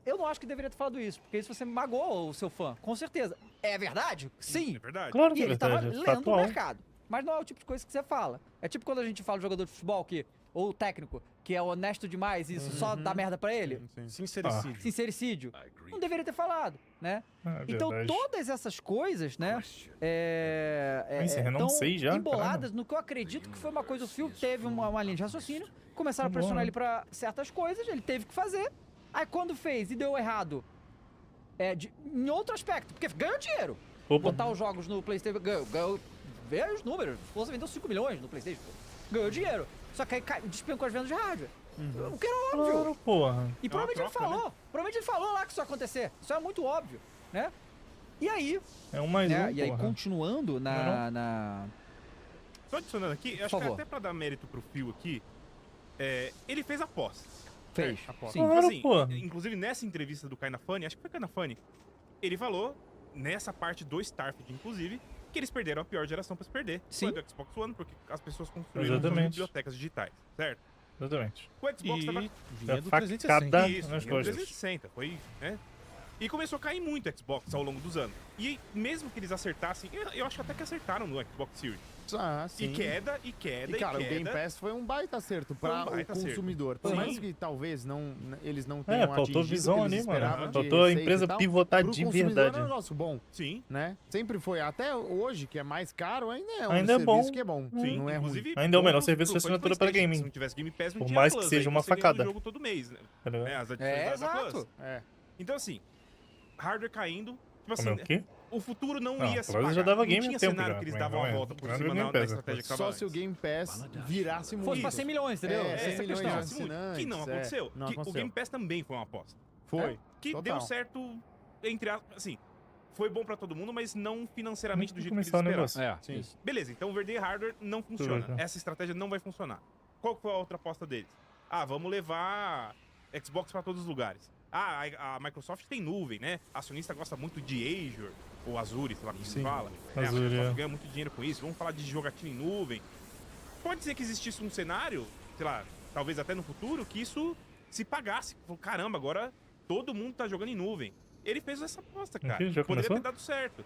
Eu não acho que deveria ter falado isso, porque isso você magoou o seu fã, com certeza. É verdade? Sim. É verdade. Claro que é verdade. E ele tava lendo o mercado. Mas não é o tipo de coisa que você fala. É tipo quando a gente fala de jogador de futebol, ou técnico, que é honesto demais e isso só dá merda pra ele. Sincericídio. Sincericídio. Não deveria ter falado, né? Então todas essas coisas, né? Estão emboladas no que eu acredito que foi uma coisa. O Phil teve uma linha de raciocínio, começaram a pressionar ele pra certas coisas, ele teve que fazer. Aí quando fez e deu errado, em outro aspecto, porque ganhou dinheiro. Botar os jogos no PlayStation, ganhou. Vê os números, você vendeu 5 milhões no PlayStation, ganhou dinheiro. Só que aí despencou as vendas de hardware. O que era óbvio. Claro, porra. E provavelmente ele falou. Provavelmente ele falou lá que isso ia acontecer. Isso é muito óbvio, né? E aí... É um mais E aí, continuando na... Só adicionando aqui, acho que até pra dar mérito pro Phil aqui, ele fez apostas. Fez. Sim. Assim, inclusive, nessa entrevista do Kinda Funny, acho que foi Kinda Funny, ele falou, nessa parte do Starfield, inclusive, que eles perderam a pior geração pra se perder. Sim. Foi do Xbox One, porque as pessoas construíram suas bibliotecas digitais, certo? Exatamente. O Xbox tava... vinha do 360. Isso, vinha do 360. Foi, né? E começou a cair muito o Xbox ao longo dos anos. E mesmo que eles acertassem, eu acho até que acertaram no Xbox Series. Sim. E queda. E, cara, o Game Pass foi um baita acerto para o consumidor. Por mais que talvez eles não tenham faltou visão ali, mano. Faltou a empresa pivotar de verdade. É um negócio bom. Sim. Né? Sempre foi. Até hoje, que é mais caro, ainda é serviço bom. Que é bom. Sim. Não é ruim. Ainda é o melhor serviço de assinatura para gaming. Se não tivesse Game Pass, não Por tinha mais Plus, que seja uma facada. jogo todo mês, né? As adições da Plus. Então, assim, hardware caindo. Tipo assim, o futuro não ia se pagar. Já dava não tinha cenário que eles davam a volta por cima na estratégia que tava Só se o Game Pass virasse muito. Fosse pra 100 milhões, entendeu? 100 milhões de assinantes. Que não aconteceu. O Game Pass também foi uma aposta. Foi. Que deu certo, entre aspas, assim, foi bom pra todo mundo, mas não financeiramente do jeito que eles esperavam. Beleza, então o vender hardware não funciona. Essa estratégia não vai funcionar. Qual foi a outra aposta deles? Vamos levar Xbox pra todos os lugares. A Microsoft tem nuvem, né? A acionista gosta muito de Azure, ou Azure, sei lá como se fala. A Microsoft ganha muito dinheiro com isso. Vamos falar de jogatina em nuvem. Pode ser que existisse um cenário, sei lá, talvez até no futuro, que isso se pagasse. Caramba, agora todo mundo tá jogando em nuvem. Ele fez essa aposta, cara. Poderia ter dado certo.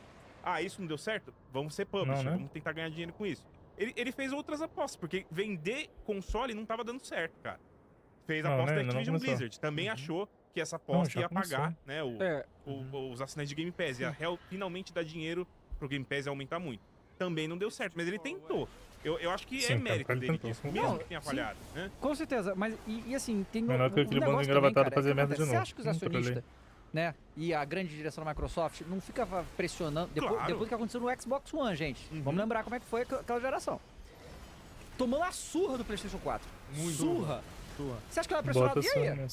Isso não deu certo? Vamos ser publisher, vamos tentar ganhar dinheiro com isso. Ele fez outras apostas, porque vender console não tava dando certo, cara. Fez a aposta da Activision Blizzard. Também achou que essa aposta ia pagar, né, os assinantes de Game Pass. Ia finalmente dar dinheiro pro Game Pass e aumentar muito. Também não deu certo, mas ele tentou. Eu acho que é mérito dele disso, mesmo que tenha falhado. Né? Com certeza, mas e assim, tem melhor que aquele bando engravatado fazer merda de novo. Você acha que os acionistas, né, e a grande direção da Microsoft não fica pressionando, depois que aconteceu no Xbox One, gente, vamos lembrar como é que foi aquela geração. Tomando a surra do PlayStation 4. Surra. Você acha que ela é pressionada? E aí?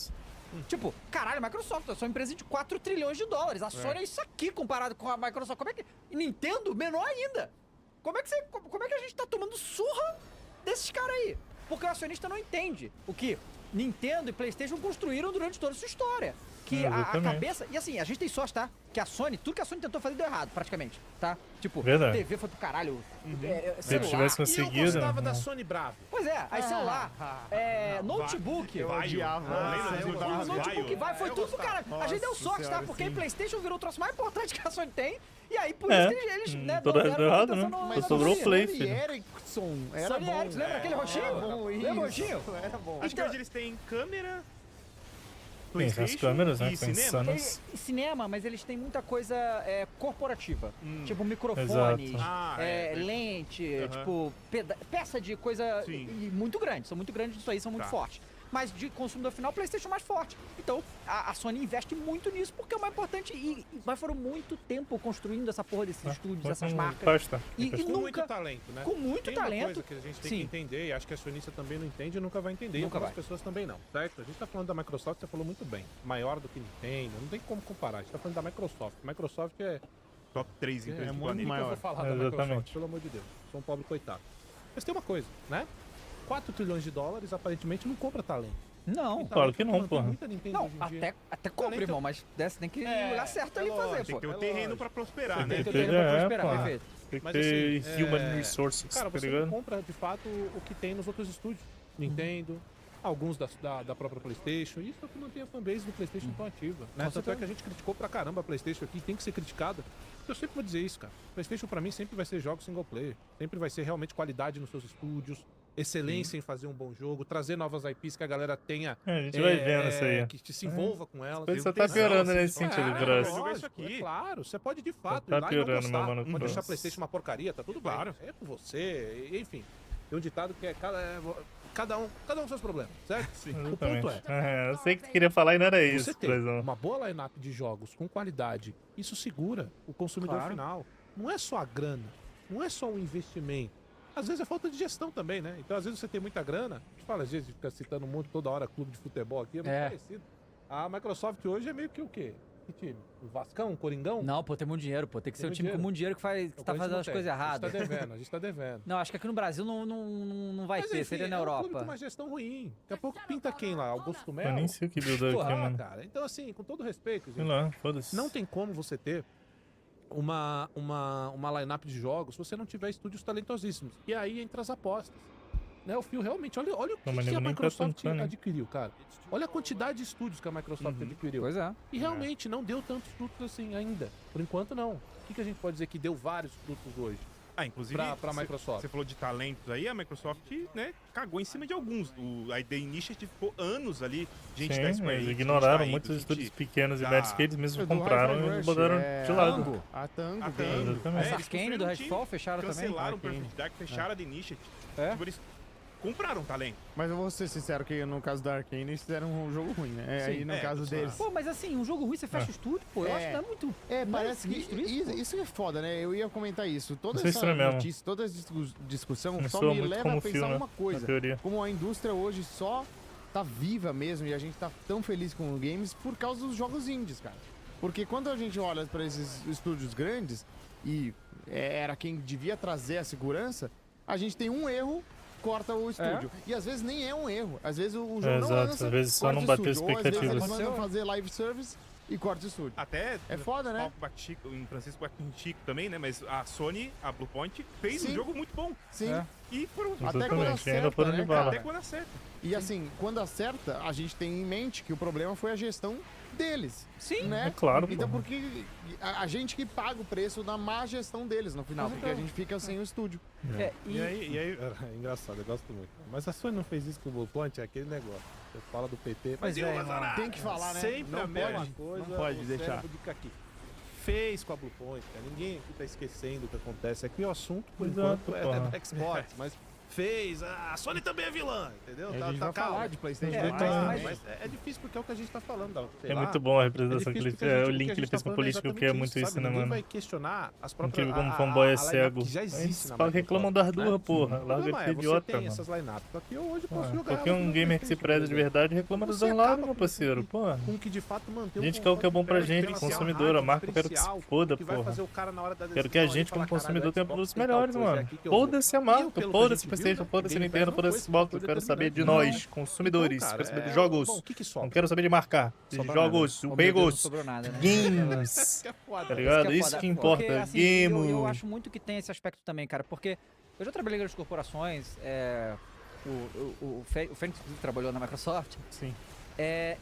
Tipo, caralho, a Microsoft é só uma empresa de 4 trilhões de dólares. A Sony é isso aqui comparado com a Microsoft. Como é que... E Nintendo, menor ainda. Como é que a gente tá tomando surra desses caras aí? Porque o acionista não entende o que Nintendo e PlayStation construíram durante toda a sua história. Que a cabeça... E assim, a gente tem sorte, tá? Que a Sony, tudo que a Sony tentou fazer deu errado, praticamente, tá? Tipo, TV foi pro caralho, Se ele tivesse conseguido... E eu gostava da Sony bravo. Pois é, aí celular, notebook... Eu odiava. Notebook foi tudo pro caralho. A gente deu sorte, tá? Porque a PlayStation virou o troço mais importante que a Sony tem. E aí, por isso que eles, né, toda vez deu errado, né? Sobrou o Play, filho. Era bom. Lembra aquele roxinho? Lembra o roxinho? Era bom. Acho que hoje eles têm câmera... Tem as câmeras, né? Cinema, mas eles têm muita coisa corporativa. Tipo microfones, lente, tipo peça de coisa muito grande. São muito grandes disso aí, são muito fortes. Mas de consumidor final, o PlayStation é mais forte. Então, a Sony investe muito nisso porque é o mais importante. Mas foram muito tempo construindo essa porra desses estúdios, essas marcas. Com muito talento, né? Com muito talento. Uma coisa que a gente tem que entender, e acho que a acionista também não entende e nunca vai entender. E as pessoas também não, certo? A gente tá falando da Microsoft, você falou muito bem. Maior do que Nintendo, não tem como comparar. A gente tá falando da Microsoft. Microsoft é... top 3 empresas do planeta. planeta. Eu vou falar da Microsoft, pelo amor de Deus. Sou um pobre coitado. Mas tem uma coisa, né? 4 trilhões de dólares, aparentemente, não compra talento. Não, claro que não, porra. Não, até compra, irmão, mas dessa tem que ir no lugar certo ali fazer, pô. Tem que ter o terreno pra prosperar, né? Tem que ter o terreno pra prosperar, perfeito. Tem que ter human resources, cara, você não compra, de fato, o que tem nos outros estúdios. Nintendo, alguns da própria PlayStation. Isso é o que mantém a fanbase do PlayStation tão ativa. Né? Tanto é que a gente criticou pra caramba a PlayStation aqui, tem que ser criticada. Eu sempre vou dizer isso, cara. PlayStation pra mim sempre vai ser jogos single player. Sempre vai ser realmente qualidade nos seus estúdios, excelência em fazer um bom jogo, trazer novas IPs que a galera tenha. A gente vai vendo isso aí. Que se envolva com elas. Você tá piorando nesse sentido, Brasil. Claro, você pode de fato tá piorando, meu mano. Pode deixar a PlayStation uma porcaria, tá tudo claro. É com você, enfim. Tem um ditado que é cada um com seus problemas, certo? Sim. O ponto eu sei que você queria falar e não era isso. Você tem uma boa line-up de jogos com qualidade, isso segura o consumidor final. Não é só a grana, não é só o investimento. Às vezes é falta de gestão também, né? Então, às vezes você tem muita grana. A gente fala, às vezes, fica citando um monte toda hora clube de futebol aqui, é muito parecido. A Microsoft hoje é meio que o quê? Que time? O Vascão, o Coringão? Não, pô, tem muito dinheiro, pô. Tem que ser o time com muito dinheiro que tá fazendo as coisas erradas. A gente tá devendo. Não, acho que aqui no Brasil não vai ter, seria na Europa. Tem uma gestão ruim. Daqui a pouco pinta quem lá? Augusto Melo? Eu nem sei o que buildou aqui, mano. Cara. Então, assim, com todo respeito, gente, sei lá, foda-se. não tem como você ter uma line-up de jogos se você não tiver estúdios talentosíssimos. E aí entra as apostas. Né, o Phil realmente, olha o que a Microsoft adquiriu, cara. Olha a quantidade de estúdios que a Microsoft adquiriu. Pois é. E realmente não deu tantos frutos assim ainda. Por enquanto, não. O que a gente pode dizer que deu vários frutos hoje? Inclusive, pra Microsoft. Você falou de talentos aí, a Microsoft, né, cagou em cima de alguns. A The Initiative ficou anos ali, gente da Square Enix, ignoraram muitos estúdios pequenos e médios que eles mesmos compraram e botaram de lado. A Tango. Essa Arcane do Redfall fecharam também. Cancelaram o Perfect Dark, fecharam a The Initiative. Tipo, eles compraram talento. Mas eu vou ser sincero que no caso da Arcane eles fizeram um jogo ruim, né? Aí no caso deles. Pô, mas assim, um jogo ruim você fecha o estúdio, pô, eu acho que não é muito. Parece que isso é foda, né? Eu ia comentar isso. Toda essa notícia, toda essa discussão só me leva a pensar uma coisa. Como a indústria hoje só tá viva mesmo e a gente tá tão feliz com os games por causa dos jogos indies, cara. Porque quando a gente olha pra esses estúdios grandes e era quem devia trazer a segurança, a gente tem um erro, corta o estúdio. E às vezes nem é um erro. Às vezes o jogo não lança, às vezes só não bateu expectativas. Ou às vezes eles mandam fazer live service e corta o estúdio. Até é foda, né? Em Francisco Batichico também, né? Mas a Sony, a Bluepoint, fez um jogo muito bom. Sim. E foram até quando acerta, né, cara? Até quando acerta. E assim, quando acerta, a gente tem em mente que o problema foi a gestão deles. Sim, né? É claro. Então, porque a gente que paga o preço da má gestão deles no final, porque a gente fica sem o estúdio. E aí, é engraçado, eu gosto muito. Mas a Sony não fez isso com o Bluepoint, é aquele negócio. Você fala do PT, mas tem que falar, né? Sempre não a mesma coisa. Não pode deixar. Aqui. Fez com a Bluepoint, cara. Ninguém aqui tá esquecendo o que acontece. Aqui o assunto, por enquanto, é Xbox, mas fez. A Sony também é vilã, entendeu? A gente vai falar de PlayStation. Mas é difícil porque é o que a gente tá falando. Muito bom a representação que ele fez. O link que ele fez com o político, que é muito isso, né, mano? Vai questionar as próprias. Incrível como o fanboy é cego. Já existe. Eles reclamam das duas, porra. Larga de idiota, mano. Essas lineups. Aqui eu hoje posso jogar. Porque um gamer que se preza de verdade reclama dos dois lados, meu parceiro. Porra. Com que de fato mantém. A gente quer o que é bom pra gente, consumidor. A marca eu quero que se foda, porra. Quero que a gente, como consumidor, tenha produtos melhores, mano. Foda-se a marca, foda-se PlayStation, foda-se Nintendo, foda-se Xbox. Eu quero saber de nós, consumidores. Quero saber de jogos. Não quero saber de marca. De jogos, jogos, games. Tá ligado? Isso que importa. Game. Eu acho muito que tem esse aspecto também, cara, porque eu já trabalhei em grandes corporações, o Fênix trabalhou na Microsoft. Sim.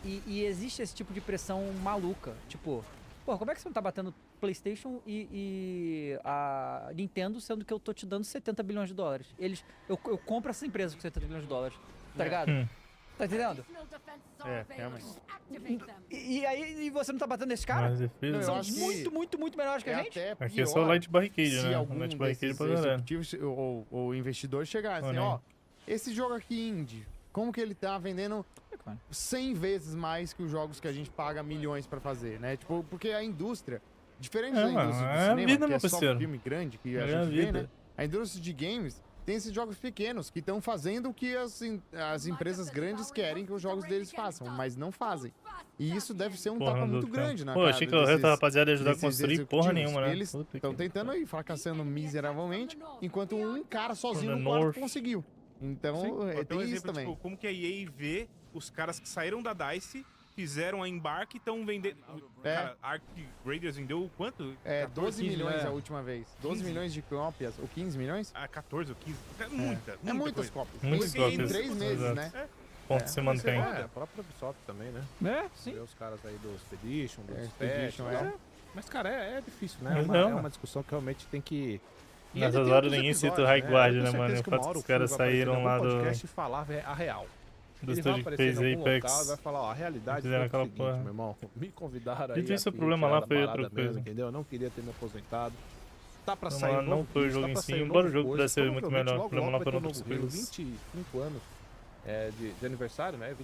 E existe esse tipo de pressão maluca. Tipo, pô, como é que você não tá batendo PlayStation e a Nintendo, sendo que eu tô te dando 70 bilhões de dólares? Eu compro essa empresa com 70 bilhões de dólares, tá ligado? Tá entendendo? Realmente. E aí você não tá batendo nesse cara? São muito melhores que a gente. Aqui é só o Light Barricade, né? Algum Light Barricade pra executivos ou investidor chegar assim, esse jogo aqui indie, como que ele tá vendendo 100 vezes mais que os jogos que a gente paga milhões pra fazer, né? Tipo, porque a indústria, diferente da indústria do cinema, que é só filme grande que a gente vê, né? A indústria de games tem esses jogos pequenos que estão fazendo o que as empresas grandes querem que os jogos deles façam, mas não fazem. E isso deve ser um tapa muito grande na cara achei que o resto da rapaziada ia ajudar a construir porra nenhuma, né? Eles estão tentando aí, fracassando miseravelmente, enquanto um cara sozinho no quarto conseguiu. Então, tem isso também. Tipo, como que a EA vê os caras que saíram da DICE, fizeram a Embark e estão vendendo... Cara, Arc Raiders vendeu quanto? 12 milhões a última vez. 12 milhões de cópias, ou 15 milhões? 14 ou 15. Muitas cópias. Muitas cópias. Em 3 meses, né? Ponto se mantém. A própria Ubisoft também, né? Sim. Os caras aí do Expedition, do Expedition, Mas, cara, é difícil, né? É uma discussão que realmente tem que... Nessas horas ninguém cita o High Guard, né, mano? O fato que os caras saíram lá do... podcast e falar a real. Do estúdio que fez Apex. Vai falar, a realidade fizeram aquela seguinte, meu irmão. Me convidaram aí. Dito isso, o problema lá foi outra coisa. Entendeu? Eu não queria ter me aposentado. Tá pra sair não foi o jogo em si, embora o jogo pudesse ser muito melhor. O problema lá foram outras coisas. 25 anos de aniversário, né?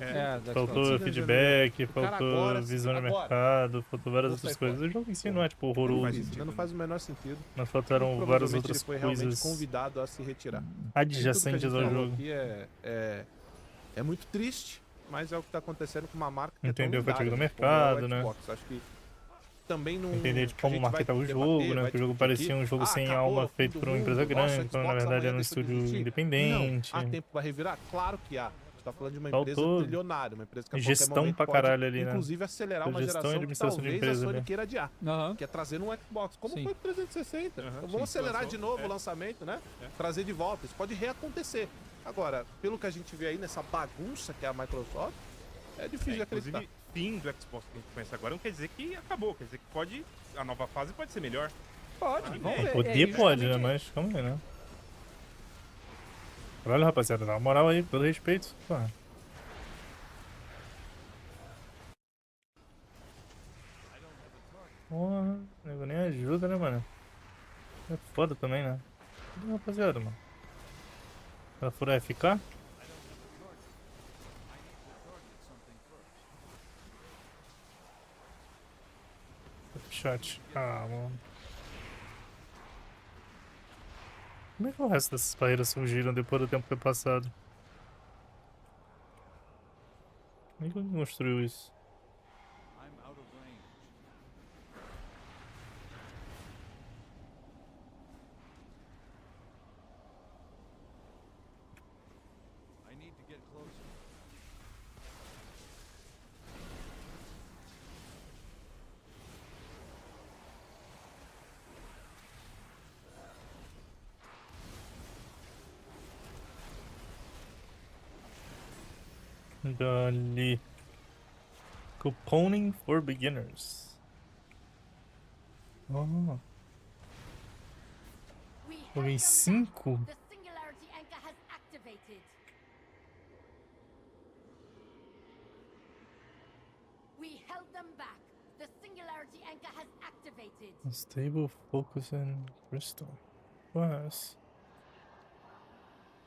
Faltou feedback, faltou visão de mercado, faltou várias outras coisas. O jogo em si não é tipo horroroso. Não faz o menor sentido. Mas faltaram várias outras foi coisas. Realmente convidado a se retirar. Adjacentes ao jogo. Aqui é muito triste, mas é o que está acontecendo com uma marca que entendeu é o fatiga do mercado, né? Acho que também não... Entender de como marketar o jogo, né? Que o jogo parecia um jogo sem alma feito por uma empresa grande, quando na verdade era um estúdio independente. Há tempo pra revirar? Claro que há. A gente tá falando de uma empresa Faltou trilionária, uma empresa que a qualquer gestão momento pra caralho ali, né? inclusive acelerar uma Gestão e geração que administração de talvez empresa, a Sony né? queira adiar, que é trazer no Xbox, como foi o 360. Então, vamos acelerar de novo o lançamento, né? Trazer de volta, isso pode reacontecer. Agora, pelo que a gente vê aí nessa bagunça que é a Microsoft, é difícil de acreditar. Inclusive, fim do Xbox que a gente conhece agora não quer dizer que acabou, quer dizer que pode, a nova fase pode ser melhor. Pode, vamos ver. Poder pode, né? Mas calma aí, né? Olha, rapaziada, dá uma moral aí, pelo respeito. Pô. Porra, nego nem ajuda, né, mano? É foda também, né? Cadê, rapaziada, mano? Ela for FK? Chat. Ah, mano. Como é que o resto dessas barreiras surgiram depois do tempo ter passado? Como é que ele construiu isso? Dali. Couponing for beginners. Oh. Joguei 5? Stable, focus and crystal. Mas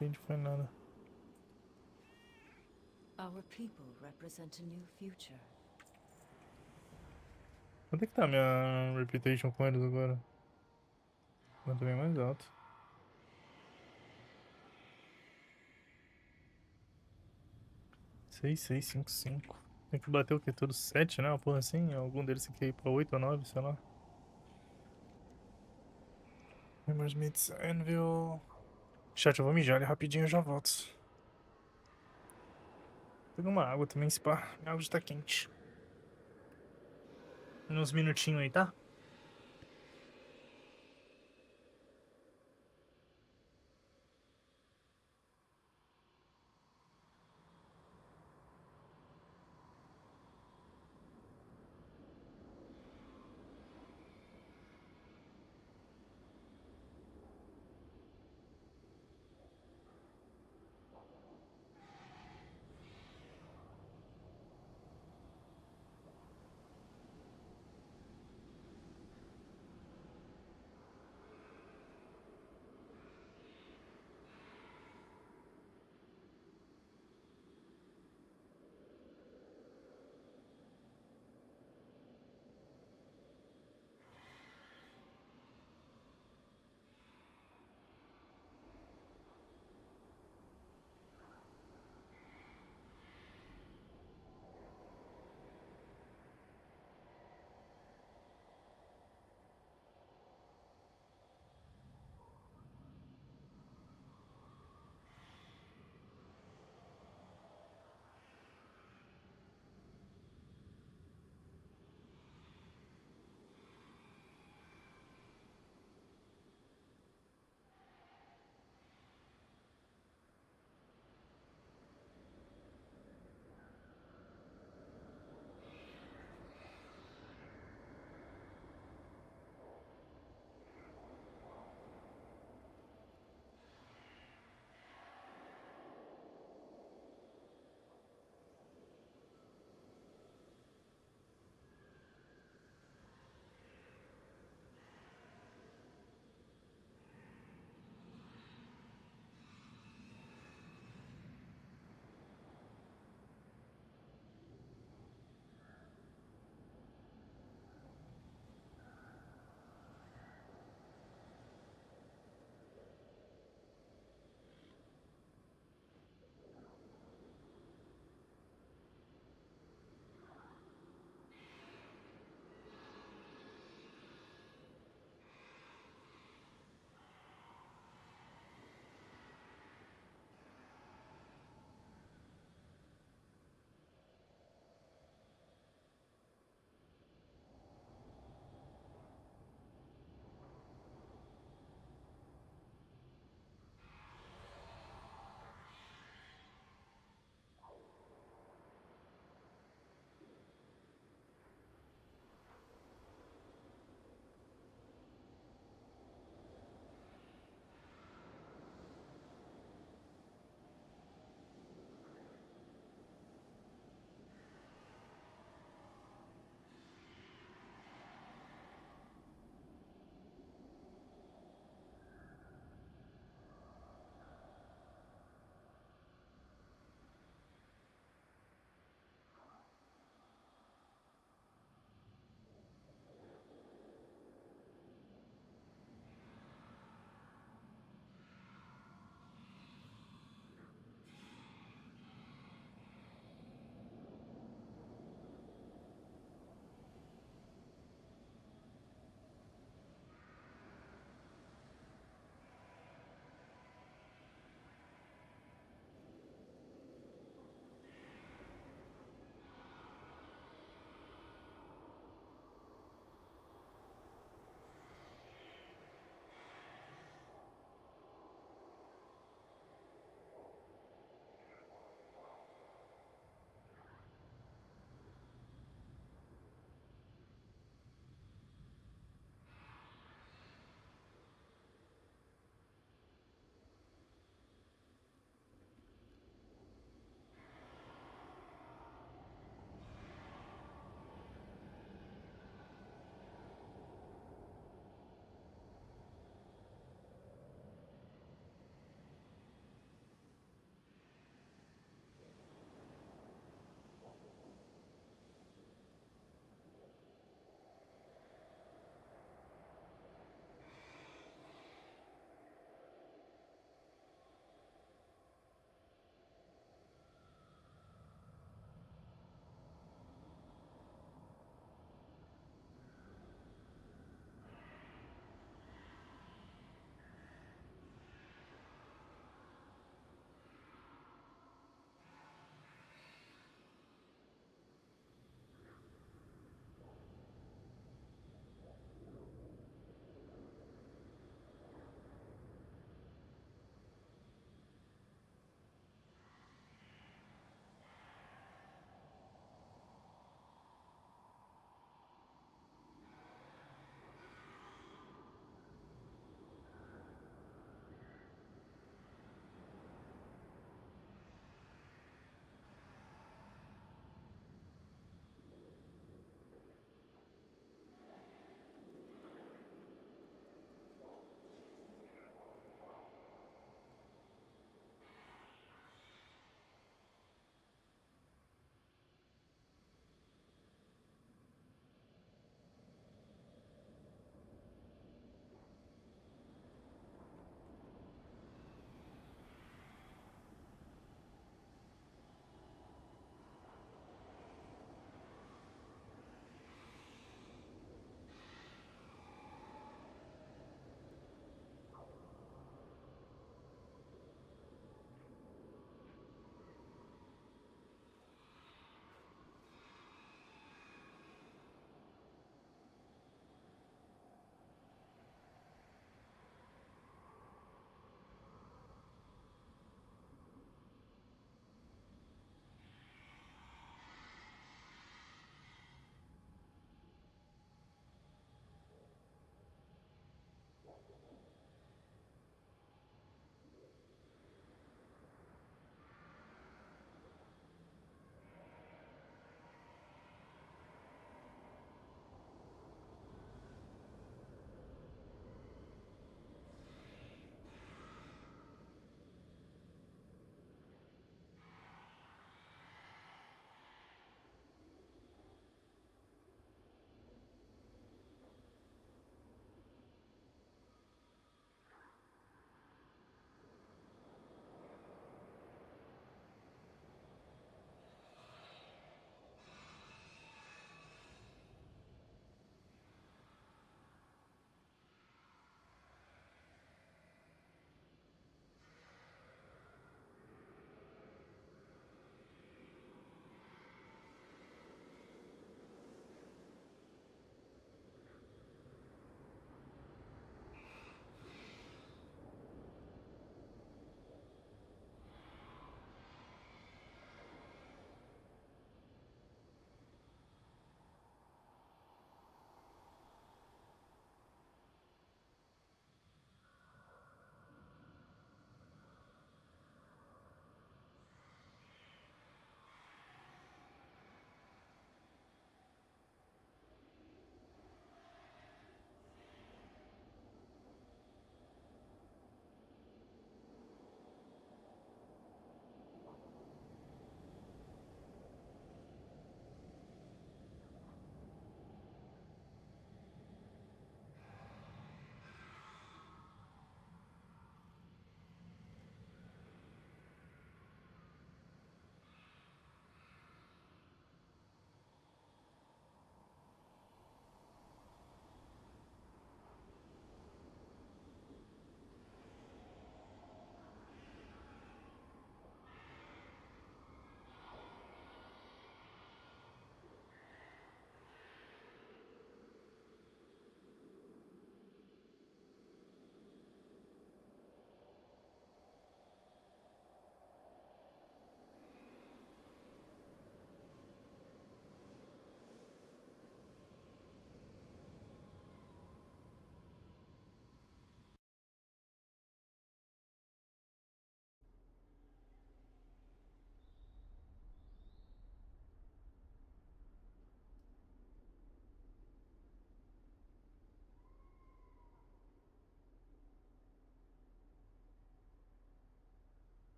não foi nada. Our people represent a new future. Quanto é que tá a minha reputation com eles agora? Quanto bem mais alto. Seis, 5, 5. Tem que bater o que? Todos 7, né? Uma porra assim? Algum deles tem que ir pra 8 ou 9, sei lá. Members Meets Anvil. Chat, eu vou mijar ali rapidinho e já volto. Vou pegar uma água também, spa. Minha água está quente. Uns minutinhos aí, tá?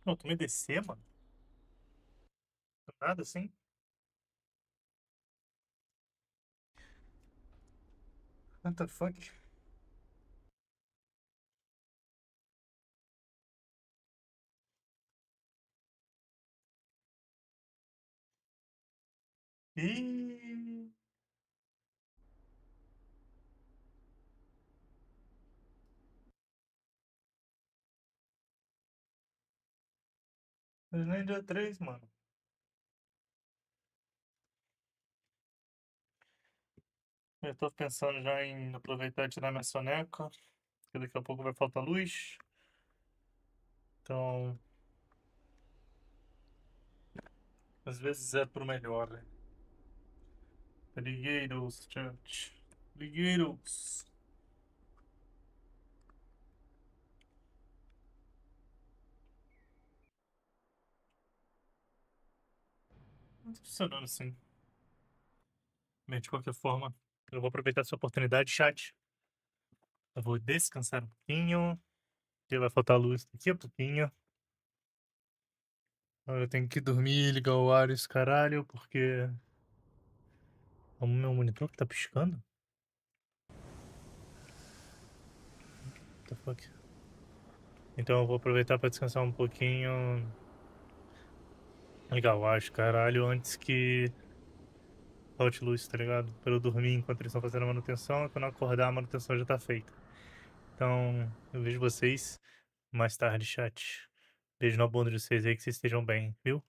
Não, tu me descer, mano? Nada assim? What the fuck? Ih... Mas nem dia 3, mano. Eu tô pensando já em aproveitar e tirar minha soneca, porque daqui a pouco vai faltar luz. Então, às vezes é pro melhor, né? Brigueiros, chat. Brigueiros. Não tá funcionando assim. Bem, de qualquer forma, eu vou aproveitar essa oportunidade, chat. Eu vou descansar um pouquinho, porque vai faltar luz daqui a pouquinho. Agora eu tenho que dormir, ligar o ar e esse caralho, porque... O meu monitor que tá piscando? What the fuck? Então eu vou aproveitar pra descansar um pouquinho. Ligar o ar, caralho, antes que falte luz, tá ligado? Pra eu dormir enquanto eles estão fazendo a manutenção, e quando eu acordar a manutenção já tá feita. Então, eu vejo vocês mais tarde, chat. Beijo na bunda de vocês aí, que vocês estejam bem, viu?